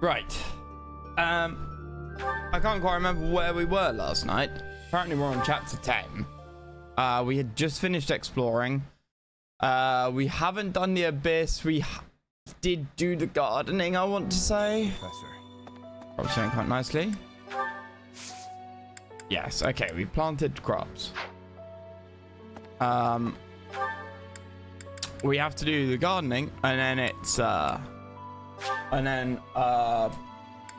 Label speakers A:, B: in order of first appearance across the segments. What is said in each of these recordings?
A: Right. I can't quite remember where we were last night. Apparently we're on chapter 10. We had just finished exploring. We haven't done the abyss. We did do the gardening, I want to say.
B: Professor.
A: Crops doing quite nicely. Yes, okay, we planted crops. We have to do the gardening, and then it's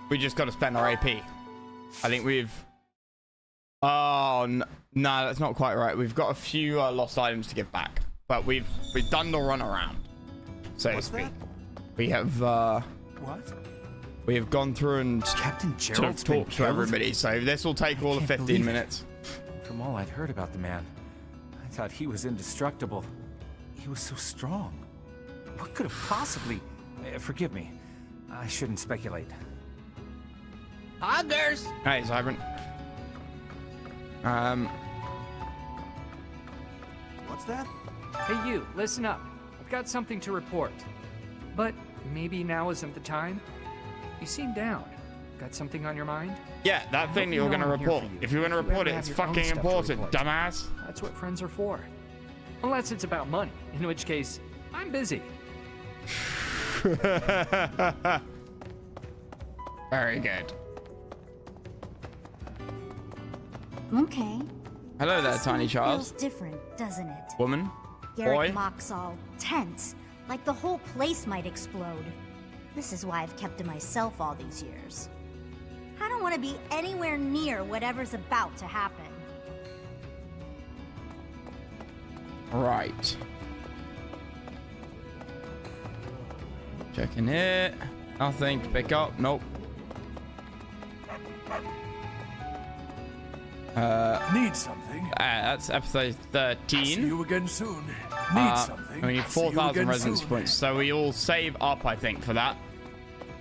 A: we just got to spend our AP. I think we've no, that's not quite right. We've got a few lost items to give back, but we've done the run around, so to speak. We have
B: what?
A: We have gone through and
B: Captain
A: sort of
B: Gerald's been
A: talked to
B: killed?
A: everybody, so this will take all of 15 minutes.
B: From all I'd heard about the man, I thought he was indestructible. He was so strong. What could have possibly... forgive me. I shouldn't speculate.
C: Huggers!
A: Hey, Zybrant.
D: What's that?
E: Hey you, listen up. I've got something to report. But maybe now isn't the time? You seem down. Got something on your mind?
A: Yeah, that thing that you're going to report. If you're going to report it, it's fucking important, dumbass.
E: That's what friends are for. Unless it's about money, in which case, I'm busy.
A: Very good.
F: Okay.
A: Hello there,
F: This
A: tiny
F: one
A: child.
F: feels different, doesn't it?
A: Woman.
F: Garrett
A: Boy.
F: Mock's all tense, like the whole place might explode. This is why I've kept to myself all these years. I don't want to be anywhere near whatever's about to happen.
A: Right. Checking it. Nothing to pick up. Nope.
D: Need something?
A: That's episode 13.
D: See you again soon. Need something?
A: We need
D: See you
A: 4,000
D: again
A: resonance
D: soon.
A: points, so we all save up, I think, for that.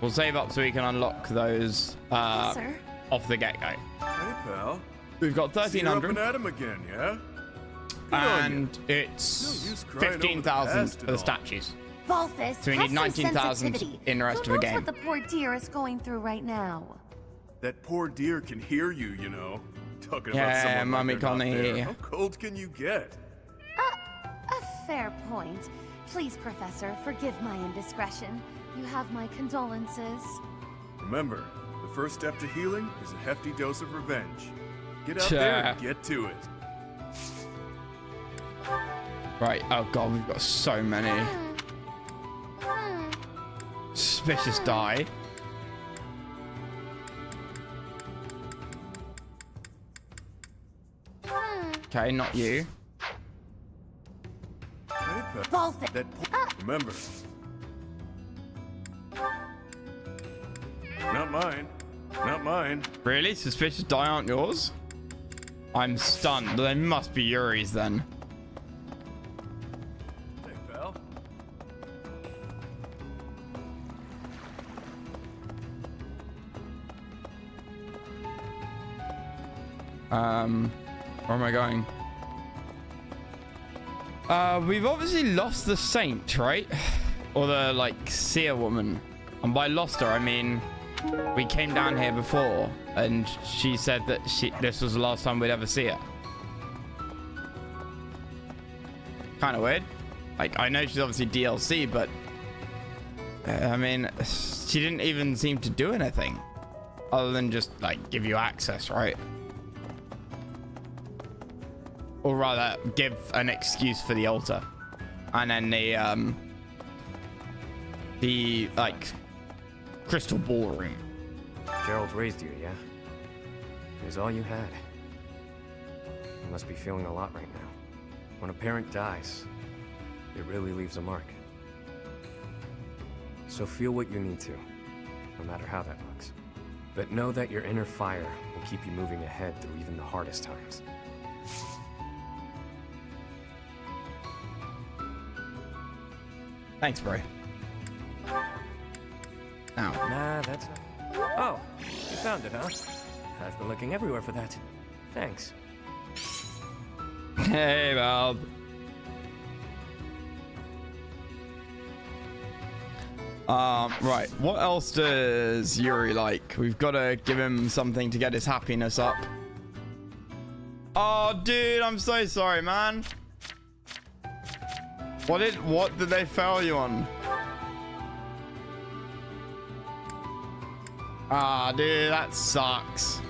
A: We'll save up so we can unlock those
F: Sir?
A: off the get-go.
G: Hey, pal.
A: We've got
G: See you up
A: 1,300,
G: and at 'em again, yeah? Good on
A: and
G: you.
A: it's
G: No use crying over the
A: 15,000
G: past
A: for the
G: and all.
A: statues.
H: Balthus,
A: So we
H: have
A: need
H: some
A: 19,000
H: sensitivity.
A: in the rest
H: Who
A: of the
H: knows
A: game.
H: what the poor dear is going through right now?
G: That poor deer can hear you, you know. Talking
A: Yeah,
G: about someone
A: Mummy
G: like they're not
A: Connie.
G: there. How cold can you get?
H: A fair point. Please, Professor, forgive my indiscretion. You have my condolences.
G: Remember, the first step to healing is a hefty dose of revenge. Get out there and get to it.
A: Right, oh god, we've got so many. Suspicious die. Okay, not you.
G: Hey, pal.
H: Balthus!
G: That remember. Not mine. Not mine.
A: Really? Suspicious die aren't yours? I'm stunned. They must be Yuri's then.
G: Hey, pal.
A: Where am I going? We've obviously lost the saint, right? Or the, like, seer woman. And by lost her, I mean, we came down here before, and she said that this was the last time we'd ever see her. Kind of weird. Like, I know she's obviously DLC, but... I mean, she didn't even seem to do anything. Other than just, like, give you access, right? Or rather, give an excuse for the altar. And then the like, crystal ballroom.
I: Gerald raised you, yeah? It was all you had. You must be feeling a lot right now. When a parent dies, it really leaves a mark. So feel what you need to, no matter how that looks. But know that your inner fire will keep you moving ahead through even the hardest times.
A: Thanks, bro. Ow.
I: Nah, that's not... Oh, you found it, huh? I've been looking everywhere for that. Thanks.
A: Hey, Bob. Right. What else does Yuri like? We've got to give him something to get his happiness up. Oh, dude, I'm so sorry, man. What did they fail you on? Ah, dude, that sucks.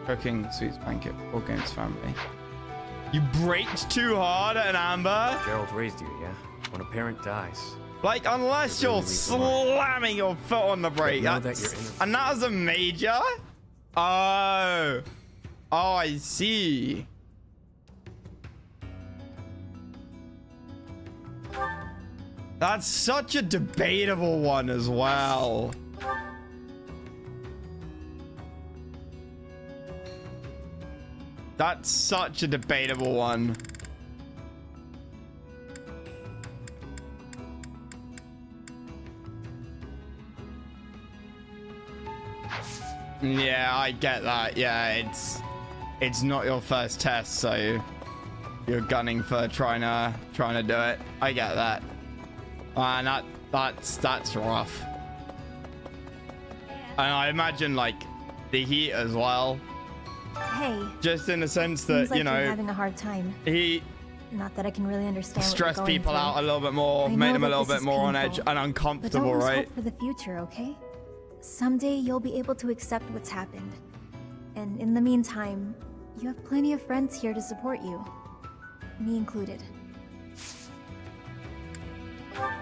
A: Cooking, sweets, blanket, all games, family. You braked too hard at an Amber?
I: Gerald raised you, yeah? When a parent dies.
A: Like, unless you're slamming your foot on the brake. And that was a major? Oh. Oh, I see. That's such a debatable one as well. That's such a debatable one. Yeah, I get that. Yeah, it's not your first test, so you're gunning for trying to do it. I get that. And that's rough. And I imagine like the heat as well.
F: Hey.
A: Just in the sense that,
F: like
A: you know,
F: you're having a hard time. Not that I can really understand.
A: Stress people out a little bit more, make them a little bit more on edge and uncomfortable,
F: but don't lose
A: right?
F: hope for the future, okay? Someday you'll be able to accept what's happened. And in the meantime, you have plenty of friends here to support you. Me included.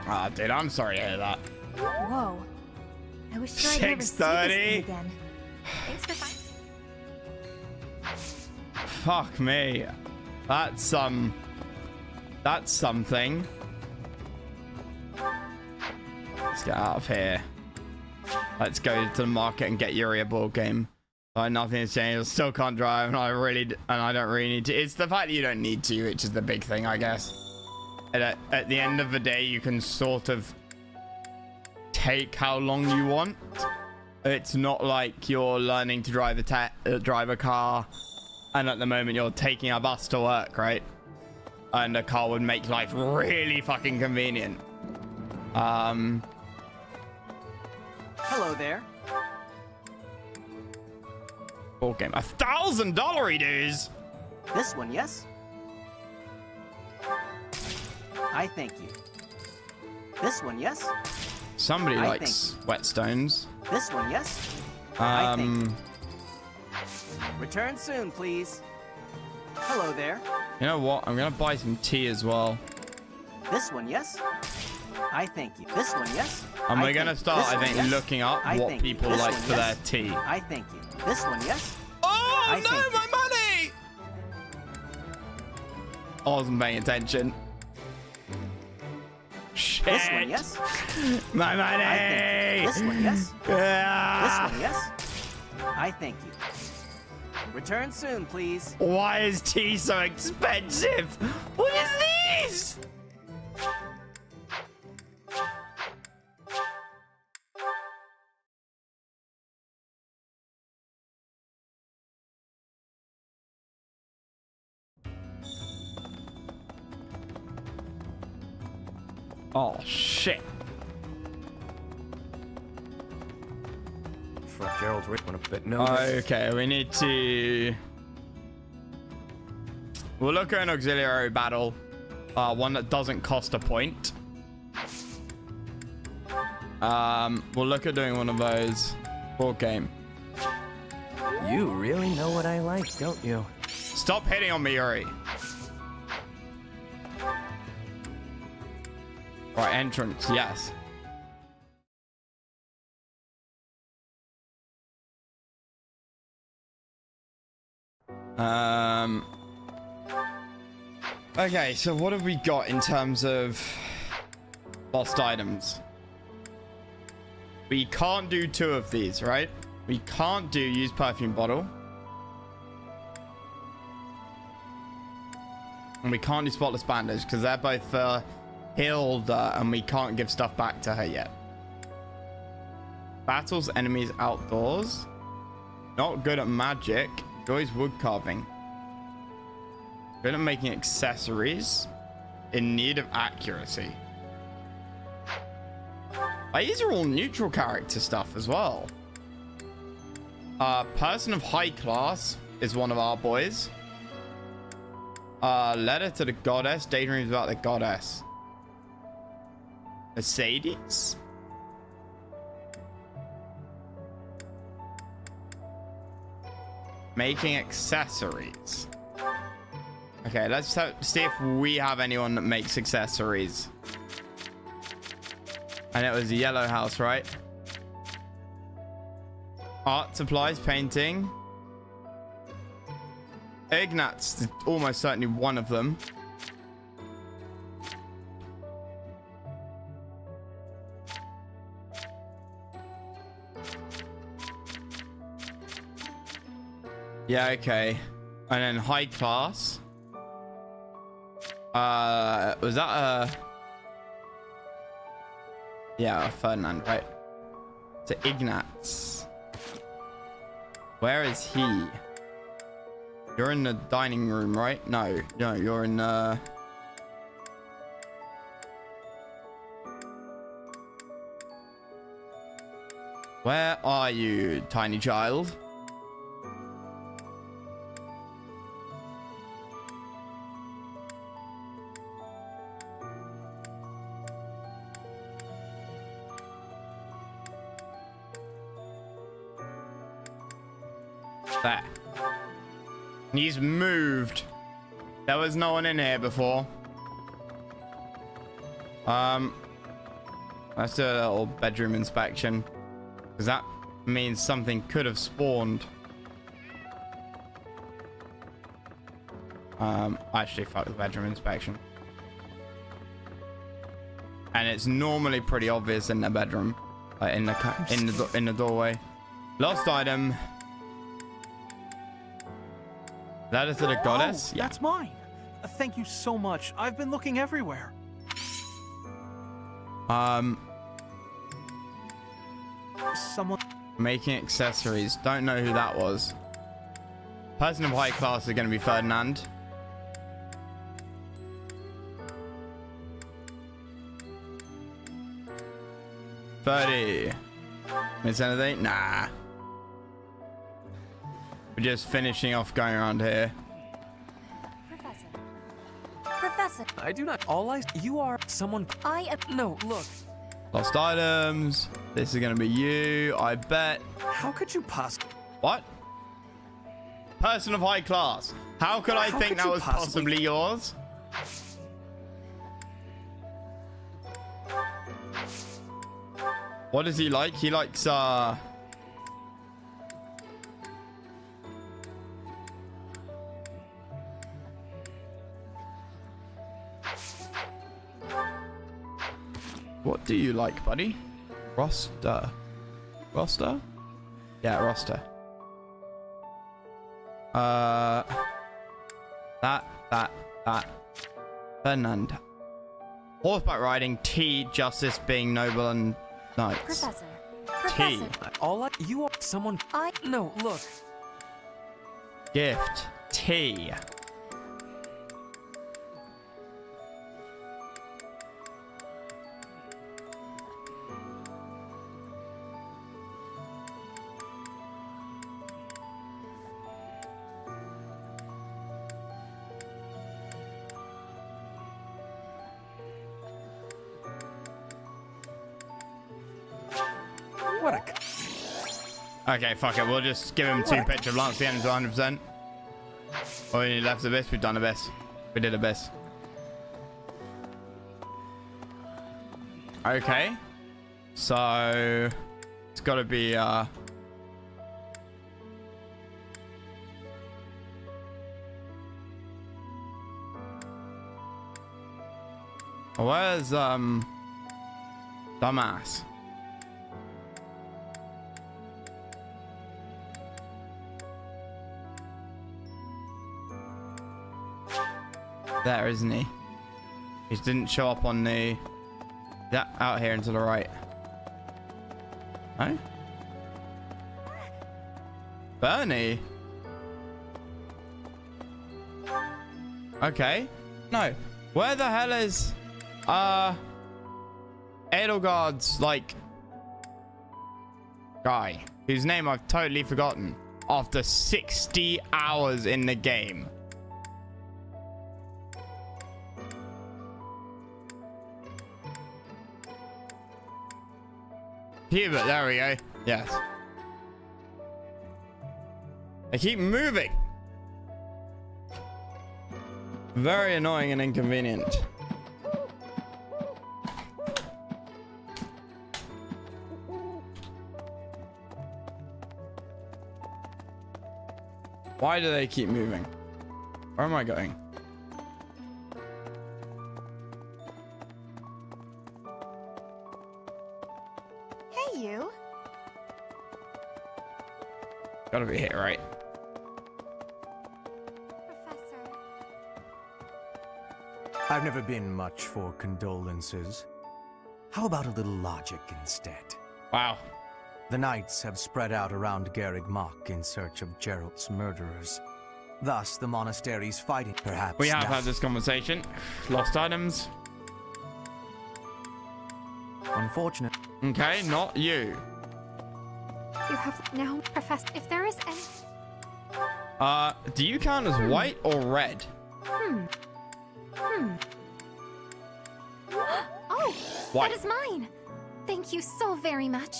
A: Ah, dude, I'm sorry to hear that.
F: Whoa. I was sure I'd never see this thing again. Thanks for finding.
A: Fuck me. That's something. Let's get out of here. Let's go to the market and get Yuri a ball game. Nothing has changed. I still can't drive, and I don't really need to. It's the fact that you don't need to, which is the big thing, I guess. At the end of the day, you can sort of take how long you want. It's not like you're learning to drive a car, and at the moment you're taking a bus to work, right? And a car would make life really fucking convenient.
C: Hello there.
A: Ball game. $1,000 dues.
C: This one, yes? I thank you. This one, yes?
A: Somebody likes whetstones.
C: This one, yes? Return soon, please. Hello there.
A: You know what? I'm gonna buy some tea as well.
C: This one, yes? I thank you. This one, yes?
A: And we're gonna start, I think, looking up what people like for their tea.
C: I thank you. This one, yes?
A: Oh no, my money! I wasn't paying attention. Shit.
C: This one, yes?
A: My money!
C: I thank you. This one, yes?
A: Yeah.
C: This one, yes? I thank you. Return soon, please.
A: Why is tea so expensive? What is this? Oh shit.
I: For Gerald Rick, a bit no.
A: Okay, we need to. We'll look at an auxiliary battle, one that doesn't cost a point. We'll look at doing one of those. Board game.
I: You really know what I like, don't you?
A: Stop hitting on me, Yuri. Right, entrance, yes. Okay, so what have we got in terms of lost items? We can't do 2 of these, right? We can't do use perfume bottle. And we can't do spotless bandage because they're both healed and we can't give stuff back to her yet. Battles enemies outdoors. Not good at magic. Enjoys wood carving. Good at making accessories. In need of accuracy. These are all neutral character stuff as well. Person of high class is one of our boys. Letter to the goddess. Daydreams about the goddess. Mercedes. Making accessories. Okay, let's see if we have anyone that makes accessories. And it was a yellow house, right? Art supplies, painting. Ignat's almost certainly one of them. Yeah, okay. And then high class. Was that a... Yeah, Ferdinand, right? So Ignatz. Where is he? You're in the dining room, right? No, you're in Where are you, tiny child? There. He's moved. There was no one in here before. Let's do a little bedroom inspection, because that means something could have spawned. Actually, fuck the bedroom inspection. And it's normally pretty obvious in the bedroom, like in the doorway. Lost item. That is to the goddess?
B: Yeah. That's mine. Thank you so much. I've been looking everywhere. Someone
A: making accessories. Don't know who that was. Person of high class is going to be Ferdinand. $30. Miss anything? Nah. We're just finishing off going around here.
F: Professor.
I: I do not. You are someone. No, look.
A: Lost items. This is gonna be you, I bet.
B: How could you possibly?
A: What? Person of high class. How could I think that was possibly yours? What does he like? He likes what do you like, buddy? Roster. Roster? Yeah, roster. That. Ferdinand. Horseback riding. T. Justice, being noble and knights. T.
I: You are someone. No, look.
A: Gift. T. Okay, fuck it. We'll just give him 2 picture of Lance the end to 100%. All we need left is Abyss. We've done Abyss. We did Abyss. Okay. So it's got to be where's dumbass? There, isn't he? He just didn't show up on the... That out here and to the right. No? Bernie? Okay. No. Where the hell is... Edelgard's, like, guy whose name I've totally forgotten after 60 hours in the game. Hubert, there we go. Yes. They keep moving. Very annoying and inconvenient. Why do they keep moving? Where am I going?
H: Hey, you.
A: Gotta be here, right?
H: Professor.
J: I've never been much for condolences. How about a little logic instead?
A: Wow.
J: The Knights have spread out around Garreg Mach in search of Geralt's murderers. Thus, the monastery's fighting, perhaps.
A: We have
J: now.
A: had this conversation. Lost items.
J: Unfortunate.
A: Okay, not you.
H: You have now, Professor. If there is any.
A: Do you count as white or red?
H: Oh,
A: White.
H: that is mine. Thank you so very much.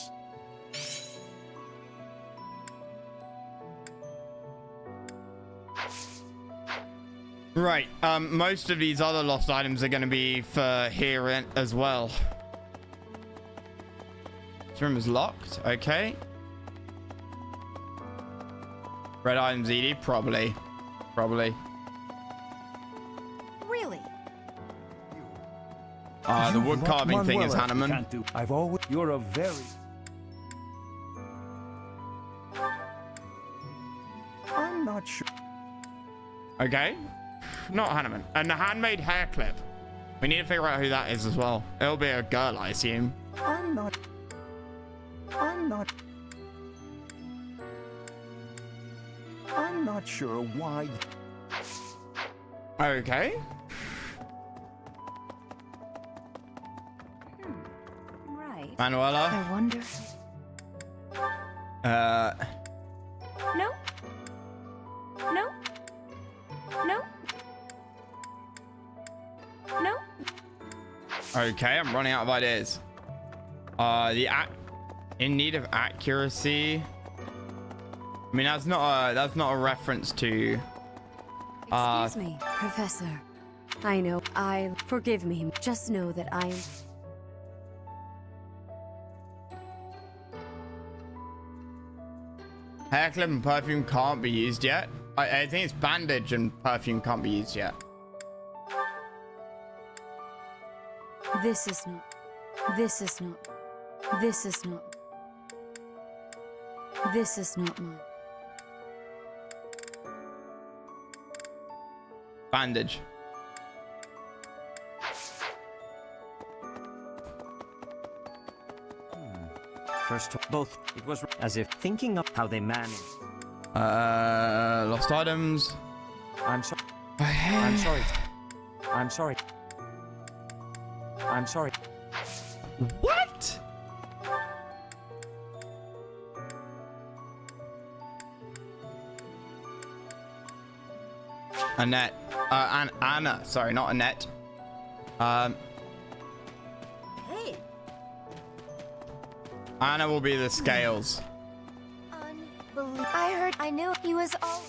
A: Right. Most of these other lost items are going to be for here as well. This room is locked. Okay. Red items, Edie? Probably. Probably.
F: Really?
A: The wood carving thing is Hanneman.
D: Can't do. I've always. You're a very. I'm not sure.
A: Okay. Not Hanneman. And the handmade hair clip. We need to figure out who that is as well. It'll be a girl, I assume.
D: I'm not. I'm not sure why.
A: Okay.
F: Right.
A: Manuela.
H: I wonder.
F: No. No. No. No.
A: Okay, I'm running out of ideas. In need of accuracy. I mean, that's not a reference to.
K: Excuse me, Professor. I know. Forgive me. Just know that I'm.
A: Hair clip and perfume can't be used yet. I think it's bandage and perfume can't be used yet.
K: This is not. This is not. This is not. This is not mine.
A: Bandage.
C: First, both. It was as if thinking of how they managed.
A: Lost items.
B: I'm sorry. I'm sorry. I'm sorry. I'm sorry.
A: What? Annette. Anna. Sorry, not Annette.
F: Hey.
A: Anna will be the scales.
H: Unbelievable. I knew he was all.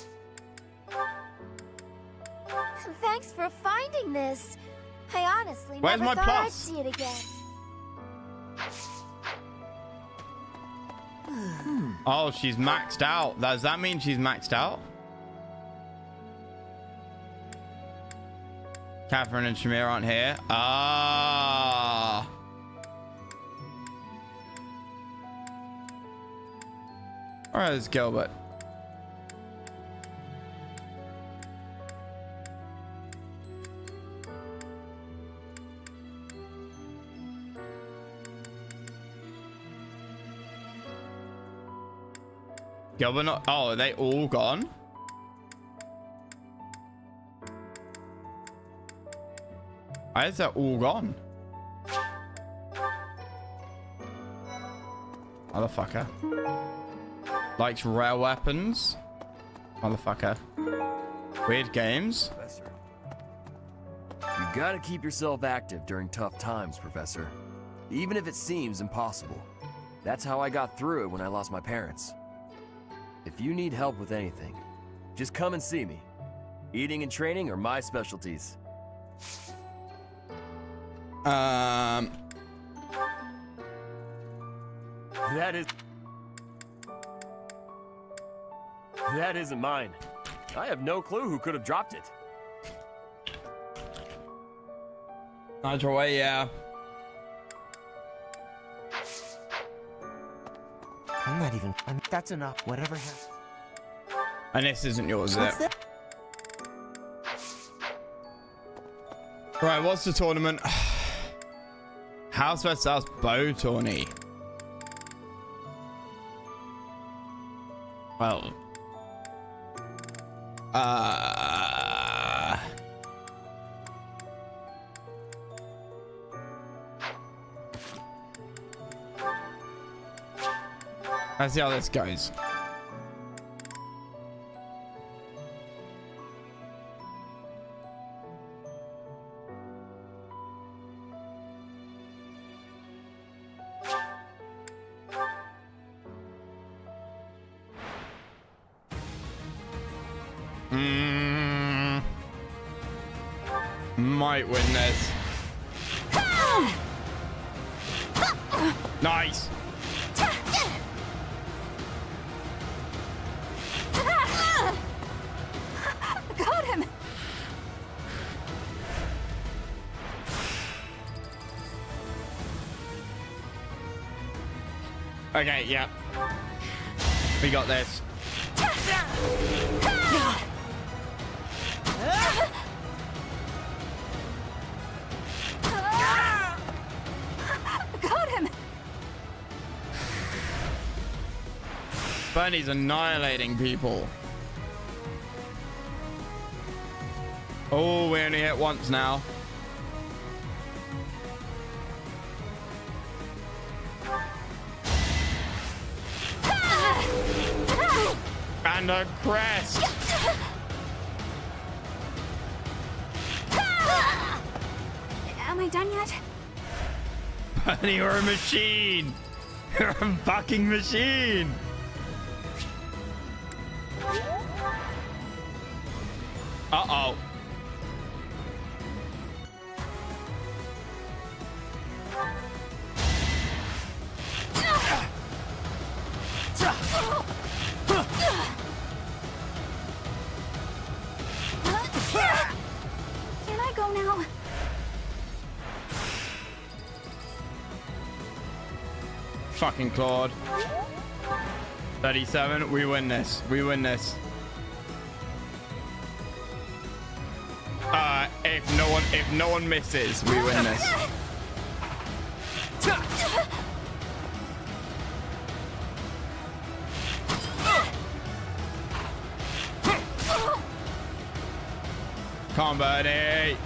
H: Thanks for finding this. I honestly
A: Where's
H: never
A: my
H: thought I'd
A: plus?
H: see it again.
A: Oh, she's maxed out. Does that mean she's maxed out? Catherine and Shamir aren't here. Ah. Alright, it's Gilbert. Gilbert not. Oh, are they all gone? Why is that all gone? Motherfucker. Likes rare weapons. Motherfucker. Weird games.
L: Professor. You gotta keep yourself active during tough times, Professor. Even if it seems impossible. That's how I got through it when I lost my parents. If you need help with anything, just come and see me. Eating and training are my specialties. That isn't mine. I have no clue who could have dropped it.
A: Nigel way, yeah.
C: I'm not even. That's enough. Whatever happens.
A: And this isn't yours, is it? Right, what's the tournament? House vs House bow tourney. Well. Let's see how this goes. Might win this. Nice.
F: Got him.
A: Okay, yeah. We got this.
F: Got him.
A: Bernie's annihilating people. Oh, we only hit once now. And a crest.
F: Am I done yet?
A: Bernie, you're a machine. You're a fucking machine. Uh-oh.
F: Can I go now?
A: Fucking Claude. 37. We win this. We win this. If no one misses, we win this. Come on, Bernie.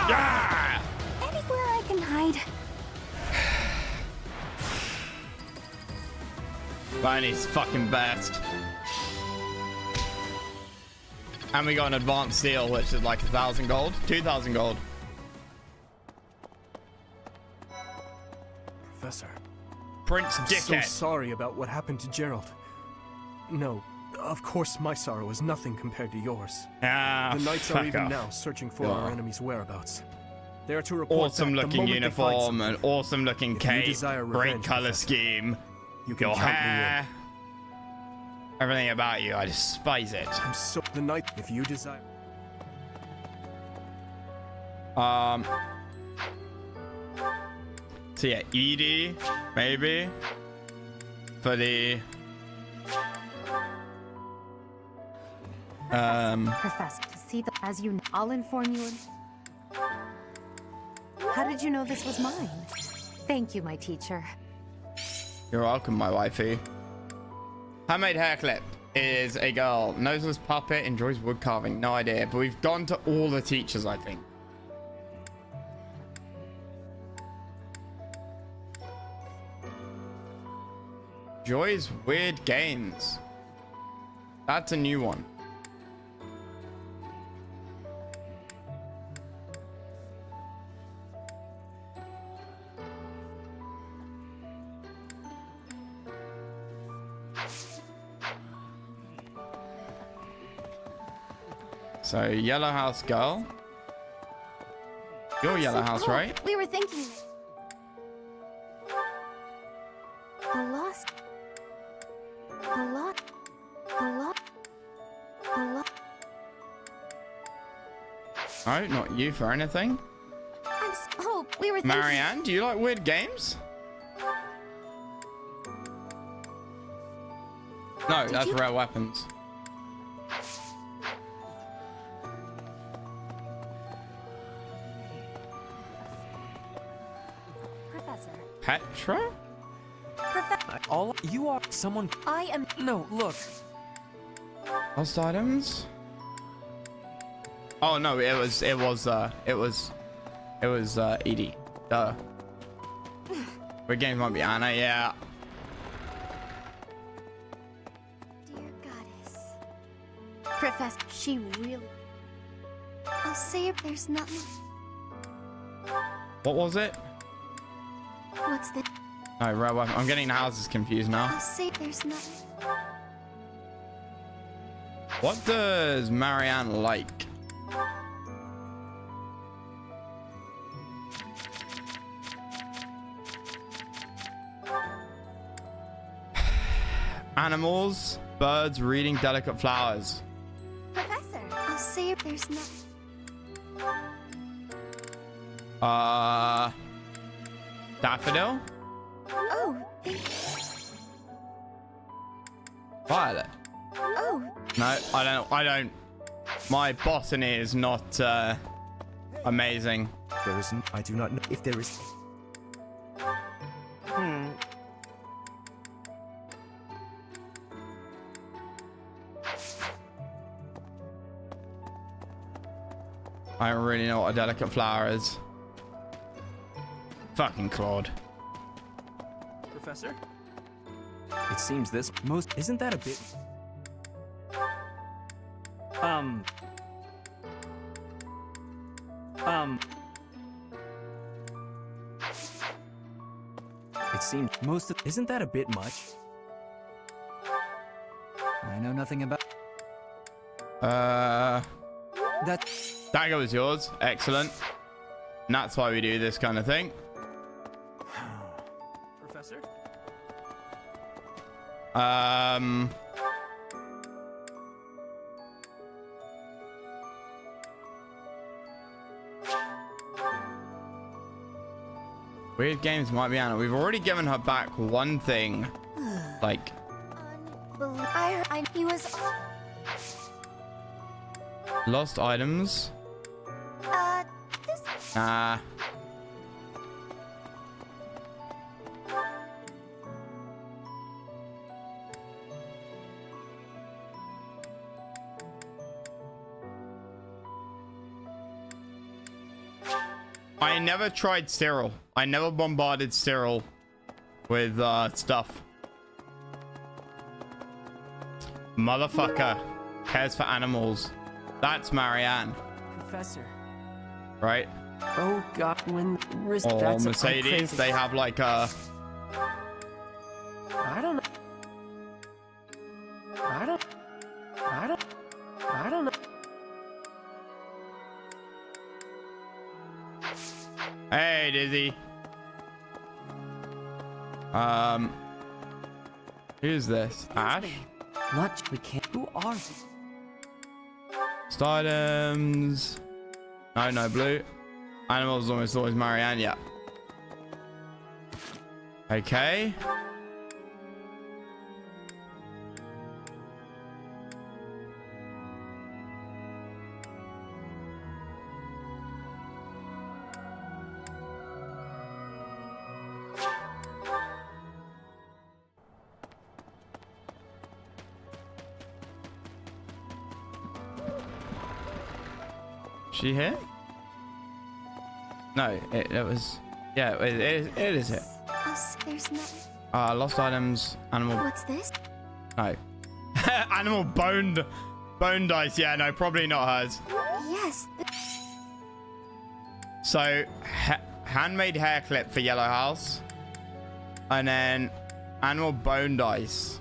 A: Yeah!
F: Anywhere I can hide.
A: Bernie's fucking best. And we got an advanced deal, which is like 1,000 gold, 2,000 gold.
M: Professor.
A: Prince
M: I'm
A: Dickhead.
M: so sorry about what happened to Gerald. No, of course my sorrow is nothing compared to yours.
A: Ah,
M: the Knights are even now searching for our enemy's whereabouts. They are to report
A: awesome looking uniform and awesome looking cape, great color scheme, your hair, everything about you, I despise it.
M: I'm so the Knight, if you desire.
A: So yeah, Edie, maybe for the
K: Professor, see the as you. I'll inform you. How did you know this was mine? Thank you, my teacher.
A: You're welcome, my wifey. Handmade hair clip is a girl. Noseless puppet, enjoys wood carving. No idea, but we've gone to all the teachers, I think. Joy's Weird Games. That's a new one. So, Yellow House girl. You're Yellow House, right?
H: We were thinking. A lost. A lot. A lot. A lot.
A: No, not you for anything.
H: Oh, we were thinking.
A: Marianne, do you like weird games? No, that's rare weapons. Petra?
N: All you are someone.
F: I am.
N: No, look.
A: Lost items? Oh no, it was Edie. Duh. Weird games might be Anna, yeah.
H: Dear goddess. Professor, she really. I'll say if there's nothing.
A: What was it?
H: What's the?
A: No, rare weapon. I'm getting the houses confused now.
H: I'll say there's nothing.
A: What does Marianne like? Animals, birds, reading delicate flowers.
H: Professor, I'll say if there's nothing.
A: Daffodil?
H: Oh, thank you.
A: Violet?
H: Oh.
A: No, I don't. My botany is not amazing.
D: There isn't. I do not know if there is.
A: I don't really know what a delicate flower is. Fucking Claude.
N: Professor? It seems this most isn't that a bit it seems most of isn't that a bit much?
C: I know nothing about
A: that goes yours. Excellent. And that's why we do this kind of thing.
N: Professor?
A: Weird games might be Anna. We've already given her back one thing. Like.
H: He was.
A: Lost items. Nah. I never tried Cyril. I never bombarded Cyril with stuff. Motherfucker cares for animals. That's Marianne.
C: Professor.
A: Right?
C: Oh God, when
A: or
C: that's
A: Mercedes, they have like a.
C: I don't know. I don't know.
A: Hey, Dizzy. Who's this? Ash?
C: What? We can't. Who are these?
A: Items. No, blue. Animals almost always Marianne, yeah. Okay. She here? No, it was. Yeah, it is here.
H: There's no...
A: Lost items, animal...
H: What's this?
A: No. Animal bone dice. Yeah, no, probably not hers.
H: Yes.
A: So, handmade hair clip for Yellow House. And then animal bone dice.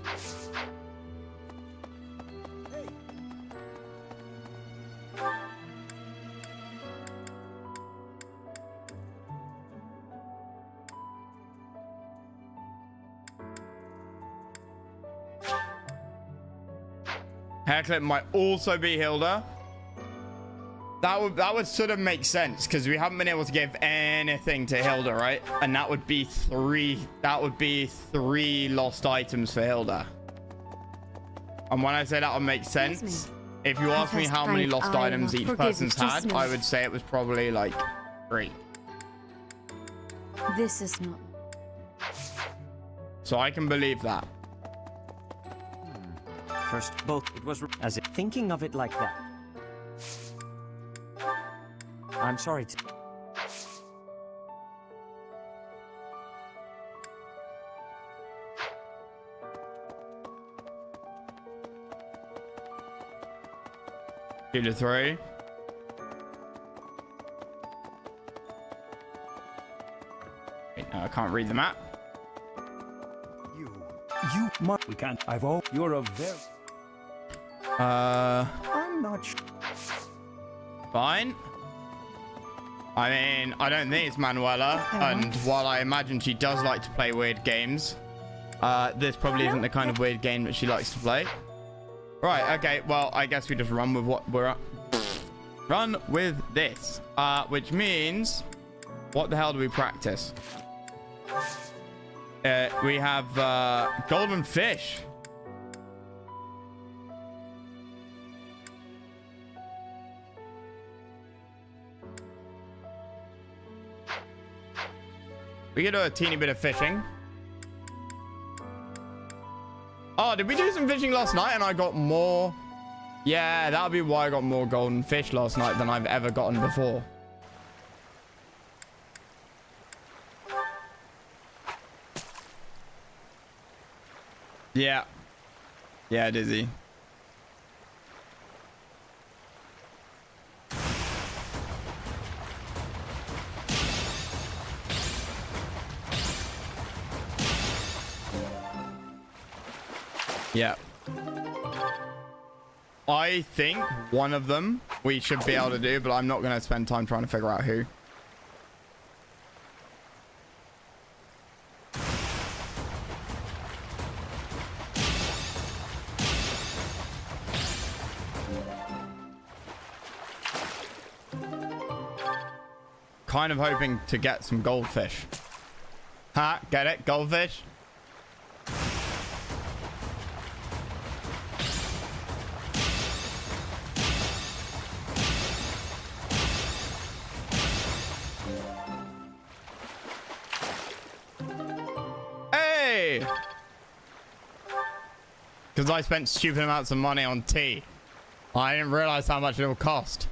A: Hair clip might also be Hilda. That would sort of make sense because we haven't been able to give anything to Hilda, right? And that would be three lost items for Hilda. And when I say that would make sense, if you ask me how many lost items each person's had, I would say it was probably like 3.
K: This is not...
A: So I can believe that.
N: First, both. It was as if thinking of it like that. I'm sorry to...
A: Two to 3. Wait, no, I can't read the map.
N: You must... We can't... I've all... You're a very... I'm not sure.
A: Fine. I mean, I don't think it's Manuela, and while I imagine she does like to play weird games, this probably isn't the kind of weird game that she likes to play. Right, okay, well, I guess we just run with what we're at. Run with this, which means, what the hell do we practice? We have golden fish. We could do a teeny bit of fishing. Oh, did we do some fishing last night and I got more? Yeah, that would be why I got more golden fish last night than I've ever gotten before. Yeah. Yeah, Dizzy. Yeah. I think one of them we should be able to do, but I'm not going to spend time trying to figure out who. Kind of hoping to get some goldfish. Ha, get it? Goldfish? Hey! Because I spent stupid amounts of money on tea. I didn't realize how much it will cost.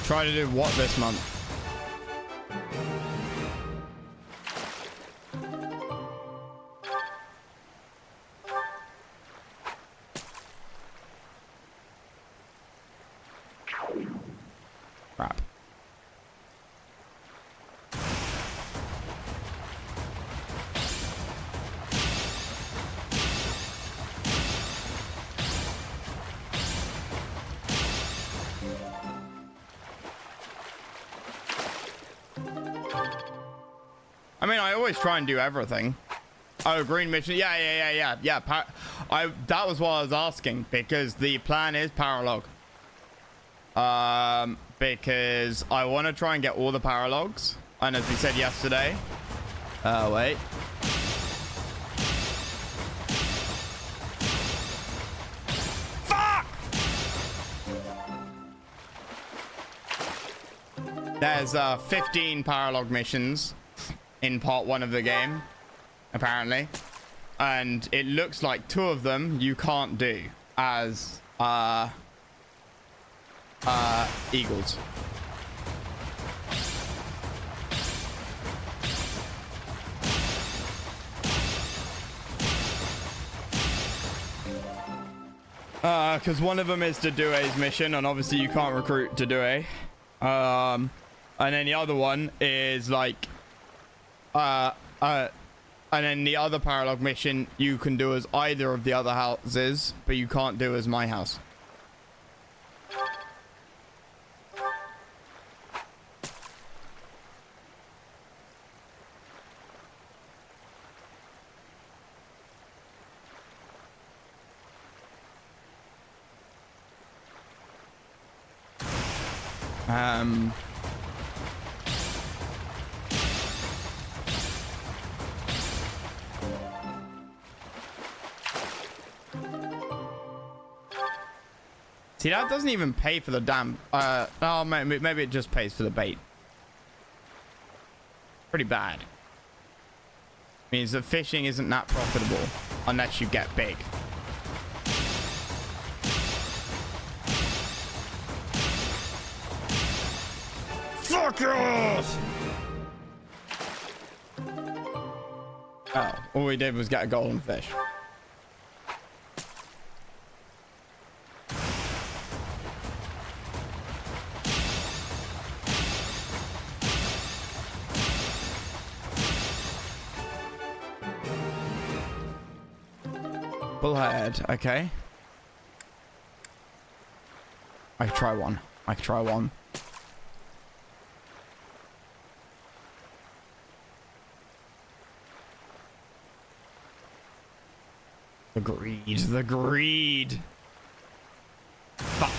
A: Try to do what this month? Crap. I mean, I always try and do everything. Oh, green mission. Yeah. That was what I was asking, because the plan is paralog. Because I want to try and get all the paralogs. And as we said yesterday. Wait. Fuck! There's 15 paralog missions in part 1 of the game, apparently. and it looks like 2 of them you can't do as eagles. Because one of them is to Due's mission, and obviously you can't recruit to Due. And then the other one is like, and then the other paralog mission you can do as either of the other houses, but you can't do as my house. See, that doesn't even pay for the damn, oh, maybe it just pays for the bait. Pretty bad. Means that fishing isn't that profitable unless you get big. Fuck yours! Oh, all we did was get a golden fish. Bullhead, okay. I could try one. I could try one. The greed, the greed. Fuck.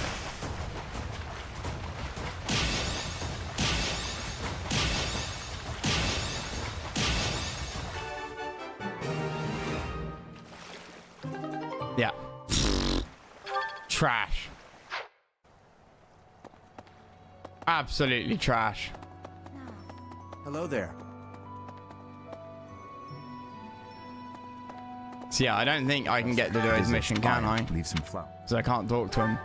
A: Yeah. Trash. Absolutely trash.
J: Hello there.
A: So yeah, I don't think I can get to do his mission, can I?
B: Leave some flowers.
A: So I can't talk to him.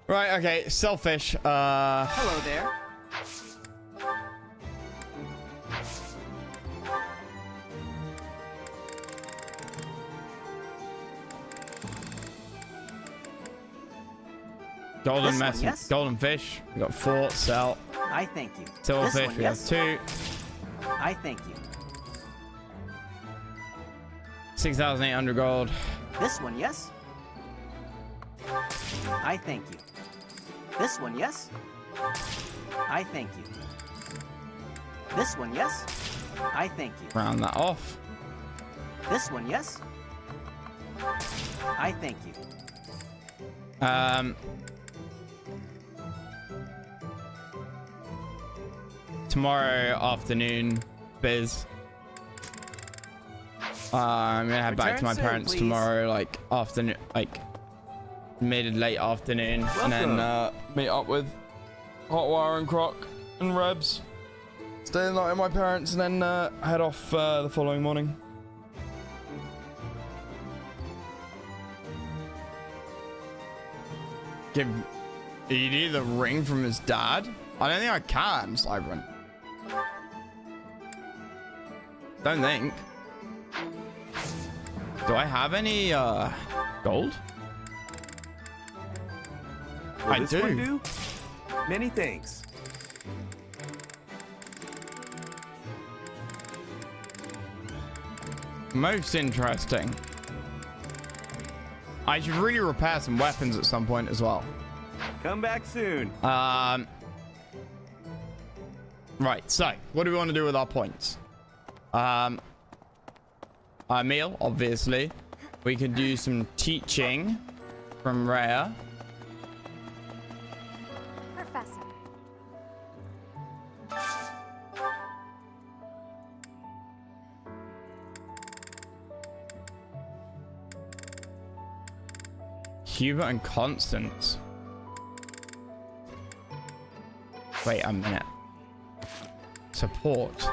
A: Right, okay, selfish.
C: Hello there.
A: Golden
C: This one, yes?
A: Golden fish. We got 4, sell.
C: I thank you.
A: Silver
C: This
A: fish,
C: one,
A: we
C: yes?
A: have 2.
C: I thank you.
A: 6,800 gold.
C: This one, yes? I thank you. This one, yes? I thank you. This one, yes? I thank you.
A: Round that off.
C: This one, yes? I thank you.
A: Tomorrow afternoon, Biz. I'm gonna head back to my
C: Return soon,
A: parents
C: please.
A: tomorrow, like afternoon, like mid and late afternoon, and then meet up with Hotwire and Croc and Rebs. Stay the night with my parents, and then head off the following morning. Did he need the ring from his dad? I don't think I can, Cybrant. Don't think. Do I have any gold?
N: Will
A: I
N: this
A: do.
N: one do? Many thanks.
A: Most interesting. I should really repair some weapons at some point as well.
N: Come back soon.
A: Right, so what do we want to do with our points? Our meal, obviously. We could do some teaching from Rhea.
H: Professor.
A: Hubert and Constance. Wait a minute. Support.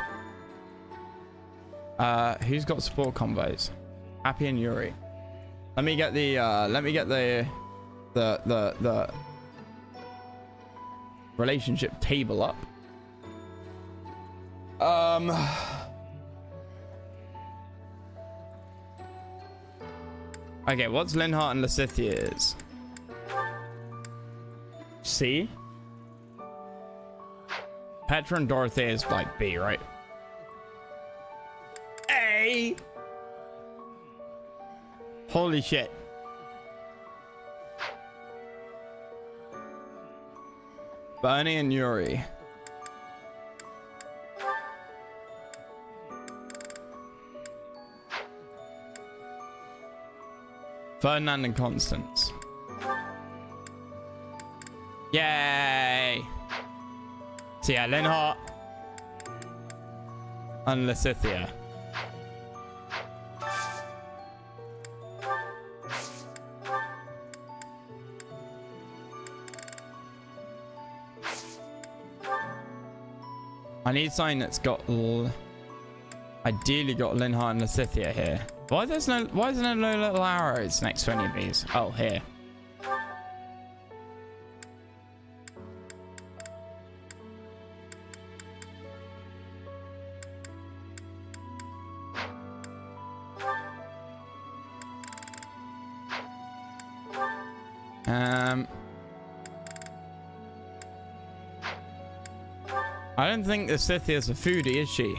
A: Who's got support combos? Happy and Yuri. Let me get the the relationship table up. Okay, what's Linhart and Lysithia's? C? Petra and Dorothea is like B, right? A! Holy shit. Bernie and Yuri. Ferdinand and Constance. Yay! So yeah, Linhart and Lysithia. I need something that's got ideally got Linhart and Lysithia here. Why isn't there no little arrows next to any of these? Oh, here. I don't think the Scythia's a foodie, is she?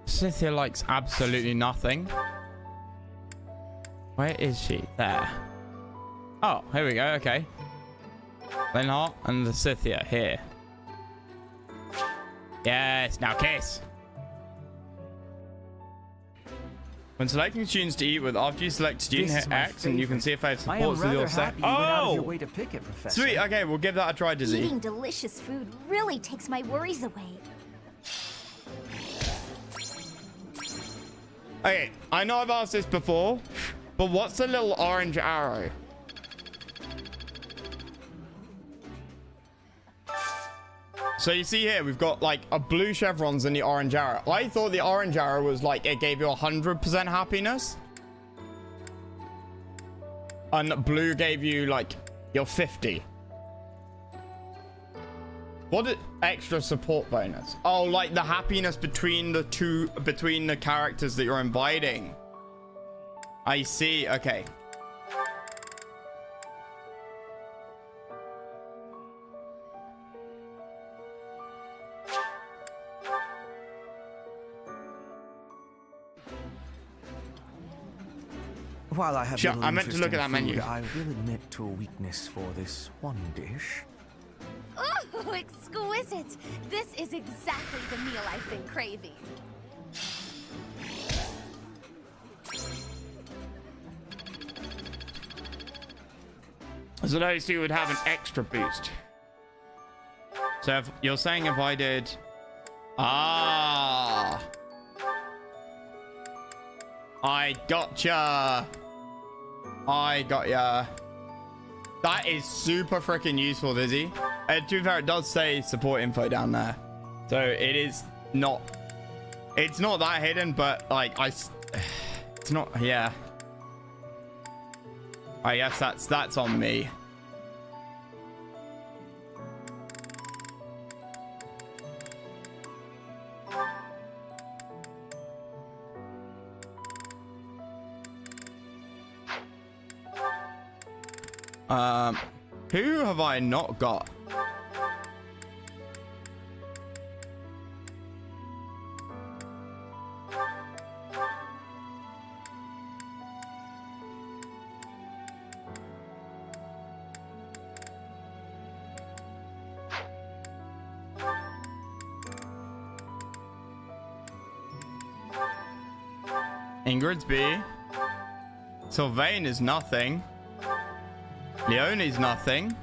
A: Scythia likes absolutely nothing. Where is she? There. Oh, here we go. Okay. Linhart and the Scythia here. Yes, now kiss. When selecting students to eat with, after you select student, hit X and you can see if they have supports with your set. Oh! Sweet. Okay, we'll give that a try, Dizzy.
F: Eating delicious food really takes my worries away.
A: Okay, I know I've asked this before, but what's the little orange arrow? So you see here, we've got like a blue chevrons and the orange arrow. I thought the orange arrow was like, it gave you 100% happiness. And blue gave you like your 50. What is extra support bonus? Oh, like the happiness between the characters that you're inviting. I see. Okay.
J: While I have
A: Sure,
J: little
A: I meant to look at that
J: interest in
A: menu.
J: food, I will admit to a weakness for this one dish.
H: Oh, exquisite! This is exactly the meal I've been craving.
A: So those two would have an extra boost. So if you're saying if I did... Ah! I gotcha! I got ya. That is super freaking useful, Dizzy. To be fair, it does say support info down there. So it is not... It's not that hidden, but like, it's not... Yeah. I guess that's on me. Who have I not got? Ingrid's B. Sylvain is nothing. Leonie's nothing.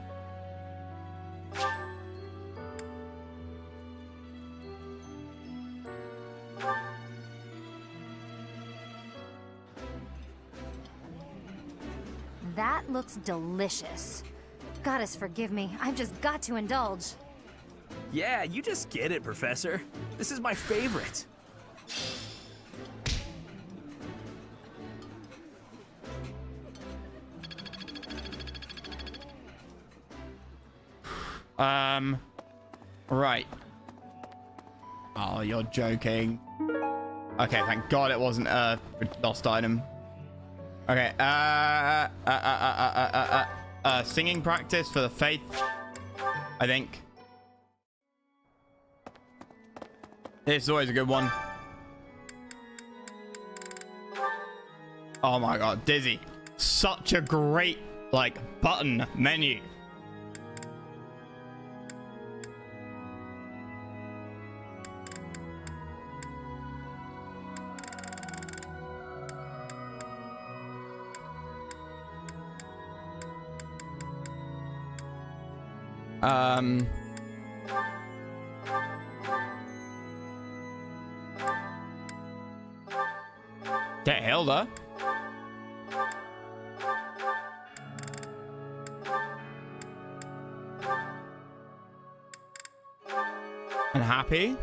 F: That looks delicious. Goddess forgive me, I've just got to indulge.
N: Yeah, you just get it, Professor. This is my favorite.
A: Right. Oh, you're joking. Okay, thank God it wasn't a lost item. Okay, singing practice for the faith, I think. This is always a good one. Oh my God, Dizzy. Such a great, like, button menu. Get Hilda. And Happy.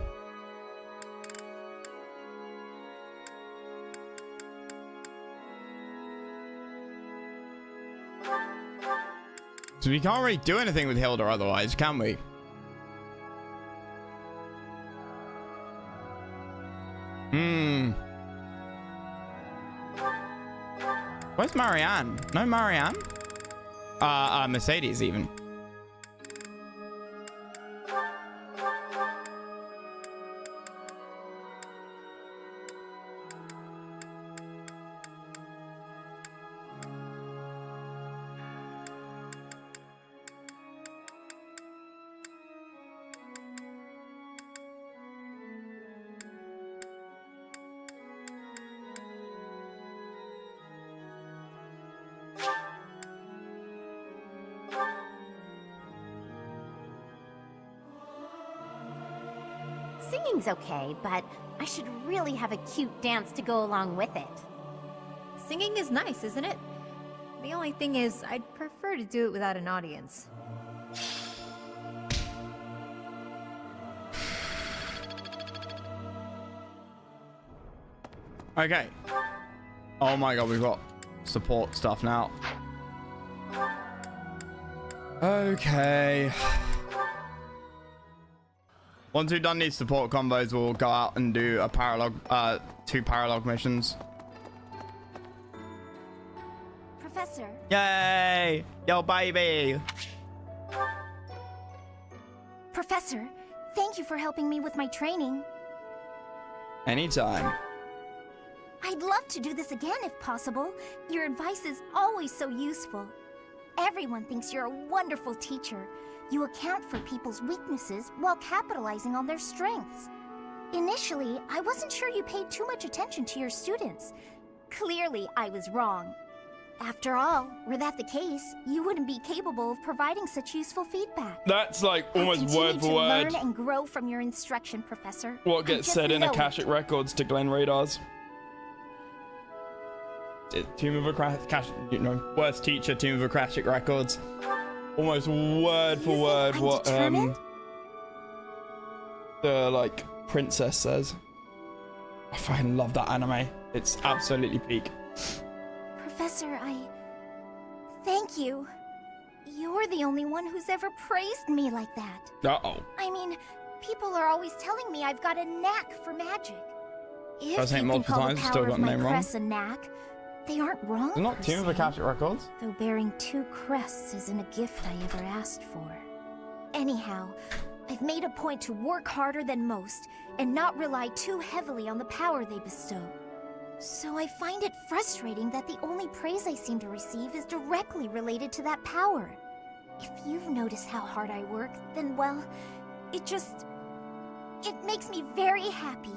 A: So we can't really do anything with Hilda otherwise, can we? Where's Marianne? No Marianne? Mercedes even.
F: Singing's okay, but I should really have a cute dance to go along with it.
O: Singing is nice, isn't it? The only thing is, I'd prefer to do it without an audience.
A: Okay. Oh my God, we've got support stuff now. Okay. Once we've done these support combos, we'll go out and do a paralog, 2 paralog missions.
F: Professor.
A: Yay! Yo, baby!
F: Professor, thank you for helping me with my training.
A: Anytime.
F: I'd love to do this again if possible. Your advice is always so useful. Everyone thinks you're a wonderful teacher. You account for people's weaknesses while capitalizing on their strengths. Initially, I wasn't sure you paid too much attention to your students. Clearly, I was wrong. After all, were that the case, you wouldn't be capable of providing such useful feedback.
A: That's like almost word for word.
F: Learn and grow from your instruction, Professor.
A: What gets said in Akashic Records to Glenn Radars. Team of Akashic, worst teacher, Team of Akashic Records. Almost word for word what the like princess says. I fucking love that anime. It's absolutely peak.
F: Professor, thank you. You're the only one who's ever praised me like that.
A: Uh-oh.
F: I mean, people are always telling me I've got a knack for magic. If
A: I was saying
F: you can
A: multiple
F: call
A: times,
F: the
A: still
F: power
A: got
F: of
A: the
F: my
A: name wrong.
F: crest a knack, they aren't wrong.
A: It's not Team of Akashic Records.
F: Though bearing 2 crests isn't a gift I ever asked for. Anyhow, I've made a point to work harder than most and not rely too heavily on the power they bestow. So I find it frustrating that the only praise I seem to receive is directly related to that power. If you've noticed how hard I work, then well, it makes me very happy.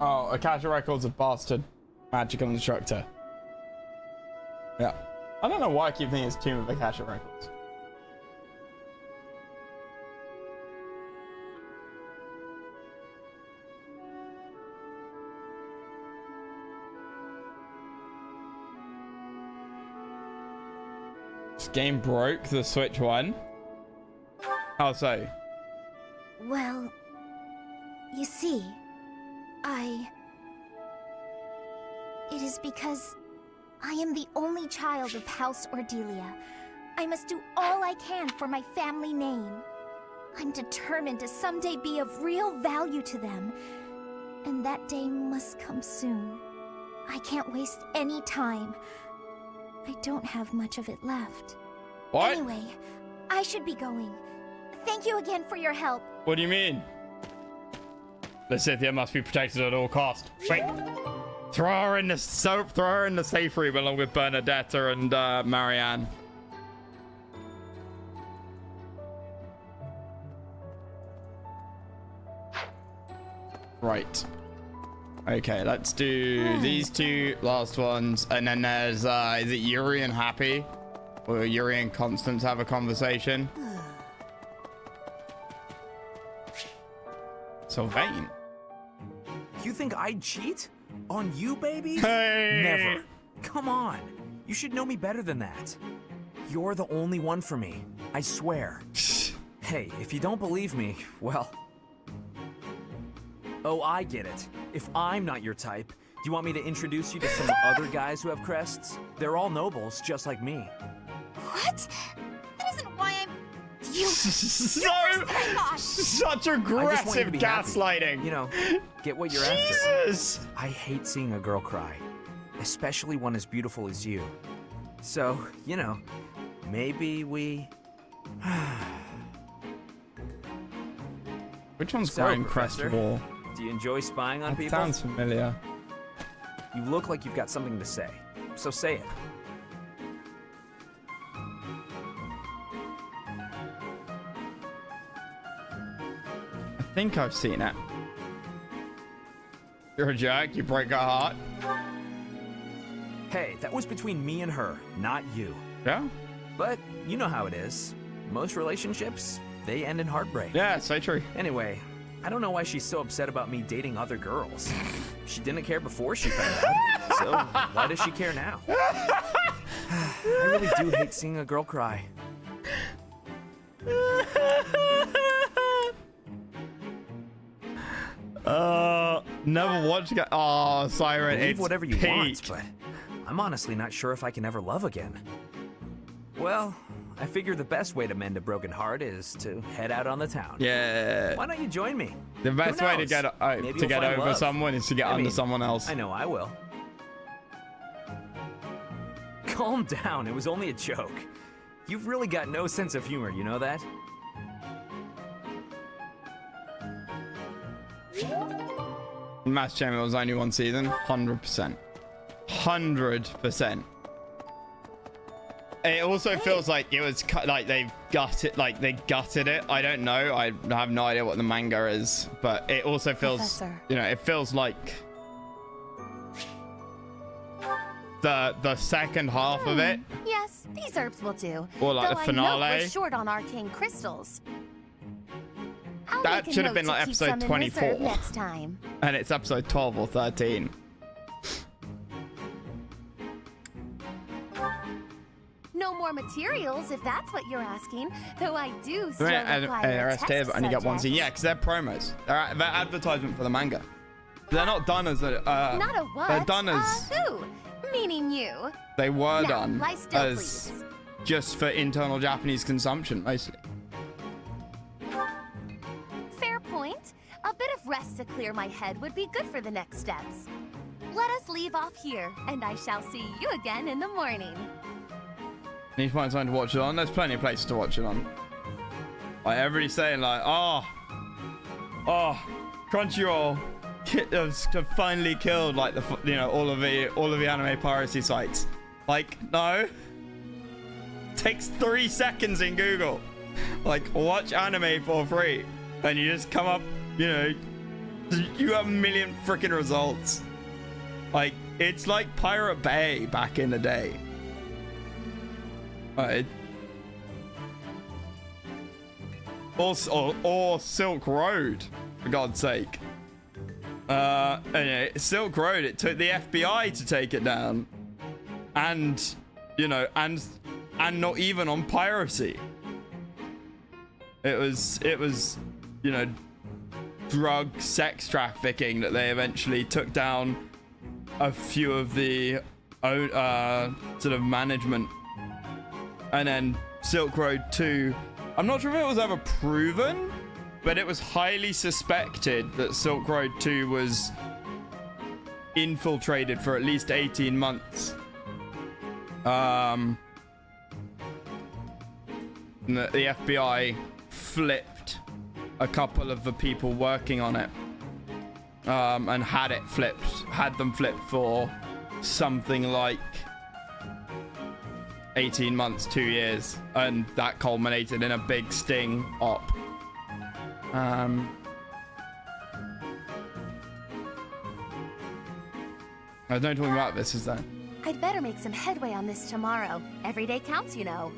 A: Oh, Akasha Records of bastard magical instructor. Yeah. I don't know why I keep thinking it's Tomb of Akasha Records. This game broke the Switch one. How so?
F: Well, you see, It is because I am the only child of House Ordelia. I must do all I can for my family name. I'm determined to someday be of real value to them, and that day must come soon. I can't waste any time. I don't have much of it left.
A: What?
F: Anyway, I should be going. Thank you again for your help.
A: What do you mean? Lysithea must be protected at all costs. Wait. Throw her in the safe room along with Bernadetta and Marianne. Right. Okay, let's do these two last ones, and then there's is it Yuri and Happy? Or Yuri and Constance have a conversation? Sylvain.
B: You think I'd cheat? On you, baby?
A: Hey!
B: Never. Come on. You should know me better than that. You're the only one for me. I swear. Hey, if you don't believe me, well... Oh, I get it. If I'm not your type, do you want me to introduce you to some other guys who have crests? They're all nobles, just like me.
F: What? That isn't why I'm... You...
A: Such aggressive gaslighting.
B: Happy. You know, get what you're
A: Jesus!
B: after. I hate seeing a girl cry, especially one as beautiful as you. So, you know, maybe we...
A: Which one's
B: So,
A: growing
B: Professor,
A: crest wall?
B: Do you enjoy spying on
A: That
B: people?
A: sounds familiar.
B: You look like you've got something to say, so say it.
A: I think I've seen it. You're a jerk, you break her heart.
B: Hey, that was between me and her, not you.
A: Yeah?
B: But you know how it is. Most relationships, they end in heartbreak.
A: Yeah, so true.
B: Anyway, I don't know why she's so upset about me dating other girls. She didn't care before she found out, so why does she care now? I really do hate seeing a girl cry.
A: Never watched it. Oh, Siren,
B: Believe
A: it's
B: whatever you
A: peak.
B: want, but I'm honestly not sure if I can ever love again. Well, I figure the best way to mend a broken heart is to head out on the town.
A: Yeah.
B: Why don't you join me?
A: The best
B: Who
A: way to
B: knows?
A: get
B: Maybe you'll find
A: over
B: love.
A: someone is to get
B: I
A: under
B: mean,
A: someone else.
B: I know I will. Calm down, it was only a joke. You've really got no sense of humor, you know that?
A: Mass Champion was only one season. 100%. 100%. It also feels like it was like they've gutted, like they gutted it. I don't know. I have no idea what the manga is, but it also feels,
H: Professor.
A: you know, it feels like the second half of it.
H: Yes, these herbs will do.
A: Or like
H: Though
A: the
H: I know
A: finale.
H: we're short on arcane crystals. I'll
A: That
H: make a
A: should have
H: note
A: been
H: to
A: like
H: keep
A: episode
H: some in
A: 24.
H: reserve next time.
A: And it's episode 12 or 13.
H: No more materials, if that's what you're asking. Though I do still
A: And
H: require a
A: RST,
H: test
A: but only get one
H: subject.
A: season. Yeah, because they're promos. They're advertisement for the manga. They're not done as a.
H: Not a what?
A: They're done as.
H: Who? Meaning you.
A: They were
H: Now,
A: done
H: lie still,
A: as just for internal Japanese consumption, mostly.
H: Fair point. A bit of rest to clear my head would be good for the next steps. Let us leave off here, and I shall see you again in the morning.
A: Need to find something to watch it on. There's plenty of places to watch it on. Like everybody's saying, like, oh, Crunchyroll have finally killed like all of the anime piracy sites. Like, no. Takes 3 seconds in Google. Like, watch anime for free, and you just come up, you know, You have a million freaking results. Like, it's like Pirate Bay back in the day. Or Silk Road, for God's sake. Anyway, Silk Road, it took the FBI to take it down. And, you know, and not even on piracy. It was, you know, drug sex trafficking that they eventually took down a few of the sort of management. And then Silk Road 2, I'm not sure if it was ever proven, but it was highly suspected that Silk Road 2 was infiltrated for at least 18 months. The FBI flipped a couple of the people working on it, and had them flipped for something like 18 months, 2 years, and that culminated in a big sting op. There's no talking about this, is there?
H: I'd better make some headway on this tomorrow. Every day counts, you know.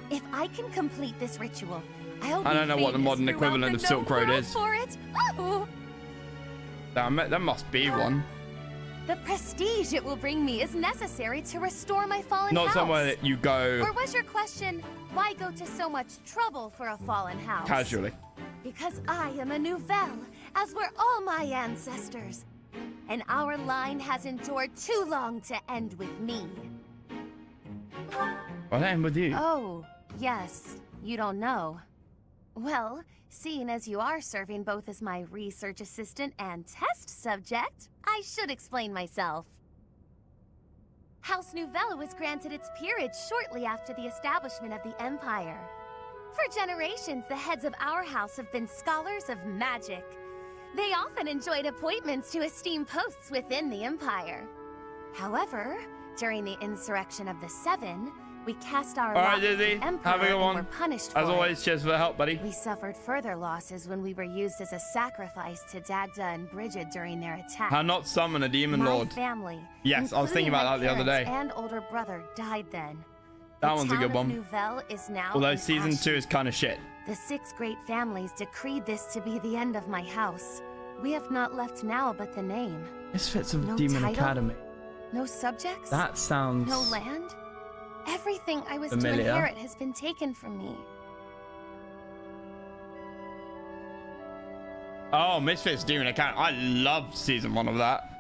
H: If I can complete this ritual, I
A: don't know what the modern equivalent of Silk Road is.
H: For it. Oh.
A: There must be one.
H: The prestige it will bring me is necessary to restore my fallen house.
A: Not somewhere that you go...
H: Or was your question, why go to so much trouble for a fallen house?
A: Casually.
H: Because I am a Nouvelle, as were all my ancestors. And our line has endured too long to end with me.
A: Why'd I end with you?
H: Oh, yes. You don't know. Well, seeing as you are serving both as my research assistant and test subject, I should explain myself. House Nouvelle was granted its peerage shortly after the establishment of the Empire. For generations, the heads of our house have been scholars of magic. They often enjoyed appointments to esteemed posts within the Empire. However, during the insurrection of the Seven, we cast our lot with the Emperor and were punished for
A: As always, cheers for the help, buddy.
H: We suffered further losses when we were used as a sacrifice to Dagda and Bridget during their attack.
A: How not summon a demon lord.
H: My family,
A: yes, I was thinking about that the other day.
H: And older brother died then.
A: That one's a good one.
H: Nouvelle is now
A: although season 2 is kind of shit.
H: The 6 great families decreed this to be the end of my house. We have not left now but the name.
A: Misfits of
H: no
A: Demon
H: title,
A: Academy.
H: No subjects.
A: That sounds...
H: No land. Everything I was
A: familiar.
H: to inherit has been taken from me.
A: Oh, Misfits Demon Academy. I loved season 1 of that.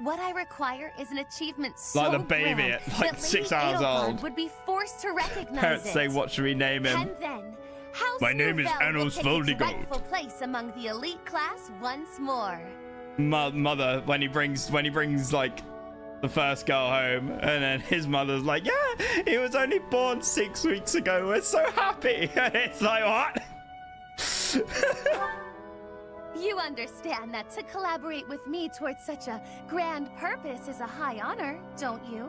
H: What I require is an achievement so
A: like the baby
H: grand
A: at like
H: that
A: 6
H: Lady
A: hours
H: Edelgard
A: old.
H: would be forced to recognize
A: Parents
H: it.
A: say, what should we name him?
H: And then, House
A: My name is
H: Nouvelle will
A: Anos
H: take its
A: Voldigold.
H: rightful place among the elite class once more.
A: Mother, when he brings like the first girl home, and then his mother's like, yeah, he was only born 6 weeks ago. We're so happy. And it's like, what?
H: You understand that to collaborate with me towards such a grand purpose is a high honor, don't you?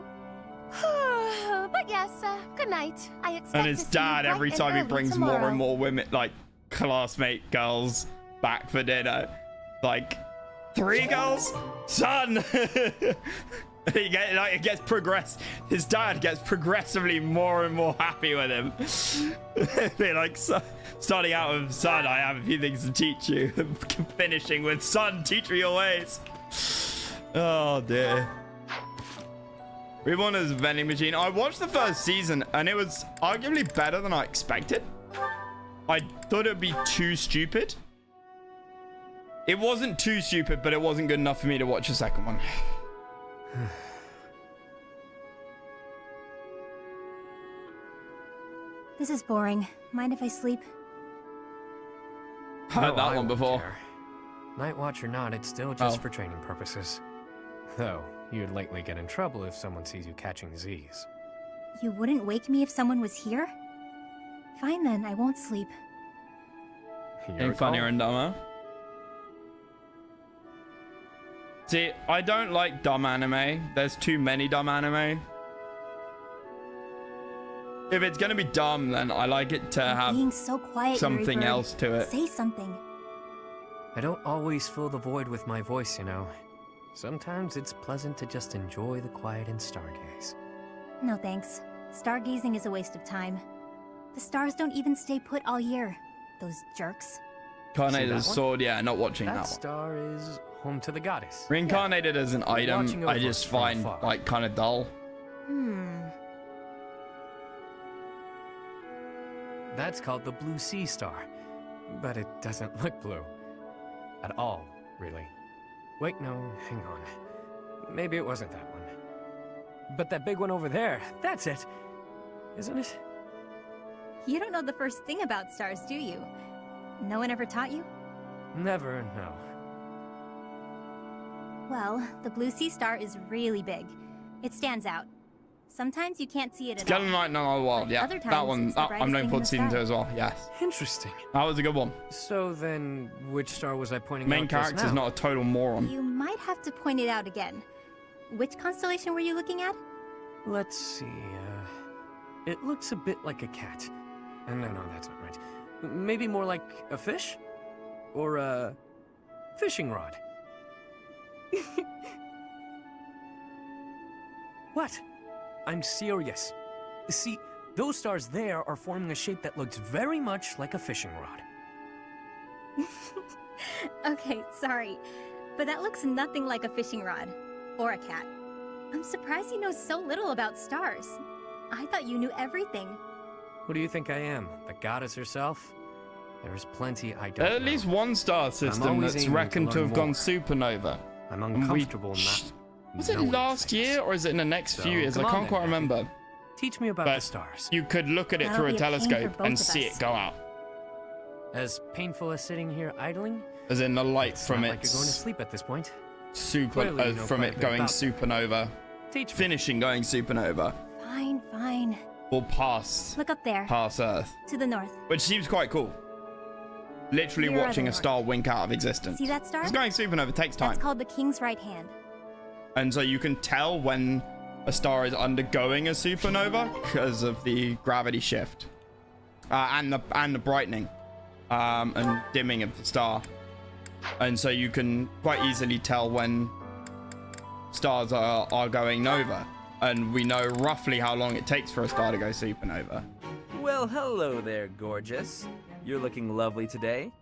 H: But yes, good night. I expect
A: And his
H: to see
A: dad,
H: you
A: every
H: bright
A: time he
H: and early
A: brings
H: tomorrow.
A: more and more women, like classmate girls, back for dinner. Like, 3 girls? Son! It gets progressed. His dad gets progressively more and more happy with him. They're like, starting out with, son, I have a few things to teach you. Finishing with, son, teach me your ways. Oh dear. Reborn as a vending machine. I watched the first season and it was arguably better than I expected. I thought it'd be too stupid. It wasn't too stupid, but it wasn't good enough for me to watch the second one.
O: This is boring. Mind if I sleep?
A: Heard that one before.
I: Night watch or not, it's still just for training purposes. Though, you'd likely get in trouble if someone sees you catching Z's.
O: You wouldn't wake me if someone was here? Fine then, I won't sleep.
A: Ain't funnier and dumber. See, I don't like dumb anime. There's too many dumb anime. If it's gonna be dumb, then I like it to have
O: being so quiet,
A: something
O: Yuri Bird.
A: else to it.
O: Say something.
I: I don't always fill the void with my voice, you know. Sometimes it's pleasant to just enjoy the quiet and stargaze.
F: No thanks. Stargazing is a waste of time. The stars don't even stay put all year. Those jerks.
A: Reincarnated as sword, yeah, not watching that
I: That
A: one.
I: star is home to the goddess.
A: Reincarnated as an item,
I: watching
A: I
I: over
A: just
I: us from
A: find
I: afar.
A: like kind of dull.
I: That's called the Blue Sea Star. But it doesn't look blue. At all, really. Wait, no, hang on. Maybe it wasn't that one. But that big one over there, that's it. Isn't it?
O: You don't know the first thing about stars, do you? No one ever taught you?
I: Never, no.
F: Well, the Blue Sea Star is really big. It stands out. Sometimes you can't see it at all.
A: Skeleton Knight in Another World, yeah.
F: Other
A: That
F: times,
A: one,
F: it's the
A: I'm
F: brightest
A: looking
F: thing
A: forward
F: in
A: to
F: the
A: season 2
F: sky.
A: as well, yes.
I: Interesting.
A: That was a good one.
I: So then, which star was I pointing
A: Main
I: out just
A: character's
I: now?
A: not a total moron.
F: You might have to point it out again. Which constellation were you looking at?
I: Let's see, it looks a bit like a cat. No, that's not right. Maybe more like a fish? Or a fishing rod. What? I'm serious. See, those stars there are forming a shape that looks very much like a fishing rod.
F: Okay, sorry. But that looks nothing like a fishing rod. Or a cat. I'm surprised you know so little about stars. I thought you knew everything.
I: What do you think I am? The goddess herself? There's plenty I don't
A: At
I: know.
A: least one star system
I: always
A: that's
I: aiming to
A: reckoned to
I: learn
A: have gone
I: more.
A: supernova.
I: I'm
A: And we-
I: uncomfortable not
A: Was it
I: knowing
A: last
I: things.
A: year or is it in the next
I: So,
A: few years? I
I: come on
A: can't
I: then,
A: quite
I: Abby.
A: remember.
I: Teach me about
A: But
I: the stars.
A: you could look at it
F: That'll
A: through a
F: be a pain for
A: telescope
F: both
A: and
F: of
A: see
F: us.
A: it go out.
I: As painful as sitting here idling,
A: As in the light
I: it's
A: from
I: not like you're going to
A: its
I: sleep at this point.
A: super,
I: Clearly you know
A: from
I: quite a
A: it
I: bit
A: going
I: about
A: supernova,
I: Teach me.
A: finishing going supernova,
F: Fine, fine.
A: or past
F: Look up there.
A: Earth,
F: To the north.
A: which seems quite cool. Literally
F: Here are
A: watching
F: the
A: a star wink out of existence.
F: See that star?
A: It's going supernova takes time,
F: That's called the King's Right Hand.
A: and so you can tell when a star is undergoing a supernova because of the gravity shift and the brightening and dimming of the star, and so you can quite easily tell when stars are going nova, and we know roughly how long it takes for a star to go supernova.
N: Well, hello there, gorgeous. You're looking lovely today.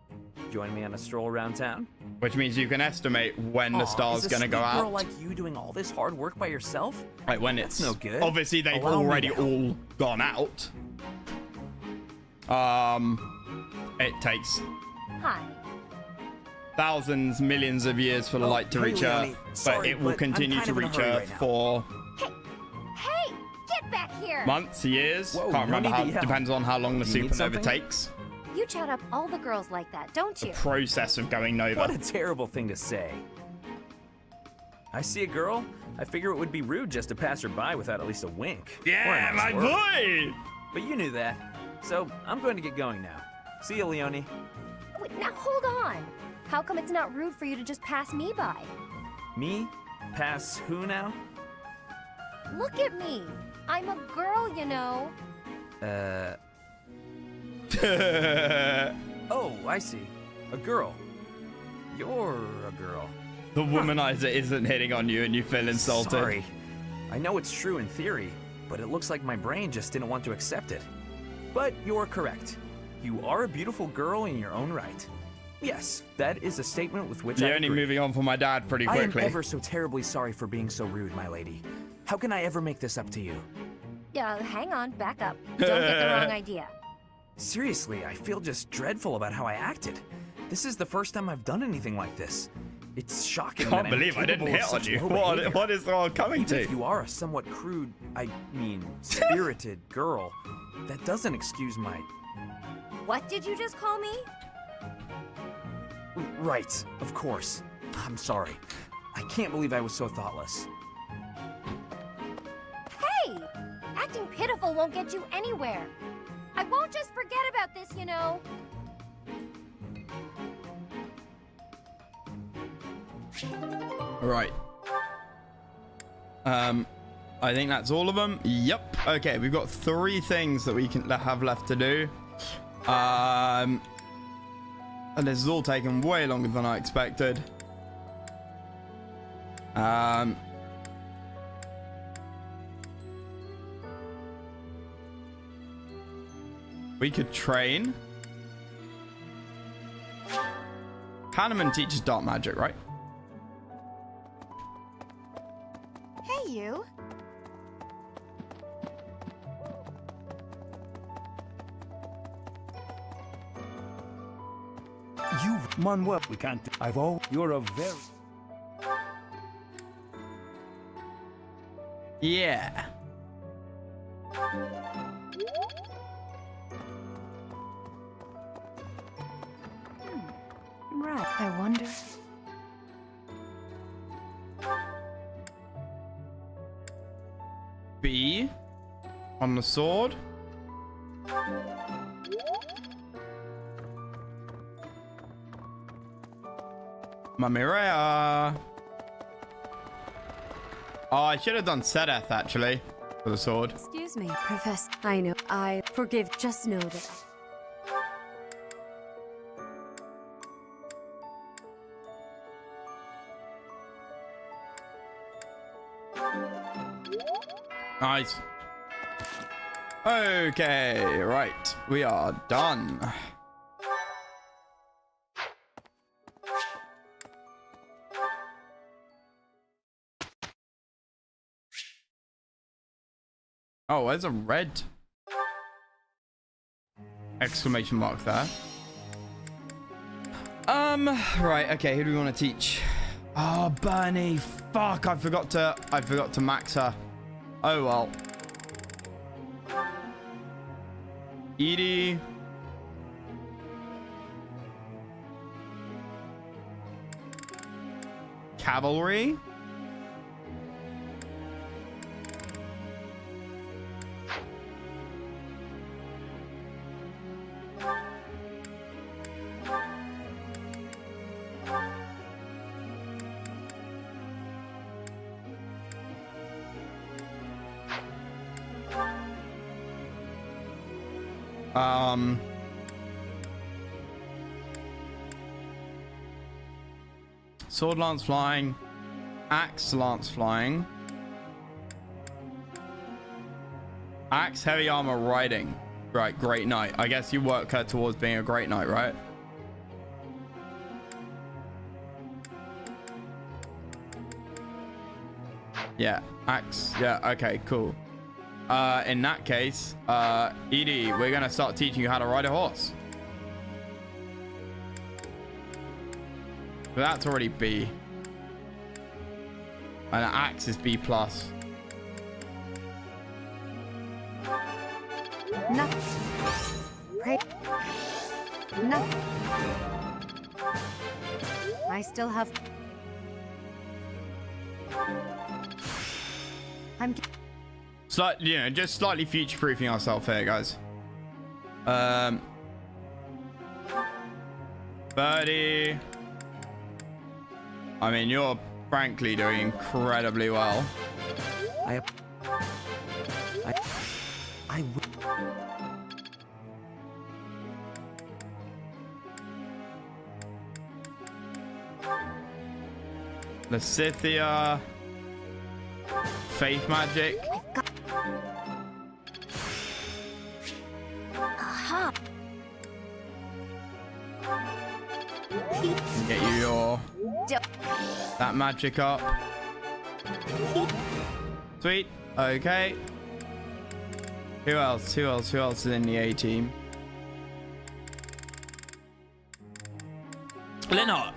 N: Join me on a stroll around town.
A: Which means you can estimate when the star's
N: is a
A: gonna go
N: sweet girl
A: out.
N: like you doing all this hard work by yourself?
A: Right, when
N: That's
A: it's
N: no good.
A: obviously they've
N: Allow me
A: already
N: to help.
A: all gone out. It takes
H: Hi.
A: thousands, millions of years for the light to
N: hey,
A: reach
N: Leonie.
A: Earth, but
N: Sorry,
A: it will
N: but
A: continue
N: I'm
A: to
N: kind of in a
A: reach
N: hurry
A: Earth
N: right now.
A: for
H: Hey, get back here!
A: months, years.
N: Whoa,
A: Can't
N: no
A: remember
N: need
A: how.
N: to yell.
A: Depends on how long the
N: You need
A: supernova
N: something?
A: takes.
H: You chat up all the girls like that, don't you?
A: Process of going nova.
N: What a terrible thing to say. I see a girl, I figure it would be rude just to pass her by without at least a wink. Or a
A: Yeah,
N: nice
A: my
N: word.
A: boy.
N: But you knew that. So I'm going to get going now. See you, Leonie.
H: Wait, now hold on. How come it's not rude for you to just pass me by?
N: Me? Pass who now?
H: Look at me. I'm a girl, you know.
N: Oh, I see. A girl. You're a girl.
A: The womanizer isn't hitting on you and you feel insulted.
N: Sorry. I know it's true in theory, but it looks like my brain just didn't want to accept it. But you're correct. You are a beautiful girl in your own right. Yes, that is a statement with which I
A: You're only
N: agree.
A: moving on from my dad pretty
N: I am
A: quickly.
N: ever so terribly sorry for being so rude, my lady. How can I ever make this up to you?
H: Yeah, hang on, back up. Don't get the wrong idea.
N: Seriously, I feel just dreadful about how I acted. This is the first time I've done anything like this. It's shocking that
A: Can't
N: I'm
A: believe I didn't
N: capable of
A: hit on
N: such
A: you.
N: low
A: What
N: behavior.
A: is it all coming
N: Even
A: to?
N: if you are a somewhat crude, I mean, spirited girl, that doesn't excuse my...
H: What did you just call me?
N: Right, of course. I'm sorry. I can't believe I was so thoughtless.
H: Hey! Acting pitiful won't get you anywhere. I won't just forget about this, you know.
A: Right. I think that's all of them. Yep. Okay, we've got 3 things that we can have left to do. And this is all taking way longer than I expected. We could train. Hanneman teaches dark magic, right?
H: Hey, you.
B: You've Manuel. We can't. I've all. You're a very.
A: Yeah.
K: Right. I wonder.
A: B on the sword. Mamirea. Oh, I should have done Sedeth actually for the sword.
K: Excuse me, Professor. I know. I forgive. Just know that.
A: Nice. Okay, right. We are done. Oh, there's a red exclamation mark there. Right, okay, who do we want to teach? Oh, Bernie. Fuck, I forgot to max her. Oh well. Edie. Cavalry. Sword lance flying, axe lance flying, axe heavy armor riding. Right, great knight. I guess you work her towards being a great knight, right? Yeah, axe. Yeah, okay, cool. In that case, Edie, we're gonna start teaching you how to ride a horse. But that's already B. And an axe is B+.
K: No. Pray. No. I still have. I'm.
A: You know, just slightly future-proofing ourselves here, guys. Birdie. I mean, you're frankly doing incredibly well.
B: I
A: Lysithia. Faith magic.
F: Aha.
A: Get you your that magic up. Sweet. Okay. Who else? Who else? Who else is in the A team? Linhart.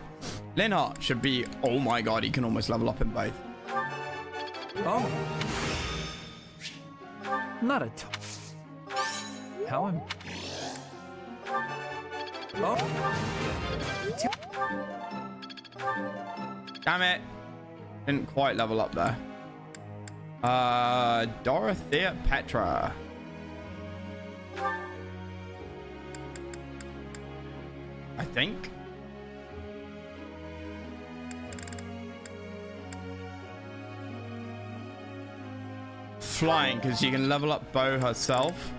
A: Linhart should be. Oh my god, he can almost level up in both.
B: Oh. Not a How am Oh.
A: Damn it. Didn't quite level up there. Dorothea Petra. I think. Flying, because she can level up Bo herself.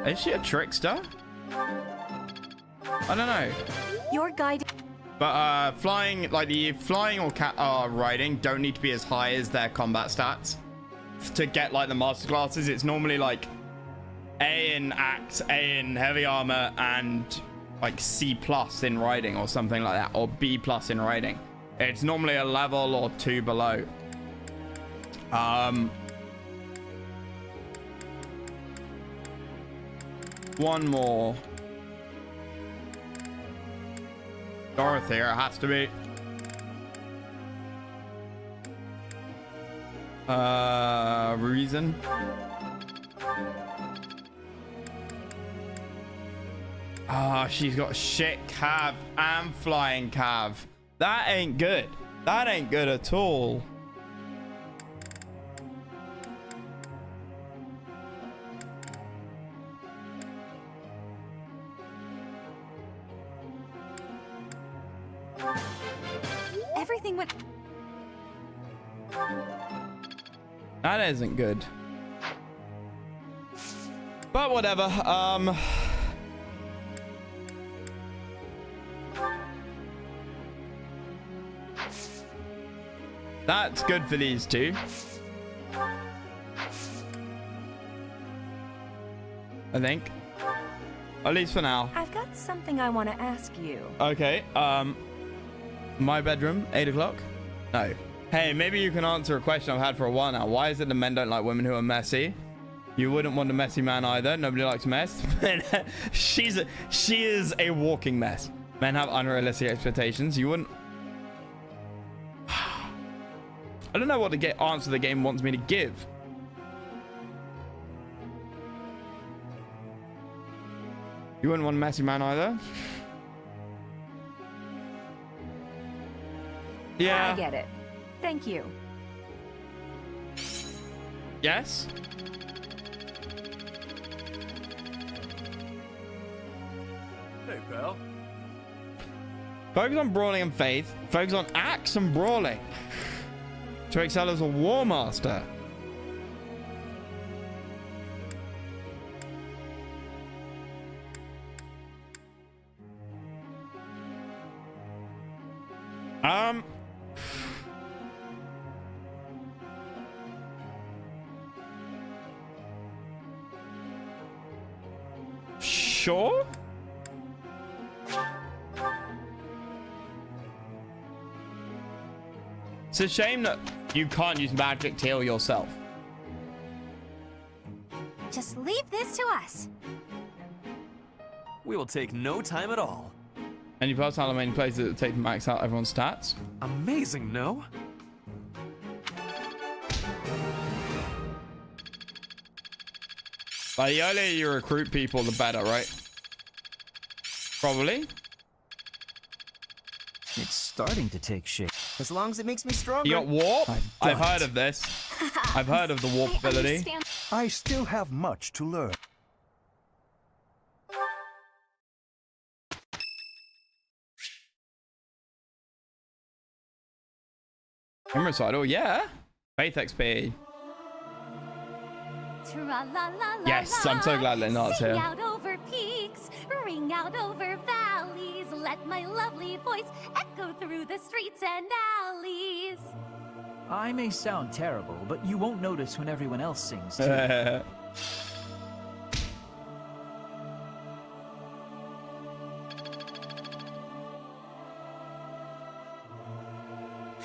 A: Is she a trickster? I don't know.
K: Your guide.
A: But flying, like the flying or riding, don't need to be as high as their combat stats to get like the master classes. It's normally like A in axe, A in heavy armor, and like C+ in riding or something like that, or B+ in riding. It's normally a level or 2 below. One more. Dorothy, it has to be. Reason. Ah, she's got shit cav and flying cav. That ain't good. That ain't good at all.
K: Everything went.
A: That isn't good. But whatever. That's good for these two. I think. At least for now.
K: I've got something I want to ask you.
A: Okay. My bedroom, 8 o'clock? No. Hey, maybe you can answer a question I've had for a while now. Why is it that men don't like women who are messy? You wouldn't want a messy man either. Nobody likes mess. She is a walking mess. Men have unrealistic expectations. You wouldn't... I don't know what the answer the game wants me to give. You wouldn't want a messy man either? Yeah.
K: I get it. Thank you.
A: Yes?
G: Hey, pal.
A: Focus on brawling and faith. Focus on axe and brawling. To excel as a war master. Sure? It's a shame that you can't use magic to heal yourself.
H: Just leave this to us.
L: We will take no time at all.
A: And you pass how many places that take to max out everyone's stats?
N: Amazing, no?
A: Like, the earlier you recruit people, the better, right? Probably.
D: It's starting to take shape. As long as it makes me stronger.
A: You got warp? I've heard of this. I've heard of the warp ability.
D: I still have much to learn.
A: Recital, yeah. Faith XP. Yes, I'm so glad Lennart's here.
H: Sing out over peaks, ring out over valleys. Let my lovely voice echo through the streets and alleys.
C: I may sound terrible, but you won't notice when everyone else sings too.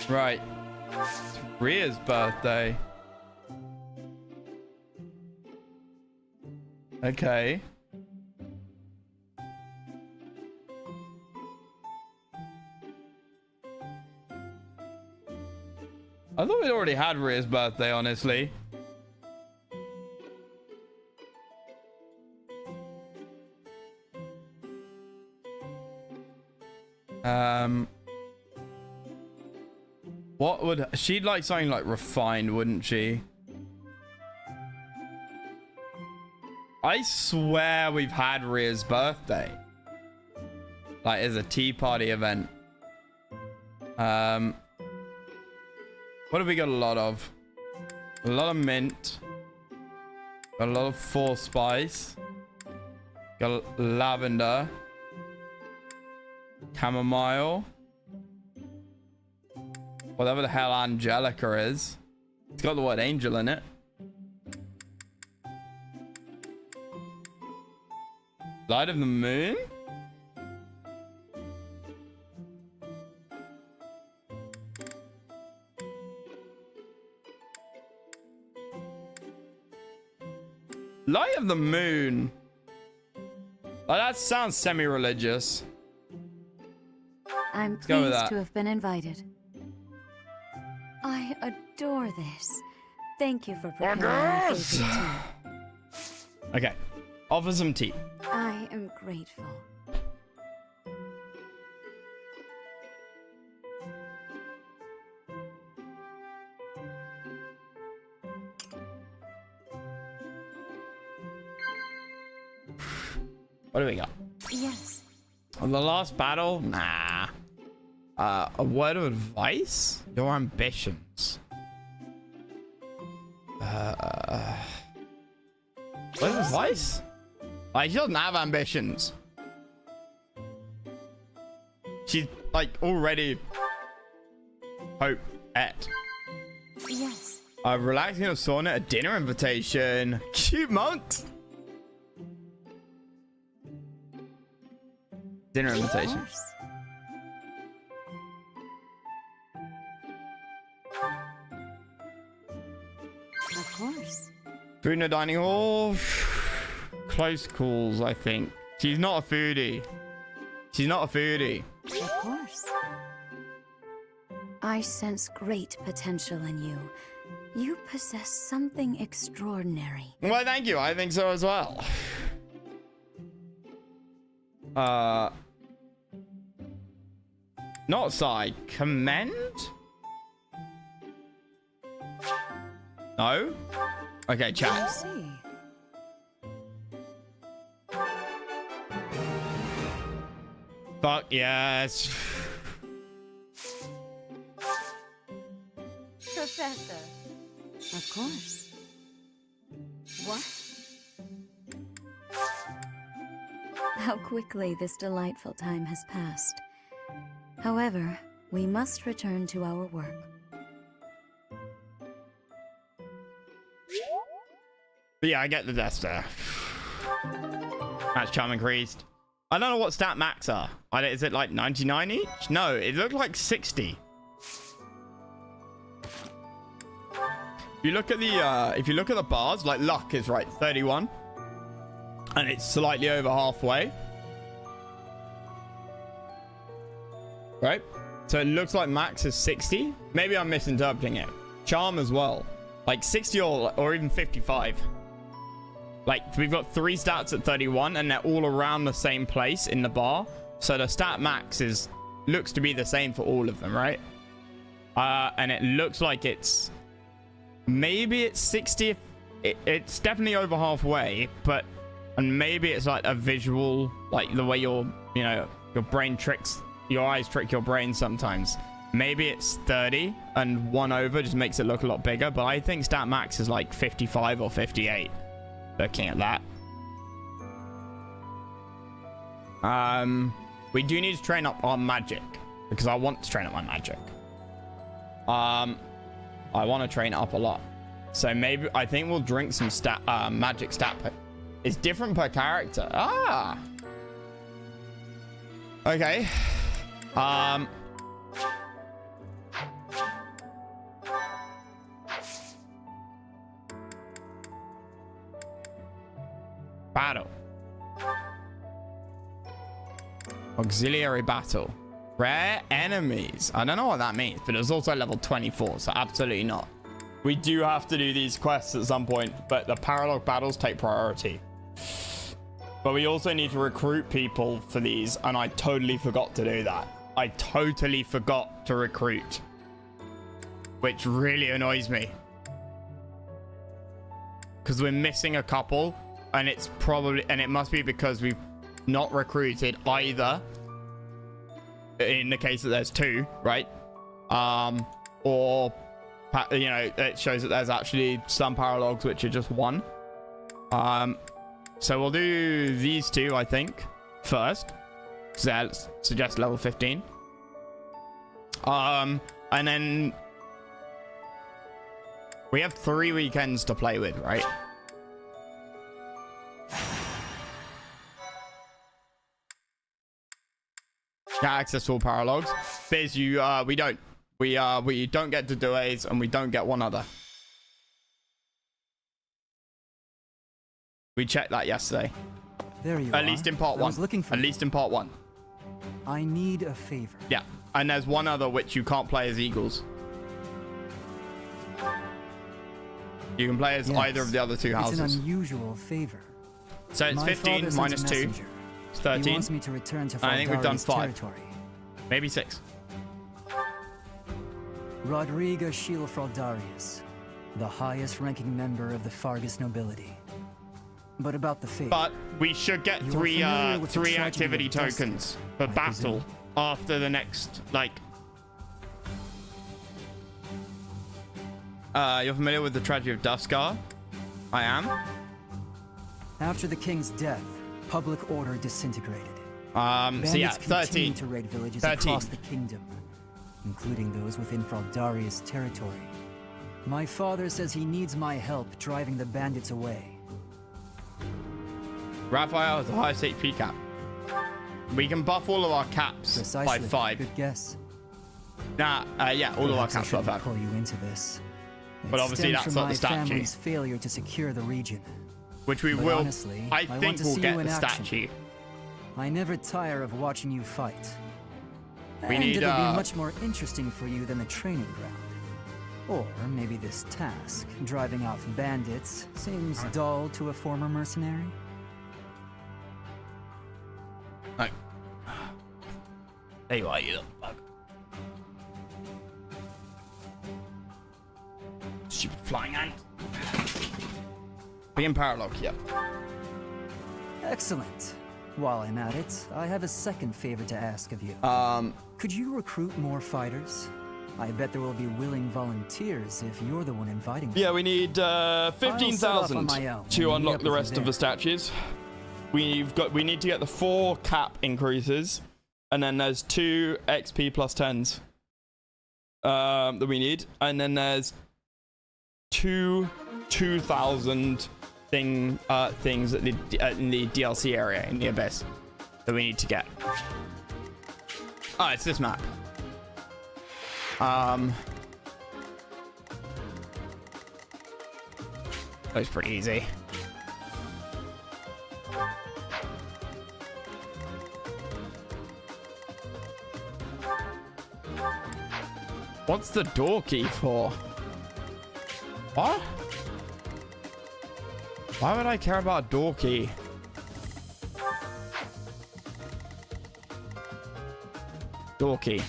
A: Right. It's Rhea's birthday. Okay. I thought we'd already had Rhea's birthday, honestly. What would... She'd like something like refined, wouldn't she? I swear we've had Rhea's birthday. Like, as a tea party event. What have we got a lot of? A lot of mint. Got a lot of 4 spice. Got lavender. Chamomile. Whatever the hell Angelica is. It's got the word angel in it. Light of the moon? Light of the moon. Oh, that sounds semi-religious.
K: I'm
A: go with
K: pleased
A: that.
K: to have been invited. I adore this. Thank you for preparing my favorite tea.
A: Okay. Offer some tea.
K: I am grateful.
A: What do we got?
K: Yes.
A: The last battle? Nah. A word of advice? Your ambitions. Word of advice? Like, she doesn't have ambitions. She's, like, already hope at.
K: Yes.
A: Relaxing in a sauna, a dinner invitation. Cute monks. Dinner invitation.
K: Of course.
A: Food in a dining hall. Close calls, I think. She's not a foodie. She's not a foodie.
K: Of course. I sense great potential in you. You possess something extraordinary.
A: Well, thank you. I think so as well. Not sigh. Commend? No? Okay, chat.
K: See.
A: Fuck yes.
K: Professor. Of course. What? How quickly this delightful time has passed. However, we must return to our work.
A: But yeah, I get the death there. Match charm increased. I don't know what stat max are. Is it like 99 each? No, it looked like 60. If you look at the bars, like luck is right 31, and it's slightly over halfway. Right? So it looks like max is 60. Maybe I'm misinterpreting it. Charm as well. Like 60 or even 55. Like, we've got 3 stats at 31, and they're all around the same place in the bar. So the stat max looks to be the same for all of them, right? And it looks like it's... Maybe it's 60. It's definitely over halfway, but... And maybe it's like a visual, like the way your brain tricks... Your eyes trick your brain sometimes. Maybe it's 30, and 1 over just makes it look a lot bigger, but I think stat max is like 55 or 58. Looking at that. We do need to train up our magic, because I want to train up my magic. I want to train it up a lot. So maybe I think we'll drink some magic stat. It's different per character. Ah. Okay. Battle. Auxiliary battle. Rare enemies. I don't know what that means, but it's also level 24, so absolutely not. We do have to do these quests at some point, but the paralog battles take priority. But we also need to recruit people for these, and I totally forgot to do that. I totally forgot to recruit, which really annoys me. Because we're missing a couple, and it must be because we've not recruited either. In the case that there's 2, right? Or, it shows that there's actually some paralogs which are just 1. So we'll do these two, I think, first. So that suggests level 15. And then we have 3 weekends to play with, right? Get access to all paralogs. Biz, we don't. We don't get to do A's, and we don't get one other. We checked that yesterday.
P: There you
A: At
P: are.
A: least in part 1.
P: I was looking for
A: At least in part 1.
P: I need a favor.
A: Yeah, and there's one other which you can't play as Eagles. You can play as either of the other 2 houses.
P: It's an unusual favor.
A: So it's
P: My
A: 15
P: father
A: minus
P: sent a
A: 2.
P: messenger.
A: It's 13.
P: He wants me to return to
A: I think we've done
P: Faldari's
A: 5.
P: territory.
A: Maybe 6.
P: Rodriga Shilfraldarius, the highest ranking member of the Fargus nobility. But about the fate.
A: But we should get
P: You are
A: 3
P: familiar with the tragedy
A: activity
P: of Dustin,
A: tokens for
P: I
A: battle
P: presume?
A: after the next, like... You're familiar with the tragedy of Duskar? I am.
P: After the king's death, public order disintegrated.
A: So yeah,
P: Bandits
A: 13.
P: continued to raid villages
A: 13.
P: across the kingdom, including those within Fraldarius territory. My father says he needs my help driving the bandits away.
A: Raphael has the highest HP cap. We can buff all of our caps
P: Precisely.
A: by 5.
P: Good guess.
A: Nah, yeah, all of our
P: Perhaps I
A: caps by
P: shouldn't
A: 5.
P: pull you into this.
A: But
P: It
A: obviously
P: stems
A: that's
P: from
A: not the
P: my
A: statue.
P: family's failure to secure the region.
A: Which we
P: But
A: will,
P: honestly,
A: I
P: want
A: think
P: to
A: we'll
P: see
A: get
P: you in
A: the
P: action.
A: statue.
P: I never tire of watching you fight.
A: We
P: And
A: need,
P: it'll be much more interesting for you than the training ground. Or maybe this task, driving off bandits, seems dull to a former mercenary?
A: No. There you are, you little bug. Stupid flying ant. Be in paralog, yep.
P: Excellent. While I'm at it, I have a second favor to ask of you. Could you recruit more fighters? I bet there will be willing volunteers if you're the one inviting them.
A: Yeah, we need 15,000 to unlock the rest of the statues. We need to get the 4 cap increases, and then there's 2 XP plus 10s that we need, and then there's 2,000 things at in the DLC area in the Abyss that we need to get. Oh, it's this map. That's pretty easy. What's the door key for? What? Why would I care about a door key? Door key.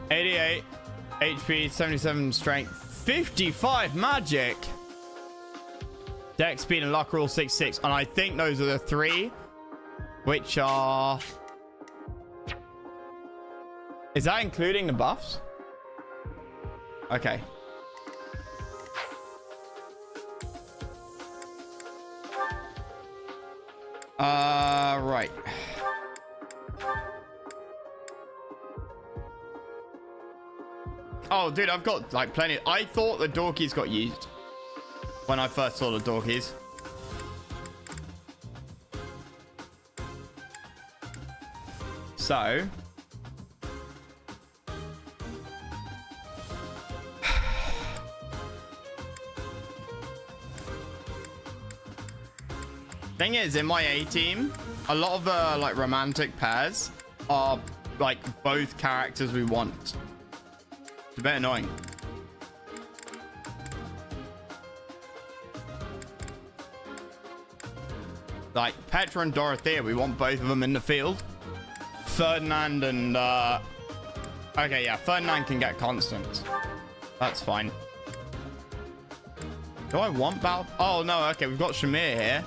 A: $88 HP, 77 strength, 55 magic. Dex, speed, and luck are all 6/6, and I think those are the 3, which are. Is that including the buffs? Okay. Right. Oh, dude, I've got like plenty. I thought the door keys got used when I first saw the door keys. So. Thing is, in my A team, a lot of the like romantic pairs are like both characters we want. It's a bit annoying. Like Petra and Dorothea, we want both of them in the field. Ferdinand and okay, yeah, Ferdinand can get constant. That's fine. Do I want Bal? Oh no, okay, we've got Shamir here.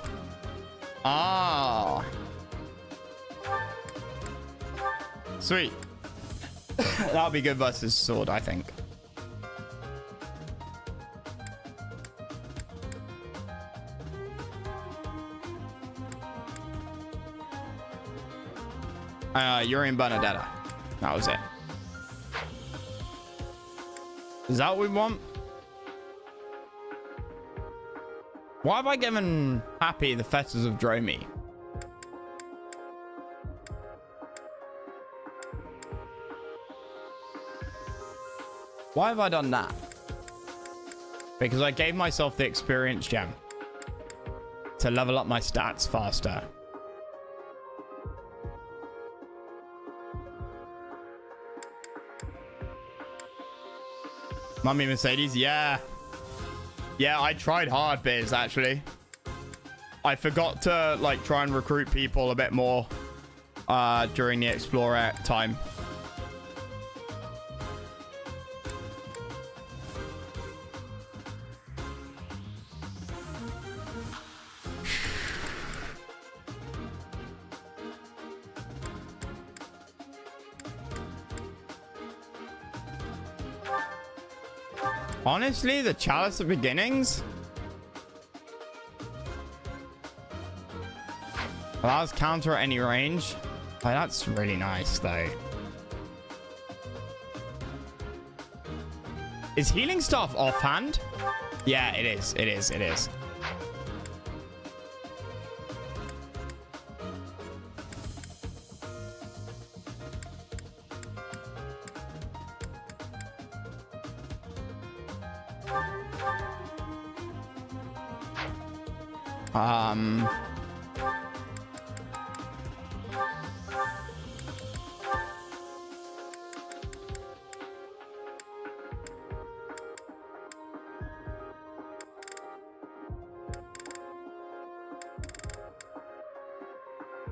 A: Ah. Sweet. That'll be good versus sword, I think. Yuri and Bernadetta. That was it. Is that what we want? Why have I given Happy the Fetters of Dromi? Why have I done that? Because I gave myself the experience gem to level up my stats faster. Mummy Mercedes, yeah. Yeah, I tried hard, Biz, actually. I forgot to, like, try and recruit people a bit more during the Explorer time. Honestly, the Chalice of Beginnings allows counter at any range. Oh, that's really nice, though. Is Healing Staff offhand? Yeah, it is. It is. It is.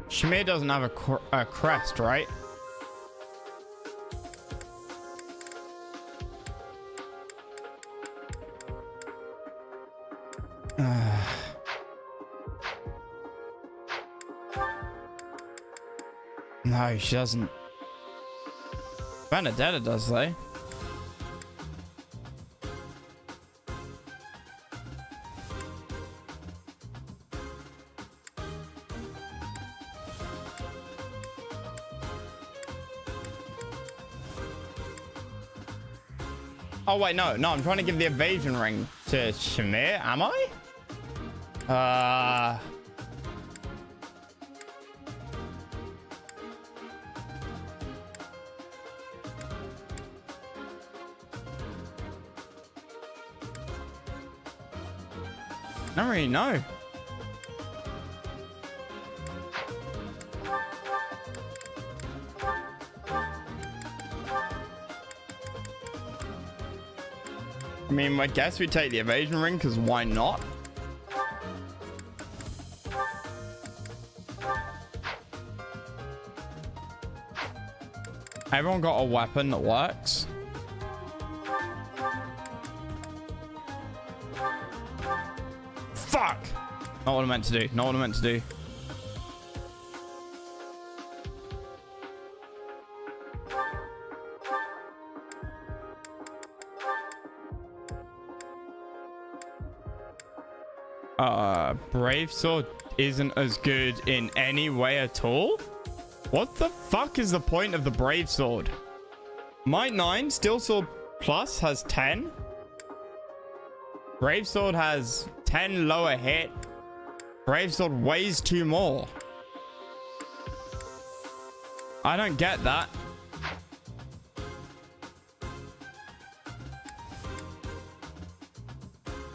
A: Shamir doesn't have a crest, right? No, she doesn't. Benedetta does, though. Oh, wait, no, I'm trying to give the evasion ring to Shamir, am I? I don't really know. I mean, I guess we take the evasion ring, because why not? Everyone got a weapon that works. Fuck! Not what I meant to do. Not what I meant to do. Brave Sword isn't as good in any way at all? What the fuck is the point of the Brave Sword? Might 9, Steel Sword Plus has 10. Brave Sword has 10 lower hit. Brave Sword weighs 2 more. I don't get that.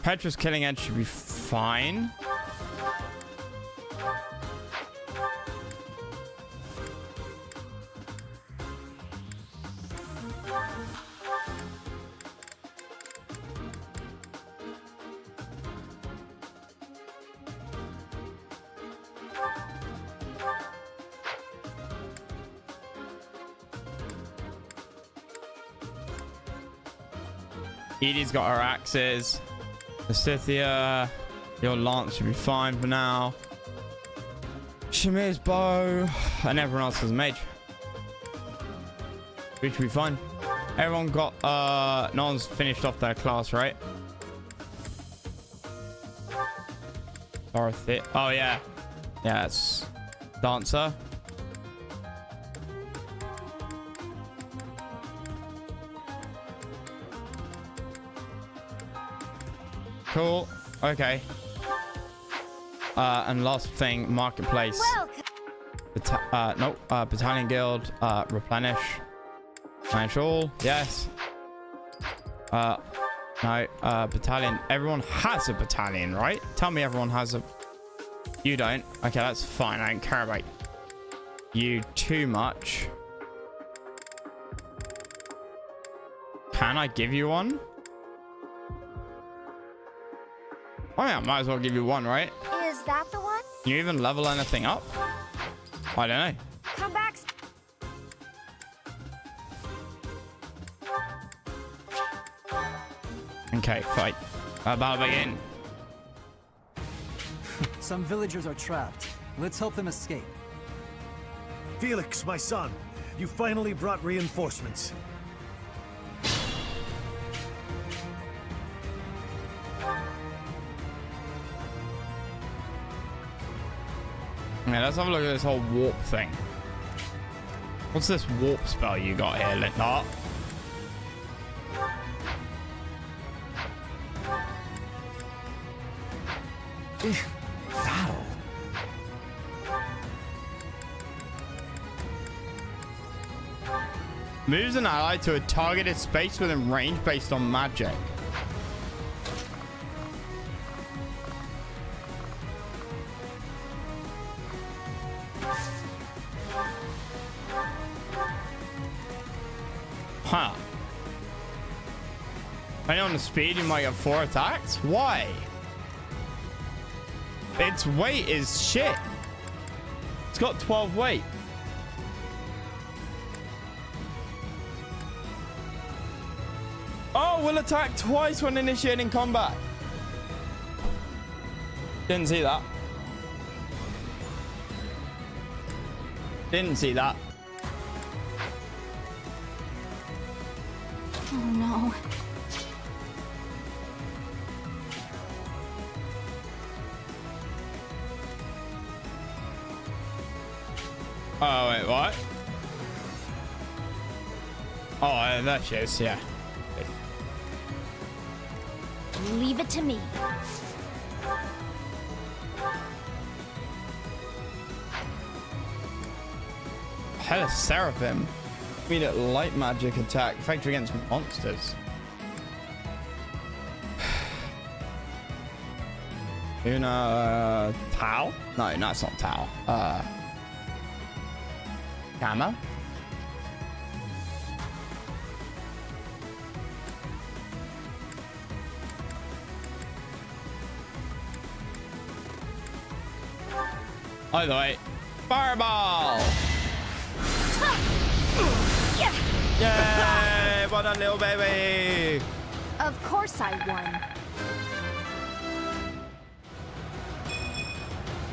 A: Petra's killing edge should be fine. Edie's got her axes. The Scythia, your lance should be fine for now. Shamir's bow, and everyone else has a mage. We should be fine. Everyone got, no one's finished off their class, right? Dorothy, oh yeah. Yeah, it's Dancer. Cool. Okay. And last thing, marketplace. Battalion guild. Replenish. Manage all. Yes. No. Battalion. Everyone has a battalion, right? Tell me everyone has a... You don't. Okay, that's fine. I don't care about you too much. Can I give you one? Oh yeah, might as well give you one, right?
F: Is that the one?
A: Can you even level anything up? I don't know.
F: Come back.
A: Okay, fight. Battle begin.
P: Some villagers are trapped. Let's help them escape.
Q: Felix, my son, you finally brought reinforcements.
A: Yeah, let's have a look at this whole warp thing. What's this warp spell you got here, Litnart?
B: Battle.
A: Moves an ally to a targeted space within range based on magic. Huh. Depending on the speed, you might get 4 attacks? Why? Its weight is shit. It's got 12 weight. Oh, will attack twice when initiating combat. Didn't see that. Didn't see that.
F: Oh no.
A: Oh, wait, what? Oh, there she is, yeah.
F: Leave it to me.
A: Hella Seraphim. Immediate light magic attack. Effective against monsters. Una Tau? No, it's not Tau. Gamma? Either way, fireball! Yay! Well done, little baby!
F: Of course I won.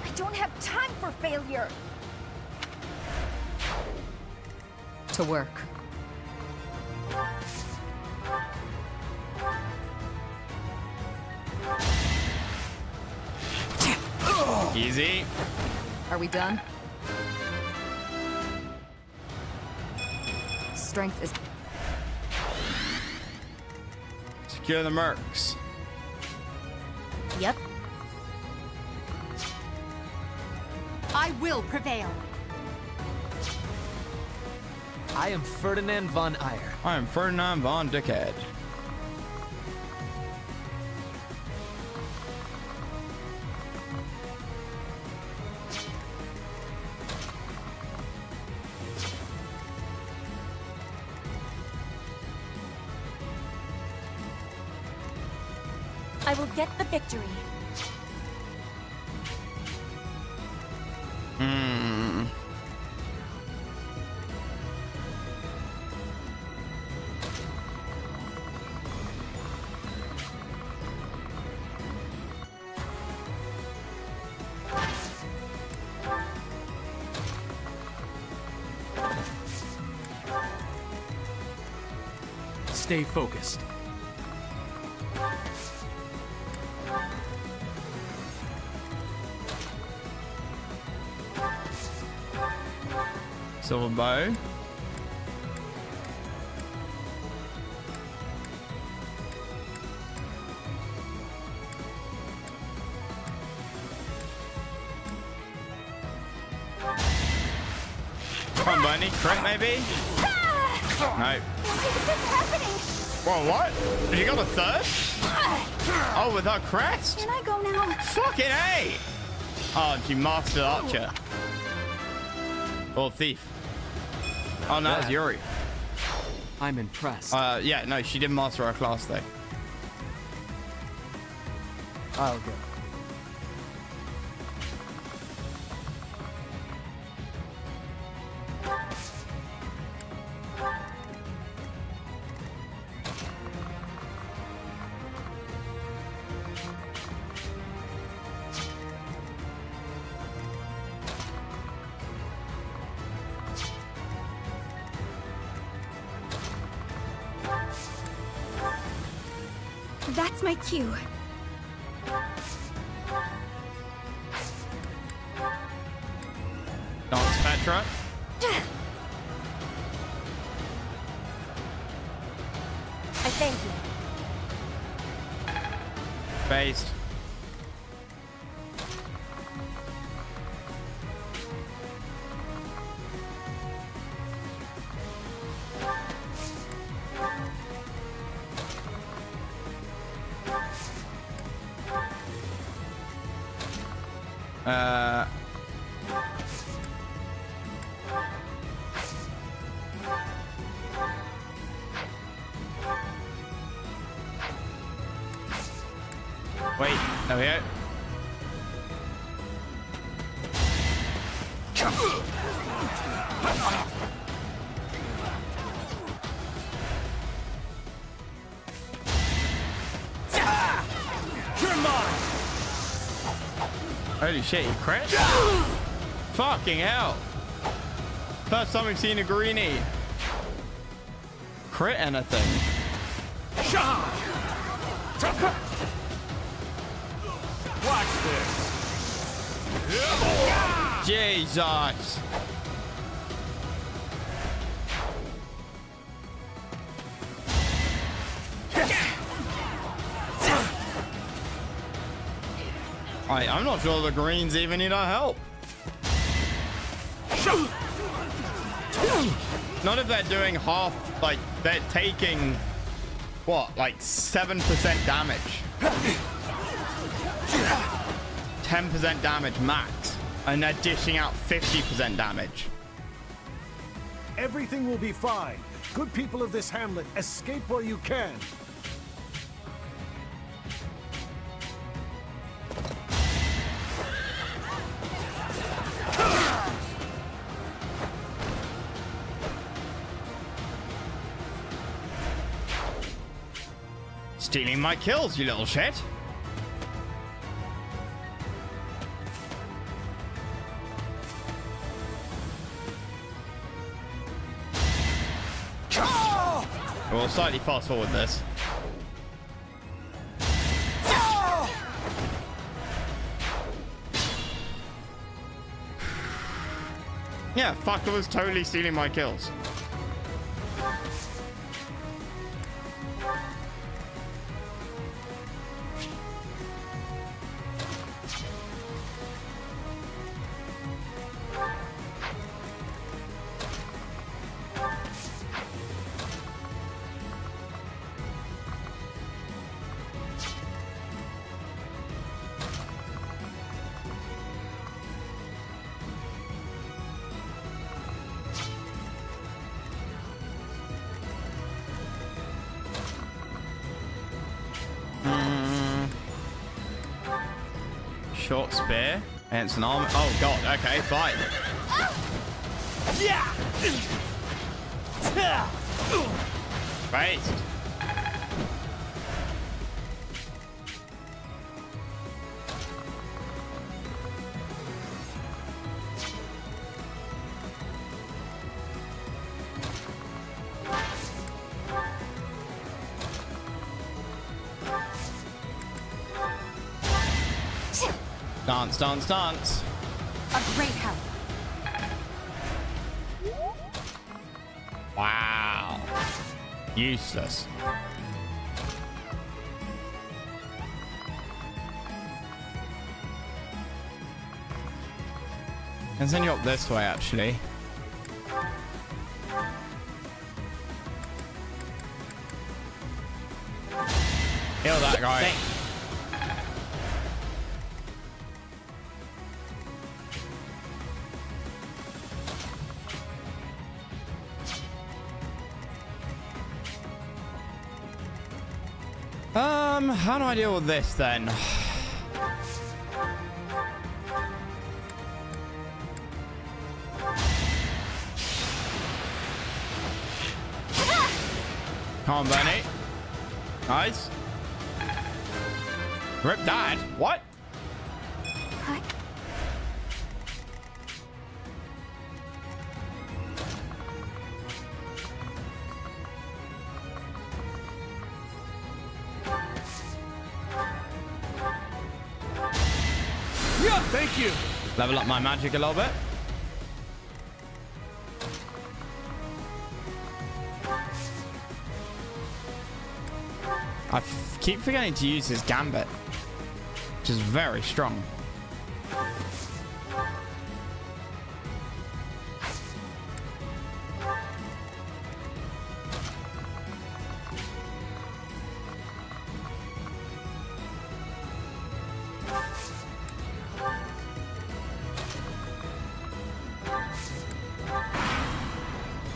F: I don't have time for failure.
R: To work.
A: Easy.
R: Are we done? Strength is...
A: Secure the mercs.
F: Yep.
R: I will prevail.
N: I am Ferdinand von Eyre.
A: I am Ferdinand von Dickhead.
H: I will get the victory.
M: Stay focused.
A: Silver bow. bunny. Crit, maybe? No.
F: Why is this happening?
A: Whoa, what? You got a third? Oh, with her crest?
F: Can I go now?
A: Fucking A! Oh, she mastered Archer. Or Thief. Oh, no, it's Yuri.
I: I'm impressed.
A: Yeah, no, she didn't master her class, though.
P: I'll go.
F: That's my cue.
A: Dance Petra.
H: I thank you.
A: Based. Wait, there we go. Holy shit, he crit? Fucking hell. First time we've seen a greenie crit anything.
Q: Watch this.
A: Jesus. I'm not sure the greens even need our help. Not if they're doing half, like, they're taking, what, like 7% damage. 10% damage max. And they're dishing out 50% damage.
Q: Everything will be fine. Good people of this hamlet, escape while you can.
A: Stealing my kills, you little shit. We'll slightly fast forward this. Yeah, fucker was totally stealing my kills. Short spear. And it's an arm. Oh god, okay, fine. Based. Dance, dance, dance.
R: A great help.
A: Wow. Useless. Can send you up this way, actually. How do I deal with this then? Come on, Bernie. Nice. Rip Dad. What?
Q: Yeah, thank you.
A: Level up my magic a little bit. I keep forgetting to use his gambit, which is very strong.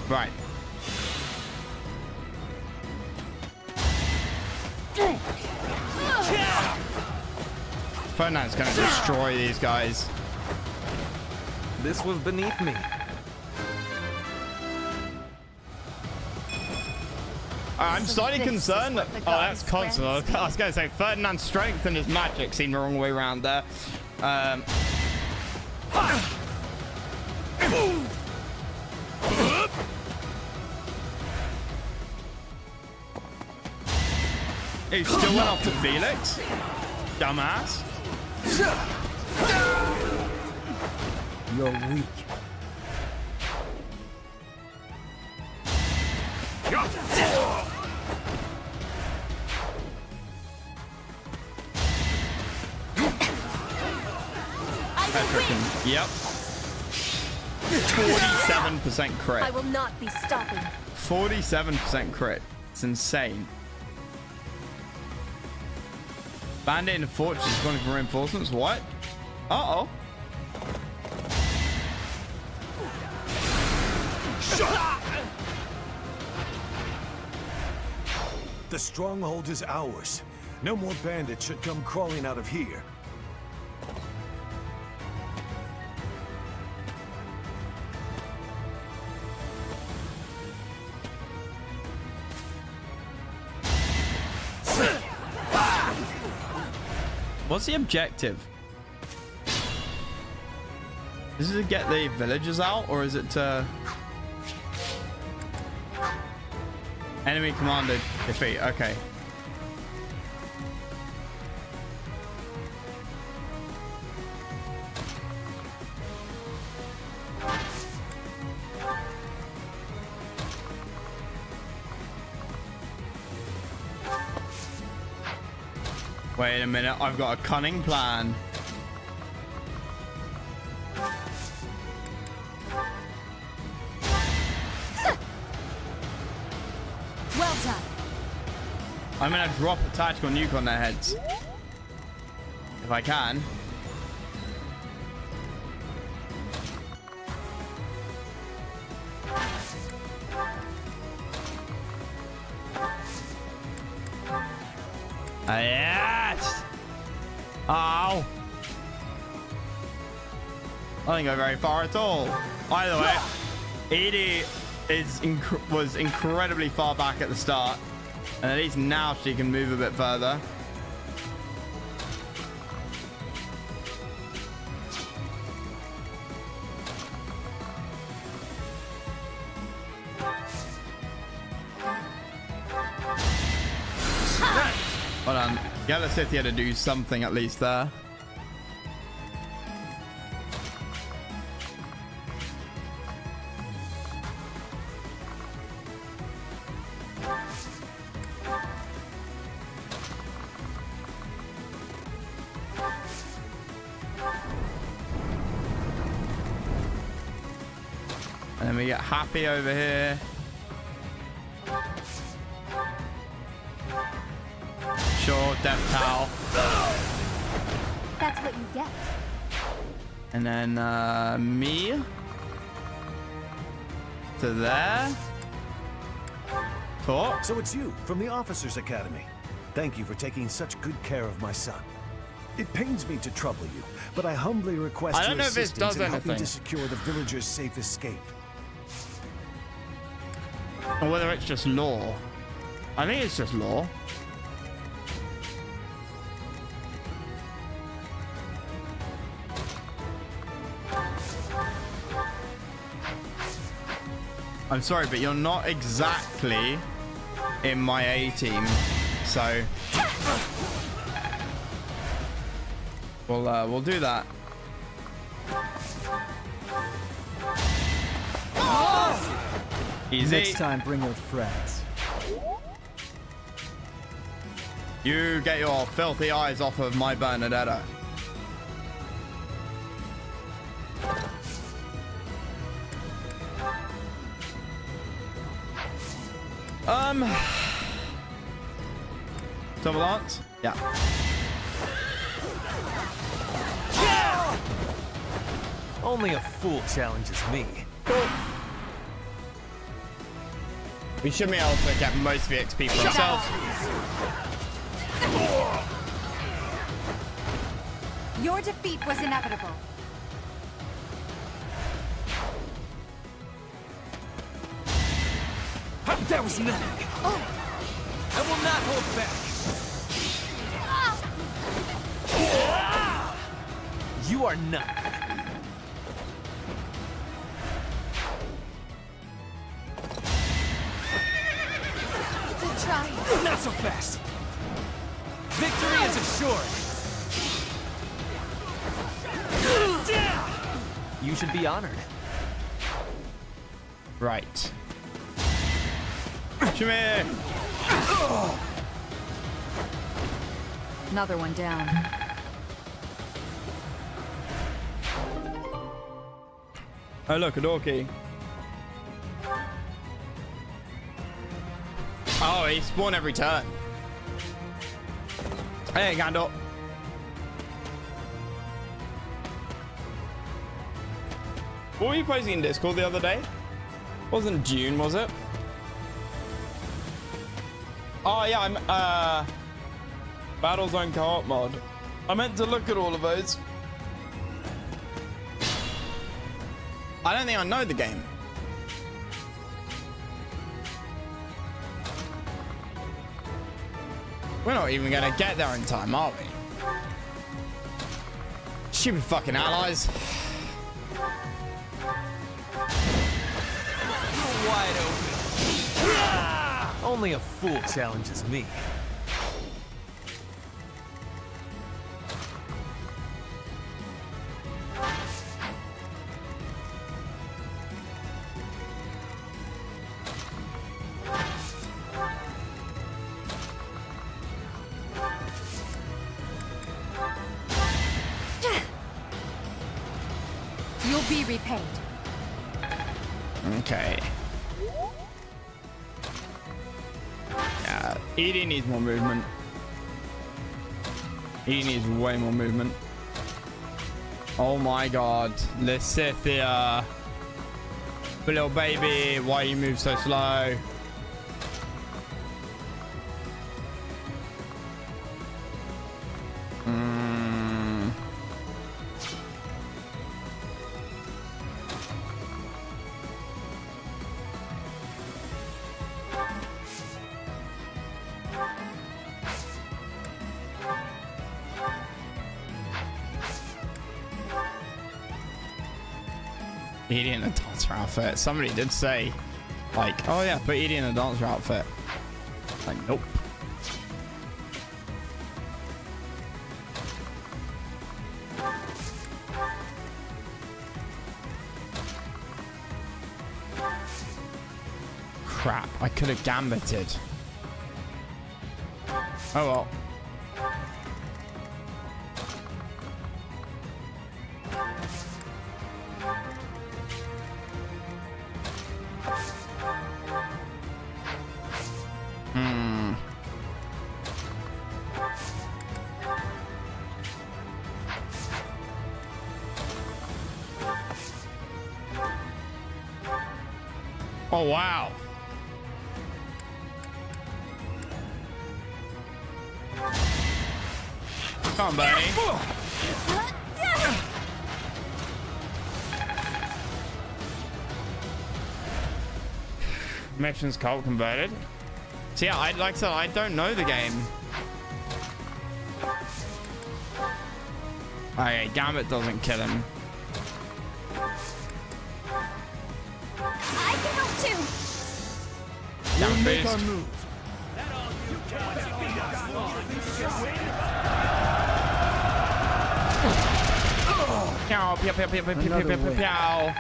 A: Right. Ferdinand's gonna destroy these guys.
N: This was beneath me.
A: I'm slightly concerned that... Oh, that's constant. I was going to say Ferdinand's strength and his magic seem the wrong way around there. He still went off to Felix. Dumbass.
P: You're weak. Yep. 47% crit.
H: I will not be stopping.
A: 47% crit. It's insane. Bandit in the fortress calling for reinforcements. What? Uh-oh.
Q: The stronghold is ours. No more bandits should come crawling out of here.
A: What's the objective? Is it to get the villagers out, or is it to... Enemy commander defeat, okay. Wait a minute, I've got a cunning plan.
H: Well done.
A: I'm gonna drop a tactical nuke on their heads. If I can. Yes! Ow! I didn't go very far at all. Either way, Edie was incredibly far back at the start, and at least now she can move a bit further. Hold on. Yellow City had to do something at least there. And then we get Happy over here. Sure, Death Towel.
H: That's what you get.
A: And then me to there. Talk.
Q: So it's you from the Officers Academy. Thank you for taking such good care of my son. It pains me to trouble you, but I humbly request
A: I don't
Q: your
A: know if this
Q: assistance
A: does
Q: in helping
A: anything.
Q: to secure the villagers' safe escape.
A: Or whether it's just law. I think it's just law. I'm sorry, but you're not exactly in my A team, so we'll do that. Easy.
P: Next time, bring your friends.
A: You get your filthy eyes off of my Bernadetta. Double lance? Yeah.
B: Only a fool challenges me.
A: We should be able to get most of the XP for ourselves.
R: Your defeat was inevitable.
B: That was nothing. I will not hold back. You are nothing.
H: Good try.
B: Not so fast. Victory is assured. You should be honored.
A: Right. Shimmy!
R: Another one down.
A: Oh, look, a door key. Oh, he spawned every turn. Hey, Gandalf. What were you posting in Discord the other day? Wasn't June, was it? Oh yeah, I'm Battlezone co-op mod. I meant to look at all of those. I don't think I know the game. We're not even gonna get there in time, are we? Stupid fucking allies.
B: Wide open. Only a fool challenges me.
R: You'll be repaid.
A: Okay. Yeah, Edie needs more movement. Edie needs way more movement. Oh my god. Lysithia. Little baby, why you move so slow? Edie in a dancer outfit. Somebody did say, like, oh yeah, put Edie in a dancer outfit. Like, nope. Crap, I could have gambited. Oh well. Oh, wow. Come on, buddy. Missions cult converted. See, yeah, like I said, I don't know the game. Okay, Gambit doesn't kill him.
F: I can help too.
A: Down
Q: Make
A: boost.
Q: our move.
A: Pow, pow, pow, pow, pow, pow, pow, pow, pow.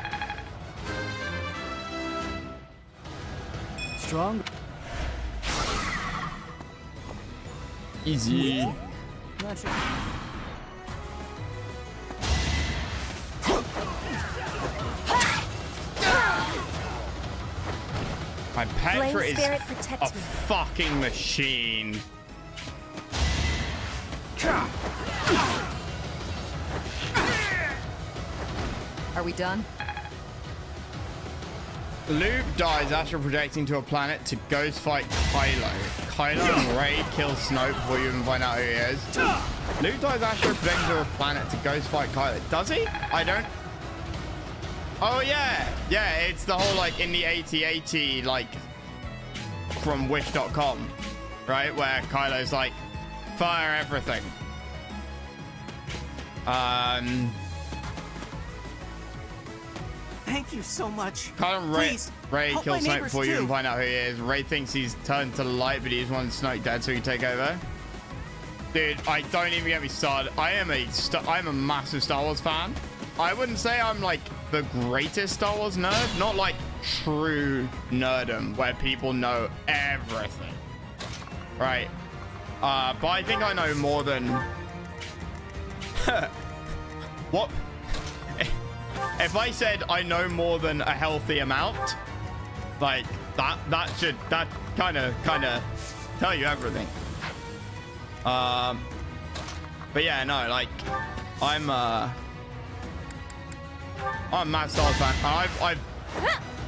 P: Strong.
A: Easy.
P: Not sure.
A: My Petra
H: Flame
A: is
H: spirit
A: a
H: protects me.
A: fucking machine.
R: Are we done?
A: Luke dies after projecting to a planet to ghost fight Kylo. Kylo and Rey kill Snoke before you even find out who he is. Luke dies after projecting to a planet to ghost fight Kylo. Does he? I don't. Oh yeah, yeah. It's the whole like in the AT-AT like from Wish.com, right? Where Kylo's like fire everything.
C: Thank you so much.
A: Kylo
C: Please,
A: Rey
C: help
A: kills
C: my
A: Snoke
C: neighbors
A: before you even
C: too.
A: find out who he is. Rey thinks he's turned to the light, but he's one Snoke dead, so he can take over. Dude, I don't even get me started. I'm a massive Star Wars fan. I wouldn't say I'm like the greatest Star Wars nerd, not like true nerdom where people know everything, right? But I think I know more than what. If I said I know more than a healthy amount, like that kind of tell you everything. But yeah, no, like I'm a mad Star Wars fan.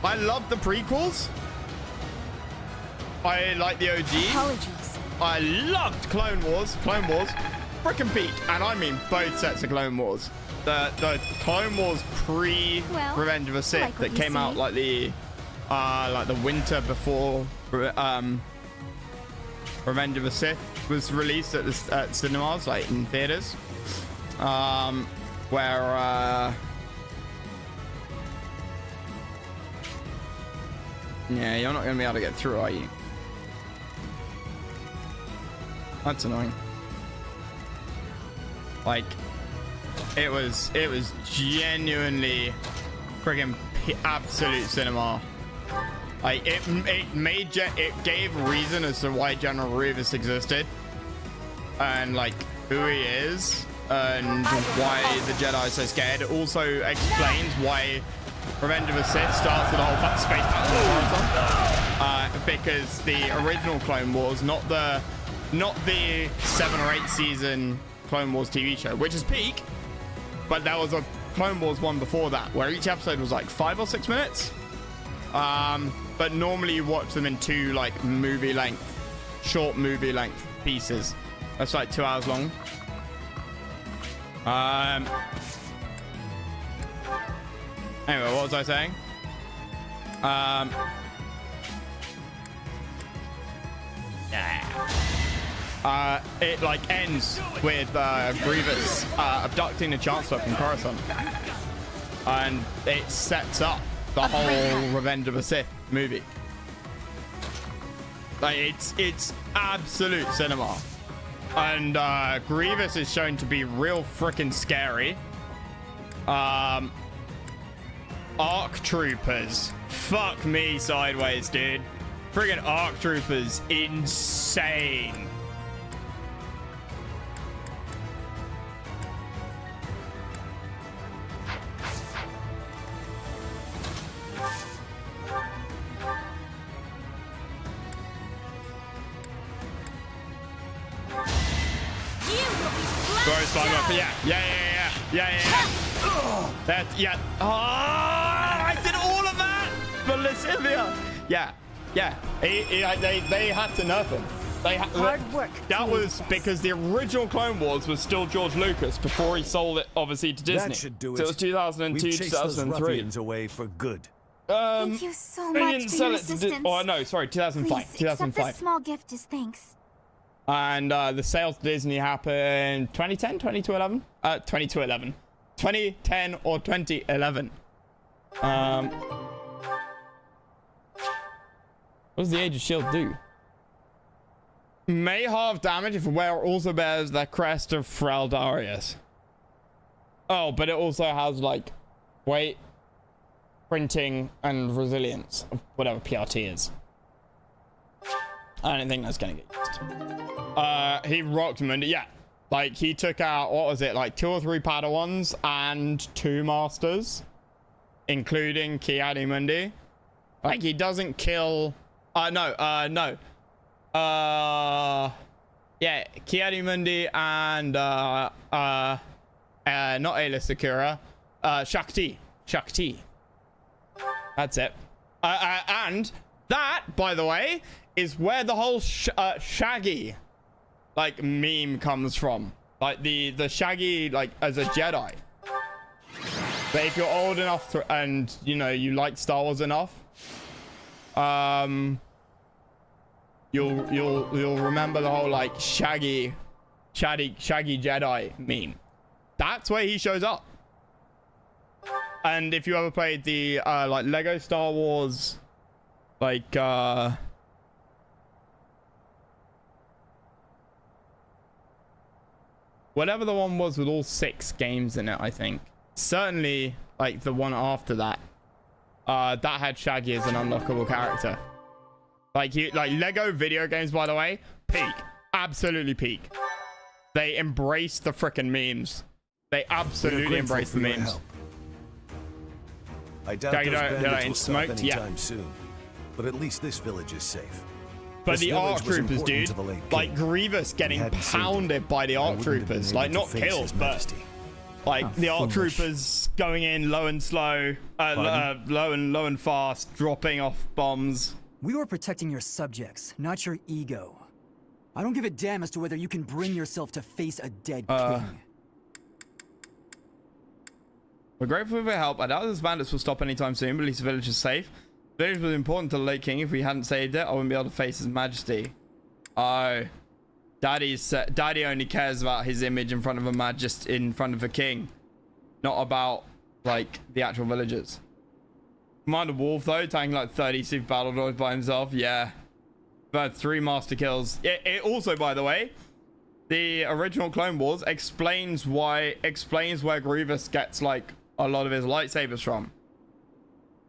A: I love the prequels. I like the OG.
H: Apologies.
A: I loved Clone Wars. Clone Wars, freaking peak, and I mean both sets of Clone Wars. The Clone Wars pre Revenge of the Sith
H: like what
A: that
H: you
A: came
H: see.
A: out like the winter before Revenge of the Sith was released at the at cinemas, like in theaters, where yeah, you're not gonna be able to get through, are you? That's annoying. Like, it was genuinely friggin' absolute cinema. Like it gave reason as to why General Grievous existed, and like who he is, and why the Jedi are so scared. It also explains why Revenge of the Sith starts with a whole space battle because the original Clone Wars, not the 7 or 8 season Clone Wars TV show, which is peak, but there was a Clone Wars one before that where each episode was like 5 or 6 minutes. But normally you watch them in 2 like short movie length pieces. That's like 2 hours long. Anyway, what was I saying? It like ends with Grievous abducting the Chancellor from Coruscant, and it sets up the whole Revenge of the Sith movie. Like it's absolute cinema, and Grievous is shown to be real freaking scary. ARC Troopers, fuck me sideways, dude. Friggin' ARC Troopers, insane. Yeah. Oh, I did all of that for Lysivia. Yeah. They had to nerf him.
O: Hard work.
A: That was because the original Clone Wars was still George Lucas before he sold it, obviously, to Disney.
Q: That should do it.
A: So it was 2002,
Q: We've chased those
A: 2003.
Q: ruffians away for good.
F: Thank you so
A: They
F: much
A: didn't
F: for
A: sell
F: your
A: it to
F: assistance.
A: oh, no, sorry, 2005.
F: Please, accept
A: 2005.
F: this small gift as thanks.
A: And the sale to Disney happened 2010, 2011? 2011. 2010 or 2011. What does the Age of Shield do? May halve damage if the wearer also bears the crest of Fraldarius. Oh, but it also has, like, weight, printing, and resilience of whatever PRT is. I don't think that's gonna get used. He rocked Mundi. Yeah, like he took out, what was it, like 2 or 3 Padawans and 2 Masters, including Ki-Adi-Mundi. Like he doesn't kill. No. Yeah, Ki-Adi-Mundi and not Ayla Sakura, Shakti. That's it. And that, by the way, is where the whole Shaggy like meme comes from. Like the Shaggy like as a Jedi. But if you're old enough to, and you know you like Star Wars enough, you'll remember the whole like Shaggy Jedi meme. That's where he shows up. And if you ever played the like Lego Star Wars, like whatever the one was with all 6 games in it, I think. Certainly, like the one after that, that had Shaggy as an unlockable character. Like Lego video games, by the way, peak, absolutely peak. They embrace the frickin' memes. They absolutely embrace the memes.
Q: I doubt those bandits will stop anytime soon, but at least this village is safe.
A: But the ARC troopers, dude, like Grievous getting pounded by the ARC troopers, like not killed, but like the ARC troopers going in low and slow, low and fast, dropping off bombs.
P: We were protecting your subjects, not your ego. I don't give a damn as to whether you can bring yourself to face a dead king.
A: We're grateful for your help. I doubt those bandits will stop anytime soon, but at least the village is safe. The village was important to the late king. If we hadn't saved it, I wouldn't be able to face his majesty. Oh. Daddy only cares about his image in front of in front of a king. Not about, like, the actual villagers. Commander Wolf, though, tanking like 30 super battle droids by himself. Yeah. About 3 master kills. It also, by the way, the original Clone Wars explains where Grievous gets, like, a lot of his lightsabers from.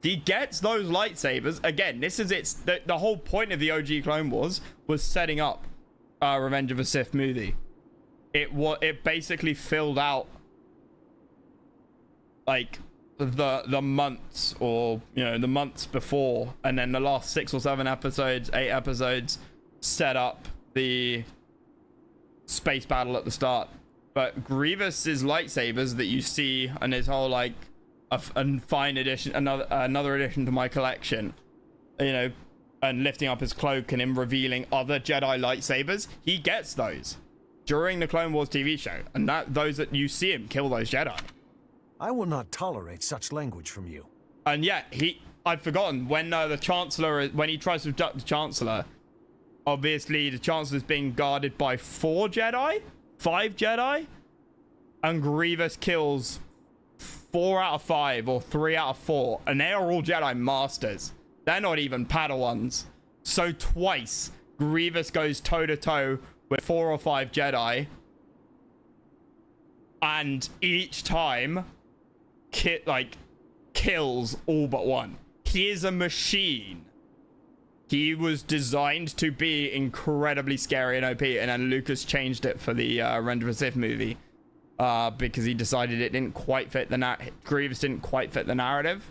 A: He gets those lightsabers. Again, this is the whole point of the OG Clone Wars was setting up Revenge of the Sith movie. It basically filled out like the months, or you know, the months before, and then the last 6 or 7 episodes, 8 episodes set up the space battle at the start. But Grievous's lightsabers that you see, and his whole like a fine addition, another addition to my collection, you know, and lifting up his cloak and him revealing other Jedi lightsabers, he gets those during the Clone Wars TV show, and those that you see him kill those Jedi.
Q: I will not tolerate such language from you.
A: And yeah, I'd forgotten when the Chancellor, when he tries to abduct the Chancellor, obviously the Chancellor's being guarded by 4 Jedi, 5 Jedi, and Grievous kills 4 out of 5 or 3 out of 4, and they are all Jedi Masters. They're not even Padawans. So twice Grievous goes toe to toe with 4 or 5 Jedi, and each time kills all but 1. He is a machine. He was designed to be incredibly scary and OP, and then Lucas changed it for the Revenge of the Sith movie because he decided it didn't quite fit Grievous didn't quite fit the narrative.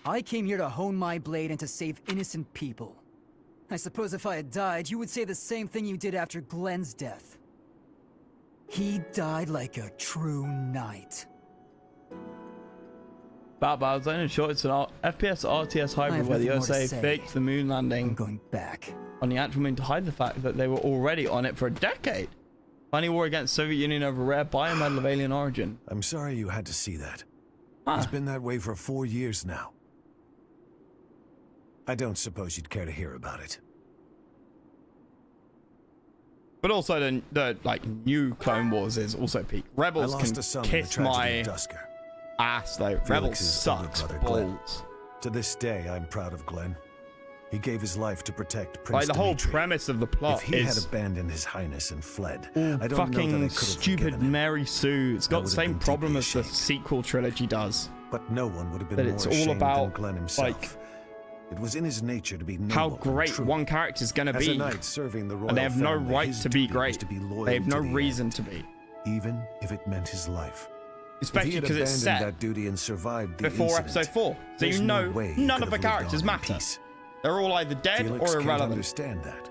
P: I came here to hone my blade and to save innocent people. I suppose if I had died, you would say the same thing you did after Glenn's death. He died like a true knight.
A: Battlezone in short, it's an FPS RTS hybrid where the USA faked the moon landing.
P: I'm going back
A: on the actual moon to hide the fact that they were already on it for a decade. Funny war against Soviet Union over rare biomedal of alien origin.
Q: I'm sorry you had to see that. It's been that way for 4 years now. I don't suppose you'd care to hear about it.
A: But also the like new Clone Wars is also peak. Rebels can kiss my ass though. Rebels sucks balls.
Q: To this day, I'm proud of Glenn. He gave his life to protect Prince
A: Like the whole premise of the plot
Q: if he
A: is
Q: had abandoned his highness and fled,
A: fucking
Q: I don't know that I could have
A: stupid Mary Sue. It's got the same problem as the sequel trilogy does.
Q: But no one would have been
A: that
Q: more
A: it's all
Q: ashamed
A: about
Q: than Glenn himself.
A: like
Q: it was in his nature to be noble
A: how
Q: and
A: great
Q: true.
A: one character's gonna
Q: As a
A: be,
Q: knight serving the royal
A: and they have no
Q: family,
A: right
Q: his
A: to be
Q: duty
A: great.
Q: was to be loyal
A: They have no
Q: to the
A: reason
Q: end,
A: to be,
Q: even if it meant his life.
A: especially because it's set
Q: that duty and survived the
A: before
Q: incident,
A: episode 4, so
Q: there's
A: you
Q: no
A: know
Q: way he
A: none
Q: could
A: of the
Q: have lived
A: characters
Q: on in
A: matter.
Q: peace.
A: They're all either dead
Q: Felix
A: or
Q: can't
A: irrelevant.
Q: understand that.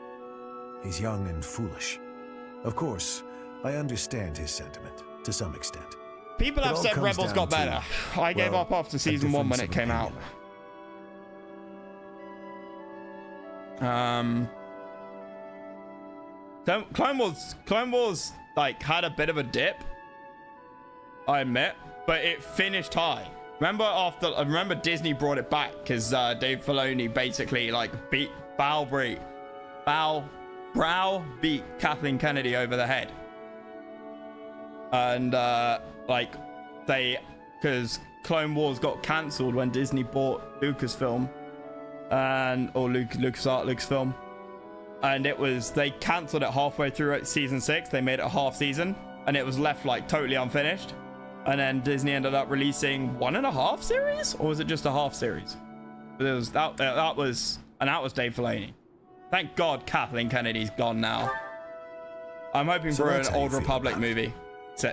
Q: He's young and foolish. Of course, I understand his sentiment to some extent.
A: People
Q: It
A: have
Q: all
A: said
Q: comes
A: Rebels
Q: down
A: got
Q: to,
A: better. I gave
Q: well,
A: up after
Q: a
A: season 1 when it
Q: difference
A: came
Q: of
A: out. Clone Wars like had a bit of a dip, I admit, but it finished high. Remember Disney brought it back because Dave Filoni basically like browbeat Kathleen Kennedy over the head, and because Clone Wars got cancelled when Disney bought Lucasfilm or Lucasfilm, and they cancelled it halfway through season 6. They made it a half season, and it was left like totally unfinished. And then Disney ended up releasing 1.5 series, or was it just a half series? But it was that was Dave Filoni. Thank God Kathleen Kennedy's gone now. I'm hoping for an Old Republic movie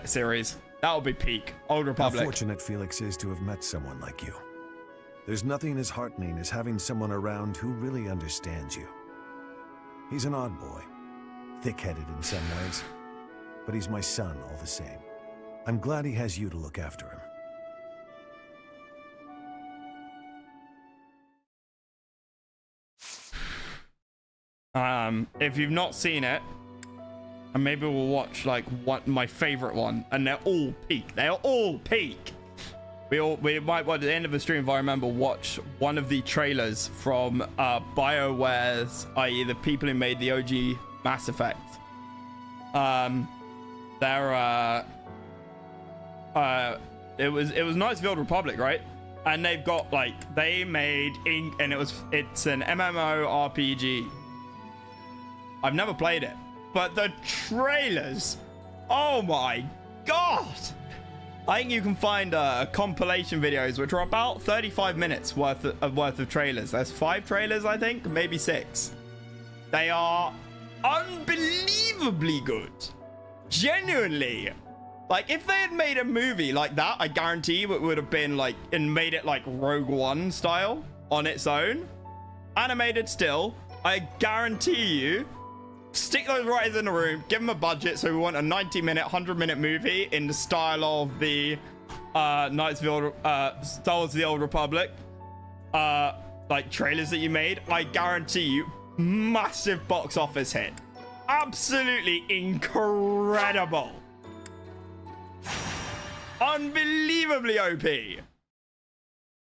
A: series. That would be peak. Old Republic.
Q: How fortunate Felix is to have met someone like you. There's nothing as heartening as having someone around who really understands you. He's an odd boy, thick-headed in some ways, but he's my son all the same. I'm glad he has you to look after
A: him. If you've not seen it, and maybe we'll watch like my favorite one, and they're all peak. They are all peak. We might, at the end of the stream, if I remember, watch one of the trailers from BioWare's, i.e. the people who made the OG Mass Effect. It was Knights of the Old Republic, right? And they've got like it's an MMORPG. I've never played it, but the trailers, oh my god! I think you can find compilation videos which are about 35 minutes worth of trailers. There's 5 trailers, I think, maybe 6. They are unbelievably good. Genuinely. Like, if they had made a movie like that, I guarantee you it would have been like, and made it like Rogue One style on its own. Animated still, I guarantee you, stick those writers in the room, give them a budget, so we want a 90-minute, 100-minute movie in the style of the Knights of the Old, Star Wars: The Old Republic, like trailers that you made. I guarantee you, massive box office hit. Absolutely incredible. Unbelievably OP.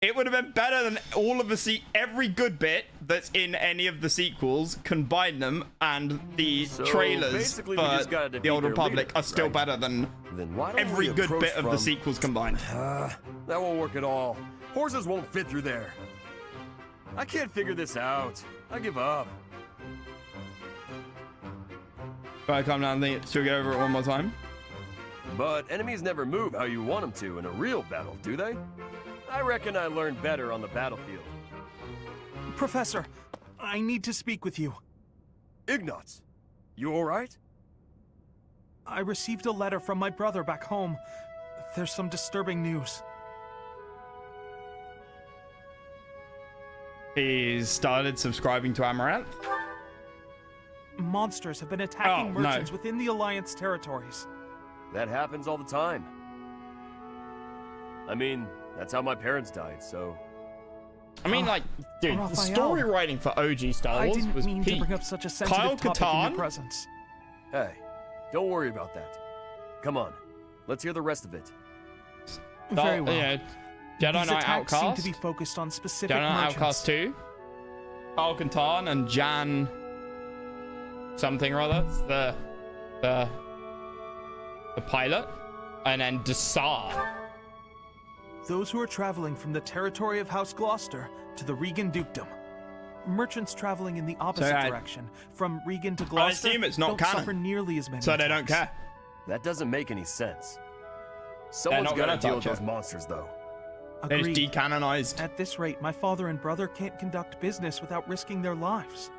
A: It would have been better than all of every good bit that's in any of the sequels, combine them, and the trailers for the Old Republic are still better than every good bit of the sequels combined.
L: That won't work at all. Horses won't fit through there. I can't figure this out. I give up.
A: Right, calm down. Should we go over it one more time?
L: But enemies never move how you want them to in a real battle, do they? I reckon I learned better on the battlefield.
M: Professor, I need to speak with you.
L: Ignatz, you alright?
M: I received a letter from my brother back home. There's some disturbing news.
A: He's started subscribing to Amaranth.
M: Monsters have been attacking merchants within the Alliance territories.
L: That happens all the time. I mean, That's how my parents died, so...
A: I mean, like, dude, the
M: Raphael,
A: story writing for OG Star
M: I
A: Wars
M: didn't
A: was
M: mean to
A: peak.
M: bring up such a sensitive
A: Kyle
M: topic in
A: Katarn?
M: your presence.
L: Hey, don't worry about that. Come on, let's hear the rest of it.
M: Very well.
A: Yeah, Jedi
M: These
A: Knight
M: attacks seem
A: Outcast.
M: to be focused on specific
A: Jedi Knight
M: merchants.
A: Outcast 2. Kyle Katarn and Jan... something or other. The pilot. And then Desar.
M: Those who are traveling from the territory of House Gloucester to the Regan Dukedom. Merchants traveling in the opposite direction, from Regan to Gloucester,
A: I assume it's not
M: don't
A: canon.
M: suffer nearly as many
A: So they don't
M: attacks.
A: care.
L: That doesn't make any sense. Someone's
A: not
L: gotta
A: gonna
L: deal with
A: touch
L: those
A: it.
L: monsters, though.
A: They just
M: Agreed.
A: decanonized.
M: At this rate, my father and brother can't conduct business without risking their lives.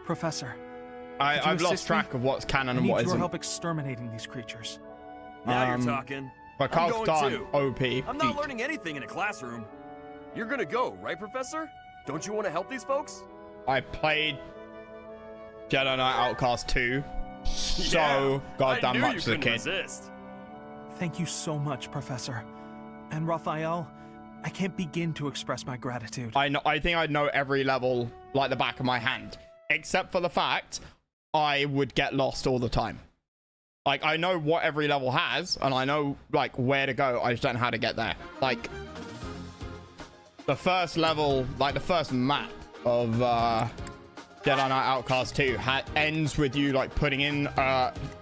M: Professor, could you
A: I've lost
M: assist
A: track
M: me?
A: of what's canon
M: I
A: and
M: need
A: what
M: your
A: isn't.
M: help exterminating these creatures.
L: Now you're talking.
A: But
L: I'm
A: Kyle
L: going
A: Katarn,
L: too.
A: OP.
L: I'm not learning anything in a classroom. You're gonna go, right, Professor? Don't you want to help these folks?
A: I played Jedi Knight Outcast 2 so
L: Yeah,
A: goddamn
L: I knew
A: much
L: you
A: as a
L: couldn't
A: kid.
L: resist.
M: Thank you so much, Professor. And Raphael, I can't begin to express my gratitude.
A: I think I know every level like the back of my hand, except for the fact I would get lost all the time. Like, I know what every level has, and I know, like, where to go. I just don't know how to get there. Like, the first level, like, the first map of Jedi Knight Outcast 2 ends with you, like, putting in,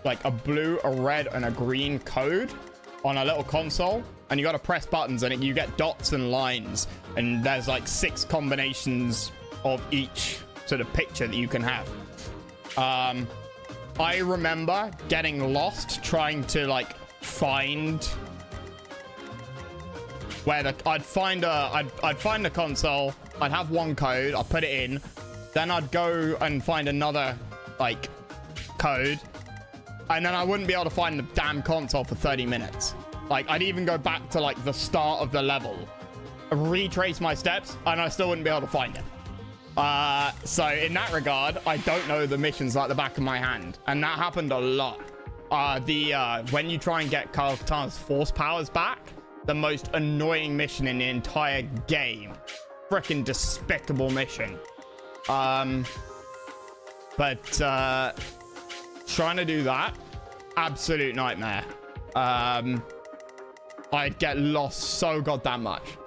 A: like, a blue, a red, and a green code on a little console. And you got to press buttons, and you get dots and lines. And there's, like, 6 combinations of each sort of picture that you can have. I remember getting lost trying to like find where I'd find the console, I'd have one code, I'd put it in, then I'd go and find another like code, and then I wouldn't be able to find the damn console for 30 minutes. Like, I'd even go back to like the start of the level, retrace my steps, and I still wouldn't be able to find it. So in that regard, I don't know the missions like the back of my hand, and that happened a lot. When you try and get Kyle Katarn's force powers back, the most annoying mission in the entire game, freaking despicable mission. But trying to do that, absolute nightmare. I'd get lost so goddamn much.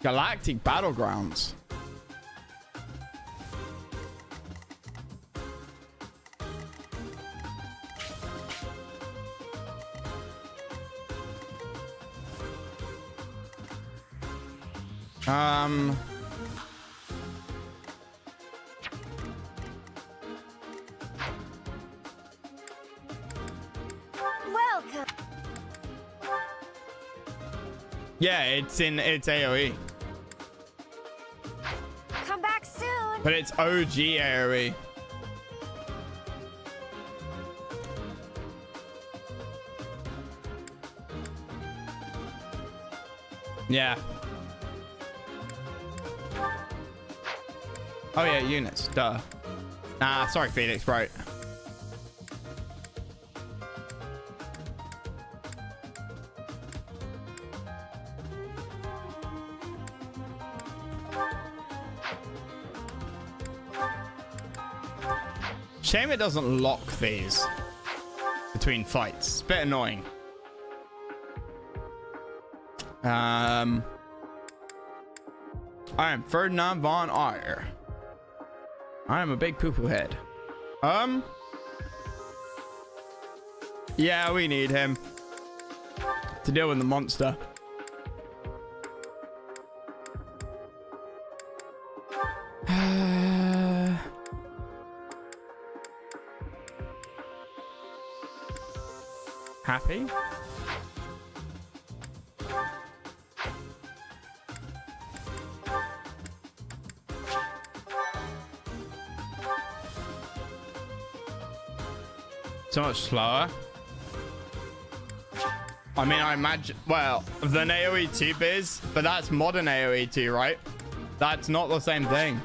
A: Galactic Battlegrounds.
H: Welcome.
A: Yeah, it's AoE.
H: Come back soon.
A: But it's OG AoE. Yeah. Oh yeah, units. Duh. Nah, sorry, Felix, right. Shame it doesn't lock these between fights. It's a bit annoying. I am Ferdinand von Ayer. I am a big poo-poo head. Yeah, we need him to deal with the monster. Happy? So much slower. I mean, I imagine, well, than AoE 2 biz, but that's modern AoE 2, right? That's not the same thing.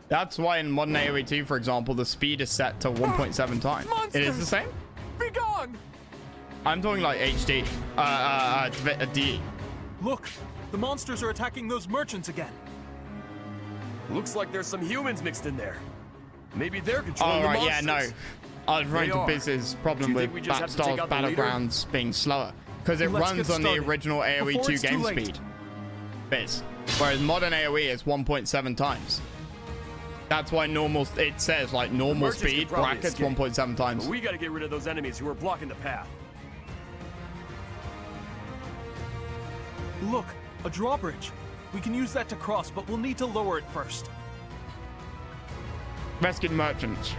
A: That's why in modern AoE 2, for example, the speed is set to 1.7 times. It is the same?
M: Be gone!
A: I'm talking like HD. D.
M: Look, the monsters are attacking those merchants again.
L: Looks like there's some humans mixed in there. Maybe they're controlling
A: Oh, right,
L: the
A: yeah,
L: monsters.
A: no. I was referring to Biz's problem with Battlestar's Battlegrounds being slower. Because it runs on the original AoE 2 game speed. Biz. Whereas modern AoE is 1.7 times. That's why normal, it says like normal speed, brackets 1.7 times.
L: But we gotta get rid of those enemies who are blocking the path.
M: Look, a drawbridge. We can use that to cross, but we'll need to lower it first.
A: Rescued merchants.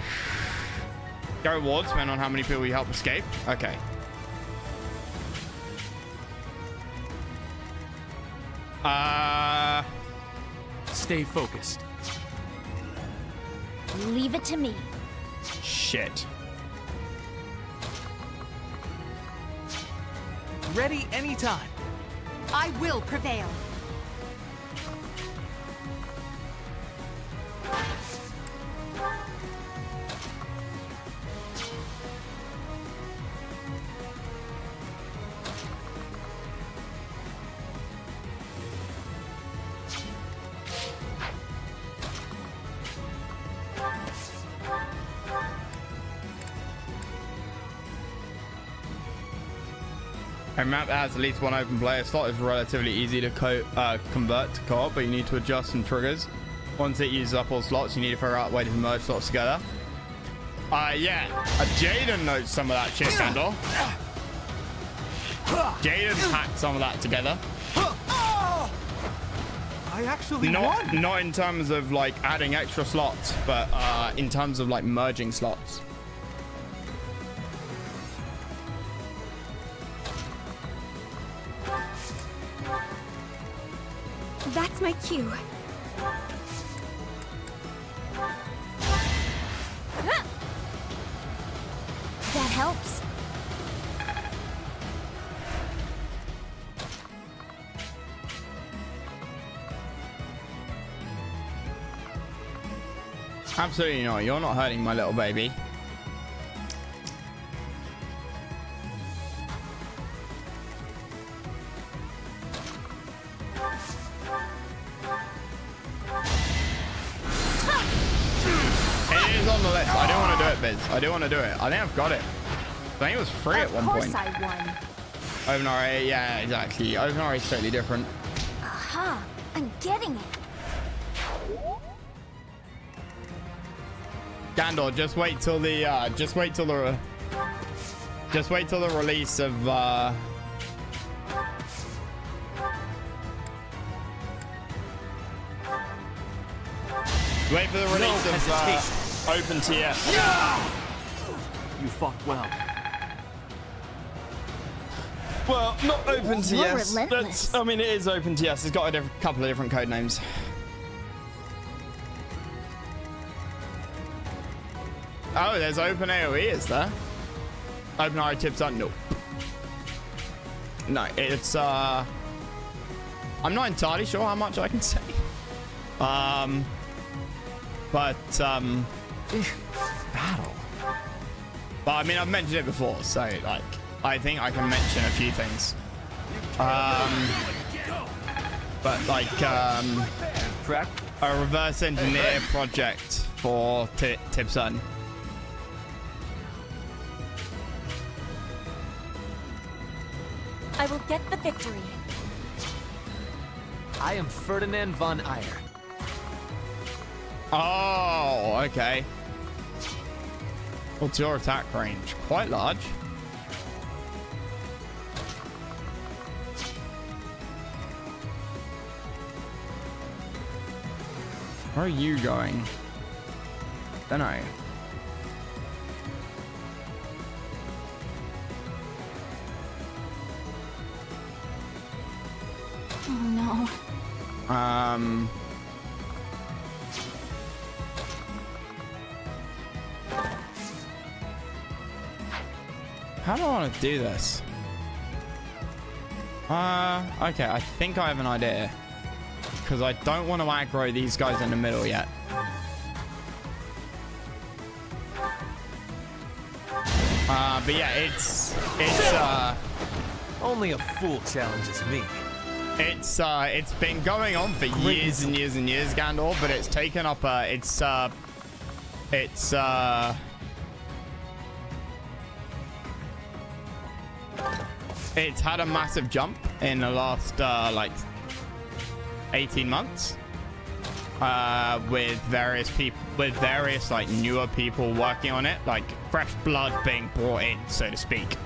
A: Get rewards depending on how many people you help escape. Okay.
B: Stay focused.
F: Leave it to me.
A: Shit.
M: Ready anytime.
H: I will prevail.
A: A map that has at least one open player slot is relatively easy to convert to co-op, but you need to adjust some triggers. Once it uses up all slots, you need to figure out a way to merge slots together. Yeah. Jaden knows some of that shit, Gandalf. Jaden hacked some of that together.
M: I actually
A: won. Not in terms of like adding extra slots, but in terms of like merging slots.
H: That's my cue.
F: That helps.
A: Absolutely not. You're not hurting my little baby. I do want to do it, Biz. I do want to do it. I think I've got it. I think it was free at one point.
F: Of course I won.
A: OpenRA, yeah, exactly. OpenRA is totally different.
F: Aha! I'm getting it.
A: Gandor, just wait till the release of wait for the release of OpenTS.
B: You fought well.
A: Well, not OpenTS. That's, I mean, it is OpenTS. It's got a couple of different code names. Oh, there's OpenAOE, is there? OpenRA tips on no. No, it's I'm not entirely sure how much I can say.
B: Battle.
A: But I mean, I've mentioned it before, so like, I think I can mention a few things. But like, a reverse engineer project for Tipson.
H: I will get the victory.
N: I am Ferdinand von Eyre.
A: Oh, okay. What's your attack range? Quite large. Where are you going? Don't know.
F: Oh no.
A: How do I want to do this? Okay, I think I have an idea. Because I don't want to aggro these guys in the middle yet. But yeah, it's
J: only a fool challenges me.
A: It's been going on for years and years and years, Gandalf, but it's taken up it's had a massive jump in the last like 18 months with various like newer people working on it, like fresh blood being brought in, so to speak.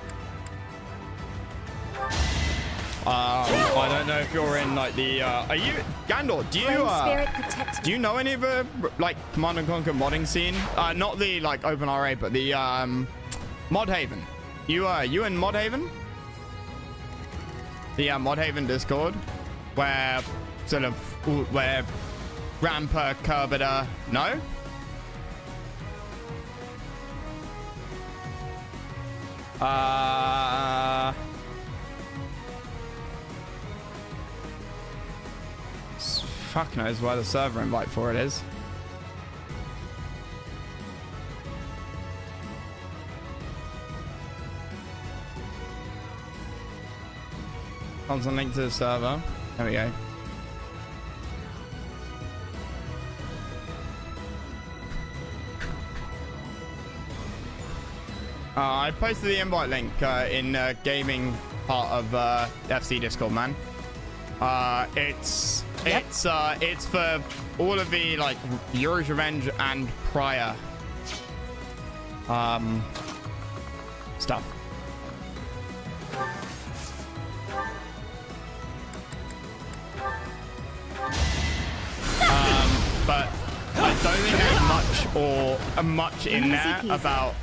A: I don't know if you're in like the are you Gandalf, do you know any of the like Command and Conquer modding scene? Not the like open RA, but the Mod Haven. You in Mod Haven? The Mod Haven Discord, where sort of where Ramper, Kerbiter, no? Fuck knows where the server invite for it is. Constant link to the server. There we go. I posted the invite link in gaming part of FC Discord, man. It's for all of the like Yuri's Revenge and prior stuff. But I don't think there's much in there about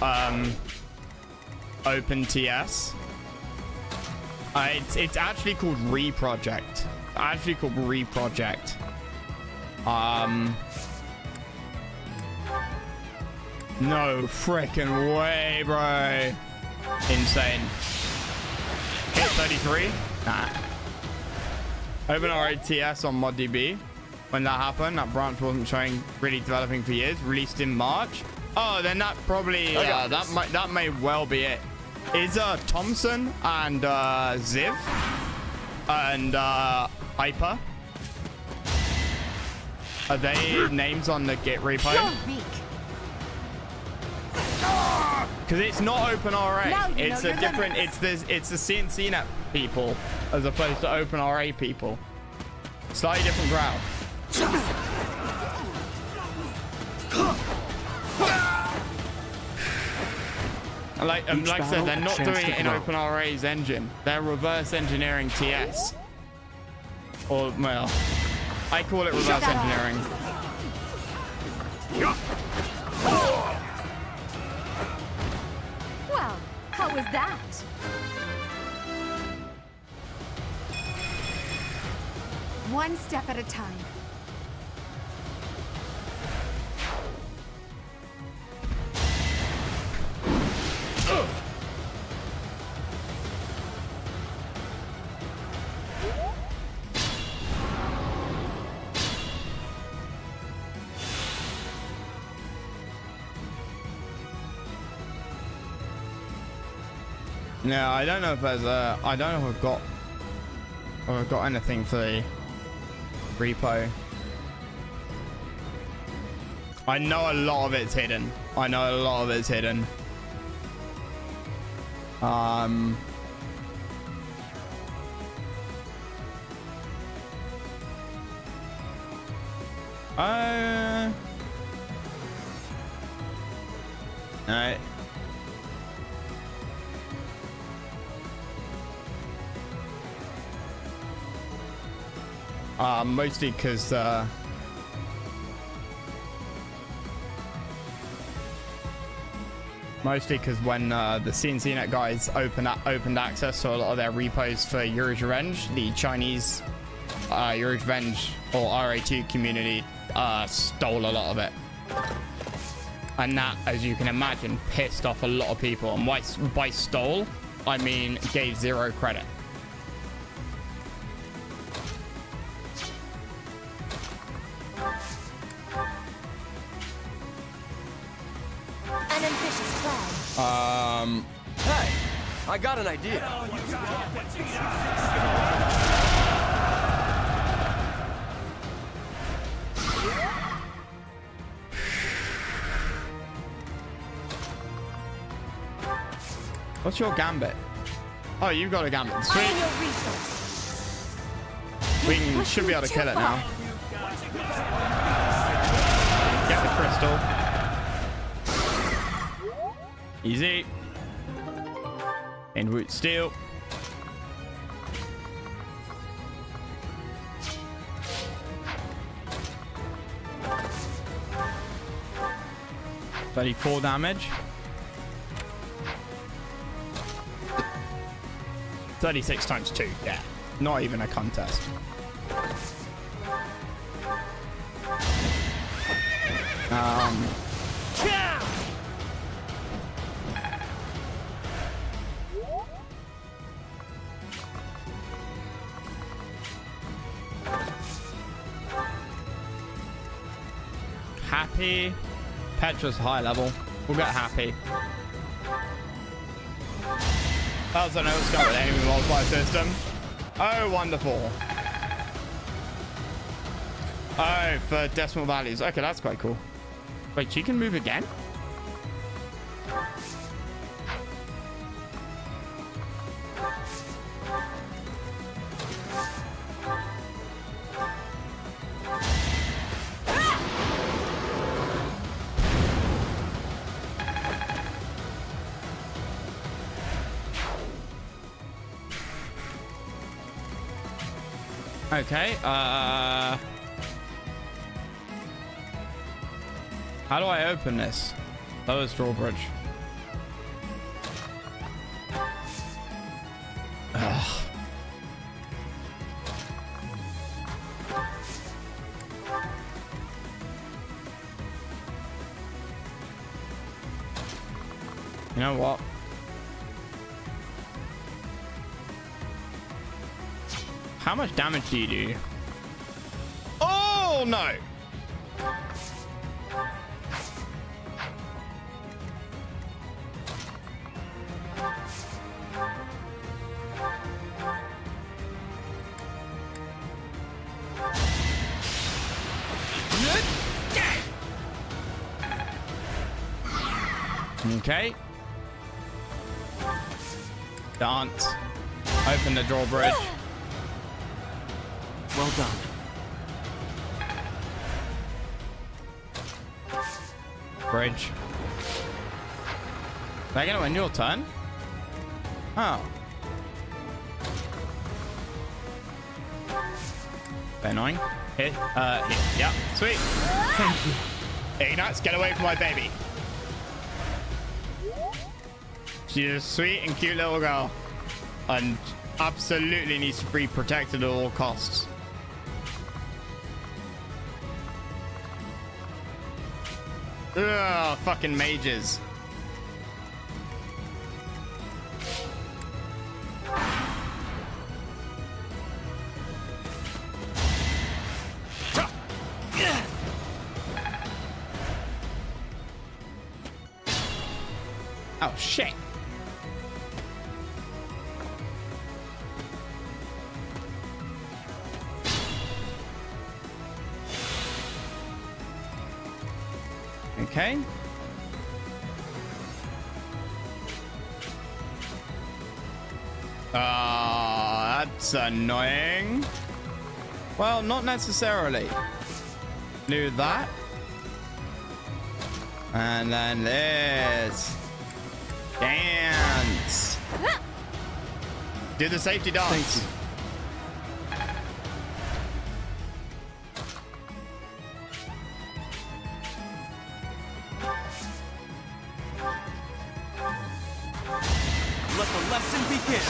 A: OpenTS. It's actually called Reproject. No frickin' way, bro. Insane. Hit 33? Nah. OpenRATS on ModDB. When that happened, that branch wasn't showing really developing for years. Released in March. Oh, then that probably that may well be it. Is Thompson and Ziv and Hyper, are they names on the Git repo? Because it's not OpenRA. It's a different. It's the CNCNet people as opposed to OpenRA people. Slightly different crowd. Like I said, they're not doing it in OpenRA's engine. They're reverse engineering TS. Or, well, I call it reverse engineering.
H: Well, how was that? One step at a time.
A: No, I don't know if there's I don't know if I've got anything for the repo. I know a lot of it's hidden. No. Mostly because when the CNCNet guys opened access to a lot of their repos for Yuri's Revenge, the Chinese Yuri's Revenge or RA2 community stole a lot of it. And that, as you can imagine, pissed off a lot of people. And by stole, I mean gave zero credit.
H: An ambitious plan.
L: Hey, I got an idea.
A: What's your gambit? Oh, you've got a gambit. Sweet. We should be able to kill it now. Get the crystal. Easy. And root steel. $34 damage. 36 times 2, yeah. Not even a contest. Happy. Petra's high level. We'll get happy. I also know what's going with enemy multiplier system. Oh, wonderful. Oh, for decimal values. Okay, that's quite cool. Wait, she can move again? Okay, how do I open this? Lowest drawbridge. Ugh. You know what? How much damage do you do? Oh no! Okay. Dance. Open the drawbridge.
C: Well done.
A: Bridge. Are they gonna win your turn? Oh. Very annoying. Hit. Hit. Yeah. Sweet. Thank you. Ignatz, get away from my baby. She's a sweet and cute little girl. And absolutely needs to be protected at all costs. Ugh, fucking mages. Oh, shit. Okay. That's annoying. Well, not necessarily. Do that. And then this. Dance. Do the safety dance.
C: Thank you. Let the lesson begin.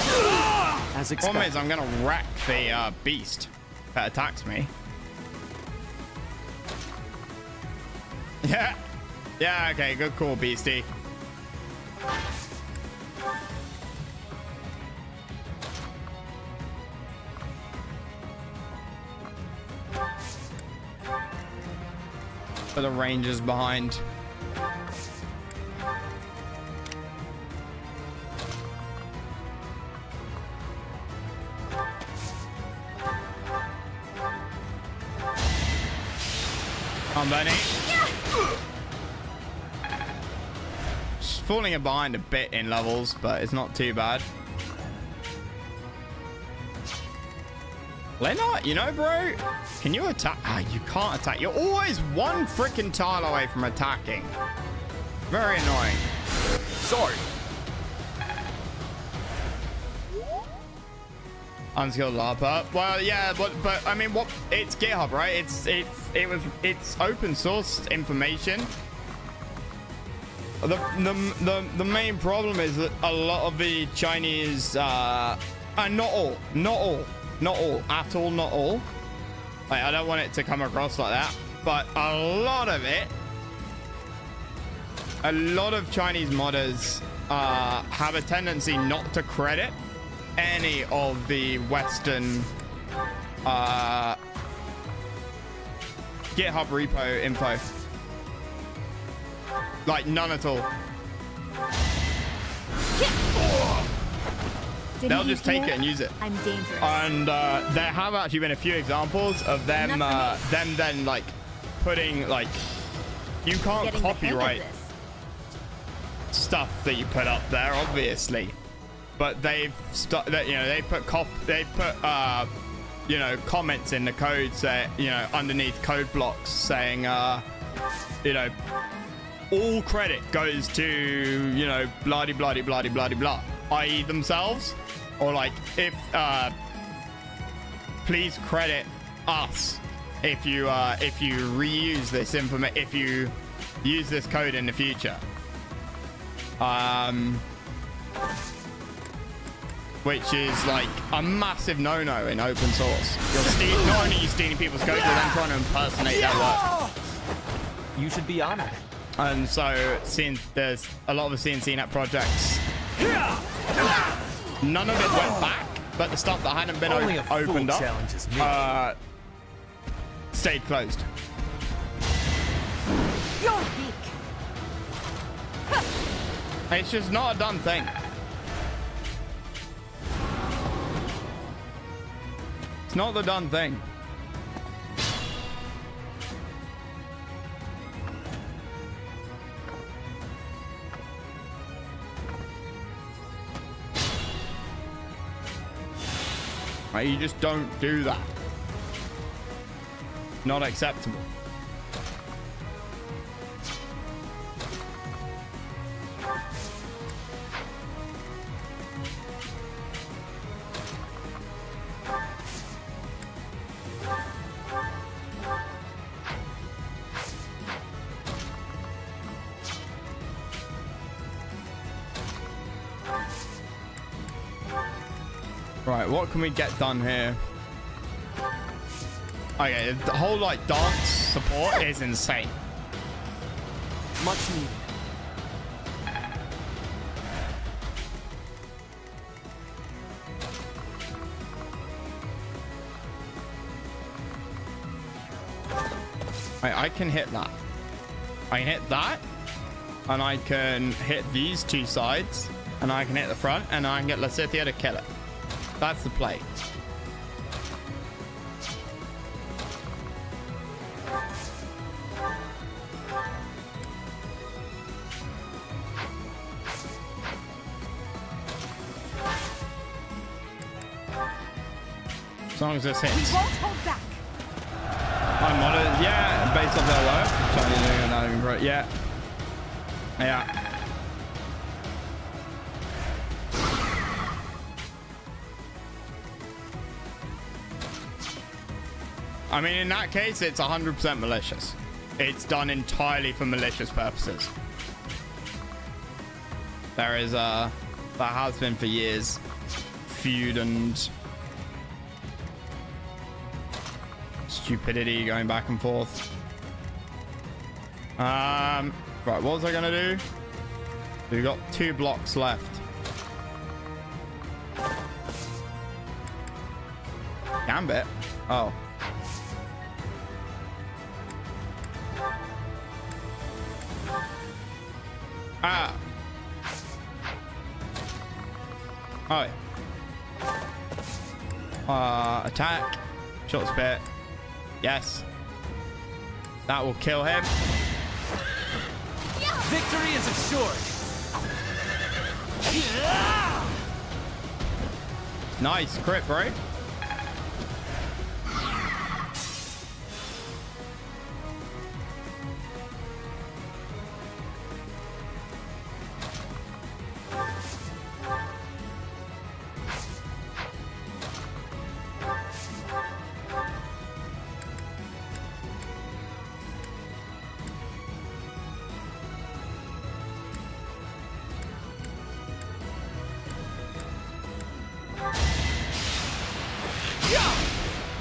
C: As expected.
A: Problem is, I'm gonna wreck the beast that attacks me. Yeah. Yeah. Okay. Good call, beastie. For the rangers behind. I'm Benny. Just falling behind a bit in levels, but it's not too bad. Leonard, you know, bro, can you attack? Ah, you can't attack. You're always one freaking tile away from attacking. Very annoying.
L: Sorry.
A: Unskilled LARPer. Well, yeah, but I mean, what? It's GitHub, right? It's open source information. The main problem is that a lot of the Chinese, not all at all. Like, I don't want it to come across like that, but a lot of Chinese modders have a tendency not to credit any of the Western GitHub repo info. Like, none at all. They'll just take it and use it.
O: I'm dangerous.
A: And there have actually been a few examples of them then like putting, like, you can't copyright stuff that you put up there, obviously, but they put comments in the code, say, underneath code blocks saying all credit goes to blah blah blah blah blah blah, i.e. themselves, or like, if please credit us if you reuse this information, if you use this code in the future. Which is like a massive no-no in open source. Not only are you stealing people's code, you're then trying to impersonate their work.
N: You should be honored.
A: And so, since there's a lot of the CNCNet projects, none of it went back, but the stuff that hadn't been opened up stayed closed.
O: You're weak.
A: It's just not a done thing. It's not the done thing. Right, you just don't do that. Not acceptable. Right, what can we get done here? Okay, the whole like dance support is insane.
C: Much needed.
A: I can hit that. I can hit that, and I can hit these two sides, and I can hit the front, and I can get Lacithia to kill it. That's the play. As long as this hits.
O: We won't hold back.
A: I'm modded, yeah, based off their work. Yeah. Yeah. I mean, in that case, it's 100% malicious. It's done entirely for malicious purposes. There has been for years, feud and stupidity going back and forth. Right, what was I gonna do? We've got 2 blocks left. Gambit? Oh. Ah. Oh, yeah. Attack. Short spit. Yes. That will kill him.
N: Victory is assured.
A: Nice crit, bro.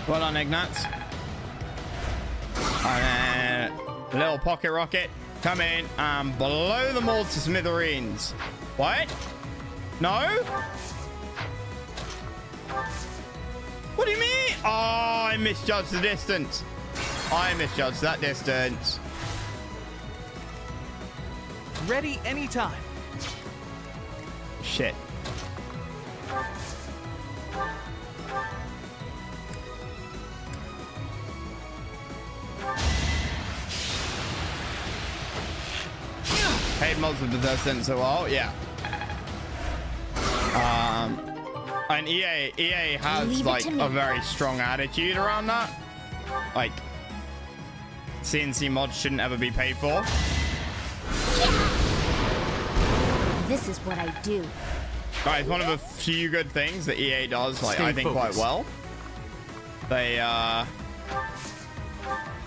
A: Well done, Ignatz. And then little pocket rocket. Come in and blow them all to smithereens. What? No? What do you mean? Oh, I misjudged the distance. I misjudged that distance.
M: Ready anytime.
A: Shit. Paid most of the distance so well, yeah. And EA has like a very strong attitude around that. Like, CNC mods shouldn't ever be paid for.
F: This is what I do.
A: Right, it's one of the few good things that EA does, like, I think quite well.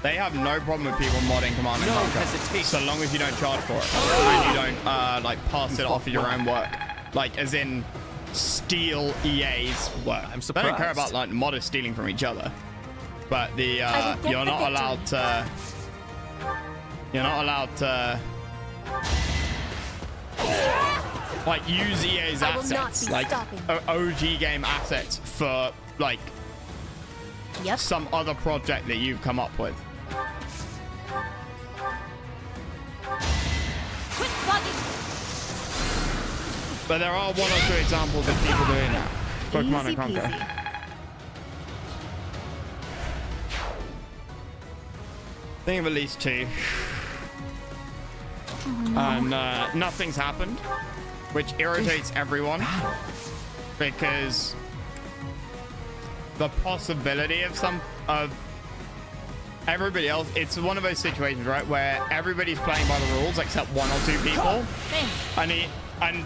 A: They have no problem with people modding Command & Conquer, so long as you don't charge for it and you don't like pass it off of your own work, like as in steal EA's work.
N: I'm surprised.
A: They don't care about like modders stealing from each other, but the you're not allowed to like use EA's assets, like OG game assets for like some other project that you've come up with. But there are one or two examples of people doing that. Pokemon & Conquer. Think of at least two. And nothing's happened, which irritates everyone because the possibility of everybody else, it's one of those situations, right, where everybody's playing by the rules except one or two people, and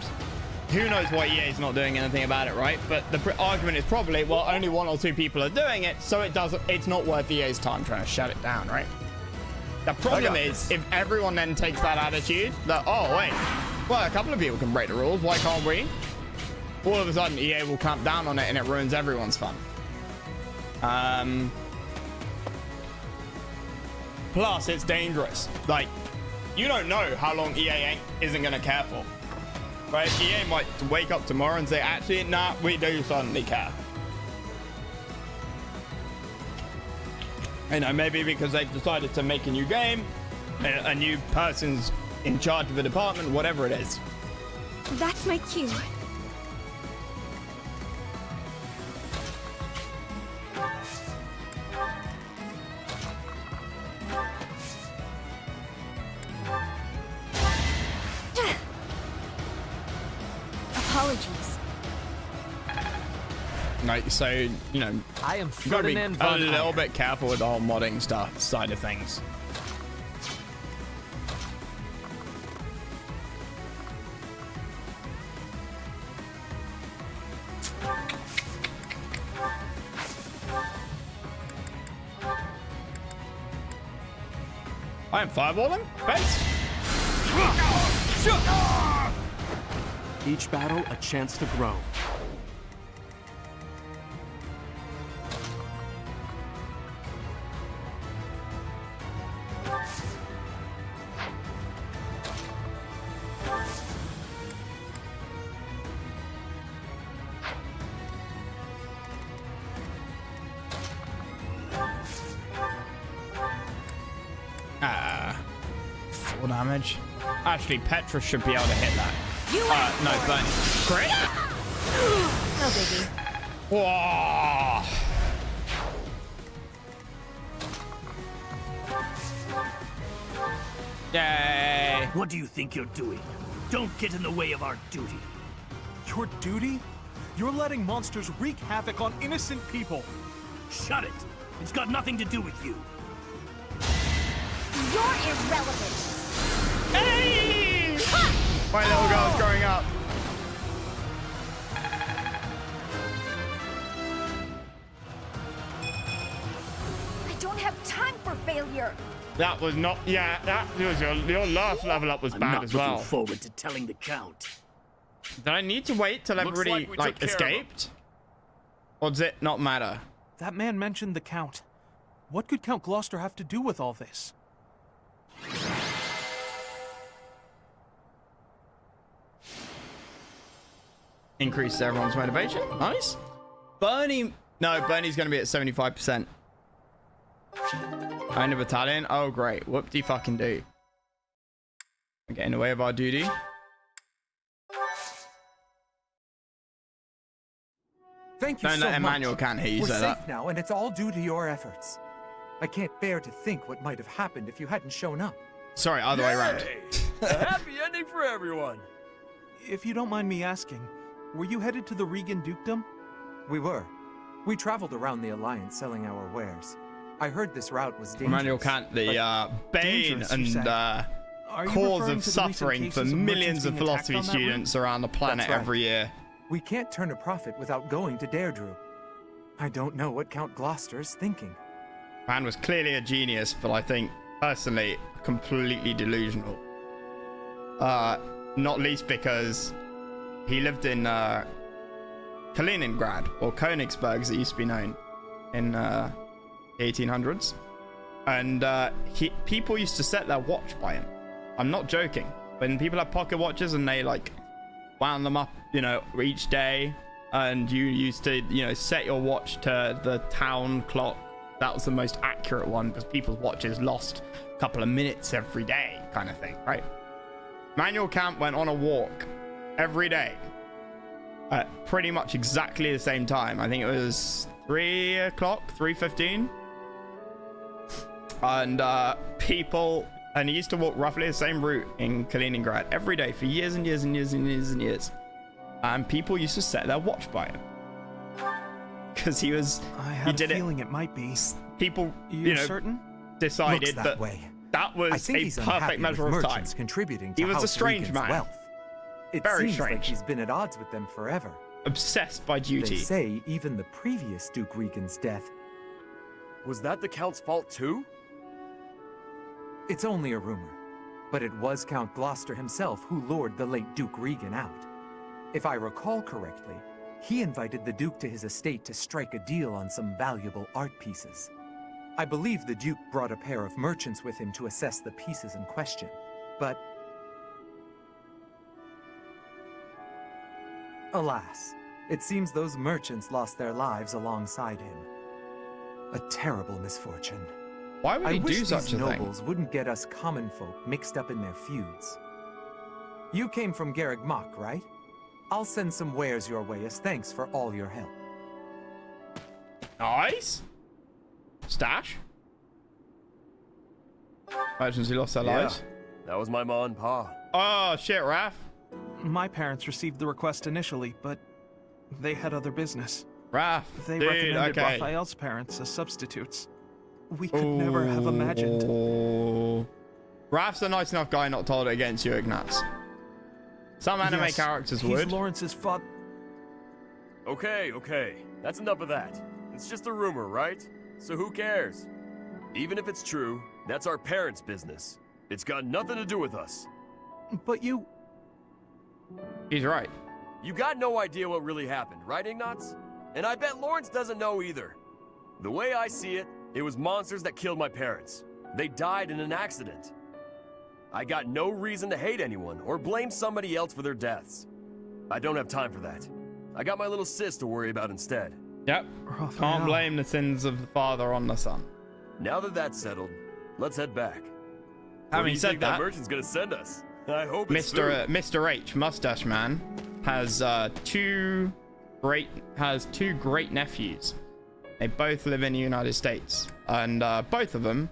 A: who knows why EA is not doing anything about it, right? But the argument is probably, well, only one or two people are doing it, so it's not worth EA's time trying to shut it down, right? The problem is if everyone then takes that attitude that, oh wait, well, a couple of people can break the rules, why can't we? All of a sudden EA will clamp down on it and it ruins everyone's fun. Plus, it's dangerous. Like, you don't know how long EA isn't going to care for. Right? EA might wake up tomorrow and say, actually, nah, we do suddenly care. You know, maybe because they've decided to make a new game, a new person's in charge of a department, whatever it is.
H: That's my cue.
F: Apologies.
A: Right, so, you know,
N: I am
A: you gotta be
N: Ferdinand
A: a
N: von
A: little
N: Heyer.
A: bit careful with the whole modding stuff side of things. I am fireballing? Based.
S: Each battle a chance to grow.
A: Full damage. Actually, Petra should be able to hit that. No, Bernie. Crit?
O: No biggie.
A: Whoa. Yay!
S: What do you think you're doing? Don't get in the way of our duty.
M: Your duty? You're letting monsters wreak havoc on innocent people.
S: Shut it. It's got nothing to do with you.
F: You're irrelevant.
A: Hey! My little girl's growing up.
F: I don't have time for failure.
A: That was not. Yeah, that was your last level up was bad as well.
S: I'm not looking forward to telling the Count.
A: Did I need to wait till everybody like escaped? Or does it not matter?
M: That man mentioned the Count. What could Count Gloucester have to do with all this?
A: Increase everyone's motivation. Nice. Bernie. No, Bernie's going to be at 75%. Own a battalion. Oh, great. Whoop-de-fucking-do. We're getting in the way of our duty.
T: Thank you so much.
A: Don't let Emmanuel can't hear you
T: We're
A: say
T: safe
A: that.
T: now, and it's all due to your efforts. I can't bear to think what might have happened if you hadn't shown up.
A: Sorry, other way around.
L: A happy ending for everyone.
M: If you don't mind me asking, were you headed to the Regan Dukedom?
T: We were. We traveled around the Alliance selling our wares. I heard this route was dangerous.
A: Emmanuel Kant, the bane and cause of suffering for millions of philosophy students around the planet every year.
T: We can't turn a profit without going to Deirdre. I don't know what Count Gloucester is thinking.
A: Man was clearly a genius, but I think, personally, completely delusional. Not least because he lived in Kaliningrad, or Königsberg as it used to be known, in the 1800s. And people used to set their watch by him. I'm not joking. When people have pocket watches and they like wound them up, you know, each day, and you used to, you know, set your watch to the town clock. That was the most accurate one because people's watches lost a couple of minutes every day, kind of thing, right? Manuel Camp went on a walk every day at pretty much exactly the same time. I think it was 3 o'clock, 3:15. And and he used to walk roughly the same route in Kaliningrad every day for years and years and years and years and years. And people used to set their watch by him. Because he had a feeling
M: it might be.
A: People, you know,
T: certain?
A: decided
T: that way.
A: That was a perfect measure of time.
T: Contributing to
A: He was a
T: House
A: strange
T: Regan's
A: man.
T: Wealth. It
A: Very
T: seems like
A: strange.
T: he's been at odds with them forever.
A: Obsessed by duty.
T: They say even the previous Duke Regan's death.
L: Was that the Count's fault too?
T: It's only a rumor, but it was Count Gloucester himself who lured the late Duke Regan out. If I recall correctly, he invited the Duke to his estate to strike a deal on some valuable art pieces. I believe the Duke brought a pair of merchants with him to assess the pieces in question, but alas, it seems those merchants lost their lives alongside him. A terrible misfortune.
A: Why would he do
T: wish
A: such
T: these
A: a thing?
T: nobles wouldn't get us common folk mixed up in their feuds. You came from Garreg Mach, right? I'll send some wares your way as thanks for all your help.
A: Nice. Stash. Merchants who lost their lives.
L: That was my ma and pa.
A: Oh shit, Raph.
M: My parents received the request initially, but they had other business.
A: Raph,
M: They
A: dude,
M: recommended
A: okay.
M: Raphael's parents as substitutes. We could never have imagined.
A: Raph's a nice enough guy not to hold it against you, Ignatz. Some anime
M: Yes,
A: characters
M: he's
A: would.
M: Lawrence's father.
L: Okay. That's enough of that. It's just a rumor, right? So who cares? Even if it's true, that's our parents' business. It's got nothing to do with us.
M: But you...
A: He's right.
L: You got no idea what really happened, right, Ignatz? And I bet Lawrence doesn't know either. The way I see it, it was monsters that killed my parents. They died in an accident. I got no reason to hate anyone or blame somebody else for their deaths. I don't have time for that. I got my little sis to worry about instead.
A: Yep. Can't blame the sins of the father on the son.
L: Now that that's settled, let's head back.
A: Having
L: Where do you
A: said
L: think
A: that,
L: merchant's gonna send us? I hope it's food.
A: Mr. H, Mustache Man, has two great nephews. They both live in the United States, and both of them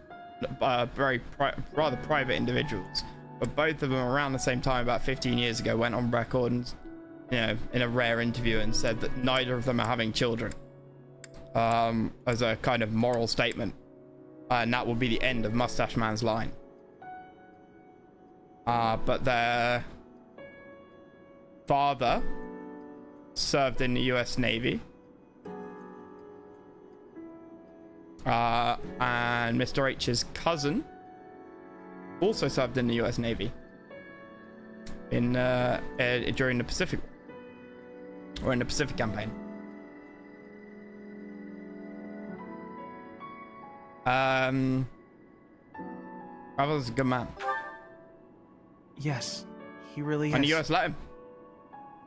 A: rather private individuals. But both of them around the same time, about 15 years ago, went on record and, you know, in a rare interview and said that neither of them are having children. As a kind of moral statement. And that will be the end of Mustache Man's line. But their father served in the US Navy. And Mr. H's cousin also served in the US Navy in during the Pacific War, or in the Pacific campaign. Bravo's a good man.
M: Yes, he really is.
A: And the US let him.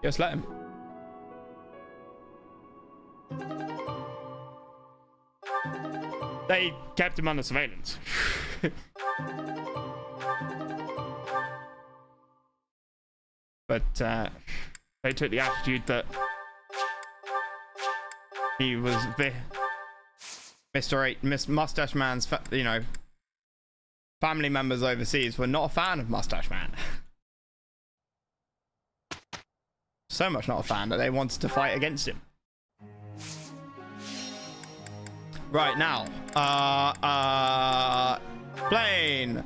A: Just let him. They kept him under surveillance. But they took the attitude that he was Miss Mustache Man's, you know, family members overseas were not a fan of Mustache Man. So much not a fan that they wanted to fight against him. Right now, plane.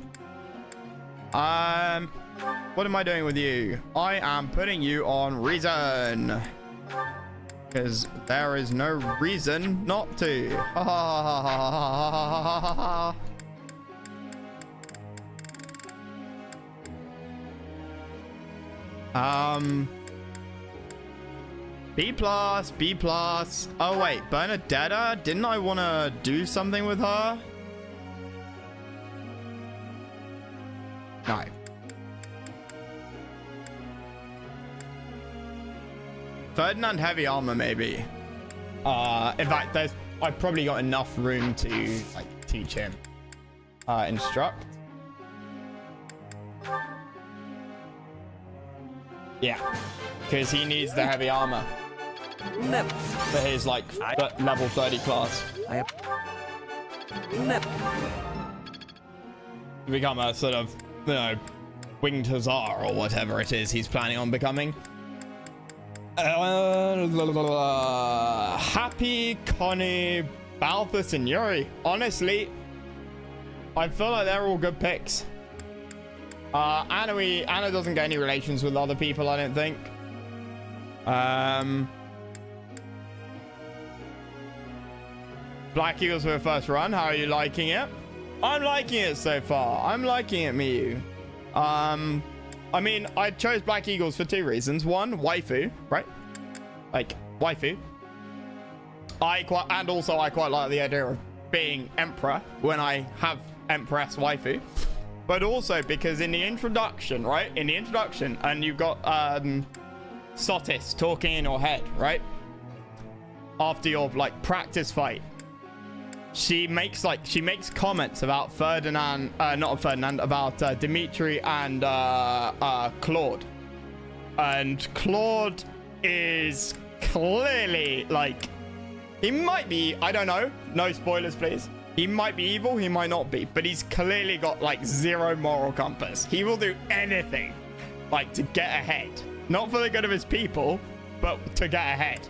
A: What am I doing with you? I am putting you on reason. Because there is no reason not to. Ha ha ha ha ha ha ha. B+, B+. Oh wait, Bernadetta? Didn't I want to do something with her? No. Ferdinand heavy armor, maybe. In fact, I've probably got enough room to like teach him. Instruct. Yeah, because he needs the heavy armor for his like level 30 class. To become a sort of, you know, winged hussar or whatever it is he's planning on becoming. Happy, Connie, Balthus, and Yuri. Honestly, I feel like they're all good picks. Anna doesn't get any relations with other people, I don't think. Black Eagles for a first run. How are you liking it? I'm liking it so far. I'm liking it, Miyu. I mean, I chose Black Eagles for two reasons. One, waifu, right? Like, waifu. I quite like the idea of being emperor when I have empress waifu. But also because in the introduction, right? In the introduction, and you've got Sotis talking in your head, right? After your like practice fight. She makes comments about Ferdinand, about Dimitri and Claude. And Claude is clearly like, he might be, I don't know, no spoilers please. He might be evil, he might not be, but he's clearly got like zero moral compass. He will do anything like to get ahead. Not for the good of his people, but to get ahead.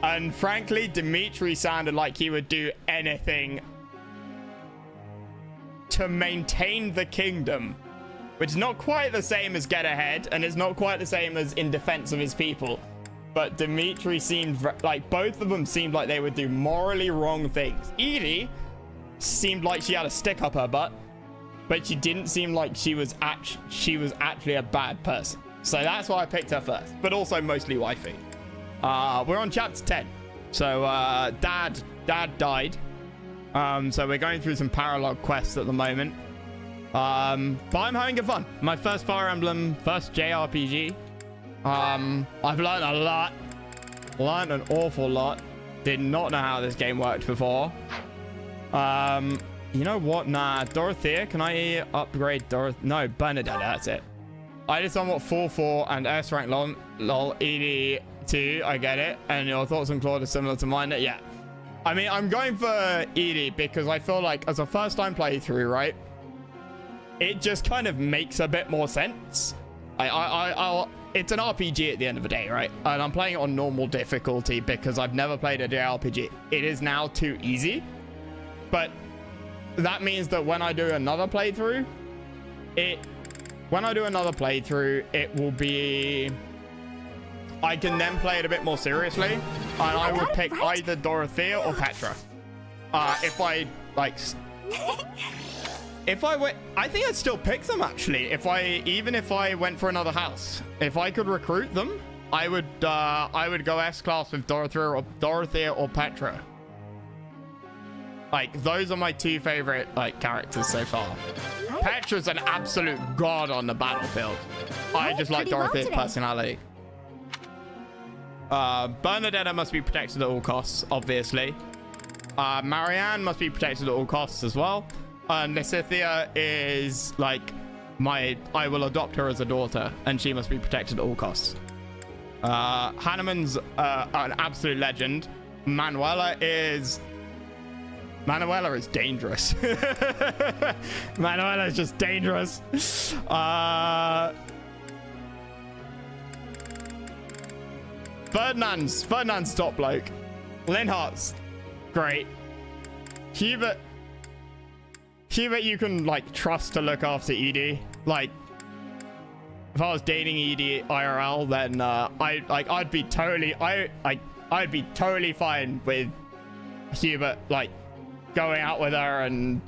A: And frankly, Dimitri sounded like he would do anything to maintain the kingdom, which is not quite the same as get ahead, and it's not quite the same as in defense of his people. But Dimitri seemed like both of them seemed like they would do morally wrong things. Edie seemed like she had a stick up her butt, but she didn't seem like she was actually a bad person. So that's why I picked her first, but also mostly wifey. We're on chapter 10. So dad died. So we're going through some paralog quests at the moment. But I'm having good fun. My first Fire Emblem, first JRPG. I've learned a lot. Learned an awful lot. Did not know how this game worked before. You know what? Nah, Dorothea. Can I upgrade Dorothea? No, Bernadette. That's it. I just unlocked 4-4 and S rank lol ED2. I get it. And your thoughts on Claude are similar to mine. Yeah. I mean, I'm going for Edie because I feel like as a first-time playthrough, right? It just kind of makes a bit more sense. It's an RPG at the end of the day, right? And I'm playing it on normal difficulty because I've never played a JRPG. It is now too easy. But that means that when I do another playthrough, it will be... I can then play it a bit more seriously. And I would pick either Dorothea or Petra. If I, like... If I went, I think I'd still pick them actually. Even if I went for another house, if I could recruit them, I would go S-class with Dorothea or Petra. Like, those are my two favorite characters so far. Petra's an absolute god on the battlefield. I just like Dorothea's personality. Bernadetta must be protected at all costs, obviously. Marianne must be protected at all costs as well. Nesithia is like I will adopt her as a daughter, and she must be protected at all costs. Hanneman's an absolute legend. Manuela is dangerous. Manuela is just dangerous. Ferdinand's top bloke. Linhart's great. Hubert, you can like trust to look after Edie. Like, if I was dating Edie IRL, then I'd be totally fine with Hubert like going out with her. And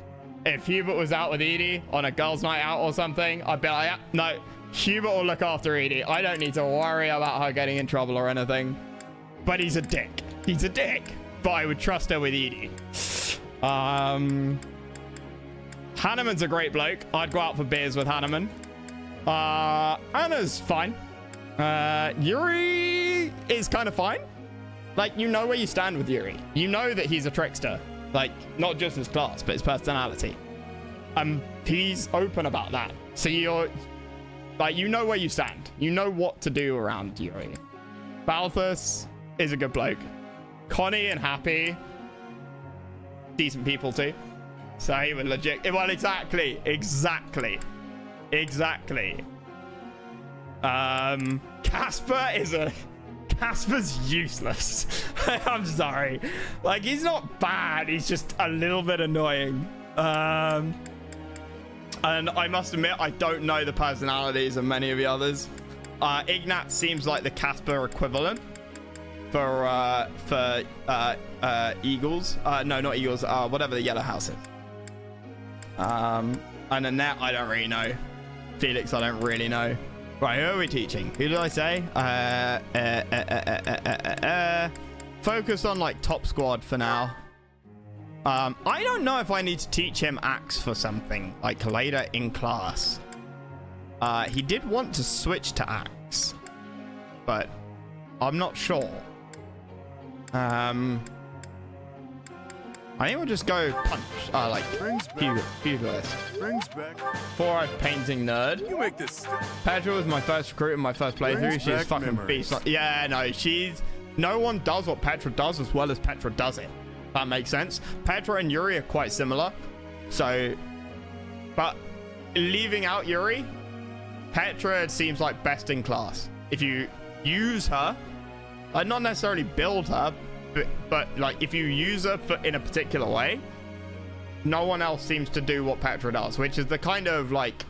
A: if Hubert was out with Edie on a girls' night out or something, I'd be like, yeah, no, Hubert will look after Edie. I don't need to worry about her getting in trouble or anything. But he's a dick. He's a dick. But I would trust her with Edie. Hanneman's a great bloke. I'd go out for beers with Hanneman. Anna's fine. Yuri is kind of fine. Like, you know where you stand with Yuri. You know that he's a trickster. Like, not just his class, but his personality. He's open about that. So you're... like, you know where you stand. You know what to do around Yuri. Balthus is a good bloke. Connie and Happy, decent people too. So he would legit... well, exactly. Casper's useless. I'm sorry. Like, he's not bad. He's just a little bit annoying. And I must admit, I don't know the personalities of many of the others. Ignat seems like the Casper equivalent for Eagles. No, not Eagles. Whatever the yellow house is. And Annette, I don't really know. Felix, I don't really know. Right, who are we teaching? Who did I say? Focus on like top squad for now. I don't know if I need to teach him axe for something like later in class. He did want to switch to axe, but I'm not sure. I think we'll just go punch. Like pugilist.
G: Brings back.
A: Four-eyed painting nerd.
G: You make this.
A: Petra was my first recruit in my first playthrough. She's fucking beast. Yeah, no, no one does what Petra does as well as Petra does it. That makes sense. Petra and Yuri are quite similar. So, but leaving out Yuri, Petra seems like best in class. If you use her, not necessarily build her, but like if you use her in a particular way, no one else seems to do what Petra does, which is the kind of like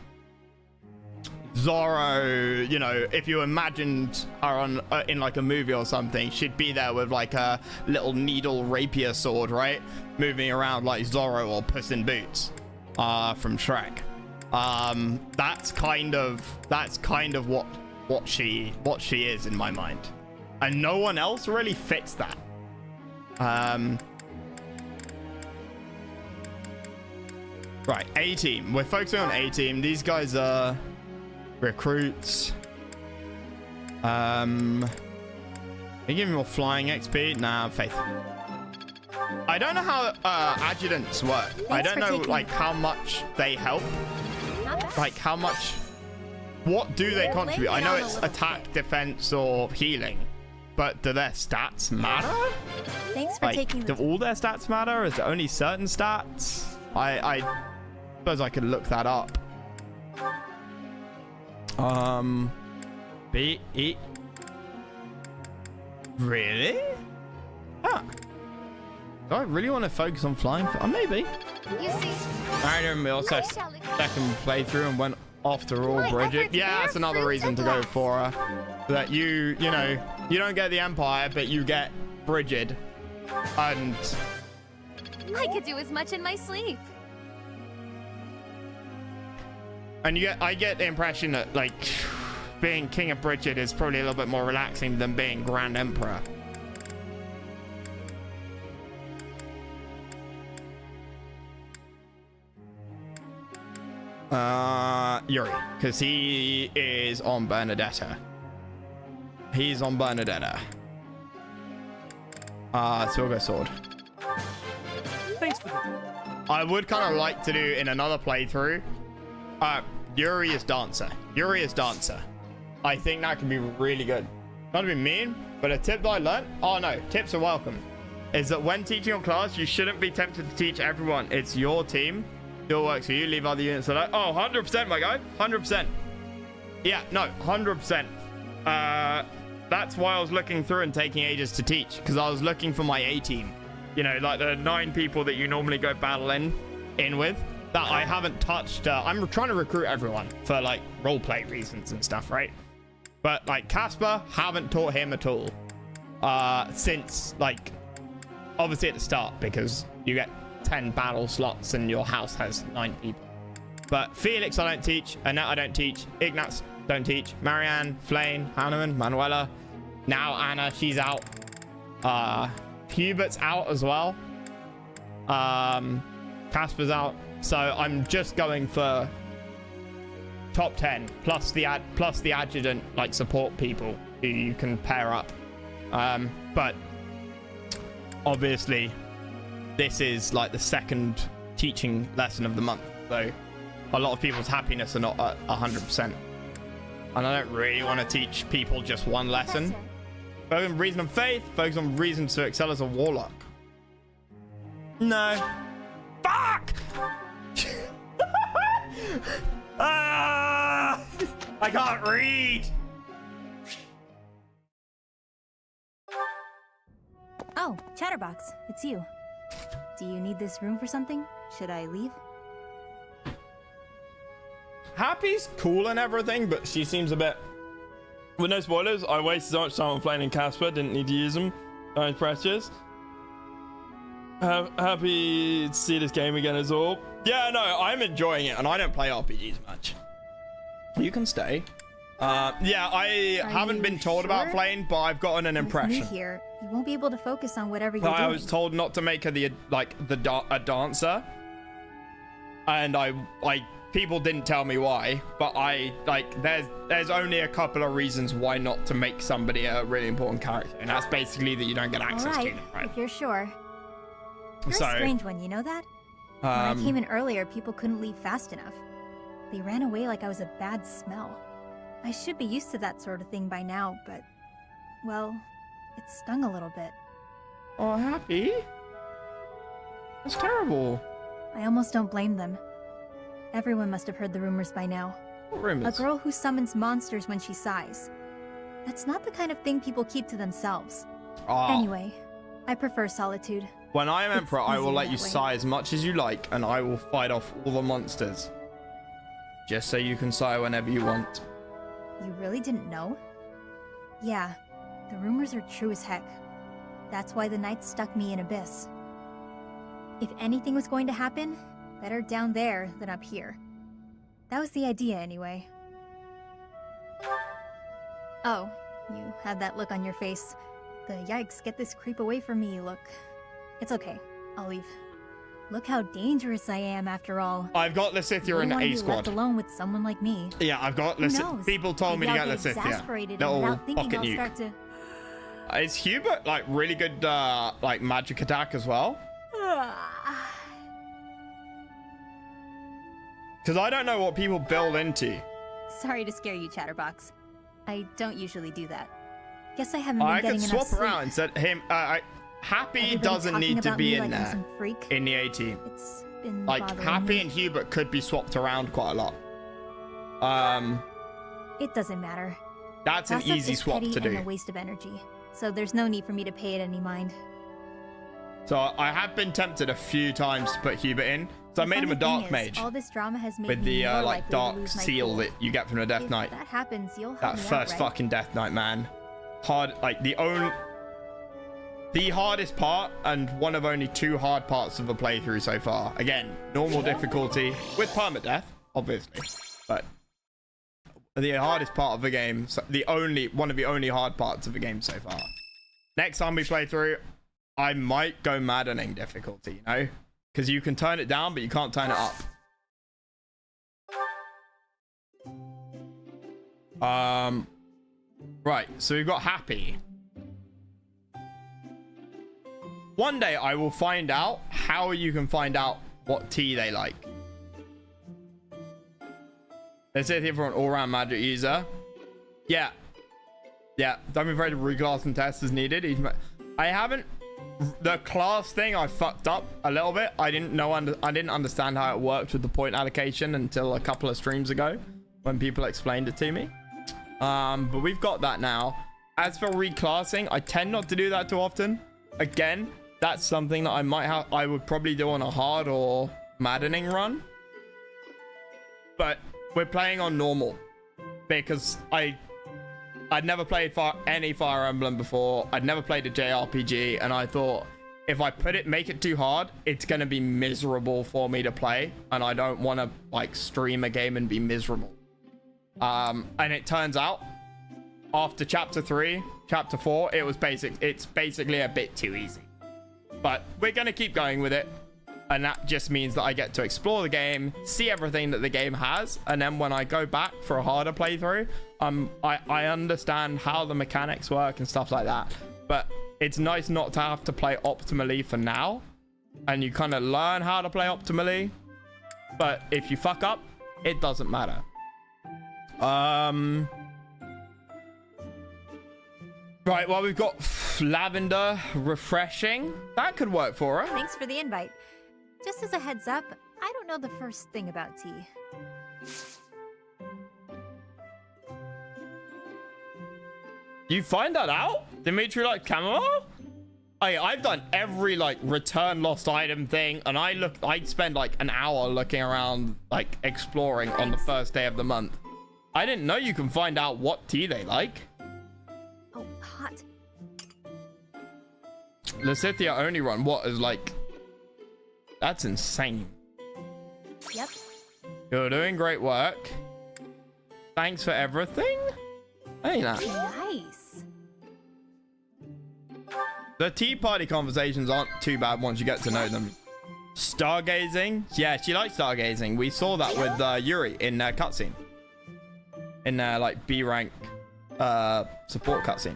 A: Zorro, you know, if you imagined her on in like a movie or something, she'd be there with like a little needle rapier sword, right, moving around like Zorro or Puss in Boots from Shrek. That's kind of what she is in my mind, and no one else really fits that. Right, A team. We're focusing on A team. These guys are recruits. They give me more flying XP. Nah, faith. I don't know how adjutants work. I don't know like how much they help. Like how much. What do they contribute? I know it's attack, defense, or healing. but do their stats matter?
O: Thanks for taking the
A: do all their stats matter? Is it only certain stats? I suppose I could look that up. B-E... Really? Huh. Do I really want to focus on flying? Maybe.
H: You see,
A: I remember also second playthrough and went after all Bridget. Yeah, that's another reason to go for her. That you know, you don't get the Empire, but you get Bridget. And
H: I could do as much in my sleep.
A: And I get the impression that, like, being King of Bridget is probably a little bit more relaxing than being Grand Emperor. Yuri, because he is on Bernadetta. He's on Bernadetta. Silver Sword.
S: Thanks for the...
A: I would kind of like to do in another playthrough. Yuri is Dancer. Yuri is Dancer. I think that could be really good. Not to be mean, but a tip that I learned. Oh no, tips are welcome. Is that when teaching your class, you shouldn't be tempted to teach everyone. It's your team. Still works for you. Leave other units alone. Oh, 100%, my guy. 100%. Yeah, no, 100%. That's why I was looking through and taking ages to teach, because I was looking for my A team. You know, like the 9 people that you normally go battle in with that I haven't touched. I'm trying to recruit everyone for like roleplay reasons and stuff, right? But like Casper, haven't taught him at all since, like, obviously at the start, because you get 10 battle slots and your house has 9 people. But Felix I don't teach, Annette I don't teach, Ignatz don't teach, Marianne, Flane, Hanneman, Manuela, now Anna, she's out. Hubert's out as well. Casper's out. So I'm just going for top 10 plus the adjutant, like, support people who you can pair up. But obviously this is like the second teaching lesson of the month, so a lot of people's happiness are not at 100%, and I don't really want to teach people just one lesson. Focus on reason and faith. Focus on reasons to excel as a warlock. No. Fuck. I can't read.
O: Oh, Chatterbox, it's you. Do you need this room for something? Should I leave?
A: Happy's cool and everything, but she seems a bit... With no spoilers, I wasted so much time on Flane and Casper, didn't need to use them. Time precious. Happy to see this game again as all. Yeah, no, I'm enjoying it, and I don't play RPGs much. You can stay. Yeah, I haven't been told about Flane, but I've gotten an impression.
O: With me here, you won't be able to focus on whatever you're doing.
A: I was told not to make her a dancer, and people didn't tell me why, but there's only a couple of reasons why not to make somebody a really important character, and that's basically that you don't get access to them, right?
O: If you're sure. You're
A: So,
O: a strange one, you know that? When I came in earlier, people couldn't leave fast enough. They ran away like I was a bad smell. I should be used to that sort of thing by now, but, well, it stung a little bit.
A: Oh, Happy? That's terrible.
O: I almost don't blame them. Everyone must have heard the rumors by now.
A: What rumors?
O: A girl who summons monsters when she sighs. That's not the kind of thing people keep to themselves. Anyway, I prefer solitude.
A: When I am Emperor, I will let you sigh as much as you like, and I will fight off all the monsters. Just so you can sigh whenever you want.
O: You really didn't know? Yeah, the rumors are true as heck. That's why the Knights stuck me in Abyss. If anything was going to happen, better down there than up here. That was the idea, anyway. Oh, you had that look on your face. The yikes, get this creep away from me look. It's okay, I'll leave. Look how dangerous I am, after all.
A: I've got Lysithia in A squad.
O: Left alone with someone like me.
A: Yeah, I've got Lysithia. People told me to get Lysithia. Little pocket nuke. Is Hubert like really good like magic attack as well? Because I don't know what people build into.
O: Sorry to scare you, Chatterbox. I don't usually do that. Guess I haven't been getting enough sleep.
A: I could swap around and said him. Happy
O: Everybody
A: doesn't need to be in
O: like
A: there
O: some freak.
A: in the 18.
O: It's been
A: Like
O: bothering
A: Happy
O: me.
A: and Hubert could be swapped around quite a lot.
O: It doesn't matter.
A: That's an
O: Gossip
A: easy
O: is
A: swap
O: petty
A: to do.
O: and a waste of energy, so there's no need for me to pay it any mind.
A: So I have been tempted a few times to put Hubert in. So I made him a dark mage
O: All this drama has made
A: with
O: me
A: the
O: more
A: like
O: likely to
A: dark
O: lose my
A: seal
O: cool.
A: that you get from the Death
O: If
A: Knight.
O: that happens, you'll help
A: That
O: me out,
A: first
O: right?
A: fucking Death Knight, man. Hard, like the hardest part and one of only 2 hard parts of the playthrough so far. Again, normal difficulty with permadeath, obviously, but the hardest part of the game, one of the only hard parts of the game so far. Next time we play through, I might go maddening difficulty, you know, because you can turn it down, but you can't turn it up. Right, so we've got Happy. One day I will find out how you can find out what tea they like. Let's say if you're an all-round magic user. Yeah. Yeah, don't be afraid to reclass and test as needed. I haven't... The class thing, I fucked up a little bit. I didn't understand how it worked with the point allocation until a couple of streams ago when people explained it to me. But we've got that now. As for reclassing, I tend not to do that too often. Again, that's something that I would probably do on a hard or maddening run. But we're playing on normal because I'd never played any Fire Emblem before. I'd never played a JRPG, and I thought if I make it too hard, it's gonna be miserable for me to play, and I don't want to like stream a game and be miserable. And it turns out after chapter 3, chapter 4, it's basically a bit too easy. But we're gonna keep going with it. And that just means that I get to explore the game, see everything that the game has, and then when I go back for a harder playthrough, I understand how the mechanics work and stuff like that. But it's nice not to have to play optimally for now, and you kind of learn how to play optimally. But if you fuck up, it doesn't matter. Right, well, we've got lavender refreshing. That could work for her.
O: Thanks for the invite. Just as a heads up, I don't know the first thing about tea.
A: You find that out? Dimitri like chamomile? I've done every like return lost item thing, and I'd spend like an hour looking around, like exploring on the first day of the month. I didn't know you can find out what tea they like.
O: Oh, hot.
A: Lysithia only run. What is like... That's insane.
O: Yep.
A: You're doing great work. Thanks for everything. Hey, now.
O: Nice.
A: The tea party conversations aren't too bad once you get to know them. Stargazing. Yeah, she likes stargazing. We saw that with Yuri in their cutscene. In their like B rank support cutscene.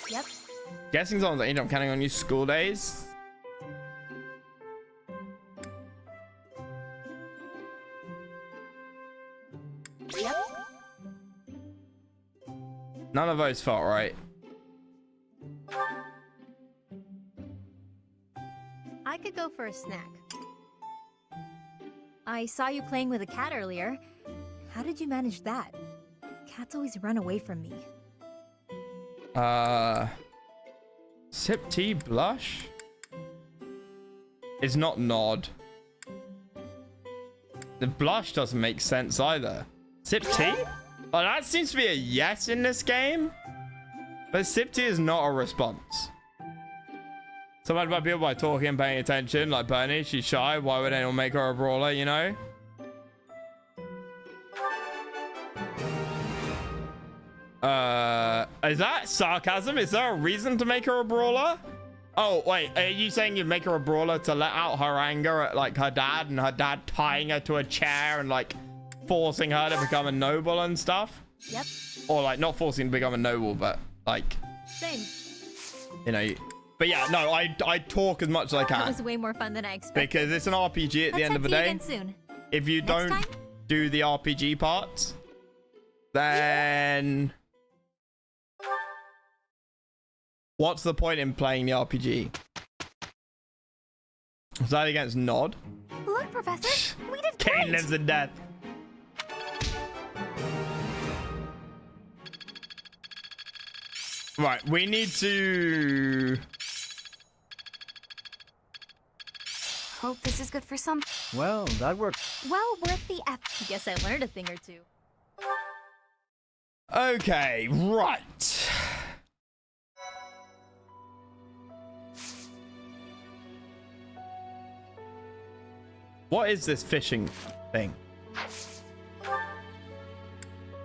O: Yep.
A: Guessing someone's like, I'm counting on you school days.
O: Yep.
A: None of those felt right.
O: I could go for a snack. I saw you playing with a cat earlier. How did you manage that? Cats always run away from me.
A: Sip tea blush is not nod. The blush doesn't make sense either. Sip tea? Oh, that seems to be a yes in this game. But sip tea is not a response. Something about people by talking and paying attention, like Bernie, she's shy. Why would anyone make her a brawler, you know? Is that sarcasm? Is there a reason to make her a brawler? Oh, wait, are you saying you'd make her a brawler to let out her anger at, like, her dad and her dad tying her to a chair and, like, forcing her to become a noble and stuff?
O: Yep.
A: Or, like, not forcing to become a noble, but, like...
O: Same.
A: You know... But yeah, no, I talk as much as I can.
O: That was way more fun than I expected.
A: Because it's an RPG at the end of the day.
O: Again soon.
A: If you don't do the RPG parts, then What's the point in playing the RPG? Is that against Nod?
H: Look, Professor, we did
A: Kane
H: great.
A: lives in death. Right, we need to...
H: Hope this is good for some.
P: Well, that worked.
H: Well worth the effort.
O: Guess I learned a thing or two.
A: Okay, right. What is this fishing thing?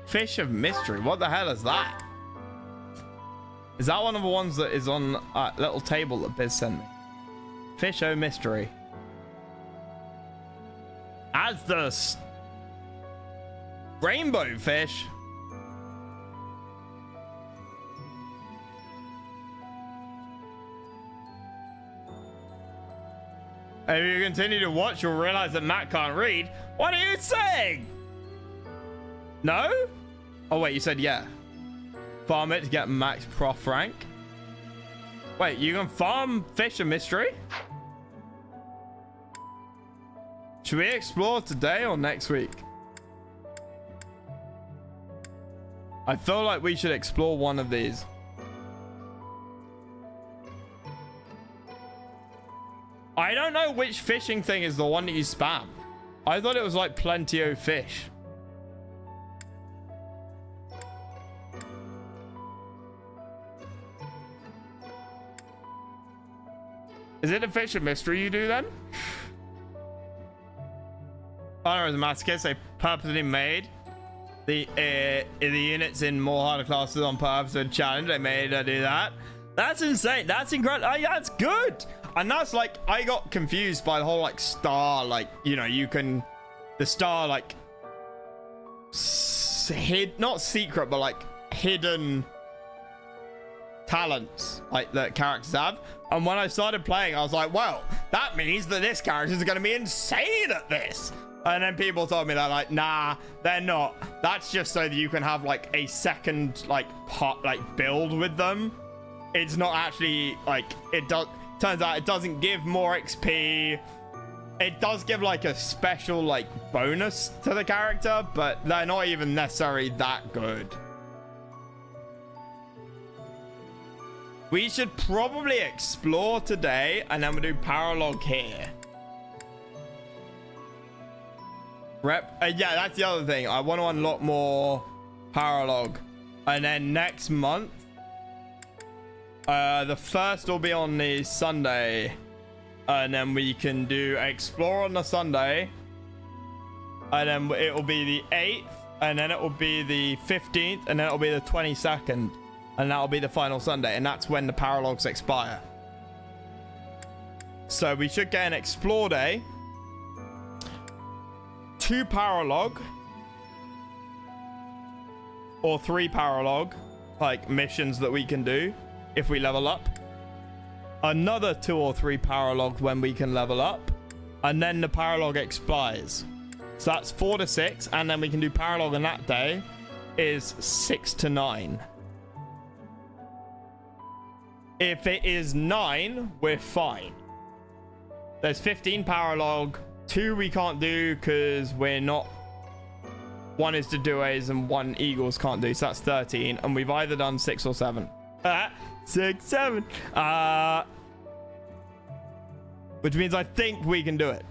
A: Fish of mystery. What the hell is that? Is that one of the ones that is on a little table that Biz sent me? Fish of mystery. As the rainbow fish. If you continue to watch, you'll realize that Matt can't read. What are you saying? No? Oh, wait, you said yeah. Farm it to get max prof rank. Wait, you can farm fish of mystery? Should we explore today or next week? I feel like we should explore one of these. I don't know which fishing thing is the one that you spam. I thought it was like plenty of fish. Is it a fish of mystery you do then? Honor as a masochist, they purposely made the units in more harder classes on purpose to challenge. They made her do that. That's insane. That's incredible. Yeah, that's good. And that's like, I got confused by the whole like star, like, you know, you can, the star like, not secret, but like hidden talents like that characters have. And when I started playing, I was like, well, that means that this character is going to be insane at this. And then people told me that, like, nah, they're not. That's just so that you can have like a second like part, like build with them. It's not actually like, it does. Turns out it doesn't give more XP. It does give like a special like bonus to the character, but they're not even necessarily that good. We should probably explore today and then we'll do paralog here. Yeah, that's the other thing. I want to unlock more paralog. And then next month, the first will be on the Sunday, and then we can do explore on the Sunday, and then it will be the 8th, and then it will be the 15th, and then it will be the 22nd, and that will be the final Sunday, and that's when the paralogs expire. So we should get an explore day, 2 paralog, or 3 paralog, like missions that we can do if we level up, another 2 or 3 paralog when we can level up, and then the paralog expires. So that's 4 to 6, and then we can do paralog on that day is 6 to 9. If it is 9, we're fine. There's 15 paralog, 2 we can't do because we're not, 1 is the duos and 1 eagles can't do, so that's 13, and we've either done 6 or 7. 6, 7. Which means I think we can do it.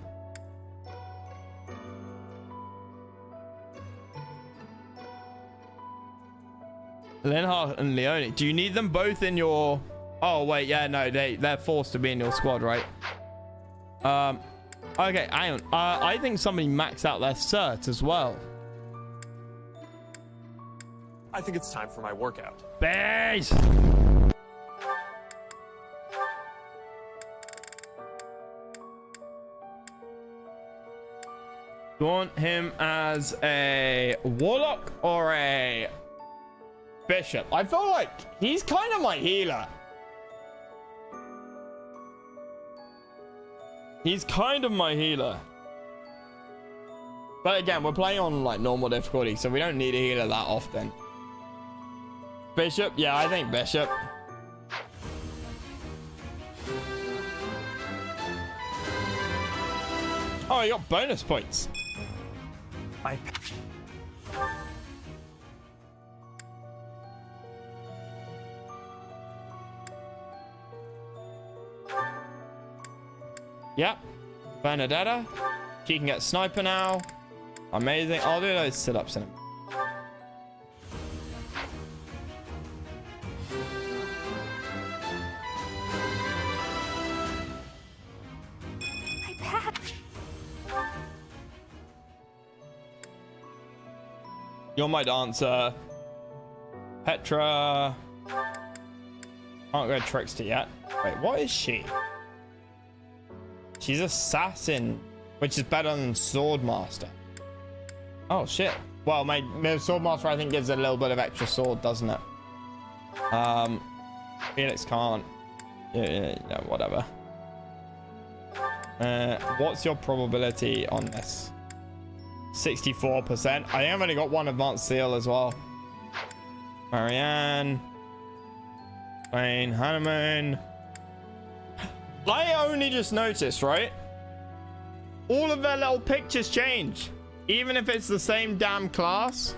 A: Lenhart and Leone. Do you need them both in your... Oh, wait. Yeah, no. They're forced to be in your squad, right? Okay, hang on. I think somebody maxed out their cert as well.
U: I think it's time for my workout.
A: Base! You want him as a warlock or a bishop? I feel like he's kind of my healer. He's kind of my healer. But again, we're playing on like normal difficulty, so we don't need a healer that often. Bishop? Yeah, I think bishop. Oh, you got bonus points. Yep. Benedetta. She can get sniper now. Amazing. I'll do those sit-ups in a minute. You're my dancer. Petra. Can't go Trickster yet. Wait, what is she? She's Assassin, which is better than Swordmaster. Oh, shit. Well, my Swordmaster, I think, gives it a little bit of extra sword, doesn't it? Felix can't. Yeah, whatever. What's your probability on this? 64%. I think I've only got one advanced seal as well. Marianne. Wayne Hanneman. I only just noticed, right? All of their little pictures change. Even if it's the same damn class.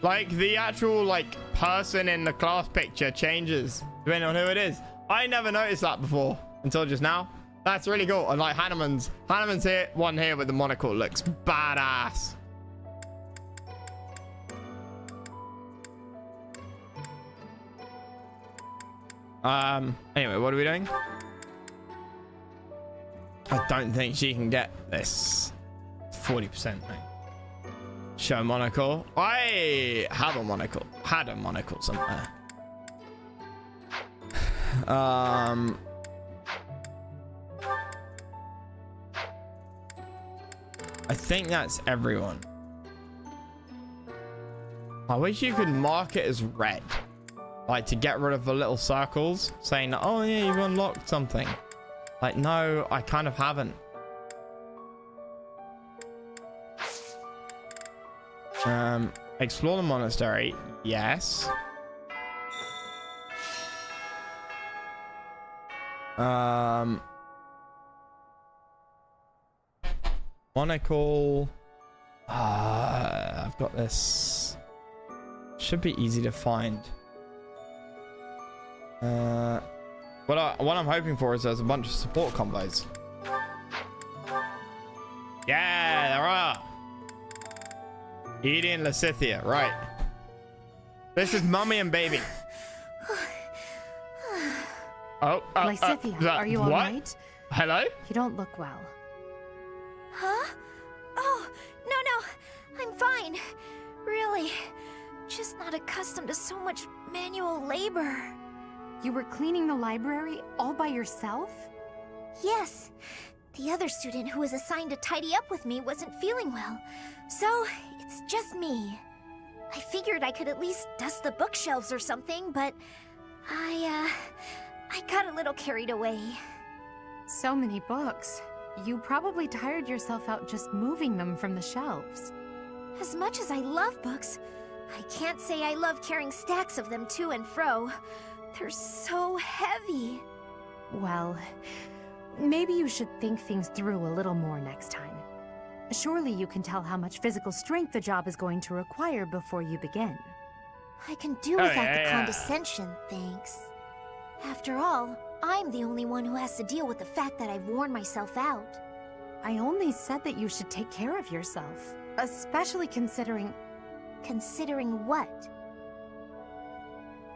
A: Like, the actual, like, person in the class picture changes depending on who it is. I never noticed that before until just now. That's really cool. And like Hanneman's here, one here with the monocle looks badass. Anyway, what are we doing? I don't think she can get this. 40%, mate. Show monocle. I have a monocle. Had a monocle somewhere. I think that's everyone. I wish you could mark it as red. Like, to get rid of the little circles saying, oh yeah, you've unlocked something. Like, no, I kind of haven't. Explore the monastery. Yes. Monocle. I've got this. Should be easy to find. What I'm hoping for is there's a bunch of support combos. Yeah, there are. Edie and Lysithia, right. This is Mummy and Baby.
E: Lysithia, are you all right?
A: Hello?
E: You don't look well.
F: Huh? Oh, no, I'm fine. Really. Just not accustomed to so much manual labor.
E: You were cleaning the library all by yourself?
F: Yes. The other student who was assigned to tidy up with me wasn't feeling well. So, it's just me. I figured I could at least dust the bookshelves or something, but I got a little carried away.
E: So many books. You probably tired yourself out just moving them from the shelves.
F: As much as I love books, I can't say I love carrying stacks of them to and fro. They're so heavy.
E: Well, maybe you should think things through a little more next time. Surely you can tell how much physical strength the job is going to require before you begin.
F: I can do without the condescension, thanks. After all, I'm the only one who has to deal with the fact that I've worn myself out.
E: I only said that you should take care of yourself, especially considering...
F: Considering what?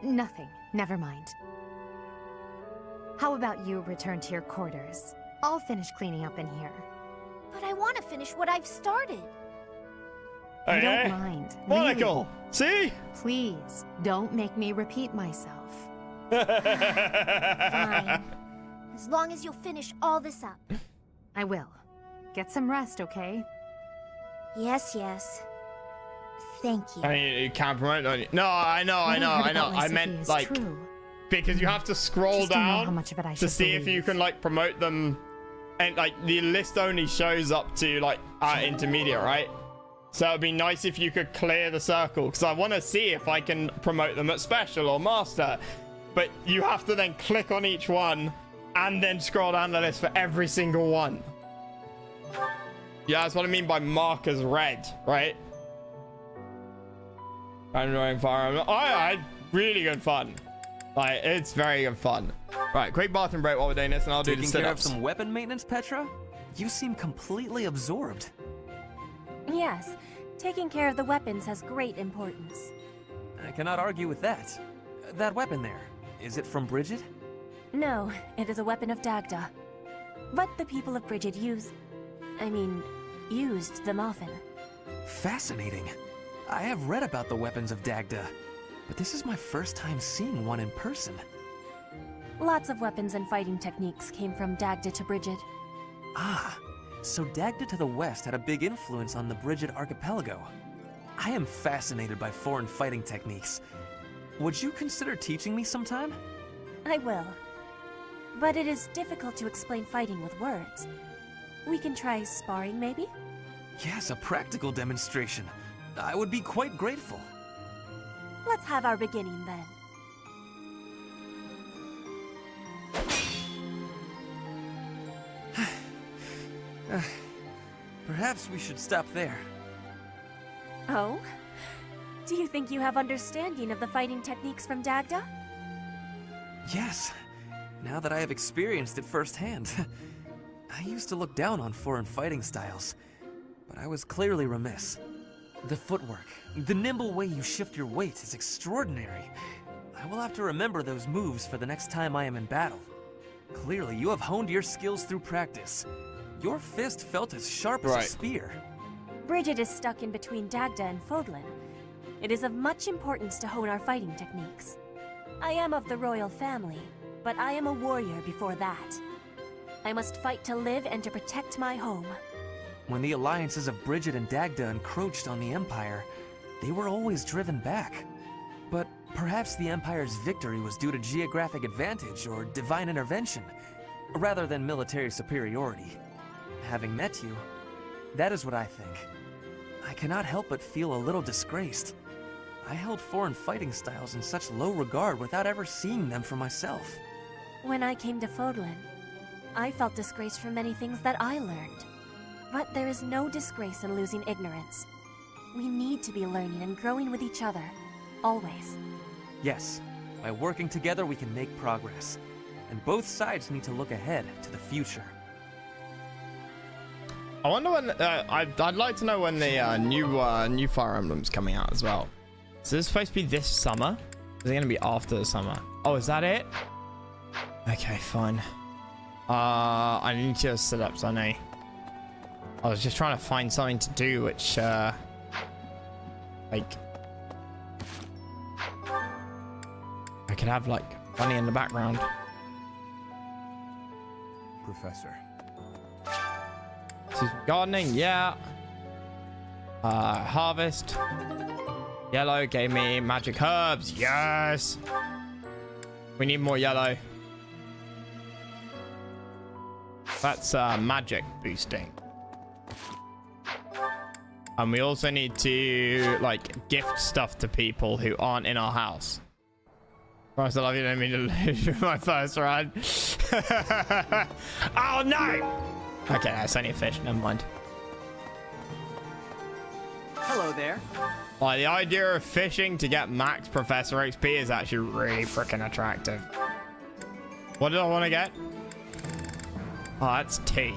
E: Nothing. Never mind. How about you return to your quarters? I'll finish cleaning up in here.
F: But I want to finish what I've started.
E: I don't mind.
A: Monocle!
E: Really. See? Please, don't make me repeat myself.
F: Fine. As long as you'll finish all this up.
E: I will. Get some rest, okay?
F: Yes. Thank you.
A: I mean, you can't promote on you. No, I know. I meant, like, because you have to scroll down to see if you can, like, promote them. And, like, the list only shows up to, like, intermediate, right? So it'd be nice if you could clear the circle, because I want to see if I can promote them at special or master. But you have to then click on each one and then scroll down the list for every single one. Yeah, that's what I mean by markers red, right? Annoying fire emblem. I really good fun. Like, it's very good fun. Right, quick bathroom break while we're doing this, and I'll do the
N: Taking care of
A: sit-ups.
N: some weapon maintenance, Petra? You seem completely absorbed.
H: Yes, taking care of the weapons has great importance.
N: I cannot argue with that. That weapon there, is it from Bridget?
H: No, it is a weapon of Dagda. But the people of Bridget used them often.
N: Fascinating. I have read about the weapons of Dagda, but this is my first time seeing one in person.
H: Lots of weapons and fighting techniques came from Dagda to Bridget.
N: Ah, so Dagda to the west had a big influence on the Bridget archipelago. I am fascinated by foreign fighting techniques. Would you consider teaching me sometime?
H: I will. But it is difficult to explain fighting with words. We can try sparring, maybe?
N: Yes, a practical demonstration. I would be quite grateful.
H: Let's have our beginning then.
N: Perhaps we should stop there.
H: Oh? Do you think you have understanding of the fighting techniques from Dagda?
N: Yes, now that I have experienced it firsthand. I used to look down on foreign fighting styles, but I was clearly remiss. The footwork, the nimble way you shift your weight is extraordinary. I will have to remember those moves for the next time I am in battle. Clearly, you have honed your skills through practice. Your fist felt as sharp as a spear.
H: Bridget is stuck in between Dagda and Fodlan. It is of much importance to hone our fighting techniques. I am of the royal family, but I am a warrior before that. I must fight to live and to protect my home.
N: When the alliances of Bridget and Dagda encroached on the Empire, they were always driven back. But perhaps the Empire's victory was due to geographic advantage or divine intervention, rather than military superiority. Having met you, that is what I think. I cannot help but feel a little disgraced. I held foreign fighting styles in such low regard without ever seeing them for myself.
H: When I came to Fodlan, I felt disgraced for many things that I learned. But there is no disgrace in losing ignorance. We need to be learning and growing with each other, always.
N: Yes, by working together we can make progress. And both sides need to look ahead to the future.
A: I wonder when I'd like to know when the new Fire Emblem's coming out as well. So this is supposed to be this summer? Is it gonna be after the summer? Oh, is that it? Okay, fine. I need to set up, so I know. I was just trying to find something to do, which like I could have like money in the background.
Q: Professor.
A: This is gardening, yeah. Harvest. Yellow gave me magic herbs. Yes. We need more yellow. That's magic boosting. And we also need to like gift stuff to people who aren't in our house. Christ, I love you. Didn't mean to lose my first run. Oh no! Okay, that's only a fish. Never mind.
C: Hello there.
A: Like, the idea of fishing to get max Professor XP is actually really freaking attractive. What did I want to get? Oh, that's tea.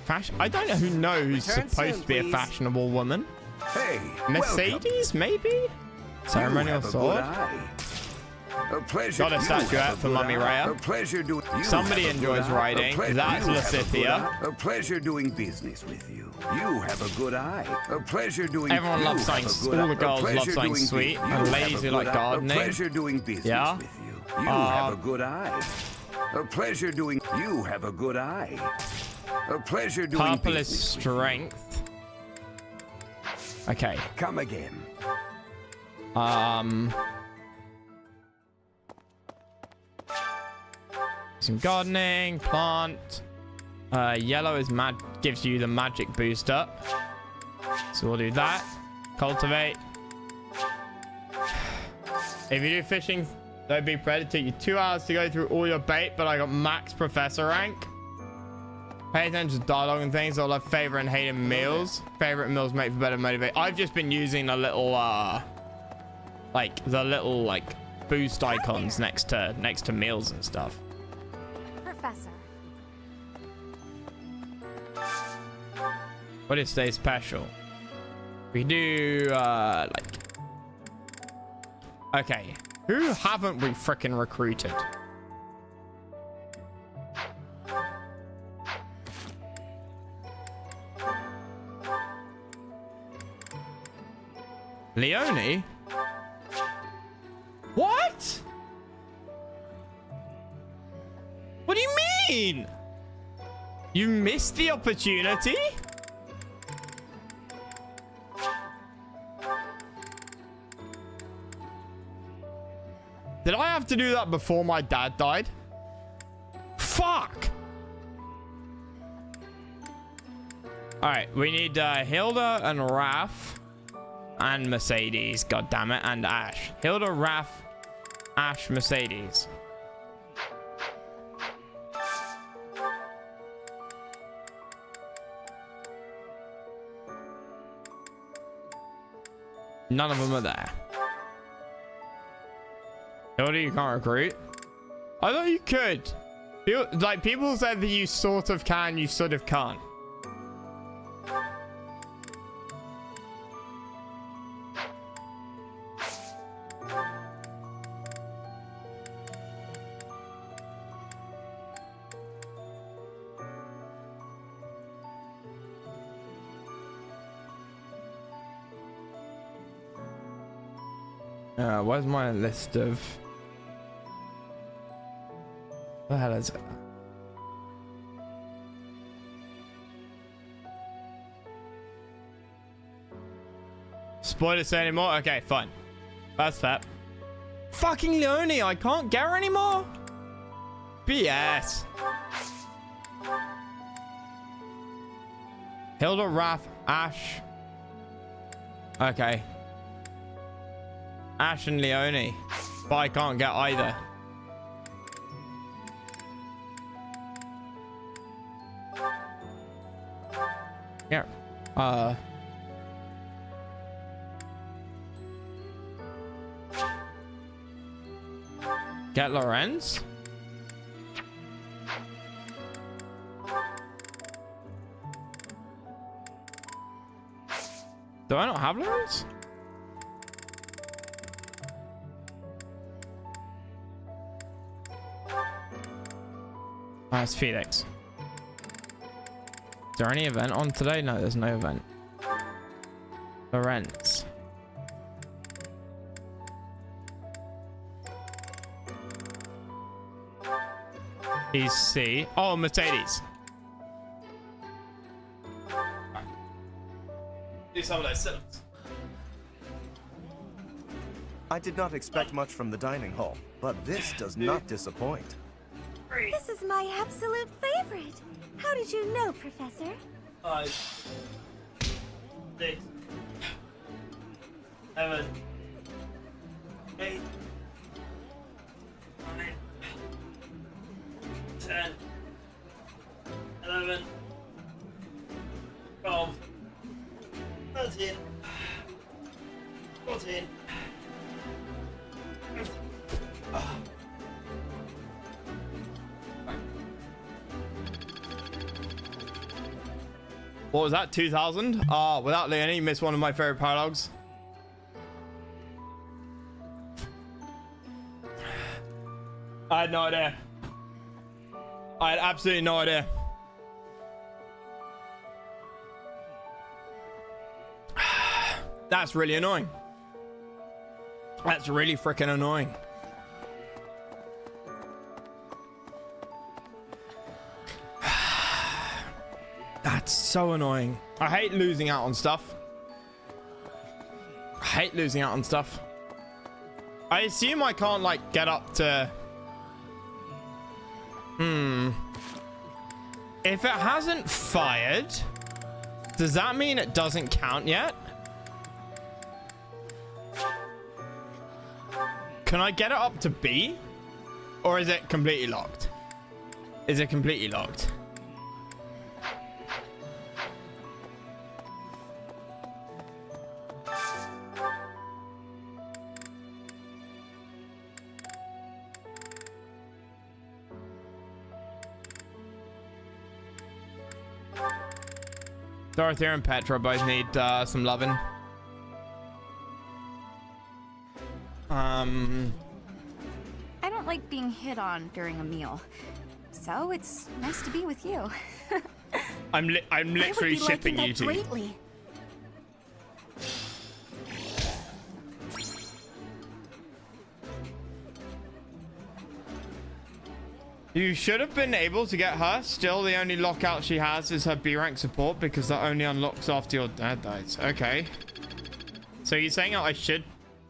A: Fashion. I don't know who's supposed to be a fashionable woman.
Q: Hey,
A: Mercedes, maybe? Ceremonial sword.
Q: A pleasure.
A: Got a statuette for Mummy Rhea.
Q: A pleasure doing.
A: Somebody enjoys riding. That's Lasithia.
Q: A pleasure doing business with you. You have a good eye. A pleasure doing.
A: Everyone loves something. All the girls love something sweet, and ladies who like gardening.
Q: A pleasure doing business with you. You have a good eye. A pleasure doing. You have a good eye. A pleasure doing.
A: Purple is strength. Okay.
Q: Come again.
A: Some gardening, plant. Yellow is gives you the magic booster. So we'll do that. Cultivate. If you do fishing Don't be prepared. It took you 2 hours to go through all your bait, but I got max professor rank. Pay attention to dialogue and things. I'll have favorite and hated meals. Favorite meals make for better motivate. I've just been using the little boost icons next to meals and stuff.
H: Professor.
A: What is today's special? We do okay, who haven't we freaking recruited? Leone? What? What do you mean? You missed the opportunity? Did I have to do that before my dad died? Fuck! Alright, we need Hilda and Raph and Mercedes, god damn it, and Ash. Hilda, Raph, Ash, Mercedes. None of them are there. Hilda, you can't recruit? I thought you could. People said that you sort of can, you sort of can't. Where's my list of... What the hell is it? Spoilers say anymore? Okay, fine. That's fair. Fucking Leone, I can't get her anymore? BS. Hilda, Raph, Ash. Okay. Ash and Leone. But I can't get either. Yeah. Get Lorenz? Do I not have Lorenz? It's Felix. Is there any event on today? No, there's no event. Lorenz. He's C. Oh, Mercedes. Do some of those sit-ups.
D: I did not expect much from the dining hall, but this does not disappoint.
F: This is my absolute favorite. How did you know, Professor?
A: 5, 6, 7, 8, 9, 10, 11, 12, 13, 14. What was that? 2,000? Without Leone, you missed one of my favorite paradogs. I had no idea. I had absolutely no idea. That's really annoying. That's really freaking annoying. That's so annoying. I hate losing out on stuff. I hate losing out on stuff. I assume I can't, like, get up to... If it hasn't fired, does that mean it doesn't count yet? Can I get it up to B? Or is it completely locked? Is it completely locked? Dorothy and Petra both need some loving.
R: I don't like being hit on during a meal, so it's nice to be with you.
A: I'm literally shipping you two.
F: Greatly.
A: You should have been able to get her. Still, the only lockout she has is her B rank support because that only unlocks after your dad dies. Okay. So you're saying I should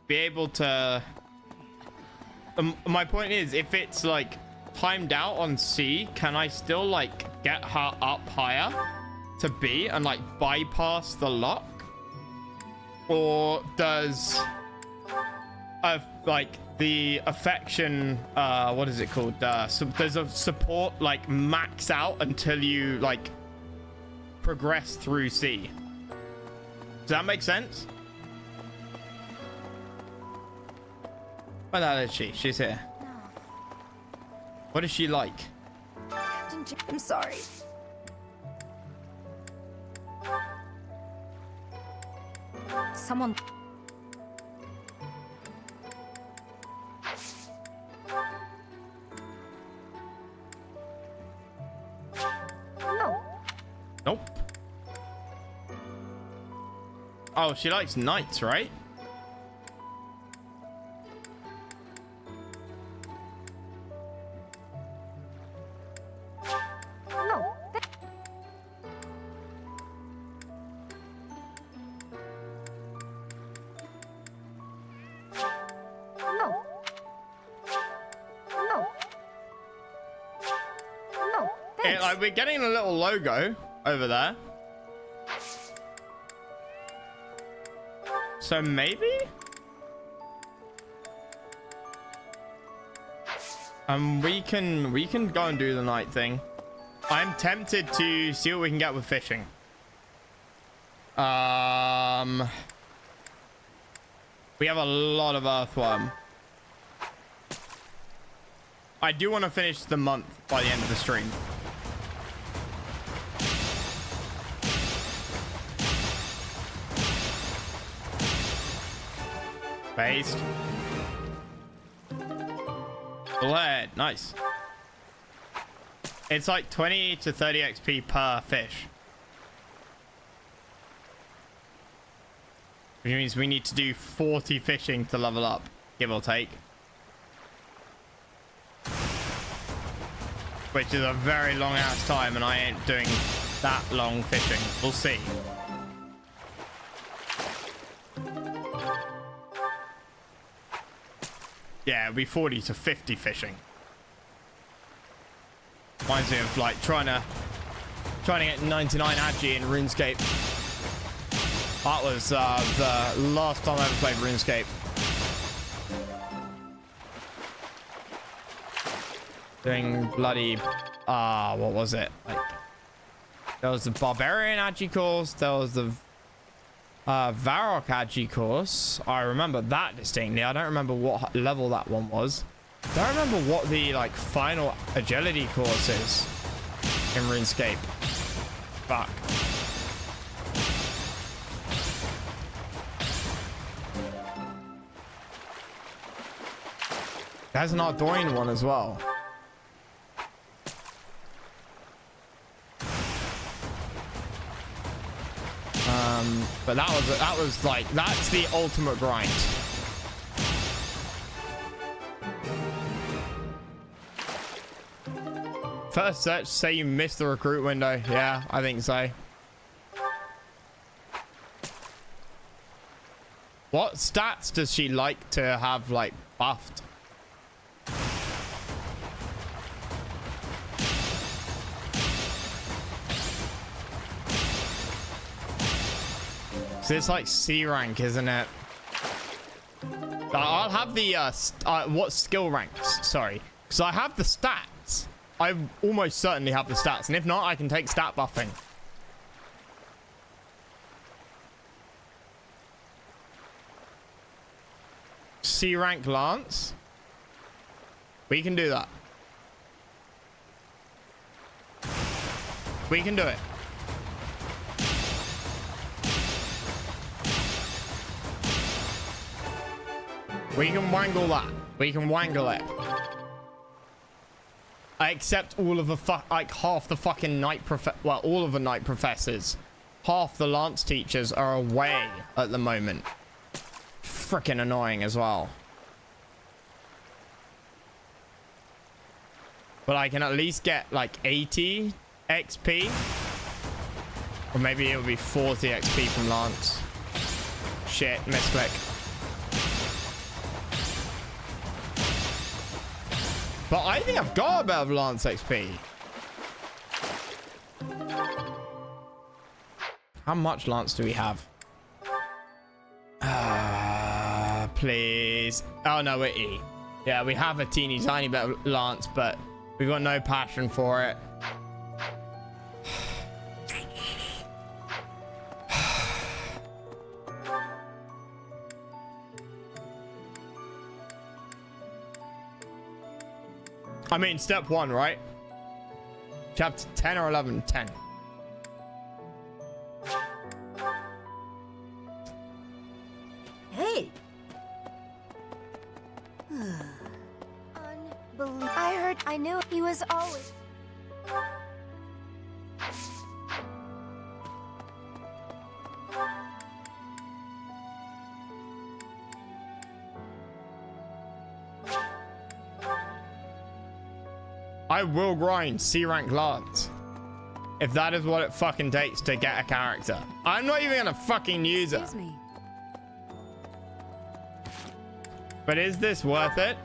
A: be able to... my point is, if it's like timed out on C, can I still like get her up higher to B and like bypass the lock? Or does like the affection, what is it called? Does a support like max out until you like progress through C? Does that make sense? Where the hell is she? She's here. What is she like?
R: I'm sorry. Someone... No.
A: Nope. Oh, she likes knights, right?
R: No. No. No. No.
A: Yeah, like we're getting a little logo over there. So maybe? We can go and do the night thing. I'm tempted to see what we can get with fishing. We have a lot of earthworm. I do want to finish the month by the end of the stream. Based. Lead. Nice. It's like 20 to 30 XP per fish. Which means we need to do 40 fishing to level up, give or take. Which is a very long ass time, and I ain't doing that long fishing. We'll see. Yeah, it'll be 40 to 50 fishing. Reminds me of like trying to get 99 Agi in RuneScape. That was the last time I ever played RuneScape. Doing bloody what was it? Like there was the Barbarian Agi course, there was the Varrock Agi course. I remember that distinctly. I don't remember what level that one was. I don't remember what the like final agility course is in RuneScape. Fuck. There's an Ardorian one as well. But that was like, that's the ultimate grind. First search, say you missed the recruit window. Yeah, I think so. What stats does she like to have like buffed? So it's like C rank, isn't it? I'll have the what skill ranks? Sorry, because I have the stats. I almost certainly have the stats, and if not, I can take stat buffing. C rank Lance. We can do that. We can do it. We can wangle that. We can wangle it. I accept all of the like half the fucking well, all of the night professors. Half the Lance teachers are away at the moment. Freaking annoying as well. But I can at least get like 80 XP. Or maybe it'll be 40 XP from Lance. Shit, misclick. But I think I've got a bit of Lance XP. How much Lance do we have? Please. Oh no, we're E. Yeah, we have a teeny tiny bit of Lance, but we've got no passion for it. I mean, step 1, right? Chapter 10 or 11? 10.
F: Hey! Unbelievable. I knew he was always...
A: I will grind C rank Lance. If that is what it fucking takes to get a character. I'm not even gonna fucking use it. But is this worth it?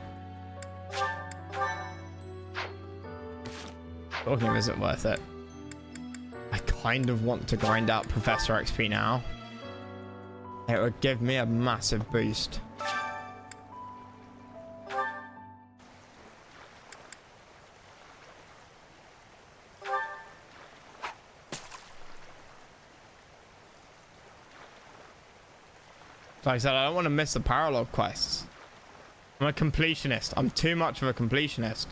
A: Talking of, is it worth it? I kind of want to grind out Professor XP now. It would give me a massive boost. Like I said, I don't want to miss the parallel quests. I'm a completionist. I'm too much of a completionist.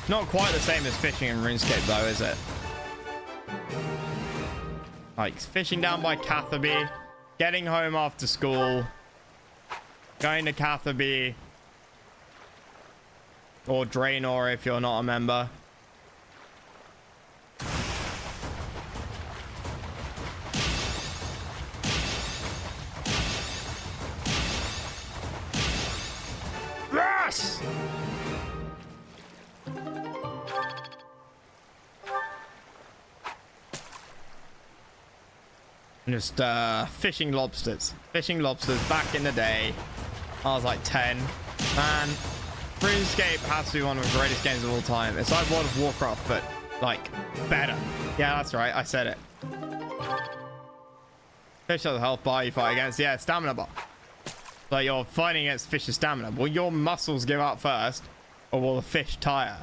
A: Not quite the same as fishing in RuneScape though, is it? Like fishing down by Catherby, getting home after school, going to Catherby or Draenor if you're not a member. Yes! Just fishing lobsters back in the day. I was like 10. Man, RuneScape has to be one of the greatest games of all time. It's like World of Warcraft, but like better. Yeah, that's right, I said it. Fish has a health bar you fight against. Yeah, stamina bar. So you're fighting against fish's stamina. Will your muscles give out first, or will the fish tire?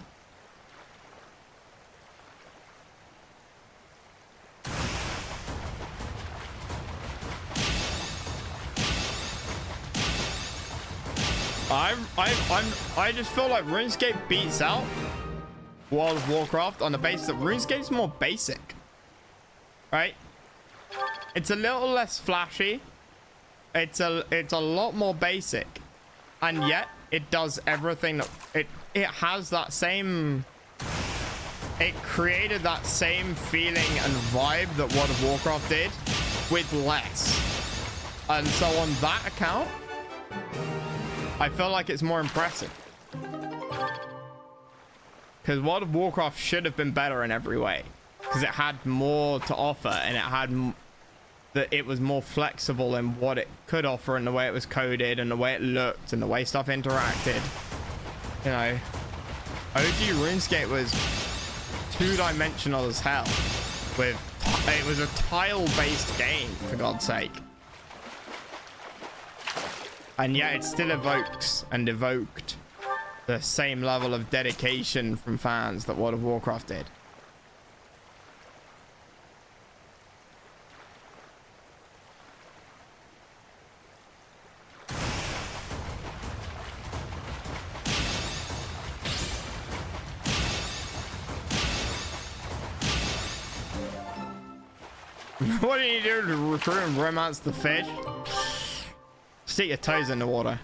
A: I just feel like RuneScape beats out World of Warcraft on the basis that RuneScape's more basic, right? It's a little less flashy. It's a lot more basic, and yet it does everything that it has that same. It created that same feeling and vibe that World of Warcraft did, with less. And so on that account, I feel like it's more impressive. Because World of Warcraft should have been better in every way. Because it had more to offer, and it had that it was more flexible in what it could offer, and the way it was coded, and the way it looked, and the way stuff interacted. You know, OG RuneScape was two-dimensional as hell. It was a tile-based game, for God's sake. And yet it still evokes and evoked the same level of dedication from fans that World of Warcraft did. What do you do to recruit and romance the fish? Stick your toes in the water.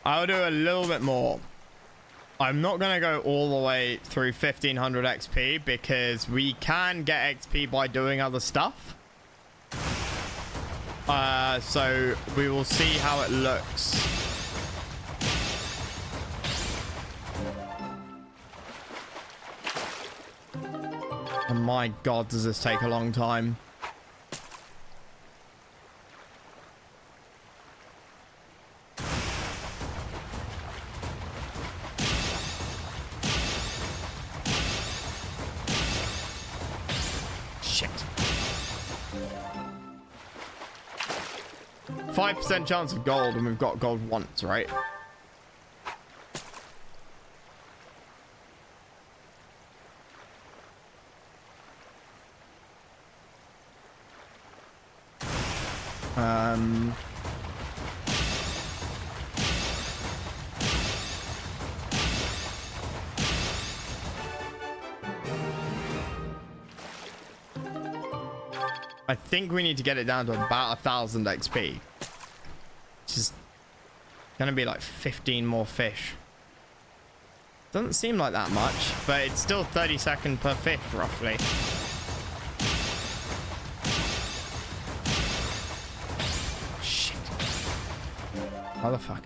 A: I'll do a little bit more. I'm not going to go all the way through 1500 XP because we can get XP by doing other stuff. So we will see how it looks. Oh my God, does this take a long time? Shit. 5% chance of gold, and we've got gold once, right? I think we need to get it down to about 1000 XP. Which is gonna be like 15 more fish. Doesn't seem like that much, but it's still 30 seconds per fish, roughly. Shit. Motherfucker.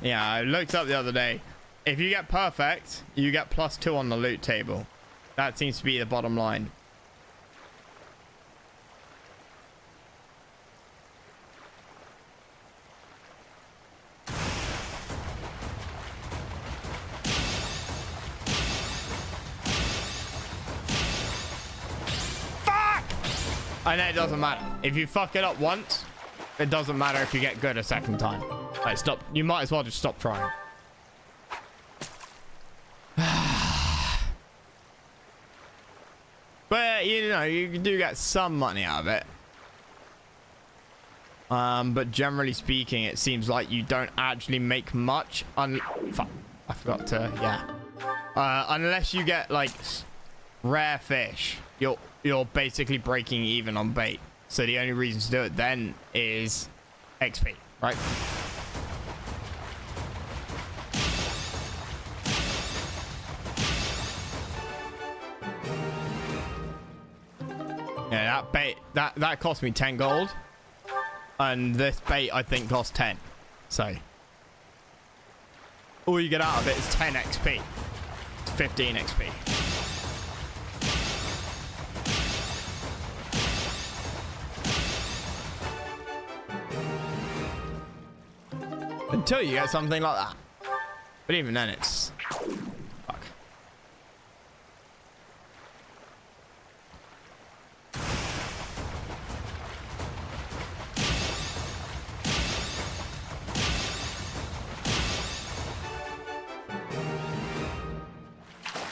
A: Yeah, I looked up the other day. If you get perfect, you get +2 on the loot table. That seems to be the bottom line. Fuck! And then it doesn't matter. If you fuck it up once, it doesn't matter if you get good a second time. Like, stop. You might as well just stop trying. But, you know, you do get some money out of it. But generally speaking, it seems like you don't actually make much. Fuck, I forgot to, yeah. Unless you get, like, rare fish, you're basically breaking even on bait. So the only reason to do it then is XP, right? Yeah, that bait, that cost me 10 gold. And this bait, I think, cost 10. So, all you get out of it is 10 XP. It's 15 XP. Until you get something like that. But even then, it's... Fuck.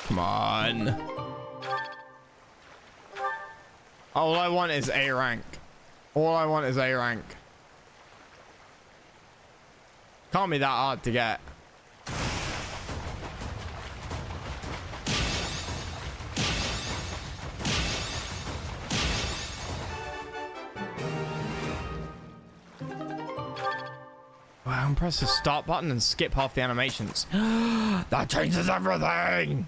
A: Come on. All I want is A rank. All I want is A rank. Can't be that hard to get. Wow, I'm press the start button and skip half the animations. That changes everything.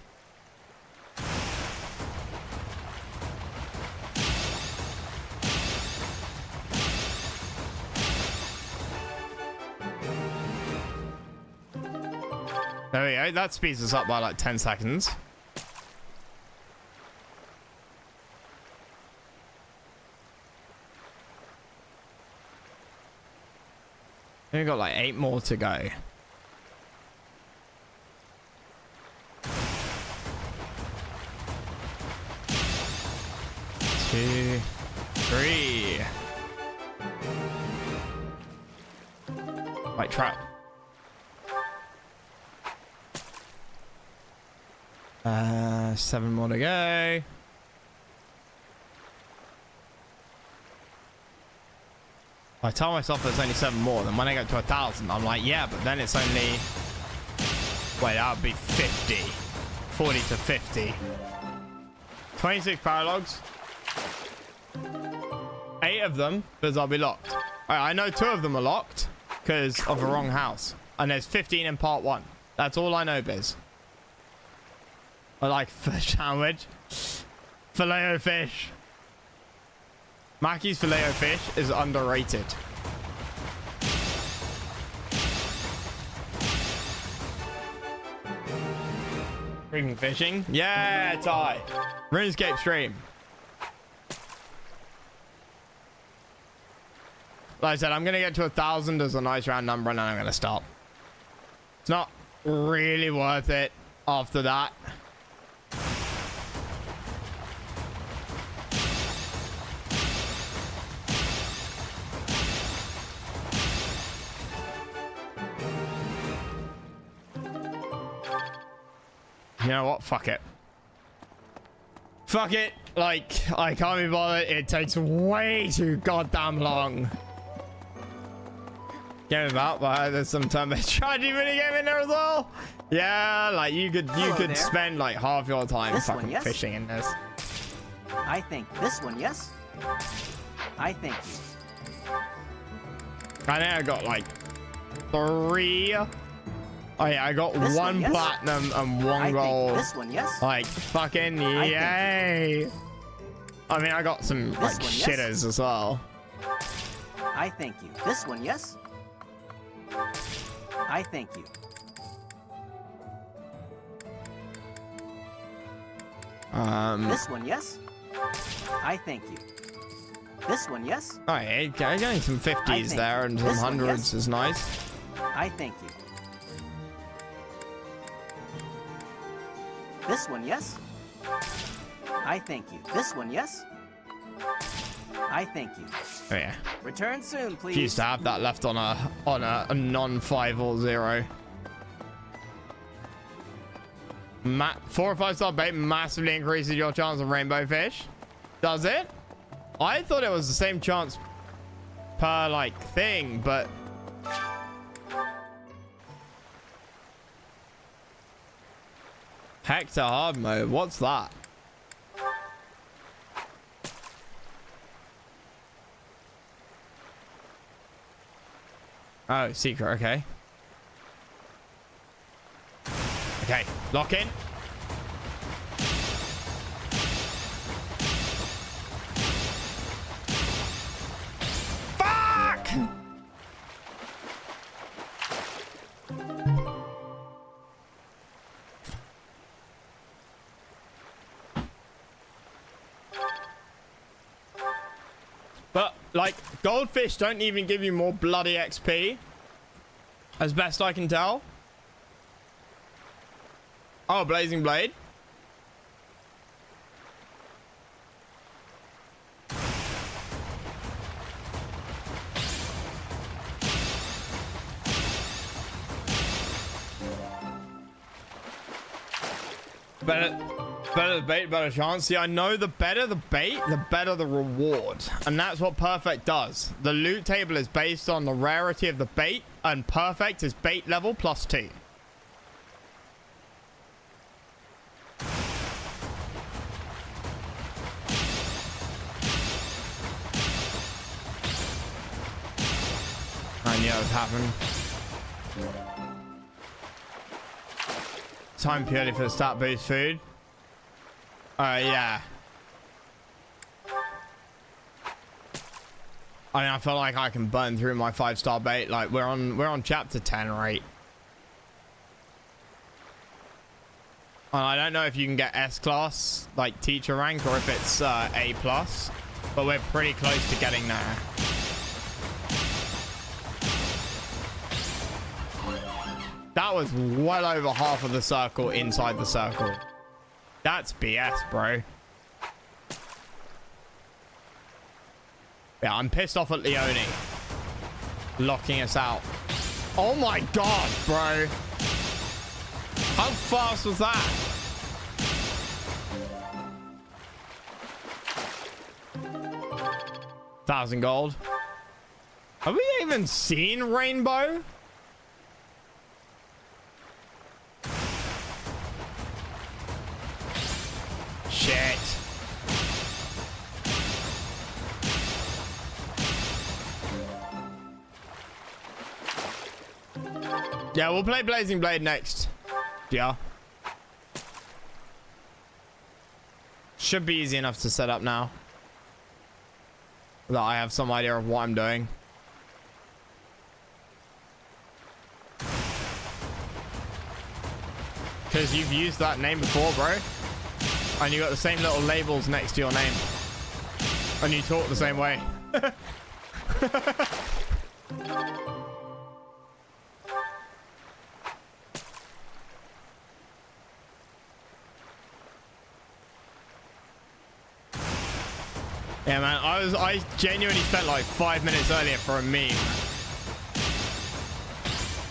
A: There we go. That speeds us up by like 10 seconds. We've got like 8 more to go. 2, 3. Right trap. 7 more to go. I tell myself there's only 7 more, then when I get to 1,000, I'm like, yeah, but then it's only... Wait, that would be 50. 40 to 50. 26 paralogs. 8 of them, because I'll be locked. Alright, I know 2 of them are locked, because of the wrong house. And there's 15 in part 1. That's all I know, Biz. I like fish sandwich. Filet-O-fish. Mackey's Filet-O-fish is underrated. Freaking fishing? Yeah, Ty. RuneScape stream. Like I said, I'm going to get to 1,000 as a nice round number and then I'm going to stop. It's not really worth it after that. You know what? Fuck it. Fuck it. Like, I can't be bothered. It takes way too goddamn long. Get it out, but there's some turn-based strategy minigame in there as well. Yeah, like you could spend like half your time
C: This
A: fucking
C: one, yes?
A: fishing in this.
C: I think this one, yes? I thank you.
A: I think I got like 3. Oh yeah, I got
C: This
A: 1
C: one, yes?
A: platinum and 1
C: I think
A: gold.
C: this one, yes?
A: Like fucking
C: I
A: yay! I mean, I got some
C: This
A: like
C: one, yes?
A: shitters as well.
C: I thank you. This one, yes? I thank you. This one, yes? I thank you. This one, yes?
A: Alright, getting some 50s
C: thank
A: there
C: you.
A: and some
C: This one,
A: 100s
C: yes?
A: is nice.
C: I thank you. This one, yes? I thank you. This one, yes? I thank you.
A: Oh yeah.
C: Return soon, please.
A: Used to have that left on a non-5 or 0. 4 or 5 star bait massively increases your chance of rainbow fish. Does it? I thought it was the same chance per like thing, but Hector hard mode. What's that? Oh, secret. Okay. Okay, lock in. Fuck! But, like, goldfish don't even give you more bloody XP. As best I can tell. Oh, Blazing Blade. Better the bait, better chance. See, I know the better the bait, the better the reward. And that's what Perfect does. The loot table is based on the rarity of the bait, and Perfect is bait level +2. I knew it would happen. Time purely for the stat boost food. Yeah. I mean, I feel like I can burn through my 5-star bait. Like we're on chapter 10, right? And I don't know if you can get S-class, like teacher rank, or if it's A+, but we're pretty close to getting there. That was well over half of the circle inside the circle. That's BS, bro. Yeah, I'm pissed off at Leone. Locking us out. Oh my god, bro. How fast was that? $1,000 gold. Have we even seen Rainbow? Shit. Yeah, we'll play Blazing Blade next. Yeah. Should be easy enough to set up now. That I have some idea of what I'm doing. Because you've used that name before, bro. And you got the same little labels next to your name. And you talk the same way. Yeah, man, I genuinely spent like 5 minutes earlier for a meme.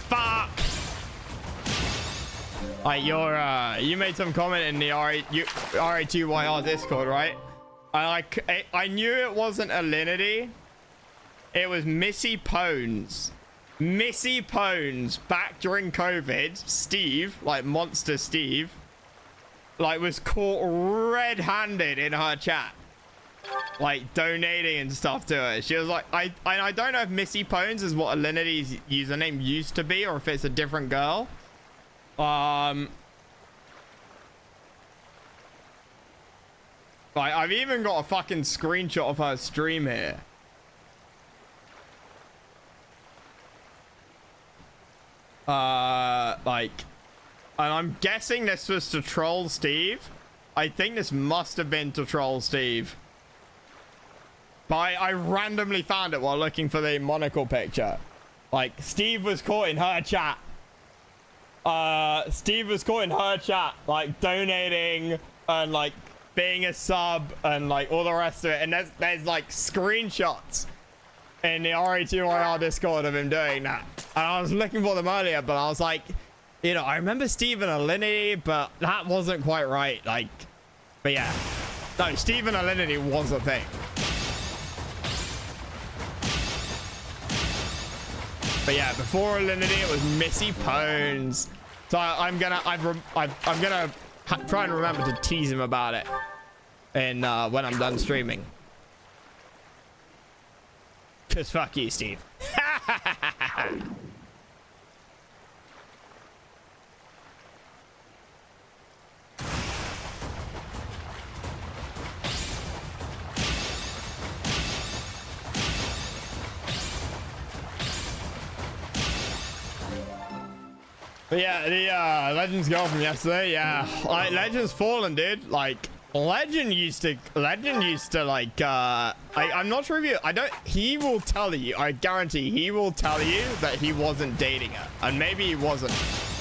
A: Fuck! Like you made some comment in the RA2YR Discord, right? I knew it wasn't Alinity. It was Missy Pones. Missy Pones back during COVID. Steve, like Monster Steve, like was caught red-handed in her chat. Like donating and stuff to her. She was like, I don't know if Missy Pones is what Alinity's username used to be or if it's a different girl. Like I've even got a fucking screenshot of her stream here. Like, and I'm guessing this was to troll Steve. I think this must have been to troll Steve. But I randomly found it while looking for the monocle picture. Like, Steve was caught in her chat. Steve was caught in her chat, like, donating and, like, being a sub and, like, all the rest of it. And there's like, screenshots in the RA2YR Discord of him doing that. And I was looking for them earlier, but I was like, you know, I remember Steve and Alinity, but that wasn't quite right. Like, but yeah. No, Steve and Alinity was a thing. But yeah, before Alinity, it was Missy Pones. So I'm gonna try and remember to tease him about it, and when I'm done streaming. Cause fuck you, Steve. But yeah, the Legends girl from yesterday, yeah, like Legends Fallen, dude. Like Legend used to like I'm not sure if you, he will tell you, I guarantee he will tell you that he wasn't dating her, and maybe he wasn't,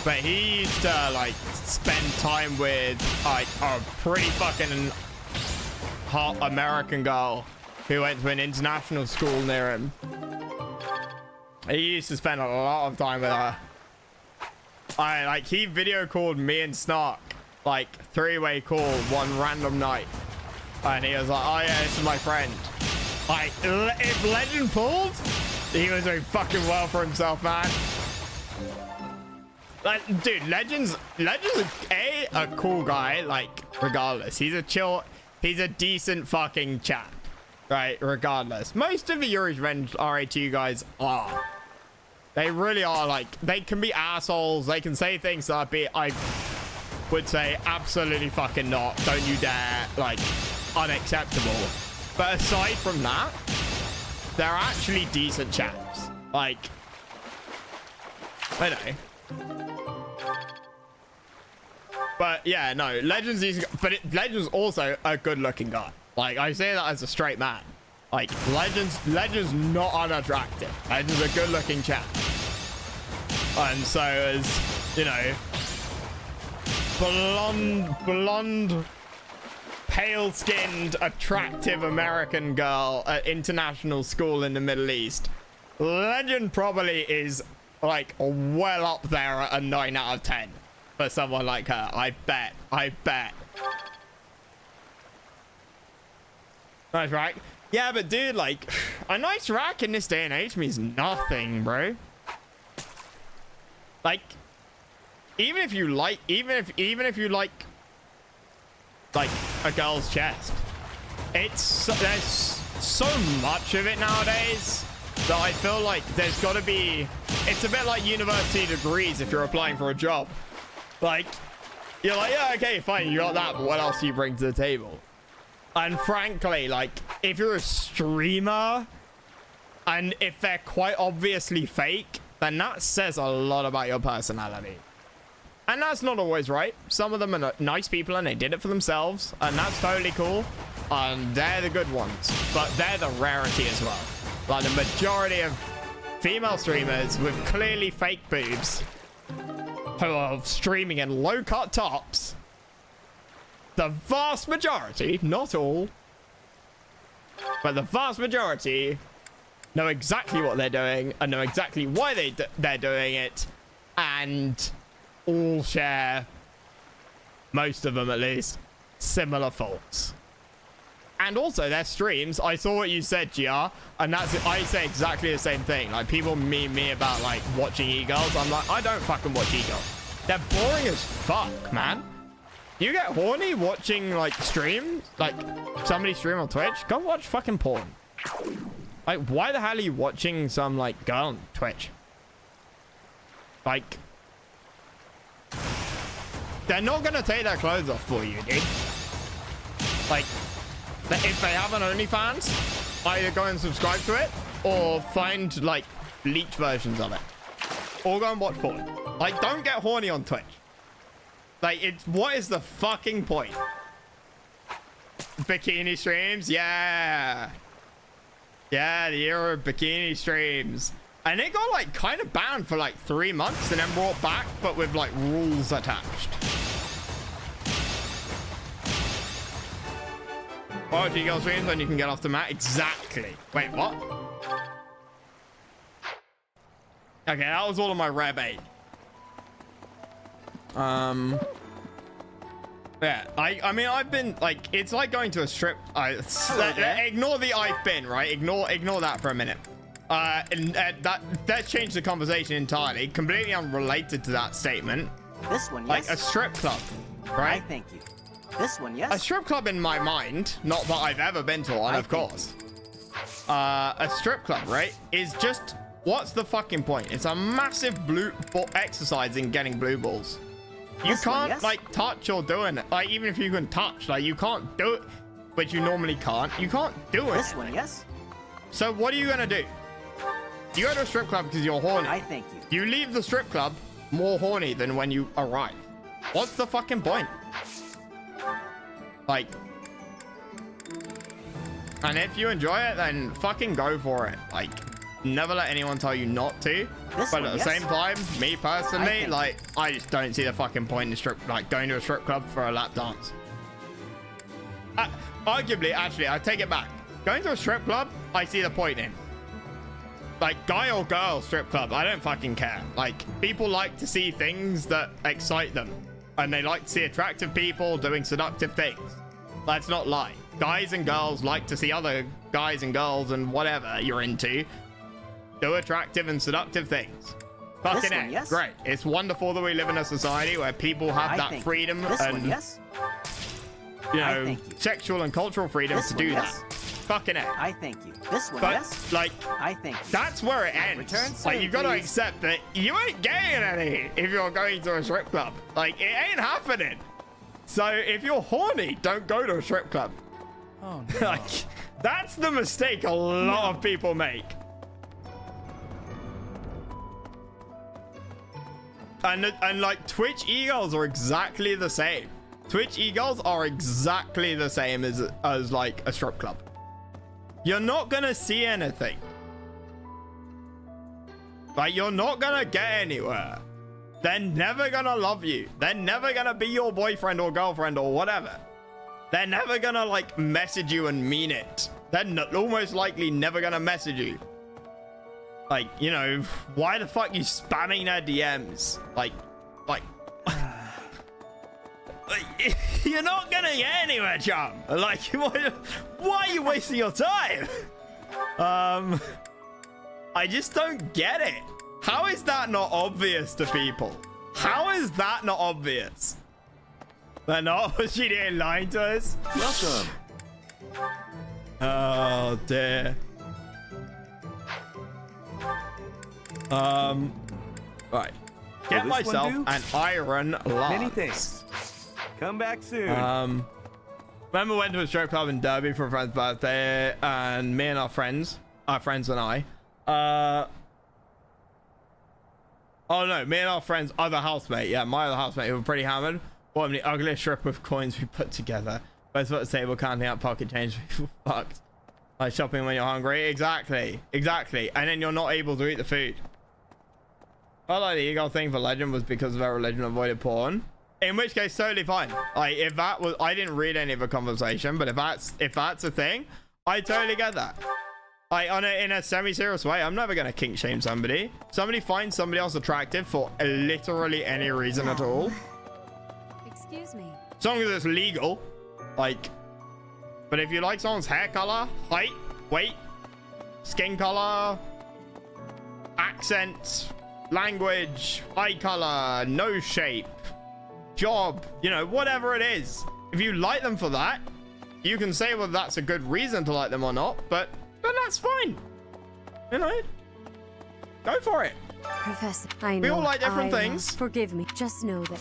A: but he used to like spend time with like a pretty fucking hot American girl who went to an international school near him. He used to spend a lot of time with her. He video called me and Snark, like 3-way call one random night, and he was like, oh yeah, this is my friend. Like, if Legend pulled, he was doing fucking well for himself, man. Like, dude, Legend's a cool guy, like, regardless. He's a chill, he's a decent fucking chap, right, regardless. Most of the Yuri's Revenge RA2 guys are. They really are, like, they can be assholes. They can say things that I would say absolutely fucking not. Don't you dare. Like, unacceptable. But aside from that, they're actually decent chaps. Like, I know. But yeah, no, Legend's easy, but Legend's also a good-looking guy. Like, I say that as a straight man. Like, Legend's not unattractive. Legend's a good-looking chap. And so as, you know, blonde, pale-skinned, attractive American girl at international school in the Middle East, Legend probably is, like, well up there at a 9 out of 10 for someone like her. I bet. Nice rack. Yeah, but dude, like, a nice rack in this day and age means nothing, bro. Like, even if you like a girl's chest, there's so much of it nowadays that I feel like there's got to be. It's a bit like university degrees if you're applying for a job. Like, you're like, yeah, okay, fine, you got that, but what else do you bring to the table? And frankly, like, if you're a streamer and if they're quite obviously fake, then that says a lot about your personality. And that's not always right. Some of them are nice people and they did it for themselves, and that's totally cool. And they're the good ones, but they're the rarity as well. Like, the majority of female streamers with clearly fake boobs who are streaming in low-cut tops, the vast majority, not all, but the vast majority know exactly what they're doing and know exactly why they're doing it, and all share, most of them at least, similar faults. And also their streams, I saw what you said, GR, and I say exactly the same thing. Like, people meme me about, like, watching e-girls. I'm like, I don't fucking watch e-girls. They're boring as fuck, man. You get horny watching, like, streams? Like, somebody stream on Twitch? Go watch fucking porn. Like, why the hell are you watching some, like, girl on Twitch? Like, they're not gonna take their clothes off for you, dude. Like, if they have an OnlyFans, either go and subscribe to it or find, like, leaked versions of it. Or go and watch porn. Like, don't get horny on Twitch. Like, what is the fucking point? Bikini streams? Yeah. Yeah, the era of bikini streams. And it got, like, kind of banned for, like, 3 months and then brought back, but with, like, rules attached. Watch e-girl streams when you can get off the mat. Exactly. Wait, what? Okay, that was all of my rare bait. Yeah, I mean, I've been, like, it's like going to a strip. Ignore the I've been, right? Ignore that for a minute. Let's change the conversation entirely. Completely unrelated to that statement.
C: This one, yes.
A: Like a strip club, right?
C: I thank you. This one, yes.
A: A strip club in my mind, not that I've ever been to one, of course. A strip club, right, is just, what's the fucking point? It's a massive blue ball exercise in getting blue balls. You can't, like, touch or do it. Like, even if you can touch, like, you can't do it, which you normally can't. You can't do it.
C: This one, yes.
A: So what are you gonna do? You go to a strip club because you're horny.
C: I thank you.
A: You leave the strip club more horny than when you arrive. What's the fucking point? Like, and if you enjoy it, then fucking go for it. Like, never let anyone tell you not to. But at the same time, me personally, like, I just don't see the fucking point in going to a strip club for a lap dance. Arguably, actually, I take it back. Going to a strip club, I see the point in. Like, guy or girl strip club, I don't fucking care. Like, people like to see things that excite them. And they like to see attractive people doing seductive things. Let's not lie. Guys and girls like to see other guys and girls and whatever you're into do attractive and seductive things. Fucking it. Yes. Great. It's wonderful that we live in a society where people have that freedom and, you know, sexual and cultural freedom to do that. fucking it.
C: I thank you. This one,
A: But,
C: yes?
A: like,
C: I thank you.
A: that's where it ends.
C: Return soon,
A: Like, you've got to
C: please.
A: accept that you ain't getting any if you're going to a strip club. Like, it ain't happening. So, if you're horny, don't go to a strip club.
P: Oh,
A: no. Like, that's the mistake a lot of people make. And like, Twitch e-girls are exactly the same. Twitch e-girls are exactly the same as like a strip club. You're not gonna see anything. Like, you're not gonna get anywhere. They're never gonna love you. They're never gonna be your boyfriend or girlfriend or whatever. They're never gonna like message you and mean it. They're almost likely never gonna message you. Like, you know, why the fuck you spamming their DMs? Like, you're not gonna get anywhere, chum. Like, why are you wasting your time? I just don't get it. How is that not obvious to people? How is that not obvious? They're not. Was she didn't lie to us?
D: Welcome.
A: Oh dear. Right. Get myself an iron lance.
D: Many thanks. Come back soon.
A: Remember, went to a strip club in Derby for a friend's birthday, and me and our friends and I, oh no, me and our friend's other housemate, yeah, my other housemate, who were pretty hammered, bought him the ugliest strip of coins we put together. Both at the table, counting out pocket change. Fucked. Like shopping when you're hungry. Exactly. And then you're not able to eat the food. I like the ego thing for Legend was because of their religion avoided porn. In which case, totally fine. Like, if that was, I didn't read any of the conversation, but if that's a thing, I totally get that. Like, in a semi-serious way, I'm never gonna kink shame somebody. Somebody finds somebody else attractive for literally any reason at all.
H: Excuse me.
A: As long as it's legal. Like, but if you like someone's hair color, height, weight, skin color, accent, language, eye color, nose shape, job, you know, whatever it is, if you like them for that, you can say whether that's a good reason to like them or not, but that's fine. You know, go for it.
E: Professor, I know.
A: We all like different things.
E: Forgive me. Just know that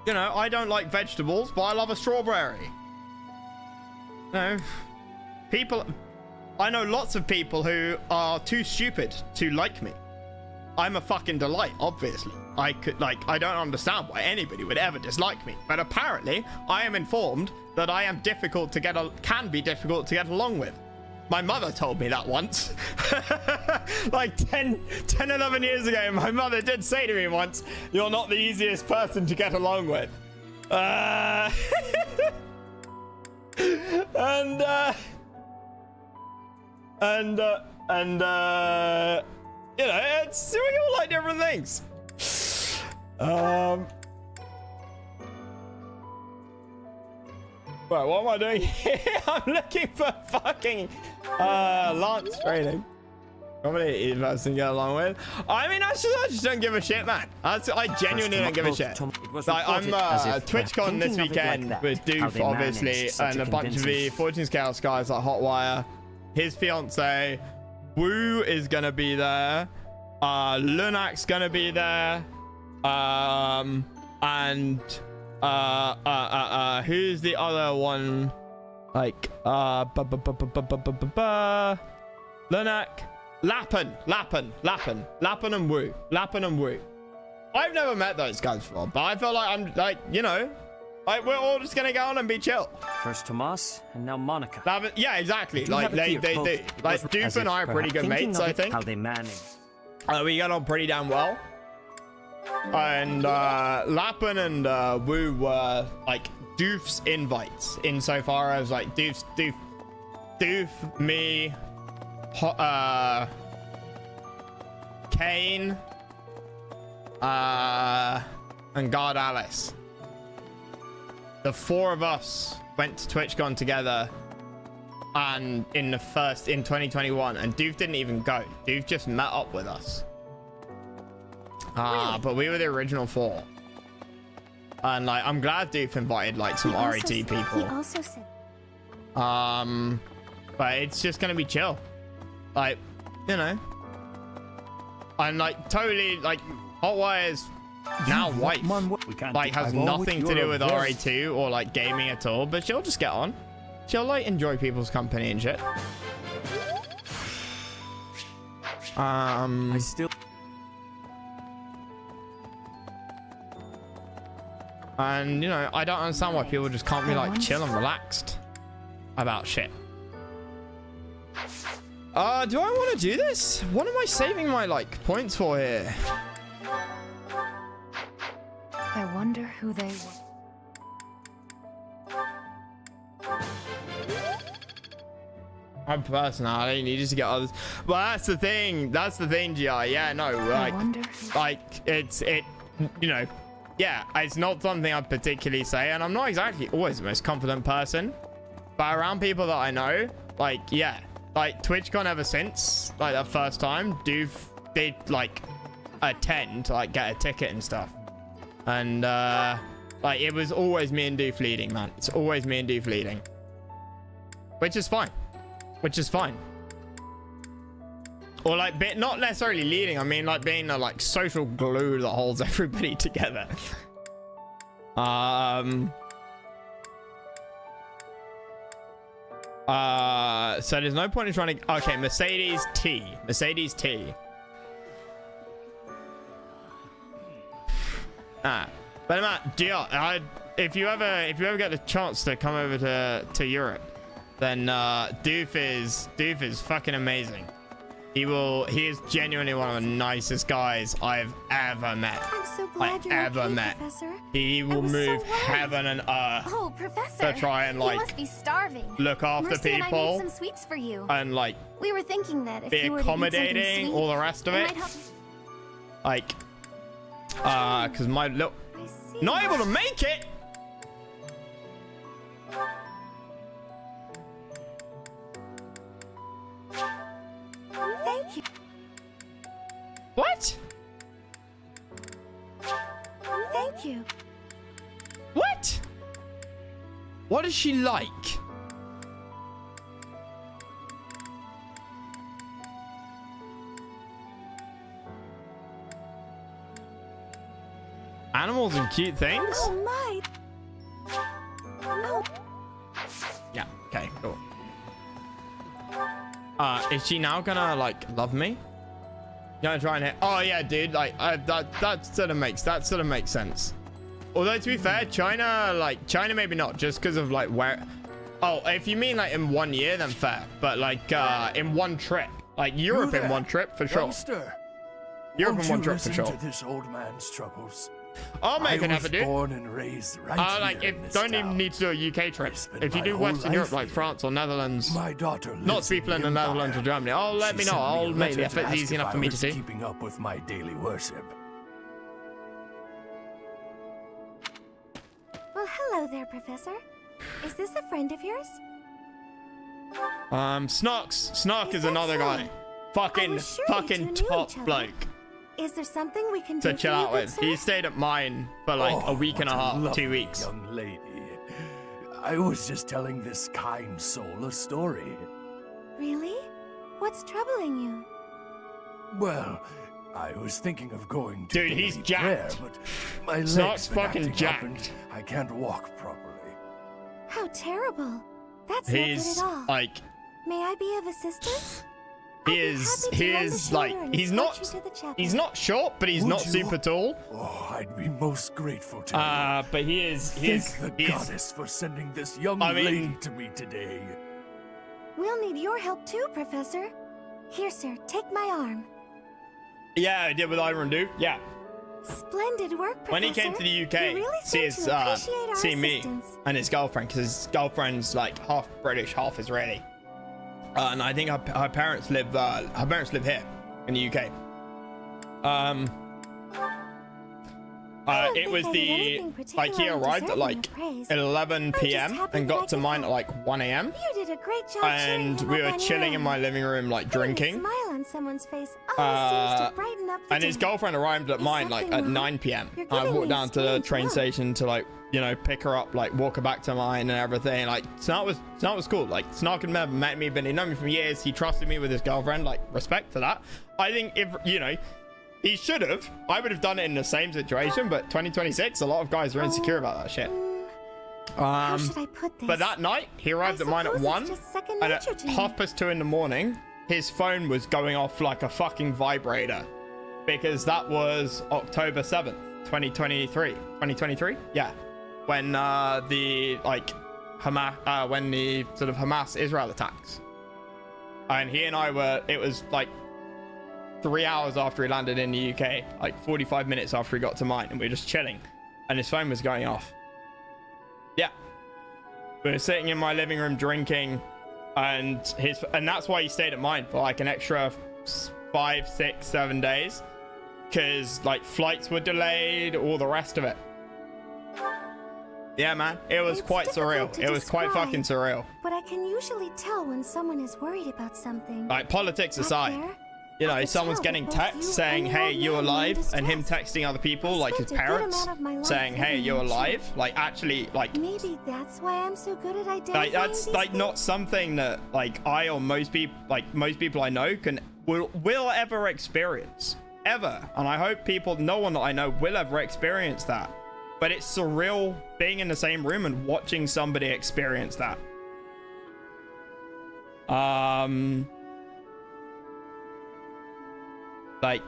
A: You know, I don't like vegetables, but I love a strawberry. No, people, I know lots of people who are too stupid to like me. I'm a fucking delight, obviously. I don't understand why anybody would ever dislike me, but apparently I am informed that I am can be difficult to get along with. My mother told me that once. Like 10, 11 years ago, my mother did say to me once, "You're not the easiest person to get along with." And you know, it's, we all like different things. Right, what am I doing here? I'm looking for fucking lance training. Probably the person to get along with. I mean, I just don't give a shit, man. I genuinely don't give a shit. Like, I'm TwitchCon this weekend with Doof, obviously, and a bunch of the Fortune Scales guys like Hotwire, his fiance, Woo is gonna be there, Lunak's gonna be there, and who's the other one? Like, Lunak. Lappin and Woo. I've never met those guys before, but I feel like I'm like, you know, like we're all just gonna go on and be chill.
C: First Tomas, and now Monica.
A: Yeah, exactly. Like they do. Like Doof and I are pretty good mates, I think.
C: How they manage.
A: We get on pretty damn well. And Lappin and Woo were like Doof's invites, insofar as like Doof, me, Kane, and God Alice. The four of us went to TwitchCon together, and in 2021, and Doof didn't even go. Doof just met up with us.
H: Really?
A: But we were the original four. And like, I'm glad Doof invited like some RET people.
H: He also said.
A: but it's just gonna be chill. Like, you know, I'm like totally like Hotwire's now wife like has nothing to do with RA2 or like gaming at all, but she'll just get on. She'll like enjoy people's company and shit. And you know, I don't understand why people just can't be like chill and relaxed about shit. Do I want to do this? What am I saving my like points for here?
E: I wonder who they were.
A: My personality needed to get others. Well, that's the thing. That's the thing, GI. Yeah, no, like it's you know, yeah, it's not something I particularly say, and I'm not exactly always the most confident person, but around people that I know, like, yeah, like TwitchCon ever since, like that first time, did like attend to like get a ticket and stuff, and like it was always me and Doof leading, man. It's always me and Doof leading, which is fine. Or like not necessarily leading, I mean like being the like social glue that holds everybody together. So there's no point in trying to, okay, Mercedes T. But Matt, if you ever get the chance to come over to Europe, then Doof is fucking amazing. He is genuinely one of the nicest guys I've ever met.
H: I'm so glad you're okay, Professor.
A: He will move heaven and earth
H: Professor,
A: to try and like
H: you must be starving.
A: Look after
H: Mercy
A: people.
H: And I made some sweets for you.
A: And like
H: we were thinking that if
A: be
H: you were to eat
A: accommodating,
H: sweet,
A: all the rest of it. Like, because my little not able to make it.
H: Thank you.
A: What?
H: Thank you.
A: What? What is she like? Animals and cute things?
H: Oh my. Oh.
A: Yeah, okay, cool. Is she now gonna like love me? Gonna try and hit? Oh yeah, dude. Like that sort of makes sense. Although to be fair, China maybe not, just because of like where. Oh, if you mean like in 1 year, then fair. But like in one trip, like Europe in one trip for sure. Europe in one trip for sure.
K: To this old man's troubles.
A: I'll make it happen, dude.
K: Born and raised right
A: like
K: here
A: if don't even need to do a UK trip. If you do Western Europe like France or Netherlands,
K: my daughter
A: not people in the Netherlands or Germany, let me know. I'll make the effort easy enough for me to see.
K: Keeping up with my daily worship.
H: Well, hello there, Professor. Is this a friend of yours?
A: Snark is another guy. Fucking top bloke.
H: Is there something we can do
A: to chill out with? He stayed at mine for like a week and a half, 2 weeks.
K: Young lady, I was just telling this kind soul a story.
H: Really? What's troubling you?
K: Well, I was thinking of going to
A: dude, he's jacked.
K: Prayer, but my legs
A: Snark's fucking jacked.
K: I can't walk properly.
H: How terrible. That's
A: he's
H: not good at all.
A: Like,
H: may I be of assistance?
A: He is like, he's not short, but he's not super tall.
K: Oh, I'd be most grateful to you.
A: But he's
K: Thank the goddess for sending this young lady to me today.
H: We'll need your help too, Professor. Here, sir, take my arm.
A: Yeah, I did with Iron Duke. Yeah.
H: Splendid work, Professor.
A: When he came to the UK,
H: really
A: see me and his girlfriend, because his girlfriend's like half British, half Israeli. And I think her parents live here in the UK. It was he arrived at like 11 p.m. and got to mine at like 1 a.m.
H: You did a great job.
A: And we were chilling in my living room, like drinking.
H: Smile on someone's face always seems to brighten
F: up the
A: And his
F: day.
A: girlfriend arrived at mine like at 9 p.m.
F: You're
A: I
F: giving
A: walked
F: me
A: down to the
F: strange
A: train
F: look.
A: station to like, you know, pick her up, like walk her back to mine and everything. Like Snark was cool. Like Snark had never met me, but he known me for years. He trusted me with his girlfriend. Like respect for that. I think if you know, he should have. I would have done it in the same situation. But 2026, a lot of guys are insecure about that shit.
F: How should I put this?
A: But that night, he arrived at mine at
F: suppose it's
A: 1,
F: just second
A: and at
F: nature to me.
A: 2:30 in the morning, his phone was going off like a fucking vibrator, because that was October 7th, 2023. 2023? Yeah, when the like Hamas, when the sort of Hamas-Israel attacks, and he and I were. It was like 3 hours after he landed in the UK, like 45 minutes after he got to mine, and we were just chilling, and his phone was going off. Yeah, we were sitting in my living room drinking, and that's why he stayed at mine for like an extra 5, 6, 7 days, because like flights were delayed, all the rest of it. Yeah, man, it was quite surreal. It was quite fucking surreal.
F: But I can usually tell when someone is worried about something.
A: Like politics
F: Back
A: aside,
F: there,
A: you know,
F: I could
A: someone's
F: tell
A: getting
F: that both
A: texts
F: you
A: saying,
F: and the
A: "Hey,
F: old
A: you're
F: man were in
A: alive," and him
F: distress.
A: texting other people, like his
F: spent a good
A: parents,
F: amount of my life
A: saying, "Hey,
F: living
A: you're
F: in
A: alive." Like actually, like
F: Maybe that's why I'm so good at identifying
A: like that's
F: these
A: like
F: things.
A: not something that like I or most people I know will ever experience ever, and I hope no one that I know will ever experience that. But it's surreal being in the same room and watching somebody experience that. Like,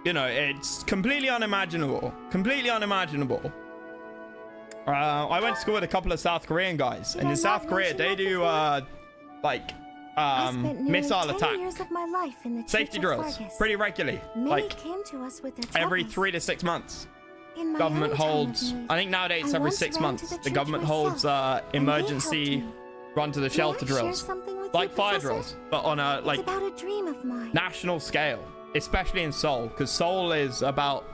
A: you know, it's completely unimaginable. Completely unimaginable. I went to school with a couple of South Korean guys, and in South Korea they do like missile attack
F: Years of my life in the
A: safety
F: Church of
A: drills
F: Fargus.
A: pretty regularly.
F: Many
A: Like
F: came to us with their
A: every
F: troubles.
A: 3 to 6 months.
F: In my
A: Government
F: own time of
A: holds,
F: need,
A: I think nowadays it's
F: I
A: every
F: once
A: 6
F: ran to
A: months.
F: the
A: The
F: church
A: government holds
F: myself, and they
A: emergency
F: helped me.
A: run to the
F: May
A: shelter
F: I share
A: drills.
F: something with
A: Like
F: you,
A: fire
F: Professor?
A: drills, but on a like
F: It's about a dream of mine.
A: national scale, especially in Seoul, because Seoul is about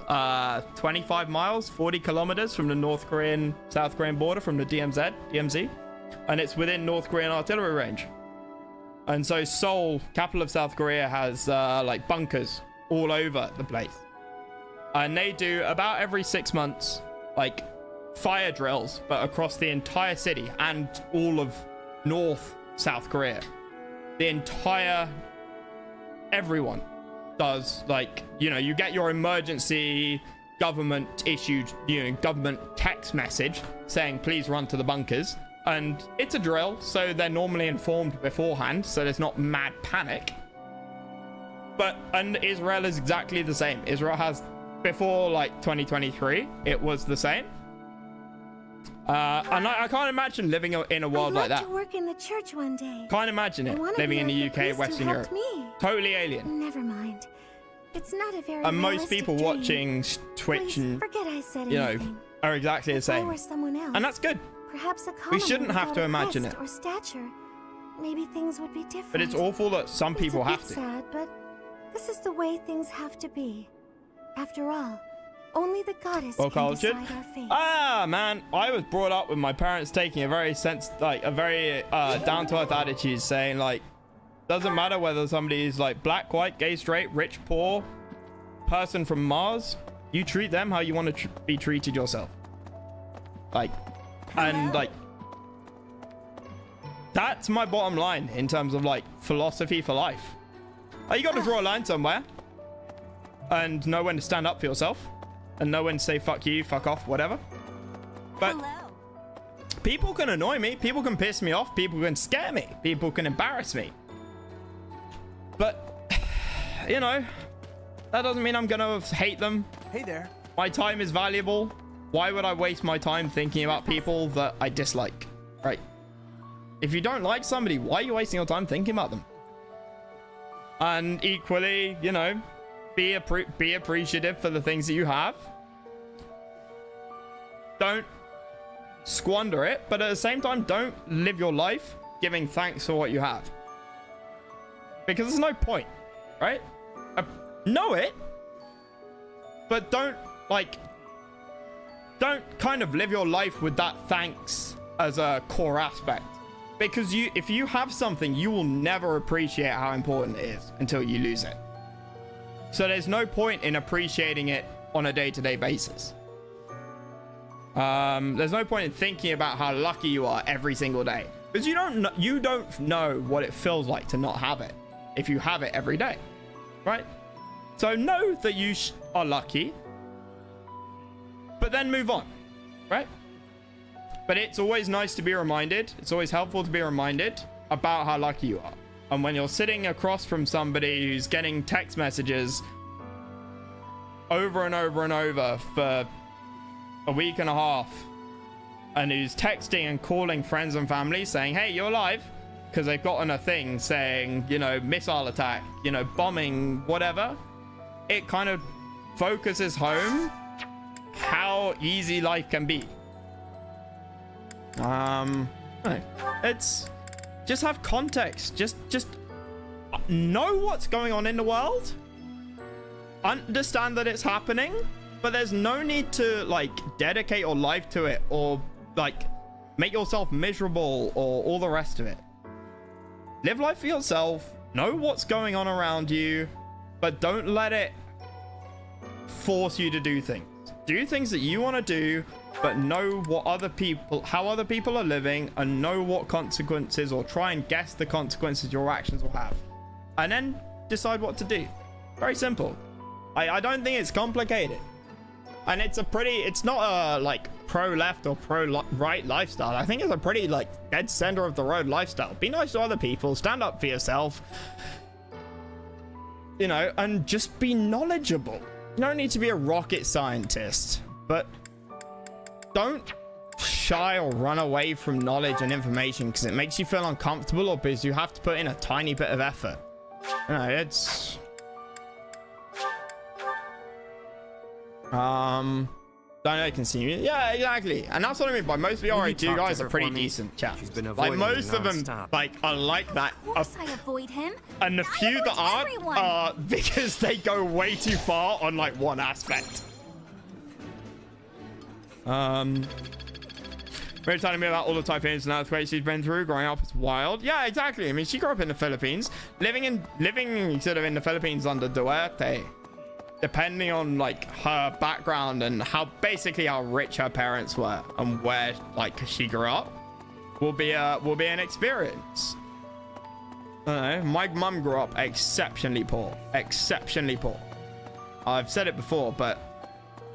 A: 25 miles, 40 kilometers from the South Korean border, from the DMZ, and it's within North Korean artillery range. And so Seoul, capital of South Korea, has like bunkers all over the place, and they do about every 6 months like fire drills, but across the entire city and all of North South Korea. Everyone does, like, you know, you get your emergency government issued, you know, government text message saying please run to the bunkers, and it's a drill, so they're normally informed beforehand, so there's not mad panic. And Israel is exactly the same. Israel has, before like 2023, it was the same. And I can't imagine living in a world like
F: I'd
A: that.
F: like to work in the church one day.
A: Can't imagine
F: I
A: it,
F: wanna
A: living
F: be
A: in the
F: like the
A: UK,
F: priest who
A: Western Europe.
F: helped me.
A: Totally alien.
F: Never mind. It's not a very
A: And most
F: realistic
A: people
F: dream.
A: watching Twitch
F: Please,
A: and,
F: forget I said
A: you know,
F: anything.
A: are exactly the
F: If I
A: same.
F: were someone else,
A: And that's good.
F: perhaps a
A: We shouldn't
F: commoner
A: have to
F: without a
A: imagine
F: crest
A: it.
F: Or stature. Maybe things would be different.
A: But it's awful that some people have
F: It's
A: to.
F: a bit sad, but this is the way things have to be. After all, only the goddess
A: Well
F: can
A: cultured.
F: decide our fate.
A: Ah, man, I was brought up with my parents taking a very down to earth attitude, saying like, doesn't matter whether somebody's like black, white, gay, straight, rich, poor, person from Mars, you treat them how you want to be treated yourself. Like, and like, that's my bottom line in terms of like philosophy for life. You got to draw a line somewhere and know when to stand up for yourself and know when to say fuck you, fuck off, whatever. But people can annoy me, people can piss me off, people can scare me, people can embarrass me. But, you know, that doesn't mean I'm gonna hate them.
M: Hey there.
A: My time is valuable. Why would I waste my time thinking about people that I dislike, right? If you don't like somebody, why are you wasting your time thinking about them? And equally, you know, be appreciative for the things that you have. Don't squander it, but at the same time, don't live your life giving thanks for what you have. Because there's no point, right? Know it, but don't kind of live your life with that thanks as a core aspect. Because if you have something, you will never appreciate how important it is until you lose it. So there's no point in appreciating it on a day-to-day basis. There's no point in thinking about how lucky you are every single day, because you don't know what it feels like to not have it if you have it every day, right? So know that you are lucky, but then move on, right? But it's always nice to be reminded. It's always helpful to be reminded about how lucky you are. And when you're sitting across from somebody who's getting text messages over and over and over for a week and a half, and who's texting and calling friends and family saying, hey, you're alive, because they've gotten a thing saying, you know, missile attack, you know, bombing, whatever, it kind of focuses home how easy life can be. It's just have context. Just know what's going on in the world. Understand that it's happening, but there's no need to like dedicate your life to it or like make yourself miserable or all the rest of it. Live life for yourself. Know what's going on around you, but don't let it force you to do things. Do things that you want to do, but know what how other people are living, and know what consequences, or try and guess the consequences your actions will have, and then decide what to do. Very simple. I don't think it's complicated, and it's not a like pro left or pro right lifestyle. I think it's a pretty like dead center of the road lifestyle. Be nice to other people, stand up for yourself, you know, and just be knowledgeable. You don't need to be a rocket scientist, but don't shy or run away from knowledge and information because it makes you feel uncomfortable or because you have to put in a tiny bit of effort. You know, it's don't know, continue. Yeah, exactly. And that's what I mean by most of the RA2 guys are pretty decent chaps. Like most of them like are like that.
F: Of course I avoid him.
A: And the few that aren't are because they go way too far on like one aspect. We're telling me about all the typhoons and earthquakes she's been through growing up. It's wild. Yeah, exactly. I mean, she grew up in the Philippines, living sort of in the Philippines under Duarte. Depending on like her background and how rich her parents were and where like she grew up, will be an experience. I don't know. My mum grew up exceptionally poor. I've said it before, but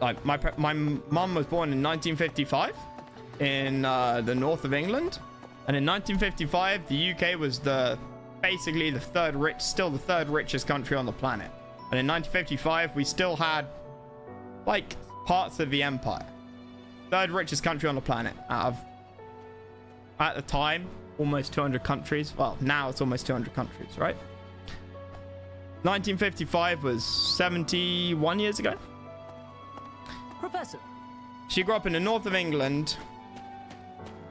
A: like my mum was born in 1955 in the north of England, and in 1955 the UK was basically the third richest country on the planet. And in 1955, we still had, like, parts of the empire. Third richest country on the planet out of, at the time, almost 200 countries. Well, now it's almost 200 countries, right? 1955 was 71 years ago.
P: Professor.
A: She grew up in the north of England,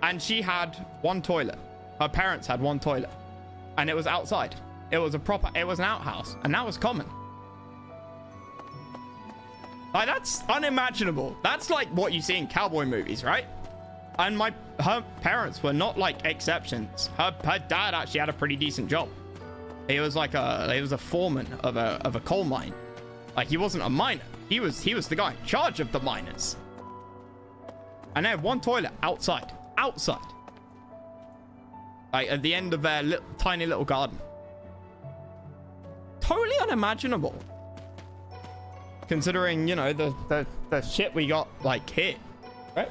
A: and she had one toilet. Her parents had one toilet, and it was outside. It was an outhouse, and that was common. Like, that's unimaginable. That's like what you see in cowboy movies, right? And her parents were not like exceptions. Her dad actually had a pretty decent job. He was a foreman of a coal mine. Like, he wasn't a miner. He was the guy in charge of the miners. And they had one toilet outside. Like at the end of their tiny little garden. Totally unimaginable. Considering, you know, the shit we got, like, here, right?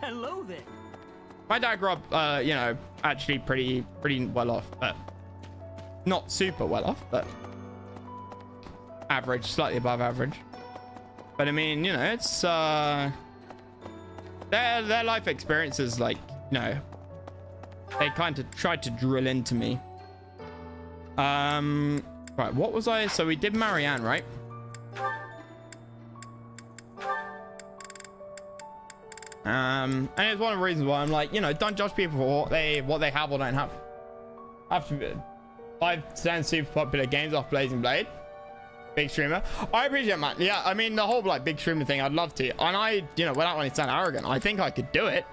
P: Hello there.
A: My dad grew up, you know, actually pretty well off, but not super well off, but average, slightly above average. But I mean, you know, it's their life experiences, like, you know, they kind of tried to drill into me. Right, what was I? So we did Marianne, right? And it's one of the reasons why I'm like, you know, don't judge people for what they have or don't have. After 5-10 super popular games off Blazing Blade, big streamer. I appreciate it, man. Yeah, I mean the whole like big streamer thing, I'd love to. And I, you know, without wanting to sound arrogant, I think I could do it,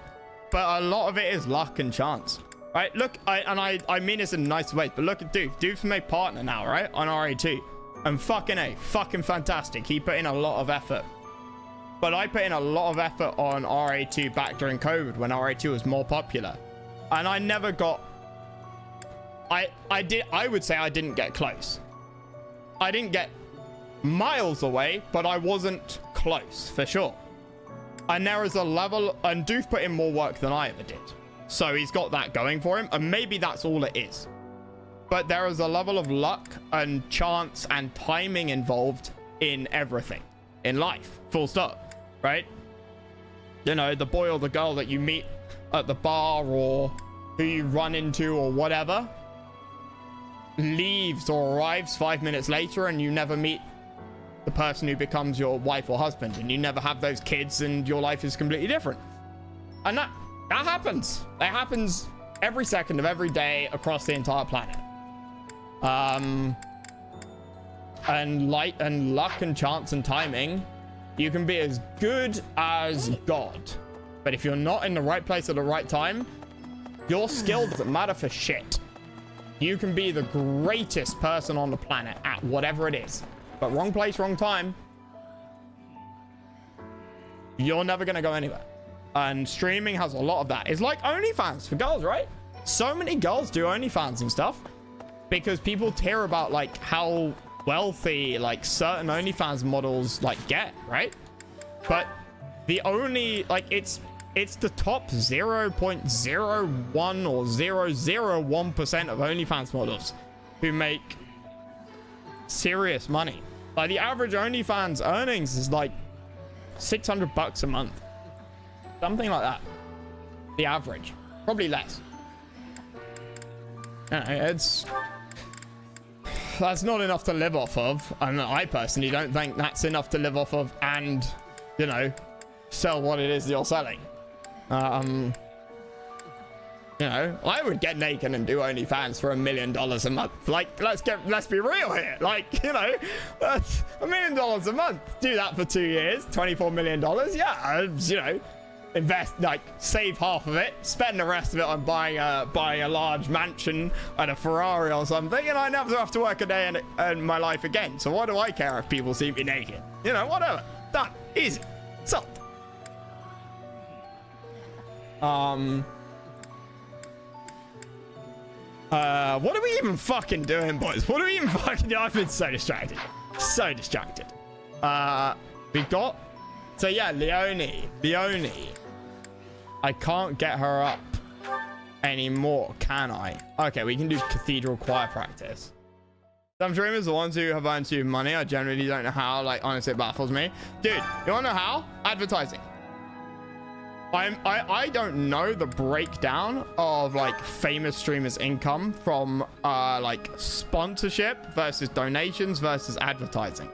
A: but a lot of it is luck and chance. right? Look, I mean this in a nice way, but look at Doof. Doof's my partner now, right? On RA2. And fucking fantastic. He put in a lot of effort. But I put in a lot of effort on RA2 back during COVID when RA2 was more popular. And I never got... I would say I didn't get close. I didn't get miles away, but I wasn't close, for sure. And there is a level... And Doof put in more work than I ever did. So he's got that going for him. And maybe that's all it is. But there is a level of luck and chance and timing involved in everything. In life. Full stop. Right? You know, the boy or the girl that you meet at the bar or who you run into or whatever leaves or arrives 5 minutes later and you never meet the person who becomes your wife or husband, and you never have those kids and your life is completely different. And that happens. That happens every second of every day across the entire planet. And light and luck and chance and timing, you can be as good as God. But if you're not in the right place at the right time, your skill doesn't matter for shit. You can be the greatest person on the planet at whatever it is. But wrong place, wrong time, you're never going to go anywhere. And streaming has a lot of that. It's like OnlyFans for girls, right? So many girls do OnlyFans and stuff because people care about like how wealthy like certain OnlyFans models like get, right? But the only like it's the top 0.01 or 001% of OnlyFans models who make serious money. Like the average OnlyFans earnings is like $600 a month, something like that. The average, probably less. That's not enough to live off of, and I personally don't think that's enough to live off of and, you know, sell what it is you're selling. You know, I would get naked and do OnlyFans for $1 million a month. Like, let's be real here. Like, you know, that's $1 million a month. Do that for 2 years, $24 million. Yeah, you know, invest, like, save half of it, spend the rest of it on buying a large mansion and a Ferrari or something, and I never have to work a day in my life again. So what do I care if people see me naked? You know, whatever. Done. Easy. Sold. What are we even fucking doing, boys? What are we even fucking doing? I've been so distracted. So distracted. We got... So yeah, Leonie. I can't get her up anymore, can I? Okay, we can do cathedral choir practice. Some streamers, the ones who have earned too money, I generally don't know how. Like, honestly, it baffles me. Dude, you wanna know how? Advertising. I don't know the breakdown of like famous streamers' income from like sponsorship versus donations versus advertising.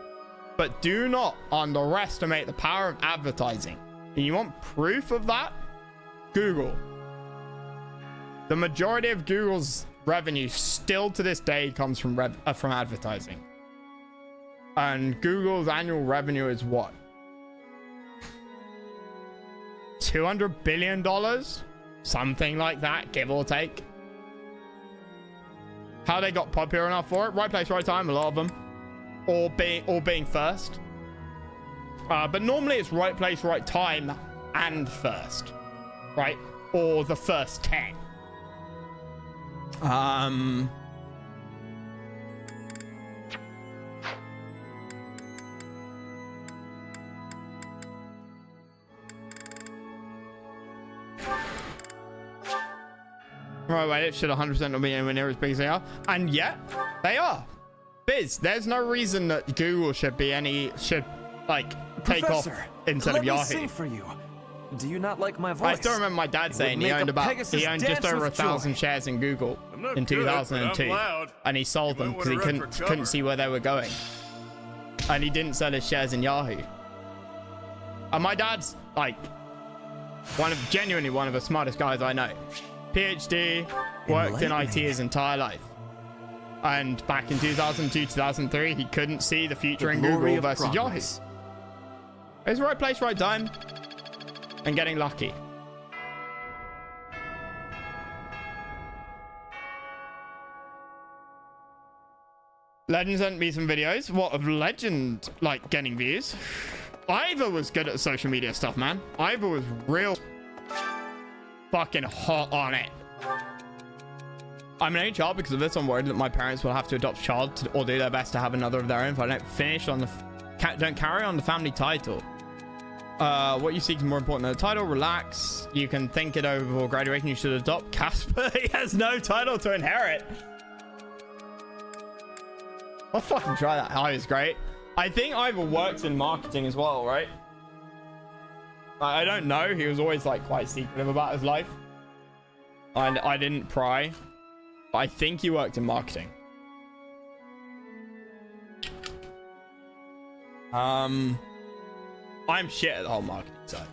A: But do not underestimate the power of advertising. And you want proof of that? Google. The majority of Google's revenue still to this day comes from advertising. And Google's annual revenue is what? $200 billion? Something like that, give or take. How they got popular enough for it? Right place, right time, a lot of them. Or being first. But normally it's right place, right time and first. Right? Or the first 10. Right, wait, it should 100% not be anywhere near as big as they are. And yet, they are. Biz, there's no reason that Google should like take
B: Professor,
A: off instead of Yahoo.
B: Let me sing for you. Do you not like my voice?
A: I still remember my dad saying he owned just over 1,000 shares in Google in 2002, and he sold them because he couldn't see where they were going, and he didn't sell his shares in Yahoo. And my dad's like genuinely one of the smartest guys I know. PhD, worked in IT his entire life. And back in 2002, 2003, he couldn't see the future in Google versus Yahoo. It's right place, right time. And getting lucky. Legend sent me some videos. What, of Legend, like, getting views? Ivor was good at social media stuff, man. Ivor was real fucking hot on it. I'm an only child. Because of this, I'm worried that my parents will have to adopt a child or do their best to have another of their own if I don't finish on the don't carry on the family title. What you seek is more important than the title. Relax. You can think it over before graduation. You should adopt Casper. He has no title to inherit. I'll fucking try that. Ivor's great. I think Ivor works in marketing as well, right? I don't know. He was always like quite secretive about his life. I didn't pry. But I think he worked in marketing. I'm shit at the whole marketing side.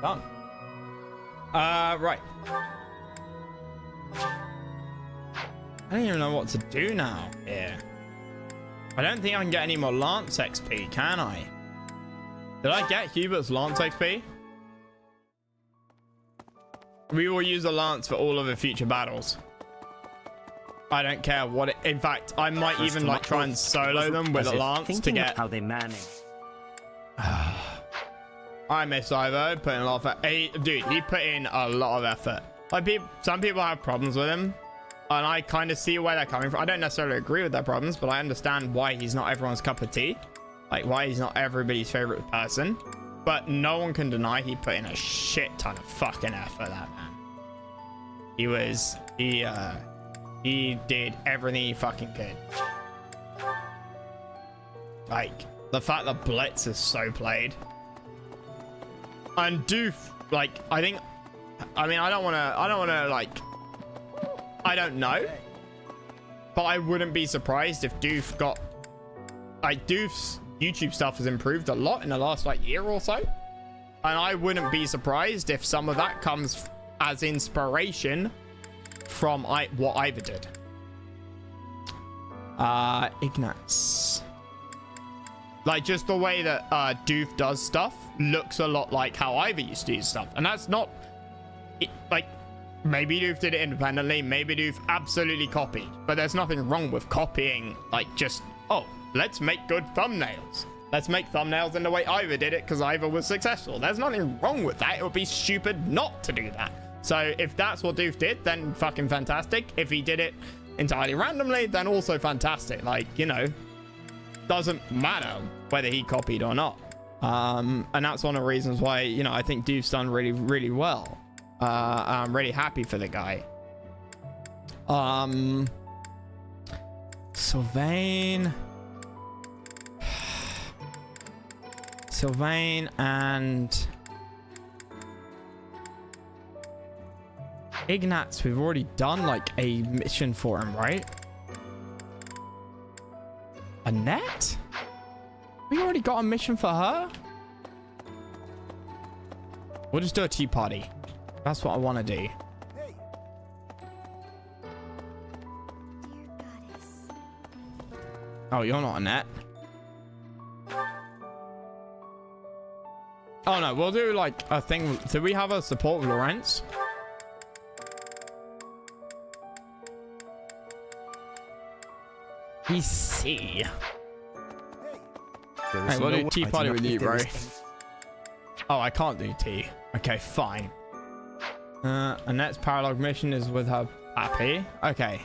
A: Done. Right. I don't even know what to do now here. I don't think I can get any more Lance XP, can I? Did I get Hubert's Lance XP? We will use the Lance for all of the future battles. I don't care what it... In fact, I might even like try and solo them with a Lance to get...
C: how they manage.
A: I miss Ivo. Put in a lot of effort. Dude, he put in a lot of effort. Like, some people have problems with him. And I kind of see where they're coming from. I don't necessarily agree with their problems, but I understand why he's not everyone's cup of tea. Like, why he's not everybody's favorite person. But no one can deny he put in a shit ton of fucking effort, that man. He did everything he fucking could. Like, the fact that Blitz is so played. And Doof, like, I don't know. But I wouldn't be surprised if Doof got... Like, Doof's YouTube stuff has improved a lot in the last, like, year or so. And I wouldn't be surprised if some of that comes as inspiration from what Ivor did. Ignatz. Like, just the way that Doof does stuff looks a lot like how Ivor used to do stuff. And that's not... like... Maybe Doof did it independently. Maybe Doof absolutely copied. But there's nothing wrong with copying, like, just, oh, let's make good thumbnails. Let's make thumbnails in the way Ivor did it because Ivor was successful. There's nothing wrong with that. It would be stupid not to do that. So if that's what Doof did, then fucking fantastic. If he did it entirely randomly, then also fantastic. Like, you know, doesn't matter whether he copied or not. And that's one of the reasons why, you know, I think Doof's done really, really well. I'm really happy for the guy. Sylvain and Ignatz, we've already done like a mission for him, right? Annette? We already got a mission for her? We'll just do a tea party. That's what I want to do. Oh, you're not Annette. Oh no, we'll do like a thing. Do we have a support with Lawrence? He's C. Hey, we'll do tea party with you, bro. Oh, I can't do tea. Okay, fine. Annette's paralog mission is with her pappy. Okay.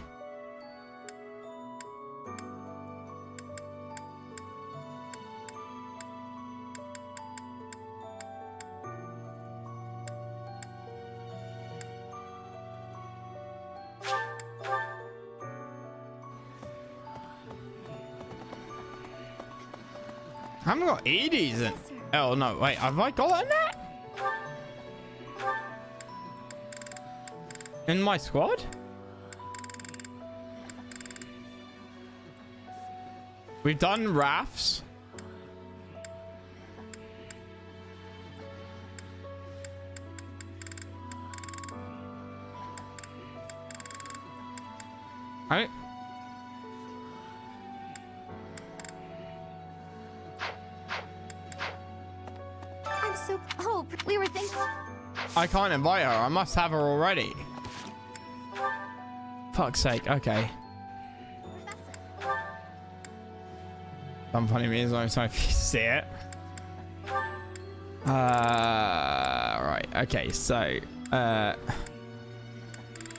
A: I haven't got Edie's in. Oh no, wait, have I got Annette? In my squad? We've done rafts.
H: so... Oh, we were thinking...
A: I can't invite her. I must have her already. Fuck's sake. Okay. Some funny means I'm sorry if you see it. Right. Okay. So,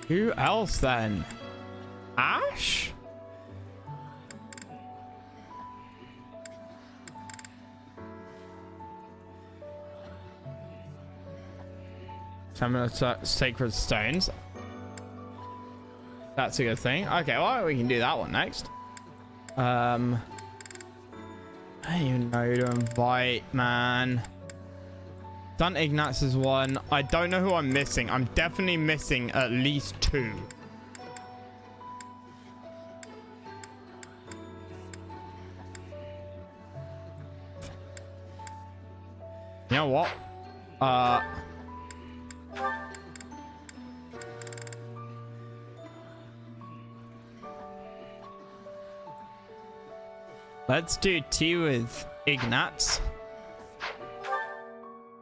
A: who else then? Ash? Summon sacred stones. That's a good thing. Okay, well, we can do that one next. I don't even know who to invite, man. Done Ignat's one. I don't know who I'm missing. I'm definitely missing at least 2. You know what? Let's do tea with Ignatz.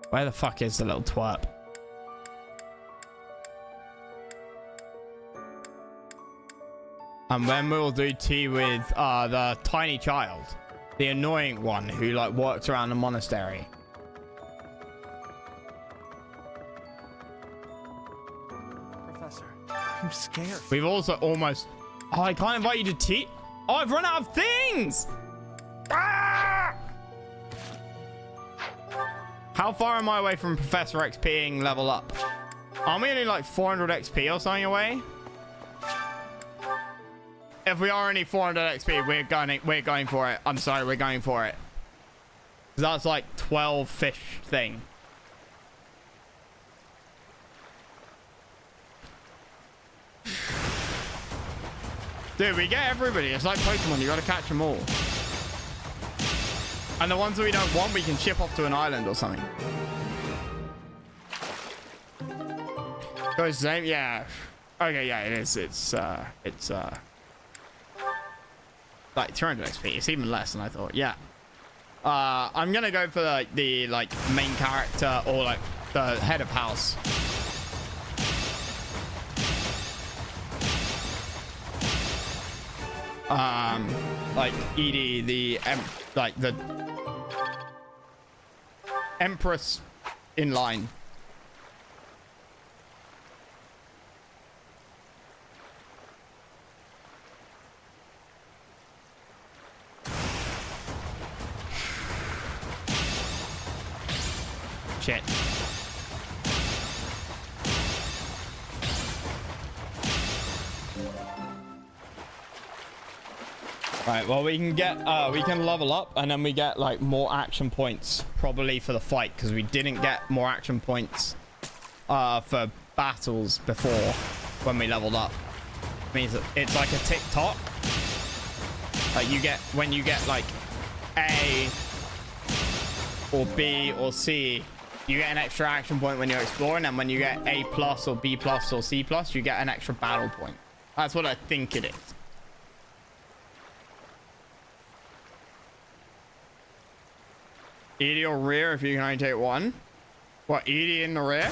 A: Where the fuck is the little twerp? And then we'll do tea with the tiny child. The annoying one who like works around the monastery.
M: Professor, I'm scared.
A: We've also almost... Oh, I can't invite you to tea. Oh, I've run out of things! Ah! How far am I away from Professor XPing level up? Aren't we only like 400 XP or something away? If we are only 400 XP, we're going for it. I'm sorry, we're going for it. That's like 12 fish thing. Dude, we get everybody. It's like Pokemon. You gotta catch them all. And the ones that we don't want, we can ship off to an island or something. Goes the same? Yeah. Okay, yeah, it is. It's like 300 XP. It's even less than I thought. Yeah. I'm gonna go for like the main character or like the head of house. Like Edie, the Empress in line. Shit. Right, well, we can get we can level up and then we get like more action points probably for the fight because we didn't get more action points for battles before when we leveled up. It means that it's like a tick-tock. Like you get when you get like A or B or C, you get an extra action point when you're exploring, and when you get A plus or B plus or C plus, you get an extra battle point. That's what I think it is. Edie or rear if you can only take one. What, Edie in the rear?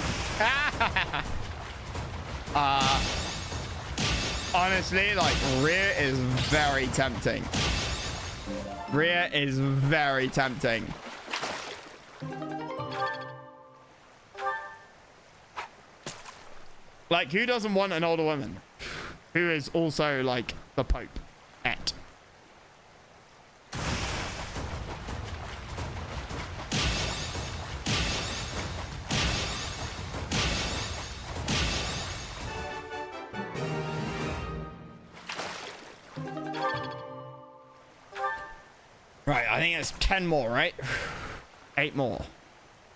A: Honestly, like, rear is very tempting. Rear is very tempting. Like, who doesn't want an older woman? Who is also, like, the Pope? Et. Right, I think it's 10 more, right? 8 more.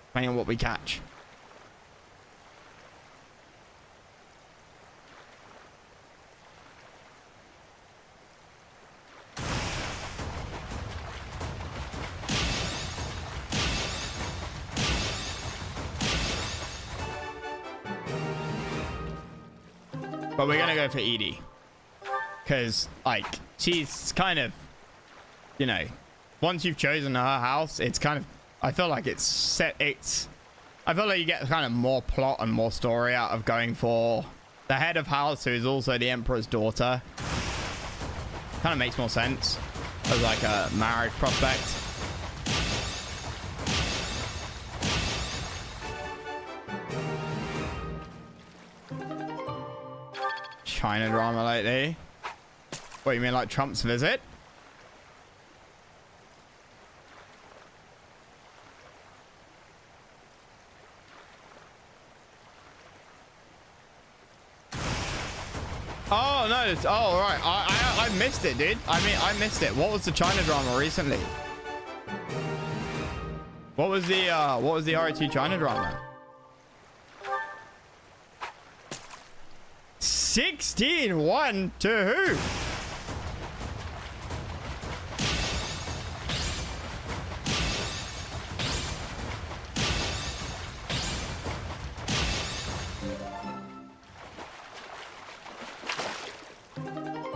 A: Depending on what we catch. But we're gonna go for Edie. Because, like, she's kind of, you know, once you've chosen her house, it's kind of I feel like I feel like you get kind of more plot and more story out of going for the head of house, who is also the Emperor's daughter. Kind of makes more sense as like a marriage prospect. China drama lately. What, you mean like Trump's visit? Oh no! Oh right, I missed it, dude. I mean, I missed it. What was the China drama recently? What was the RIT China drama? 16-1 to who?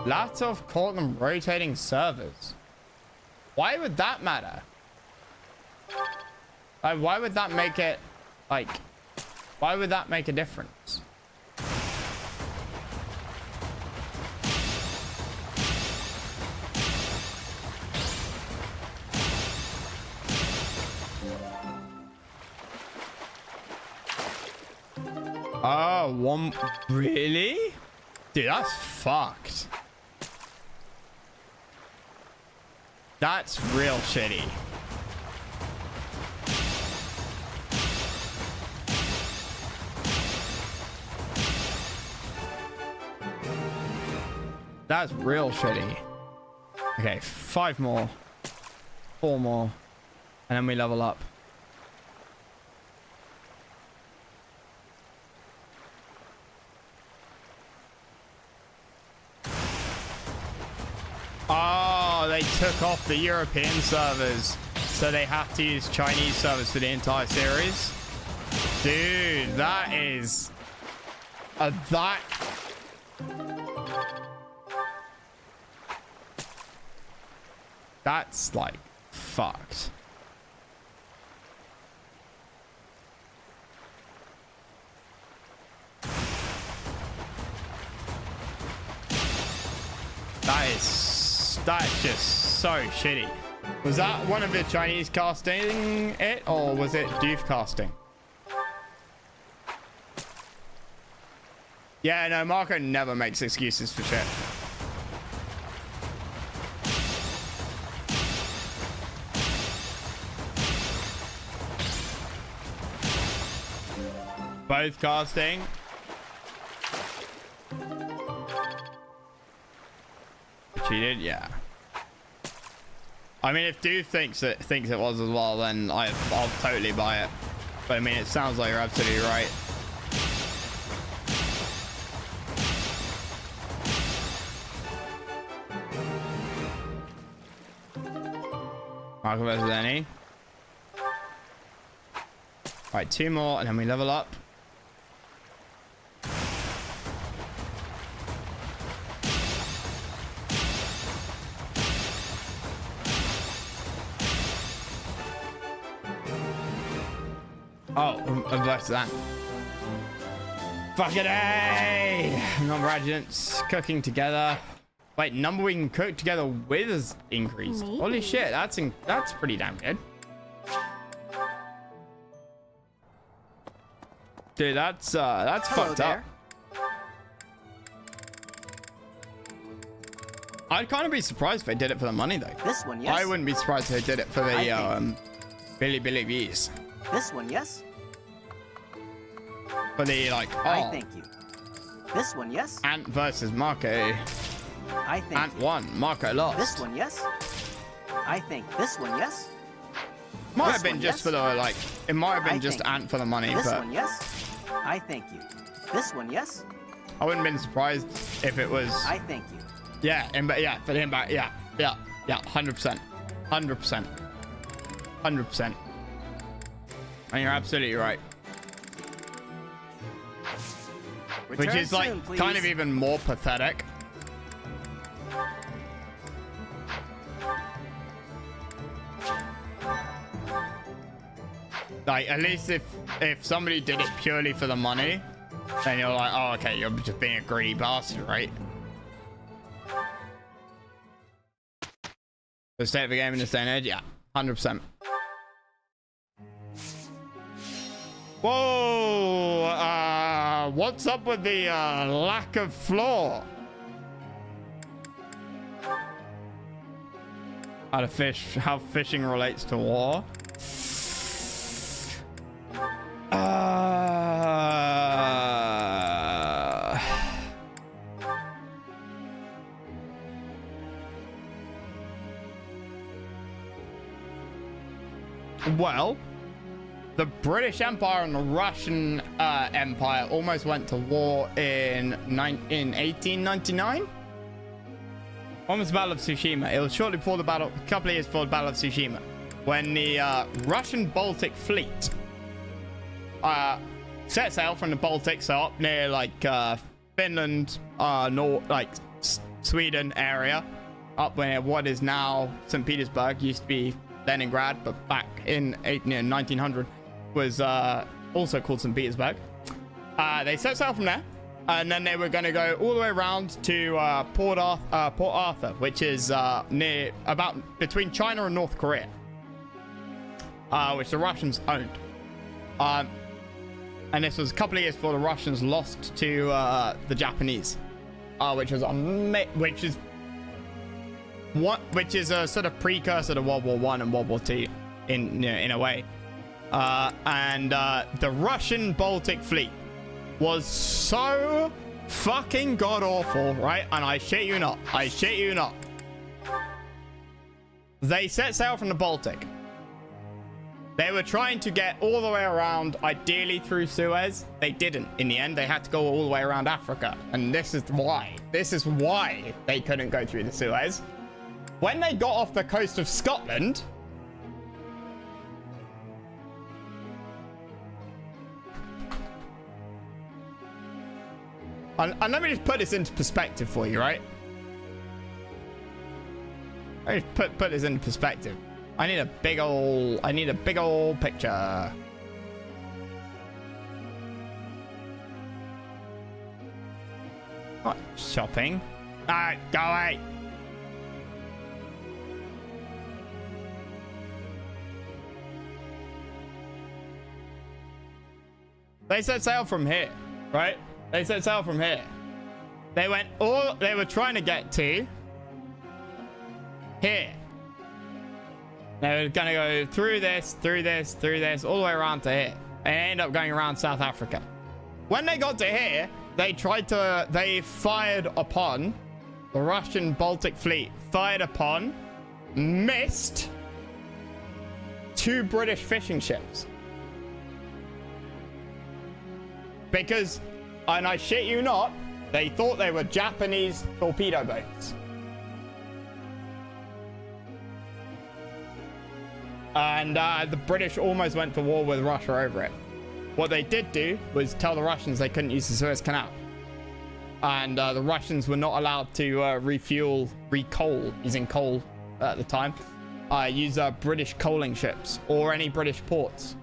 A: Lots of caught them rotating servers. Why would that matter? Like, why would that make it, like, why would that make a difference? Oh, one, really? Dude, that's fucked. That's real shitty. That's real shitty. Okay, 5 more. 4 more. And then we level up. Oh, they took off the European servers, so they have to use Chinese servers for the entire series. Dude, that is that's like fucked. That's just so shitty. Was that one of the Chinese casting it, or was it Doof casting? Yeah, no, Marco never makes excuses for shit. Both casting. Cheated, yeah. I mean, if Doof thinks it was as well, then I'll totally buy it. But I mean, it sounds like you're absolutely right. Marco versus Annie. Right, 2 more, and then we level up. Oh, versus that. Fucking A! Number agents cooking together. Wait, number we can cook together with is increased. Maybe. Holy shit, that's pretty damn good. Dude, that's fucked
C: there.
A: up. I'd kind of be surprised if they did it for the money though.
C: This one, yes.
A: I wouldn't be surprised if they did it for the Billy V's.
C: This one, yes.
A: For the like, oh.
C: I thank you. This one, yes.
A: Ant versus Marco.
C: I think
A: Ant won. Marco lost.
C: This one, yes. I think this one, yes.
A: Might have been just for the like. It might have been just Ant for the money,
C: this
A: but
C: one, yes. I thank you. This one, yes.
A: I wouldn't have been surprised if it was.
C: I thank you.
A: Yeah, for him back. Yeah, 100%, 100%, 100%. And you're absolutely right.
C: Return
A: which is like
C: soon,
A: kind of even more pathetic. Like, at least if somebody did it purely for the money, then you're like, oh, okay, you're just being a greedy bastard, right? The state of the game in this day and age, yeah, 100%. Whoa, what's up with the lack of floor? How fishing relates to war. Well, the British Empire and the Russian Empire almost went to war in 1899. When was the Battle of Tsushima? It was shortly before the battle, a couple of years before the Battle of Tsushima, when the Russian Baltic fleet set sail from the Baltic, so up near like Finland, Sweden area, up where what is now St. Petersburg, used to be Leningrad, but back in 1900 was also called St. Petersburg. They set sail from there, and then they were going to go all the way around to Port Arthur, which is near about between China and North Korea, which the Russians owned. And this was a couple of years before the Russians lost to the Japanese, which is a sort of precursor to World War I and World War II in a way. And the Russian Baltic fleet was so fucking god awful, right? And I shit you not. They set sail from the Baltic. They were trying to get all the way around, ideally through Suez. They didn't. In the end, they had to go all the way around Africa. And this is why. This is why they couldn't go through the Suez. When they got off the coast of Scotland, and let me just put this into perspective for you, right? Let me put this into perspective. I need a big old picture. What? Shopping? Alright, go away. They set sail from here, right? They set sail from here. They were trying to get to here. They were gonna go through this, all the way around to here. And end up going around South Africa. When they got to here, they fired upon, the Russian Baltic fleet fired upon, missed 2 British fishing ships. Because, and I shit you not, they thought they were Japanese torpedo boats. And the British almost went to war with Russia over it. What they did do was tell the Russians they couldn't use the Suez Canal. And the Russians were not allowed to re-coal, using coal at the time, use British coaling ships or any British ports.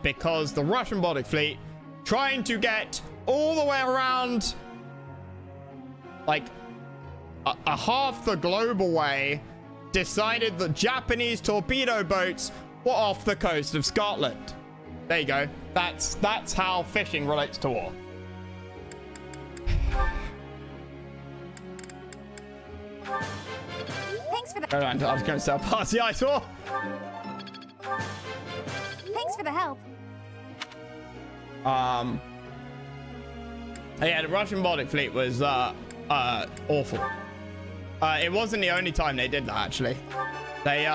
A: Because the Russian Baltic fleet, trying to get all the way around, like a half the globe away, decided that Japanese torpedo boats were off the coast of Scotland. There you go. That's how fishing relates to war.
F: Thanks for the.
A: I was going to sell past the ice wall.
F: Thanks for the help.
A: Yeah, the Russian Baltic fleet was awful. It wasn't the only time they did that, actually. They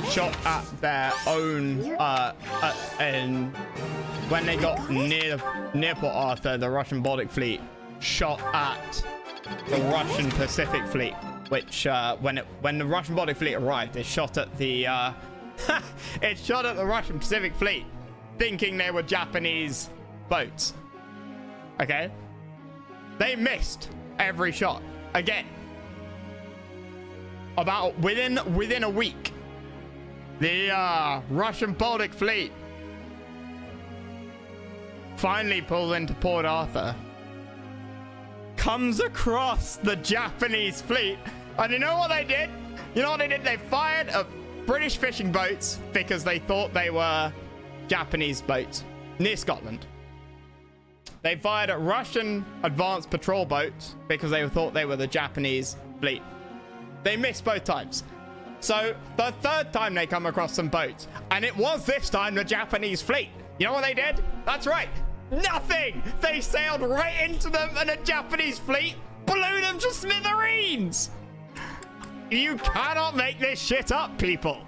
A: shot at their own and when they got near Port Arthur, the Russian Baltic fleet shot at the Russian Pacific fleet, which when the Russian Baltic fleet arrived, it shot at the Russian Pacific fleet, thinking they were Japanese boats. Okay, they missed every shot again. About within a week, The Russian Baltic Fleet finally pulls into Port Arthur, comes across the Japanese fleet, and you know what they did? You know what they did? They fired at British fishing boats because they thought they were Japanese boats near Scotland. They fired at Russian advanced patrol boats because they thought they were the Japanese fleet. They missed both times. So the third time they come across some boats, and it was this time the Japanese fleet. You know what they did? That's right. Nothing! They sailed right into them, and the Japanese fleet blew them to smithereens! You cannot make this shit up, people.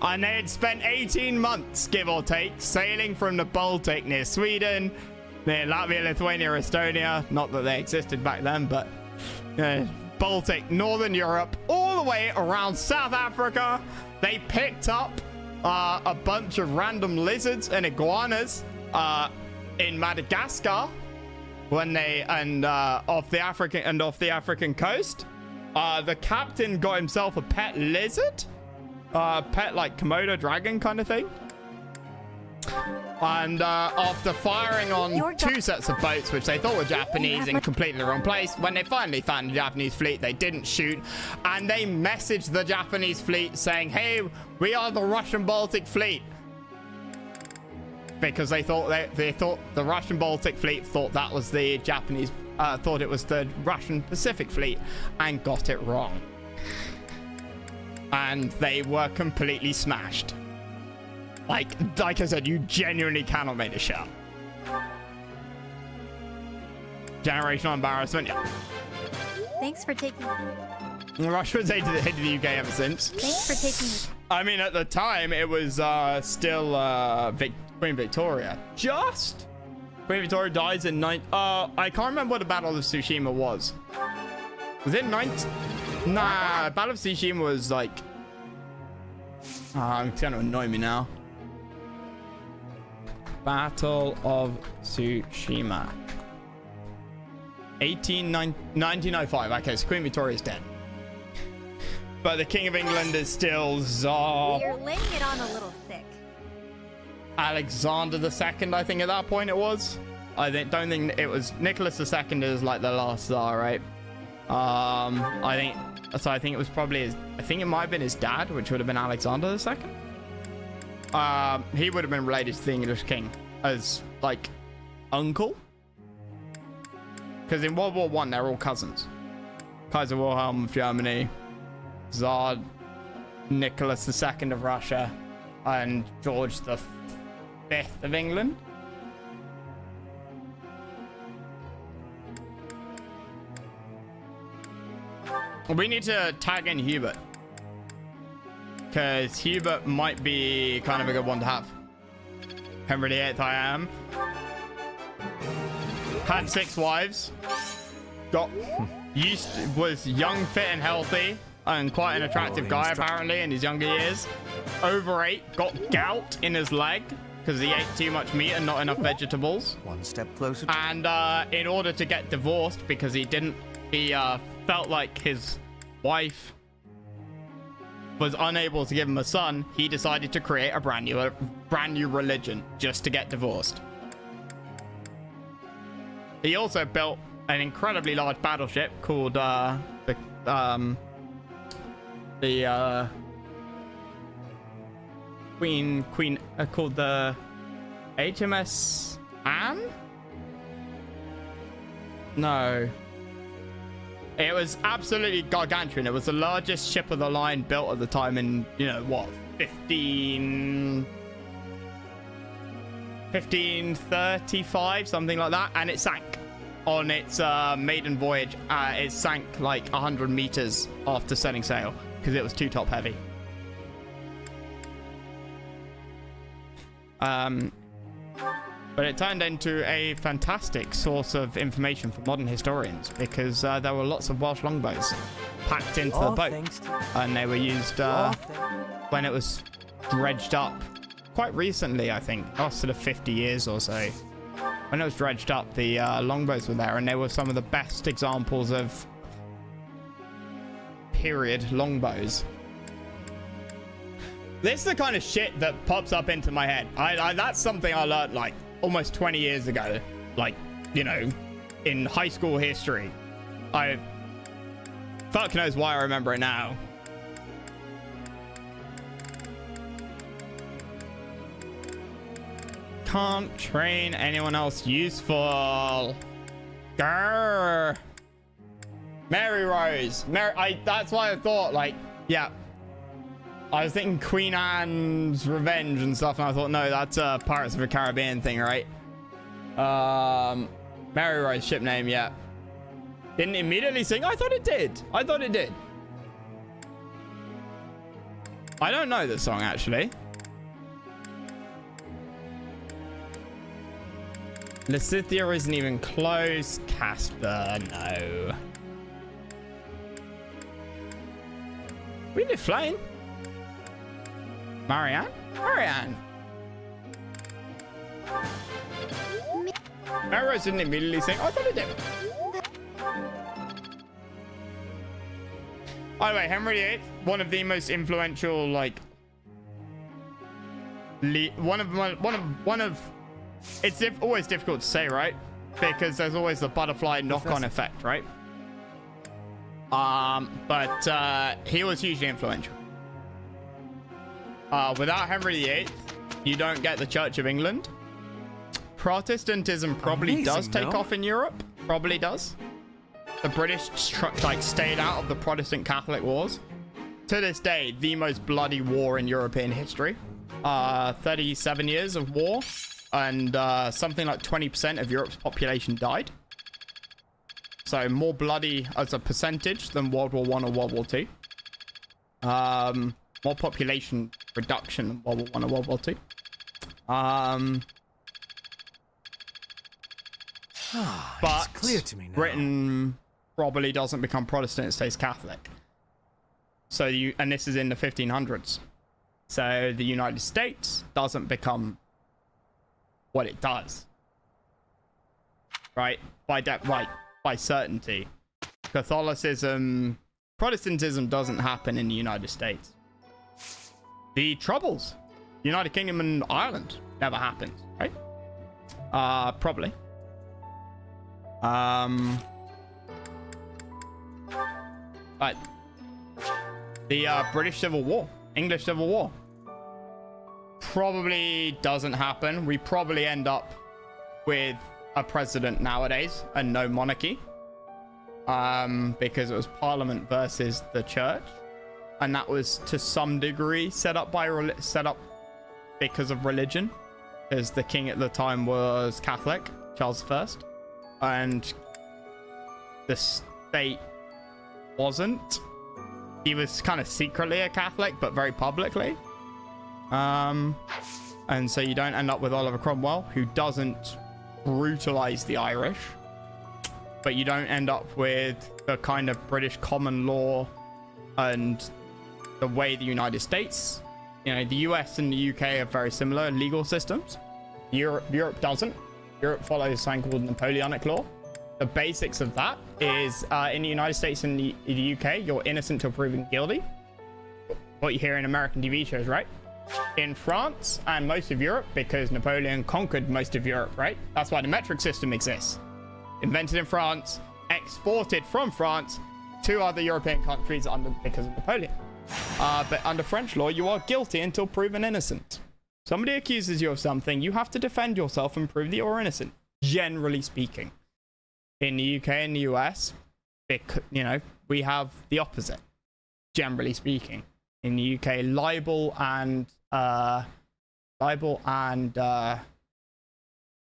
A: And they had spent 18 months, give or take, sailing from the Baltic near Sweden, near Latvia, Lithuania, Estonia. Not that they existed back then, but Baltic, Northern Europe, all the way around South Africa. They picked up a bunch of random lizards and iguanas in Madagascar when they off the African coast. The captain got himself a pet lizard, pet like Komodo dragon kind of thing. And after firing on two sets of boats, which they thought were Japanese in completely the wrong place, when they finally found the Japanese fleet, they didn't shoot. And they messaged the Japanese fleet saying, hey, we are the Russian Baltic Fleet. Because they thought the Russian Baltic Fleet thought that was the Japanese, thought it was the Russian Pacific Fleet, and got it wrong. And they were completely smashed. Like I said, you genuinely cannot make this shit up. Generational embarrassment, yeah.
O: Thanks for taking...
A: Russia's hated the UK ever since.
O: Thanks for taking...
A: I mean, at the time, it was still Queen Victoria. Just? Queen Victoria dies in I can't remember what the Battle of Tsushima was. Was it 19? Nah, Battle of Tsushima was like... it's gonna annoy me now. Battle of Tsushima. 1905. Okay, so Queen Victoria's dead. But the King of England is still Tsar.
O: You're laying it on a little thick.
A: Alexander II, I think at that point it was. Don't think it was. Nicholas II is like the last Tsar, right? I think it was probably I think it might have been his dad, which would have been Alexander II. He would have been related to the English king as like uncle, because in World War I they're all cousins. Kaiser Wilhelm of Germany, Tsar Nicholas II of Russia, and George V of England. We need to tag in Hubert, because Hubert might be kind of a good one to have. Henry VIII, I am. Had 6 wives. Was young, fit, and healthy, and quite an attractive guy apparently in his younger years. Overate, got gout in his leg because he ate too much meat and not enough vegetables.
J: One step closer.
A: And in order to get divorced, because he felt like his wife was unable to give him a son, he decided to create a brand new religion just to get divorced. He also built an incredibly large battleship called called the HMS Anne? No. It was absolutely gargantuan. It was the largest ship of the line built at the time in, 1535, something like that. And it sank on its maiden voyage. It sank like 100 meters after setting sail because it was too top heavy. But it turned into a fantastic source of information for modern historians because there were lots of Welsh longbows packed into the boat, and they were used when it was dredged up quite recently. I think lasted 50 years or so. When it was dredged up, the longbows were there, and they were some of the best examples of period longbows. This is the kind of shit that pops up into my head. That's something I learned like almost 20 years ago. Like, you know, in high school history. Fuck knows why I remember it now. Can't train anyone else useful. Grr. Mary Rose. That's why I thought, like, yeah. I was thinking Queen Anne's Revenge and stuff, and I thought, no, that's a Pirates of the Caribbean thing, right? Mary Rose, ship name, yeah. Didn't immediately sing? I thought it did. I thought it did. I don't know this song, actually. Lysithea isn't even close. Casper, no. We did Flame. Marianne? Marianne. Mary Rose didn't immediately sing. I thought it did. By the way, Henry VIII, one of the most influential, like, one of. It's always difficult to say, right? Because there's always the butterfly knock-on effect, right? But he was hugely influential. Without Henry VIII, you don't get the Church of England. Protestantism probably does take off in Europe. Probably does. The British stayed out of the Protestant Catholic wars. To this day, the most bloody war in European history. 37 years of war. And something like 20% of Europe's population died. So more bloody as a percentage than World War I or World War II. More population reduction than World War I or World War II. But
J: it's clear to me now.
A: Britain probably doesn't become Protestant, it stays Catholic. So and this is in the 1500s. So the United States doesn't become what it does, right? By certainty. Catholicism, Protestantism doesn't happen in the United States. The Troubles, United Kingdom and Ireland, never happened, right? Probably. But the British Civil War, English Civil War, probably doesn't happen. We probably end up with a president nowadays and no monarchy, because it was Parliament versus the Church, and that was to some degree set up because of religion, because the king at the time was Catholic, Charles I, and the state wasn't. He was kind of secretly a Catholic, but very publicly. And so you don't end up with Oliver Cromwell, who doesn't brutalize the Irish, but you don't end up with the kind of British common law and the way the United States, you know, the US and the UK have very similar legal systems. Europe doesn't. Europe follows something called Napoleonic law. The basics of that is in the United States and the UK, you're innocent till proven guilty. What you hear in American TV shows, right? In France and most of Europe, because Napoleon conquered most of Europe, right? That's why the metric system exists. Invented in France, exported from France to other European countries because of Napoleon. But under French law, you are guilty until proven innocent. Somebody accuses you of something, you have to defend yourself and prove that you're innocent, generally speaking. In the UK and the US, you know, we have the opposite, generally speaking. In the UK, libel and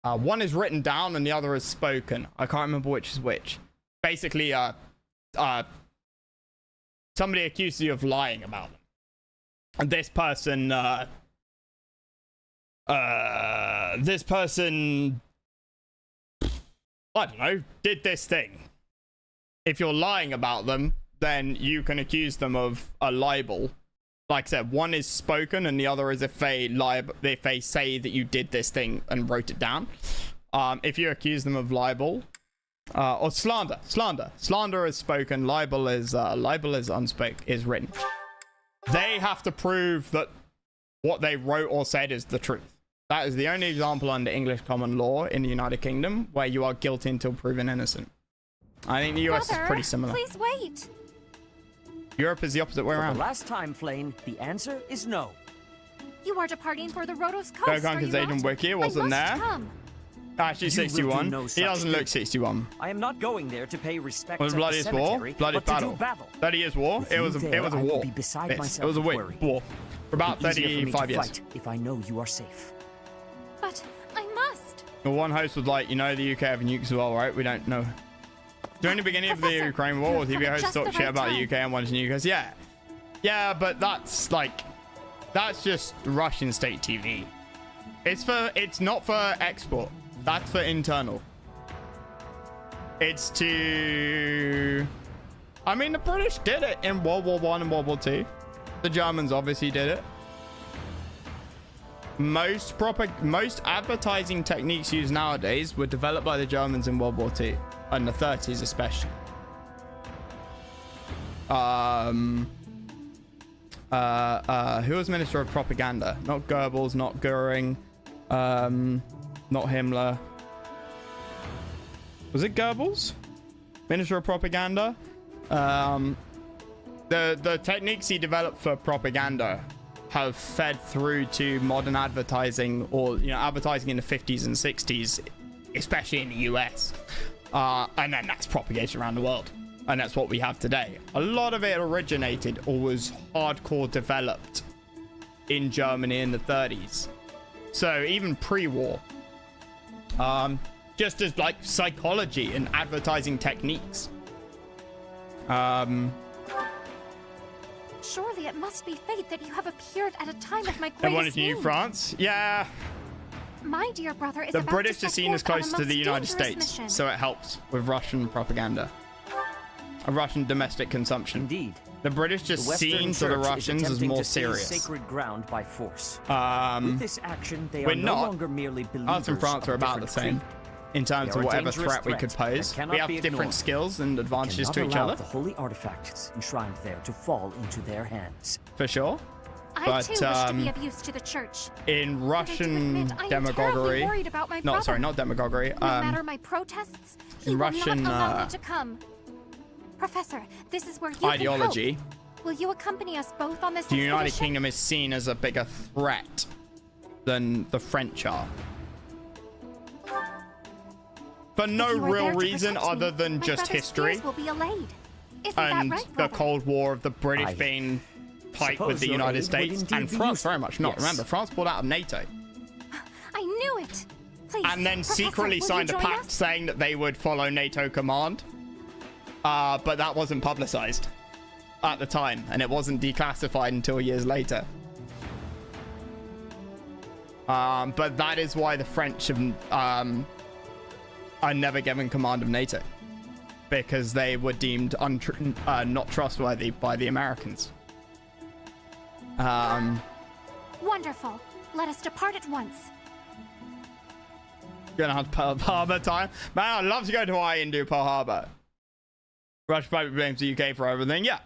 A: one is written down and the other is spoken. I can't remember which is which. Basically, somebody accuses you of lying about them, and this person, I don't know, did this thing. If you're lying about them, then you can accuse them of a libel. Like I said, one is spoken and the other is if they say that you did this thing and wrote it down. If you accuse them of libel, Or slander. Slander is spoken. Libel is is written. They have to prove that what they wrote or said is the truth. That is the only example under English common law in the United Kingdom where you are guilty until proven innocent. I think the US is pretty similar.
H: Please wait.
A: Europe is the opposite way around.
I: For the last time, Flane, the answer is no.
H: You are departing for the Rhodos Coast.
A: Gogan's Agent Wiki wasn't there.
H: Come.
A: Actually, 61.
I: No
A: he doesn't look 61.
I: I am not going there to pay respect
A: It was
I: to the
A: bloodiest war,
I: cemetery,
A: bloodiest
I: but to do
A: battle.
I: battle.
A: 30 years war. It was a war.
I: Yes,
A: It was a war for about 35 years.
I: Fight if I know you are safe.
H: But I must.
A: The one host was like, you know, the UK have nukes as well, right? We don't know. During the beginning of the Ukraine war, the host talked shit about the UK and wanted nukes. Yeah, but that's just Russian state TV. It's not for export. That's for internal. It's to... I mean, the British did it in World War I and World War II. The Germans obviously did it. Most advertising techniques used nowadays were developed by the Germans in World War II. And the 30s especially. Who was Minister of Propaganda? Not Goebbels, not Goering, not Himmler. Was it Goebbels? Minister of Propaganda? The techniques he developed for propaganda have fed through to modern advertising, or advertising in the 50s and 60s, especially in the US. And then that's propagated around the world. And that's what we have today. A lot of it originated or was hardcore developed in Germany in the 30s. So even pre-war. Just as like psychology and advertising techniques.
H: Surely it must be fate that you have appeared at a time of my greatest
A: Everyone in New
H: need.
A: France? Yeah.
H: My dear brother is
A: The
H: about
A: British
H: to
A: are
H: set
A: seen as
H: forth on
A: close
H: a
A: to the
H: most
A: United
H: dangerous
A: States,
H: mission.
A: so it helps with Russian propaganda. A Russian domestic consumption.
I: Indeed.
A: The British just seen to the Russians as more serious.
I: Sacred ground by force.
A: With
I: this action, they
A: we're
I: are no
A: not.
I: longer merely believers
A: Us and France are
I: of
A: about the
I: different
A: same.
I: creed.
A: In terms
I: They
A: of
I: are a
A: whatever
I: dangerous
A: threat we could
I: threat
A: pose.
I: that cannot
A: We have
I: be
A: different
I: ignored.
A: skills and advantages
I: Cannot
A: to each
I: allow
A: other.
I: the holy artifacts enshrined there to fall into their hands.
A: For sure.
H: I
A: But
H: too wish to be of use to the church.
A: in Russian
H: admit, I am terribly
A: demagoguery,
H: worried about my
A: no,
H: brother.
A: sorry, not demagoguery.
H: No matter my protests, he
A: in
H: will
A: Russian
H: not allow me to come. Professor, this is where you
A: ideology,
H: can help. Will you accompany us both on this
A: the United
H: expedition?
A: Kingdom is seen as a bigger threat than the French are. For no
H: If you are
A: real
H: there to
A: reason
H: protect
A: other
H: me,
A: than
H: my
A: just
H: brother's
A: history
H: fears will be allayed. Isn't
A: and
H: that right,
A: the
H: brother?
A: Cold War of the British being tight with
I: suppose
A: the
I: your
A: United
I: aid would
A: States
I: indeed
A: and
I: be
A: France
I: useful.
A: very much not.
I: Yes.
A: Remember, France pulled out of NATO
H: I knew it. Please,
A: and then
H: Professor,
A: secretly
H: will
A: signed
H: you
A: a
H: join
A: pact
H: us?
A: saying that they would follow NATO command. But that wasn't publicized at the time, and it wasn't declassified until years later. But that is why the French have, are never given command of NATO, because they were deemed not trustworthy by the Americans.
H: Wonderful. Let us depart at once.
A: Gonna have Pearl Harbor time. Man, I'd love to go to Hawaii and do Pearl Harbor. Russia probably blames the UK for everything. Yeah.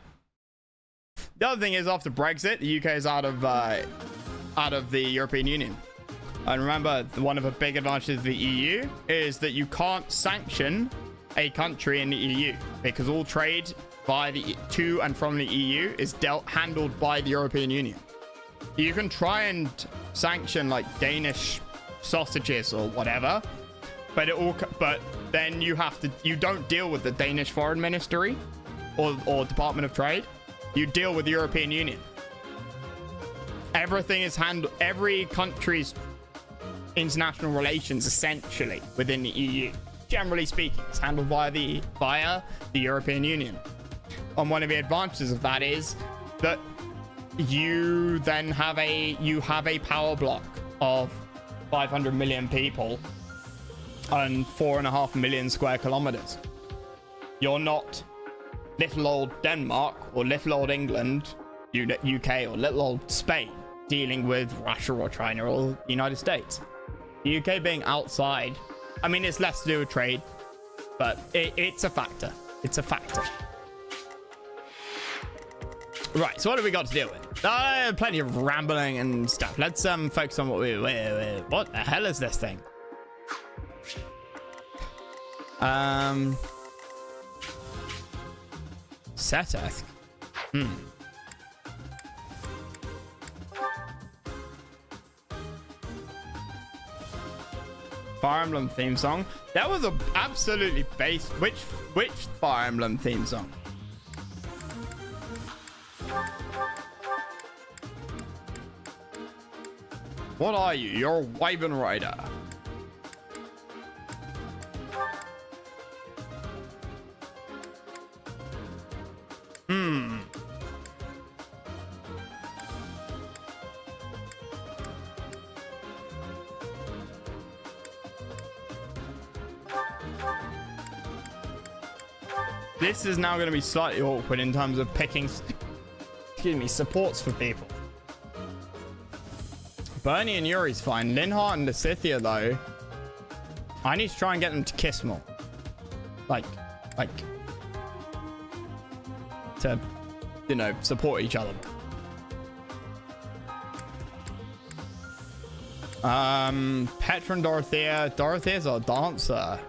A: The other thing is, after Brexit, the UK is out of the European Union. And remember, one of the big advantages of the EU is that you can't sanction a country in the EU because all trade to and from the EU is handled by the European Union. You can try and sanction like Danish sausages or whatever, but then you don't deal with the Danish Foreign Ministry or Department of Trade. You deal with the European Union. Everything is handled. Every country's international relations, essentially, within the EU, generally speaking, is handled via the European Union. And one of the advantages of that is that you then have a power block of 500 million people and 4.5 million square kilometers. You're not little old Denmark or little old England, UK, or little old Spain dealing with Russia or China or the United States. The UK being outside, I mean, it's less to do with trade, but it's a factor. It's a factor. Right, so what have we got to deal with? Plenty of rambling and stuff. Let's focus on what what the hell is this thing? Seteth. Fire Emblem theme song. That was a absolutely base. Which Fire Emblem theme song? What are you? You're a Wyvern Rider. This is now going to be slightly awkward in terms of picking, supports for people. Bernie and Yuri's fine. Linhardt and Lysithea, though, I need to try and get them to kiss more. Like, to, support each other. Petra and Dorothea. Dorothea's a dancer.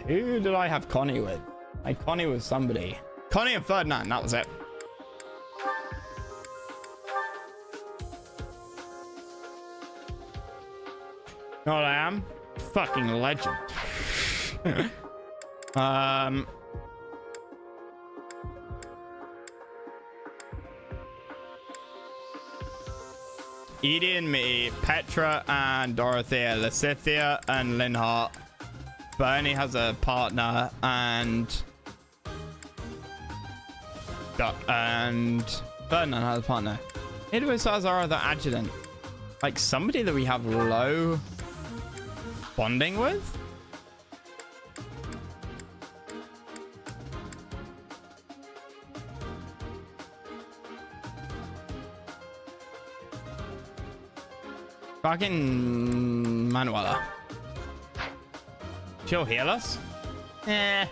A: Who did I have Connie with? I had Connie with somebody. Connie and Ferdinand, that was it. You know what I am? Fucking legend. Edie and me, Petra and Dorothea, Lysithea and Linhardt. Bernie has a partner and Ferdinand has a partner. Idris has our other adjutant. Like somebody that we have low bonding with? Fucking Manuela. She'll heal us? Eh.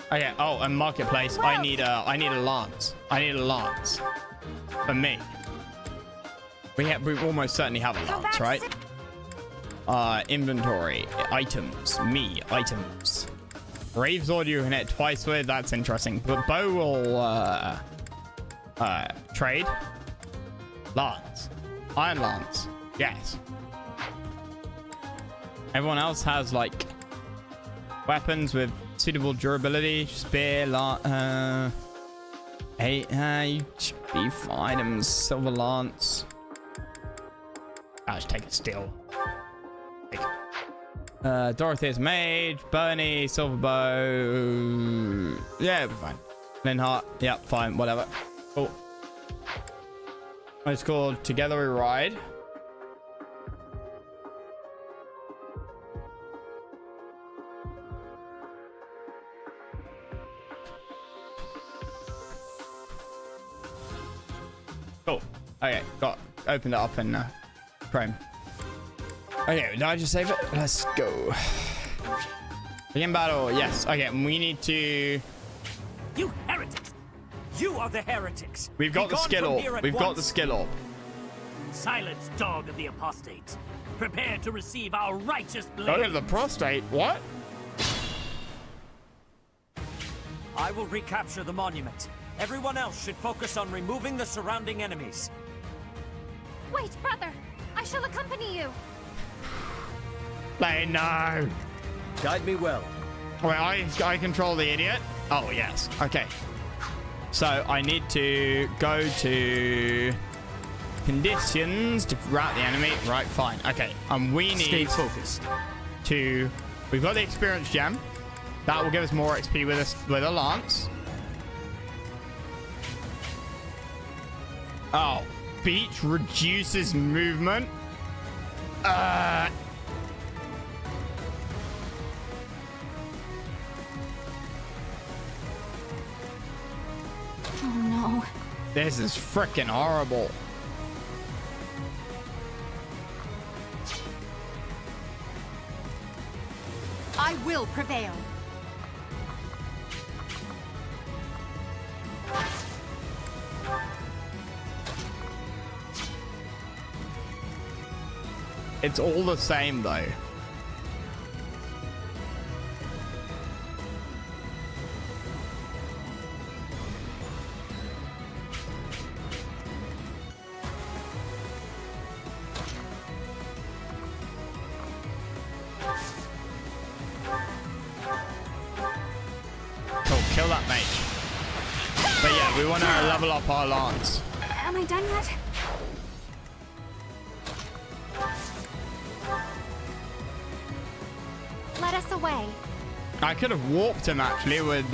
A: Okay, oh, and Marketplace. I need a lance. I need a lance. For me. We almost certainly have a lance, right? Inventory. Items. Me. Items. Brave Sword you can hit twice with. That's interesting. But Bo will trade. Lance. Iron Lance. Yes. Everyone else has like weapons with suitable durability. Spear, you should be fine. Items, silver lance. I'll just take a steel. Dorothy's mage, Bernie, silver bow. Yeah, it'll be fine. Linhardt, yep, fine, whatever. Cool. It's called Together We Ride. Cool. Okay, opened it up in Chrome. Okay, did I just save it? Let's go. Begin battle. Yes. Okay, we need to.
S: You heretics! You are the heretics.
A: We've got the skill orb. We've got the skill orb.
S: Silence, dog of the apostates. Prepare to receive our righteous blade.
A: Dog of the prostate. What?
I: I will recapture the monument. Everyone else should focus on removing the surrounding enemies.
H: Wait, brother. I shall accompany you.
A: Like, no.
I: Guide me well.
A: Wait, I control the idiot? Oh, yes. Okay. So I need to go to conditions to route the enemy. Right, fine. Okay. We need
I: stay focused.
A: We've got the experience gem. That will give us more XP with a lance. Oh, beach reduces movement.
R: Oh no.
A: This is freaking horrible.
E: will prevail.
A: It's all the same though. Cool, kill that mage. But yeah, we want to level up our lance.
R: Am I done yet?
H: Let us away.
A: I could have warped him actually with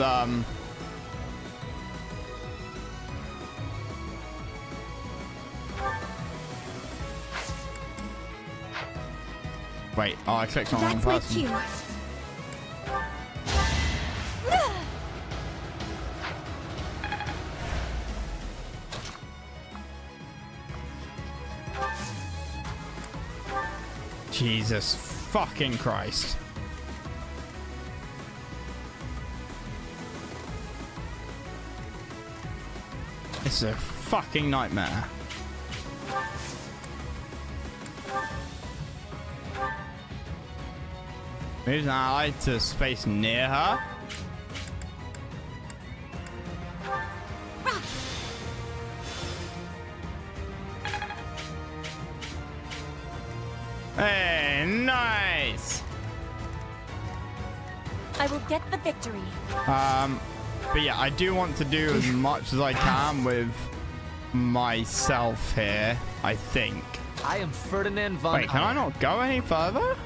A: wait, oh, I clicked on the wrong person. Jesus fucking Christ. This is a fucking nightmare. Moves an ally to space near her. Hey, nice.
H: I will get the victory.
A: But yeah, I do want to do as much as I can with myself here, I think.
N: I am Ferdinand von
A: Wait, can I not go any further?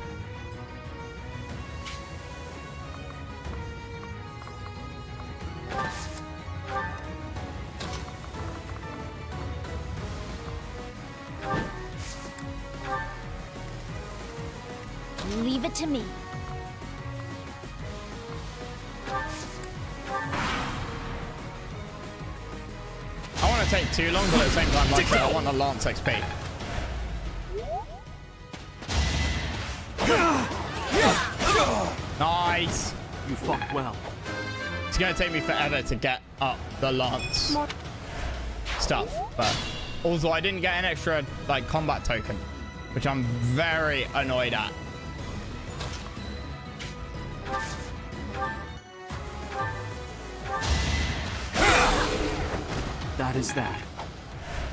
F: Leave it to me.
A: I want to take too long, but at the same time, like I said, I want the Lance XP. Nice.
S: You fought well.
A: It's going to take me forever to get up the Lance stuff, but also I didn't get an extra like combat token, which I'm very annoyed at.
S: That is that.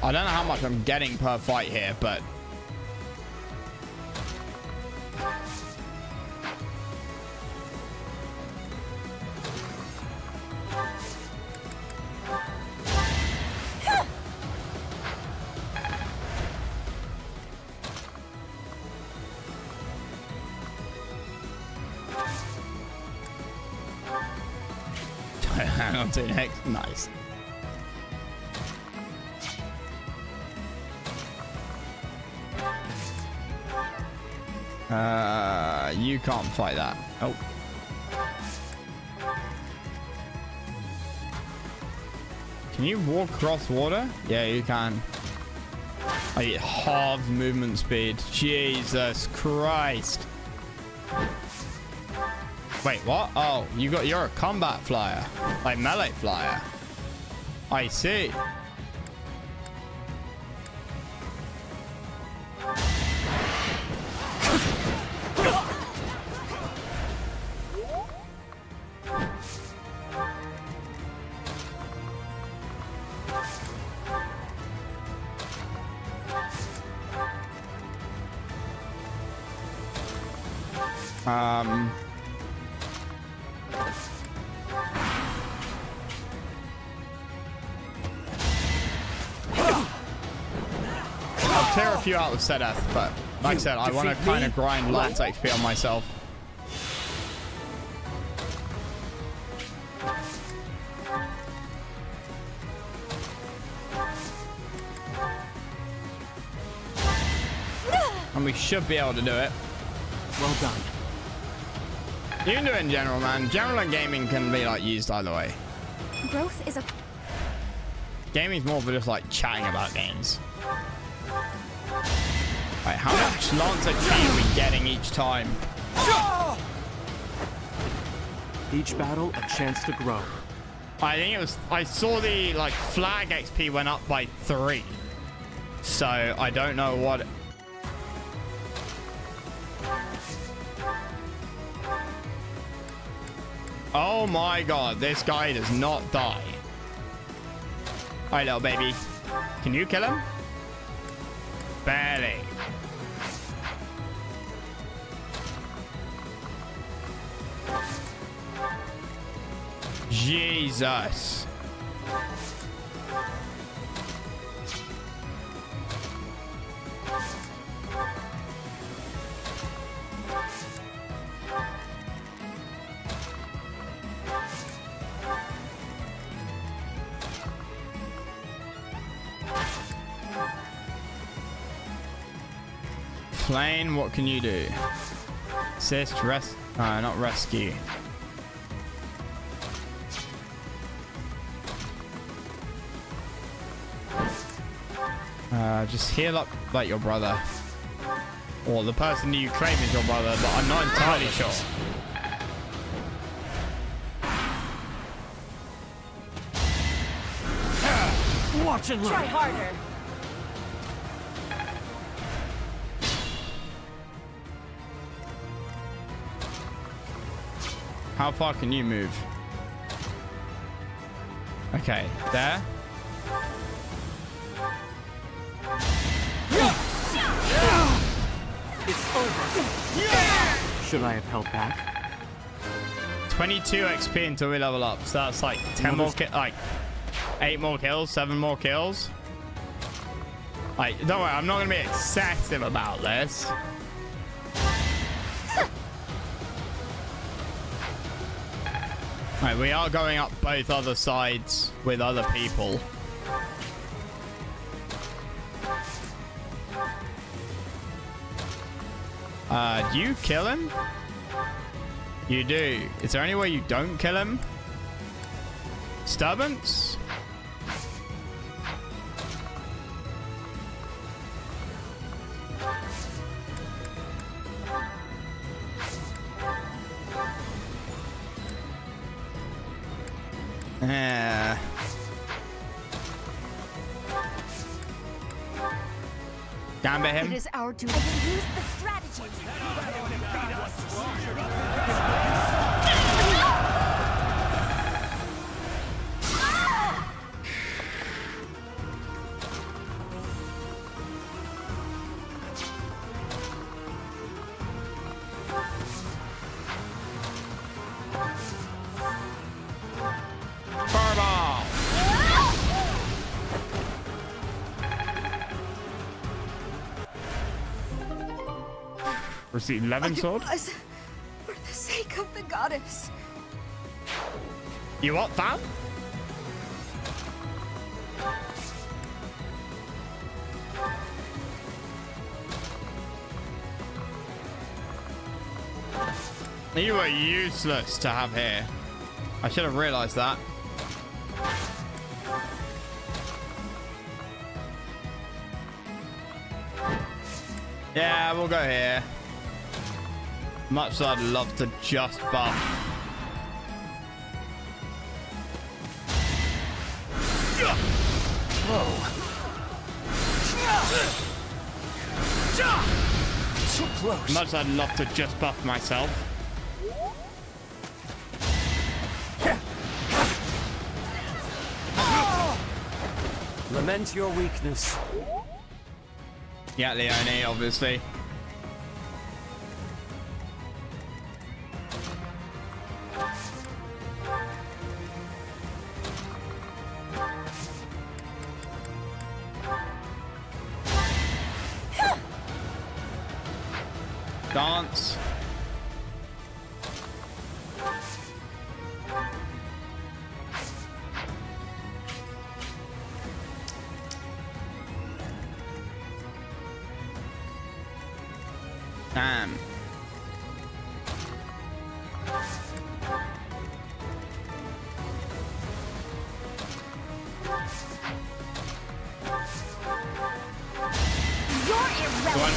A: I don't know how much I'm getting per fight here, but hang on to next. Nice. You can't fight that. Oh. Can you walk across water? Yeah, you can. I get half movement speed. Jesus Christ. Wait, what? Oh, you're a combat flyer. Like melee flyer. I see. I'll tear a few out of Sedeth, but like I said, I want to kind of grind Lance XP on myself. And we should be able to do it.
S: Well done.
A: You can do it in general, man. General and gaming can be like used either way.
R: Growth is a...
A: Gaming's more for just like chatting about games. Right, how much Lance XP are we getting each time?
U: Each battle a chance to grow.
A: I think it was, I saw the like flag XP went up by 3. So I don't know what. Oh my god, this guy does not die. Alright, little baby. Can you kill him? Barely. Jesus. Flame, what can you do? Assist, not rescue. Just heal up like your brother. Or the person you claim is your brother, but I'm not entirely sure.
S: Watch and learn.
H: Try harder.
A: How far can you move? Okay, there.
S: It's over. Should I have held back?
A: 22 XP until we level up. So that's like 10 more like 8 more kills, 7 more kills. Like, don't worry, I'm not gonna be excessive about this. Right, we are going up both other sides with other people. Do you kill him? You do. Is there any way you don't kill him? Disturbance? Yeah. Gambit him.
H: It is our duty. I will use the strategy.
A: Fireball. Receive 11 sword.
R: For the sake of the goddess.
A: You what, fam? You were useless to have here. I should have realized that. Yeah, we'll go here. Much as I'd love to just buff.
S: Whoa. So close.
A: Much as I'd love to just buff myself.
I: Lament your weakness.
A: Yeah, Leone, obviously. Dance. Damn.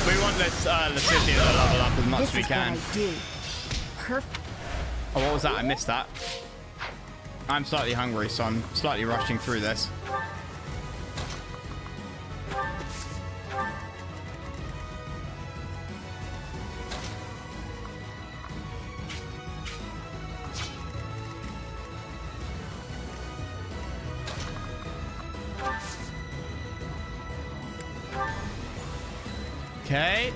A: We want this the city to level up as much as we can.
H: This is what I do. Perfect.
A: Oh, what was that? I missed that. I'm slightly hungry, so I'm slightly rushing through this. Okay.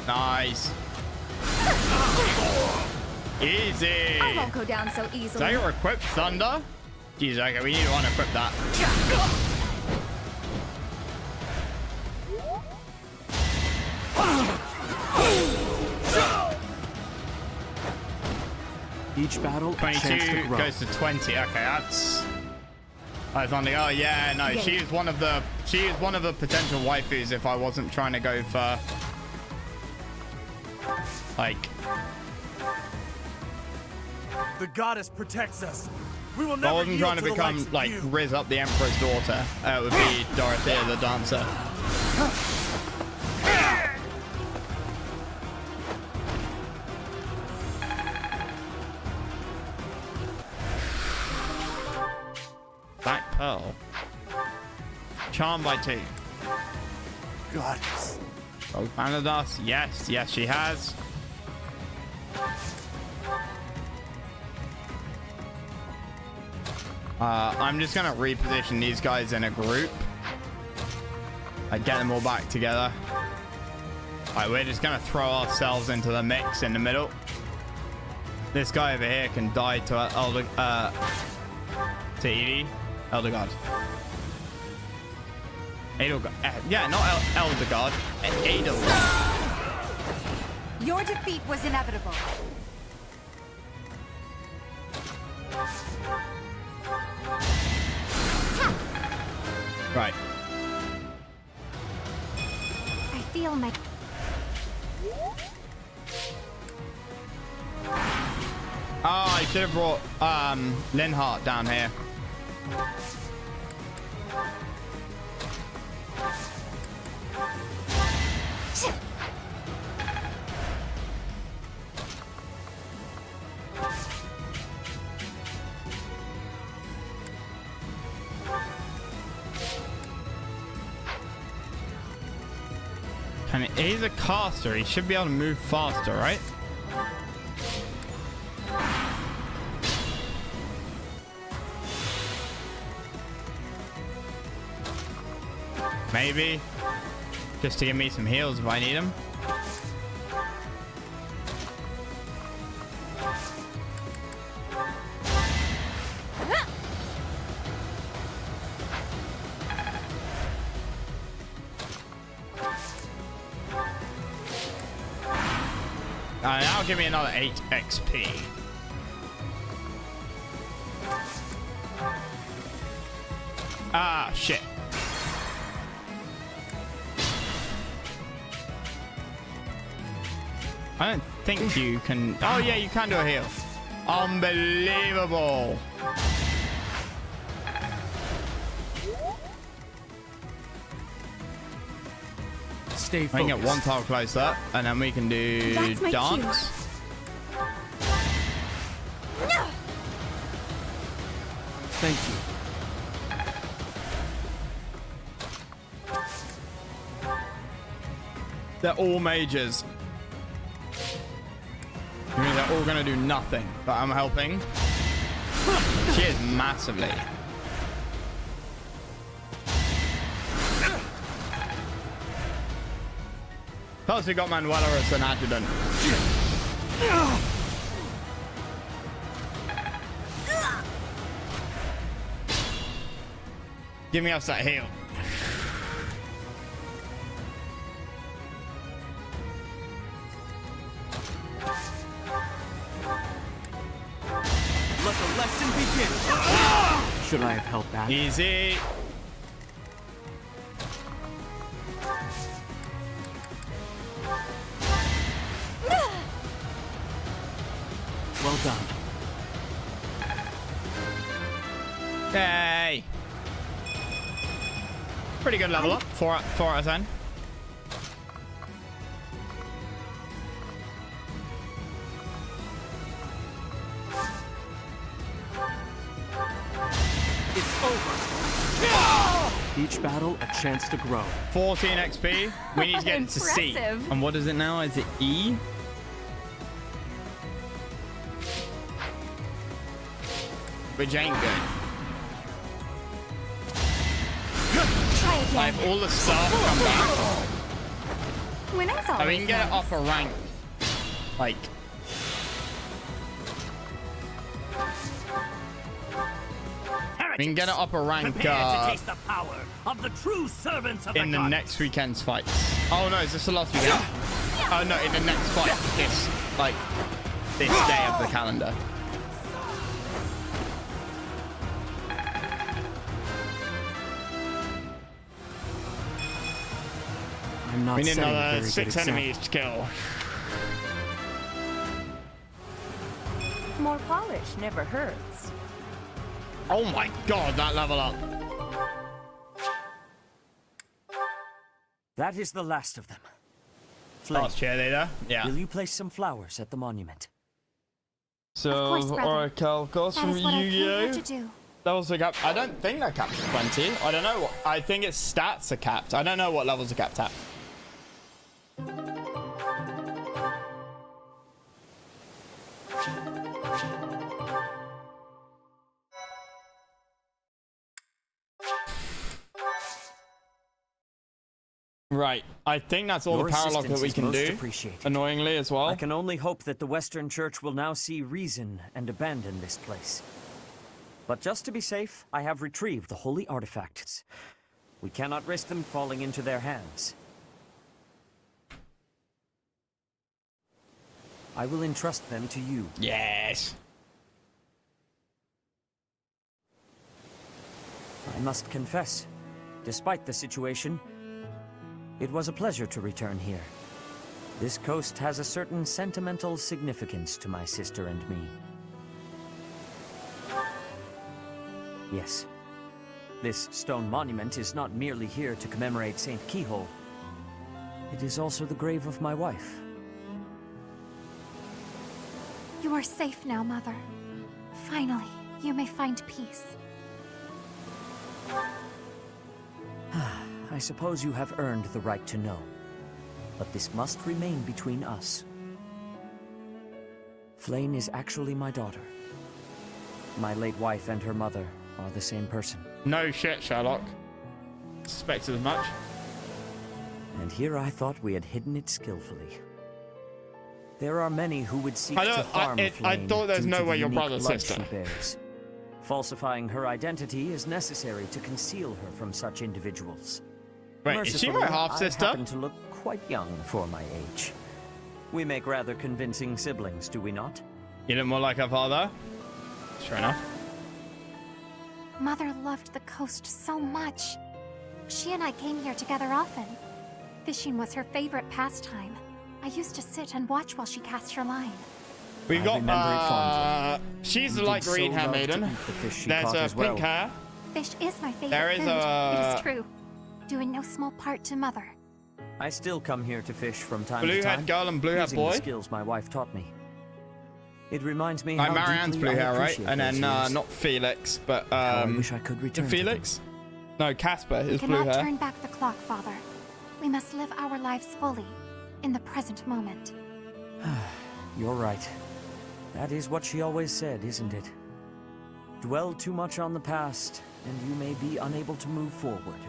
A: Nice. Easy.
R: I won't go down so easily.
A: Is that your equipped thunder? Jeez, okay, we need to unequip that.
U: Each battle,
A: 22 goes to 20. Okay, that's on the. Oh yeah, no, she is one of the potential waifus if I wasn't trying to go for like.
K: The goddess protects us. We will
A: If I
K: never
A: wasn't
K: yield
A: trying to
K: the
A: become
K: likes of
A: like
K: you.
A: Riz up the Emperor's daughter, it would be Dorothea the dancer. Black Pearl. Charmed by 2.
K: Goddess.
A: Oh, Vanadas. Yes, yes, she has. I'm just gonna reposition these guys in a group. Like get them all back together. Alright, we're just gonna throw ourselves into the mix in the middle. This guy over here can die to Edie. Elder God. Edelgard. Yeah, not Elder God. Edelgard.
R: Your defeat was inevitable.
A: Right.
R: I feel my...
A: Oh, I should have brought Linhart down here. And he's a caster. He should be able to move faster, right? Maybe. Just to give me some heals if I need them. Now give me another 8 XP. Ah, shit. I don't think you can... Oh, yeah, you can do a heal. Unbelievable.
U: Stay focused.
A: I can get one tile closer, and then we can do dance.
R: No!
U: Thank you.
A: They're all mages. I mean, they're all gonna do nothing, but I'm helping. She is massively. Plus, we got Manuela as an adjutant. Give me us that heal.
K: Let the lesson begin.
U: Should I have held back?
A: Easy.
U: done.
A: Hey. Pretty good level up. 4 out of 10.
U: It's over. Each battle, a chance to grow.
A: 14 XP. We need to get into C.
R: Impressive.
A: And what is it now? Is it E? Which ain't good.
R: Try again.
A: Like, all the stuff come back.
R: Winning's
A: I
R: always
A: mean, get it
R: nice.
A: up a rank. Like... We can get it up a rank
S: Prepare to taste the power of the true servants of
A: in the
S: gods.
A: next weekend's fight. Oh no, is this the last weekend? Oh no, in the next fight. This, like, this day of the calendar.
U: I'm not
A: We need
U: setting a
A: another
U: very
A: 6
U: good
A: enemies to
U: example.
A: kill.
R: More polish never hurts.
A: Oh my god, that level up.
I: That is the last of them. Flame,
A: Last cheerleader? Yeah.
I: will you place some flowers at the monument?
A: So,
R: course, brother.
A: Oracle, of course,
R: That
A: from
R: is what I came here
A: Yu-Gi-Oh!
R: to do.
A: Levels are capped. I don't think they're capped at 20. I don't know what. I think its stats are capped. I don't know what levels are capped at. Right. I think that's all
I: Your
A: the power lock that
I: assistance
A: we
I: is
A: can
I: most
A: do.
I: appreciated.
A: Annoyingly as well.
I: I can only hope that the Western Church will now see reason and abandon this place. But just to be safe, I have retrieved the holy artifacts. We cannot risk them falling into their hands. I will entrust them to you.
A: Yes.
I: I must confess, despite the situation, it was a pleasure to return here. This coast has a certain sentimental significance to my sister and me. Yes. This stone monument is not merely here to commemorate Saint Keyhole. It is also the grave of my wife.
E: You are safe now, Mother. Finally, you may find peace.
I: I suppose you have earned the right to know. But this must remain between us. Flame is actually my daughter. My late wife and her mother are the same person.
A: No shit, Sherlock. Suspected as much.
I: And here I thought we had hidden it skillfully. There are many who would seek to harm Flame.
A: I thought there's
I: due
A: no
I: to
A: way
I: the
A: your
I: unique
A: brother's
I: blood
A: sister.
I: she bears. Falsifying her identity is necessary to conceal her from such individuals.
A: Wait, is she my
I: Mercifully,
A: half-sister?
I: I happen to look quite young for my age. We make rather convincing siblings, do we not?
A: You look more like her father. Sure enough.
E: Mother loved the coast so much. She and I came here together often. Fishing was her favorite pastime. I used to sit and watch while she cast her line.
A: We've
I: I remember it
A: got,
I: fondly.
A: she's
I: You
A: the
I: did
A: light green
I: so
A: hair
I: love to
A: maiden.
I: eat the fish she
A: There's
I: caught
A: a
I: as
A: pink
I: well.
A: hair.
E: Fish is my favorite
A: There is
E: food. It
A: a-
E: is true. Due in no small part to Mother.
I: I still come here to fish from time to
A: Blue-haired
I: time.
A: girl and blue-haired
I: using
A: boy?
I: the skills my wife taught me. It reminds me
A: Like
I: how
A: Marianne's
I: deeply
A: blue
I: I
A: hair, right?
I: appreciate
A: And then
I: those years.
A: not Felix, but
I: I wish I could return to
A: Felix? No, Casper
E: We
A: is blue
E: cannot
A: hair.
E: turn back the clock, Father. We must live our lives fully, in the present moment.
I: You're right. That is what she always said, isn't it? Dwell too much on the past, and you may be unable to move forward.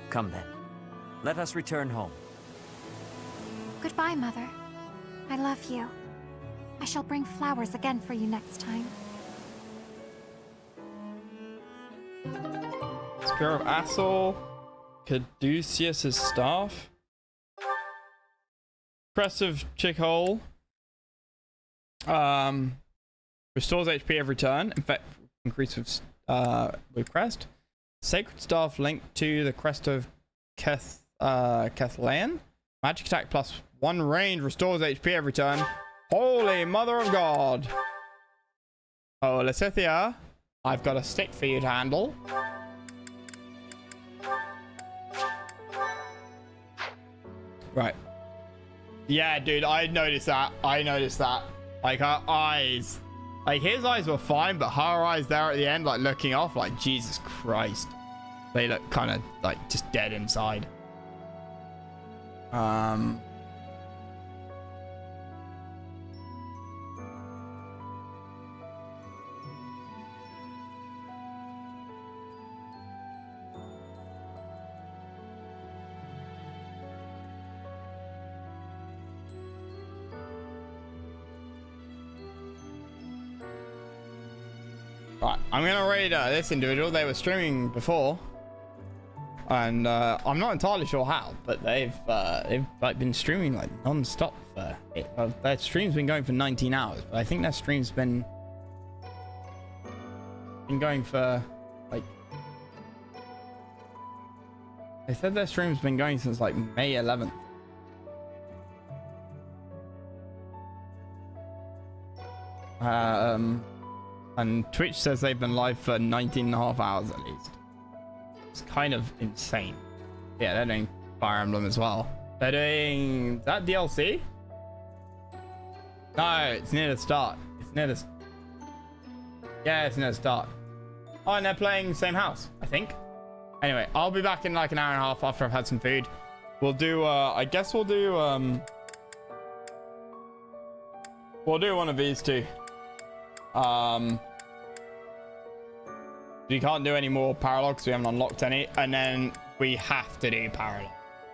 I: Come then. Let us return home.
E: Goodbye, Mother. I love you. I shall bring flowers again for you next time.
A: Spear of Assel. Caduceus' staff. Crest of Chickhole. Restores HP every turn. In fact, increase with crest. Sacred staff linked to the crest of Kethlean. Magic attack plus 1 range. Restores HP every turn. Holy mother of God. Oh, Lysithia, I've got a stick for you to handle. Right. Yeah, dude, I noticed that. I noticed that. Like, her eyes. Like, his eyes were fine, but her eyes there at the end, like, looking off, like, Jesus Christ. They look kind of, like, just dead inside. Right, I'm gonna raid this individual. They were streaming before, and I'm not entirely sure how, but they've like been streaming like non-stop for it. Their stream's been going for 19 hours, but I think their stream's been going for like, they said their stream's been going since like May 11th. And Twitch says they've been live for 19.5 hours at least. It's kind of insane. Yeah, they're doing Fire Emblem as well. They're doing... Is that DLC? No, it's near the start. It's near the... Yeah, it's near the start. Oh, and they're playing same house, I think. Anyway, I'll be back in like an hour and a half after I've had some food. We'll do... I guess we'll do... We'll do one of these two. We can't do any more parallel because we haven't unlocked any, and then we have to do parallel,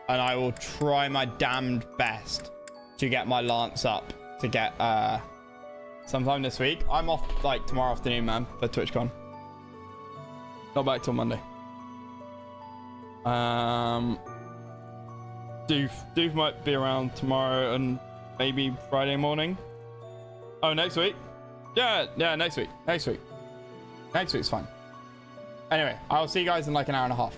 A: and I will try my damned best to get my lance up to get sometime this week. I'm off like tomorrow afternoon, man, for TwitchCon. Not back till Monday. Doof might be around tomorrow and maybe Friday morning. Oh, next week? Yeah, next week. Next week's fine. Anyway, I'll see you guys in like an hour and a half.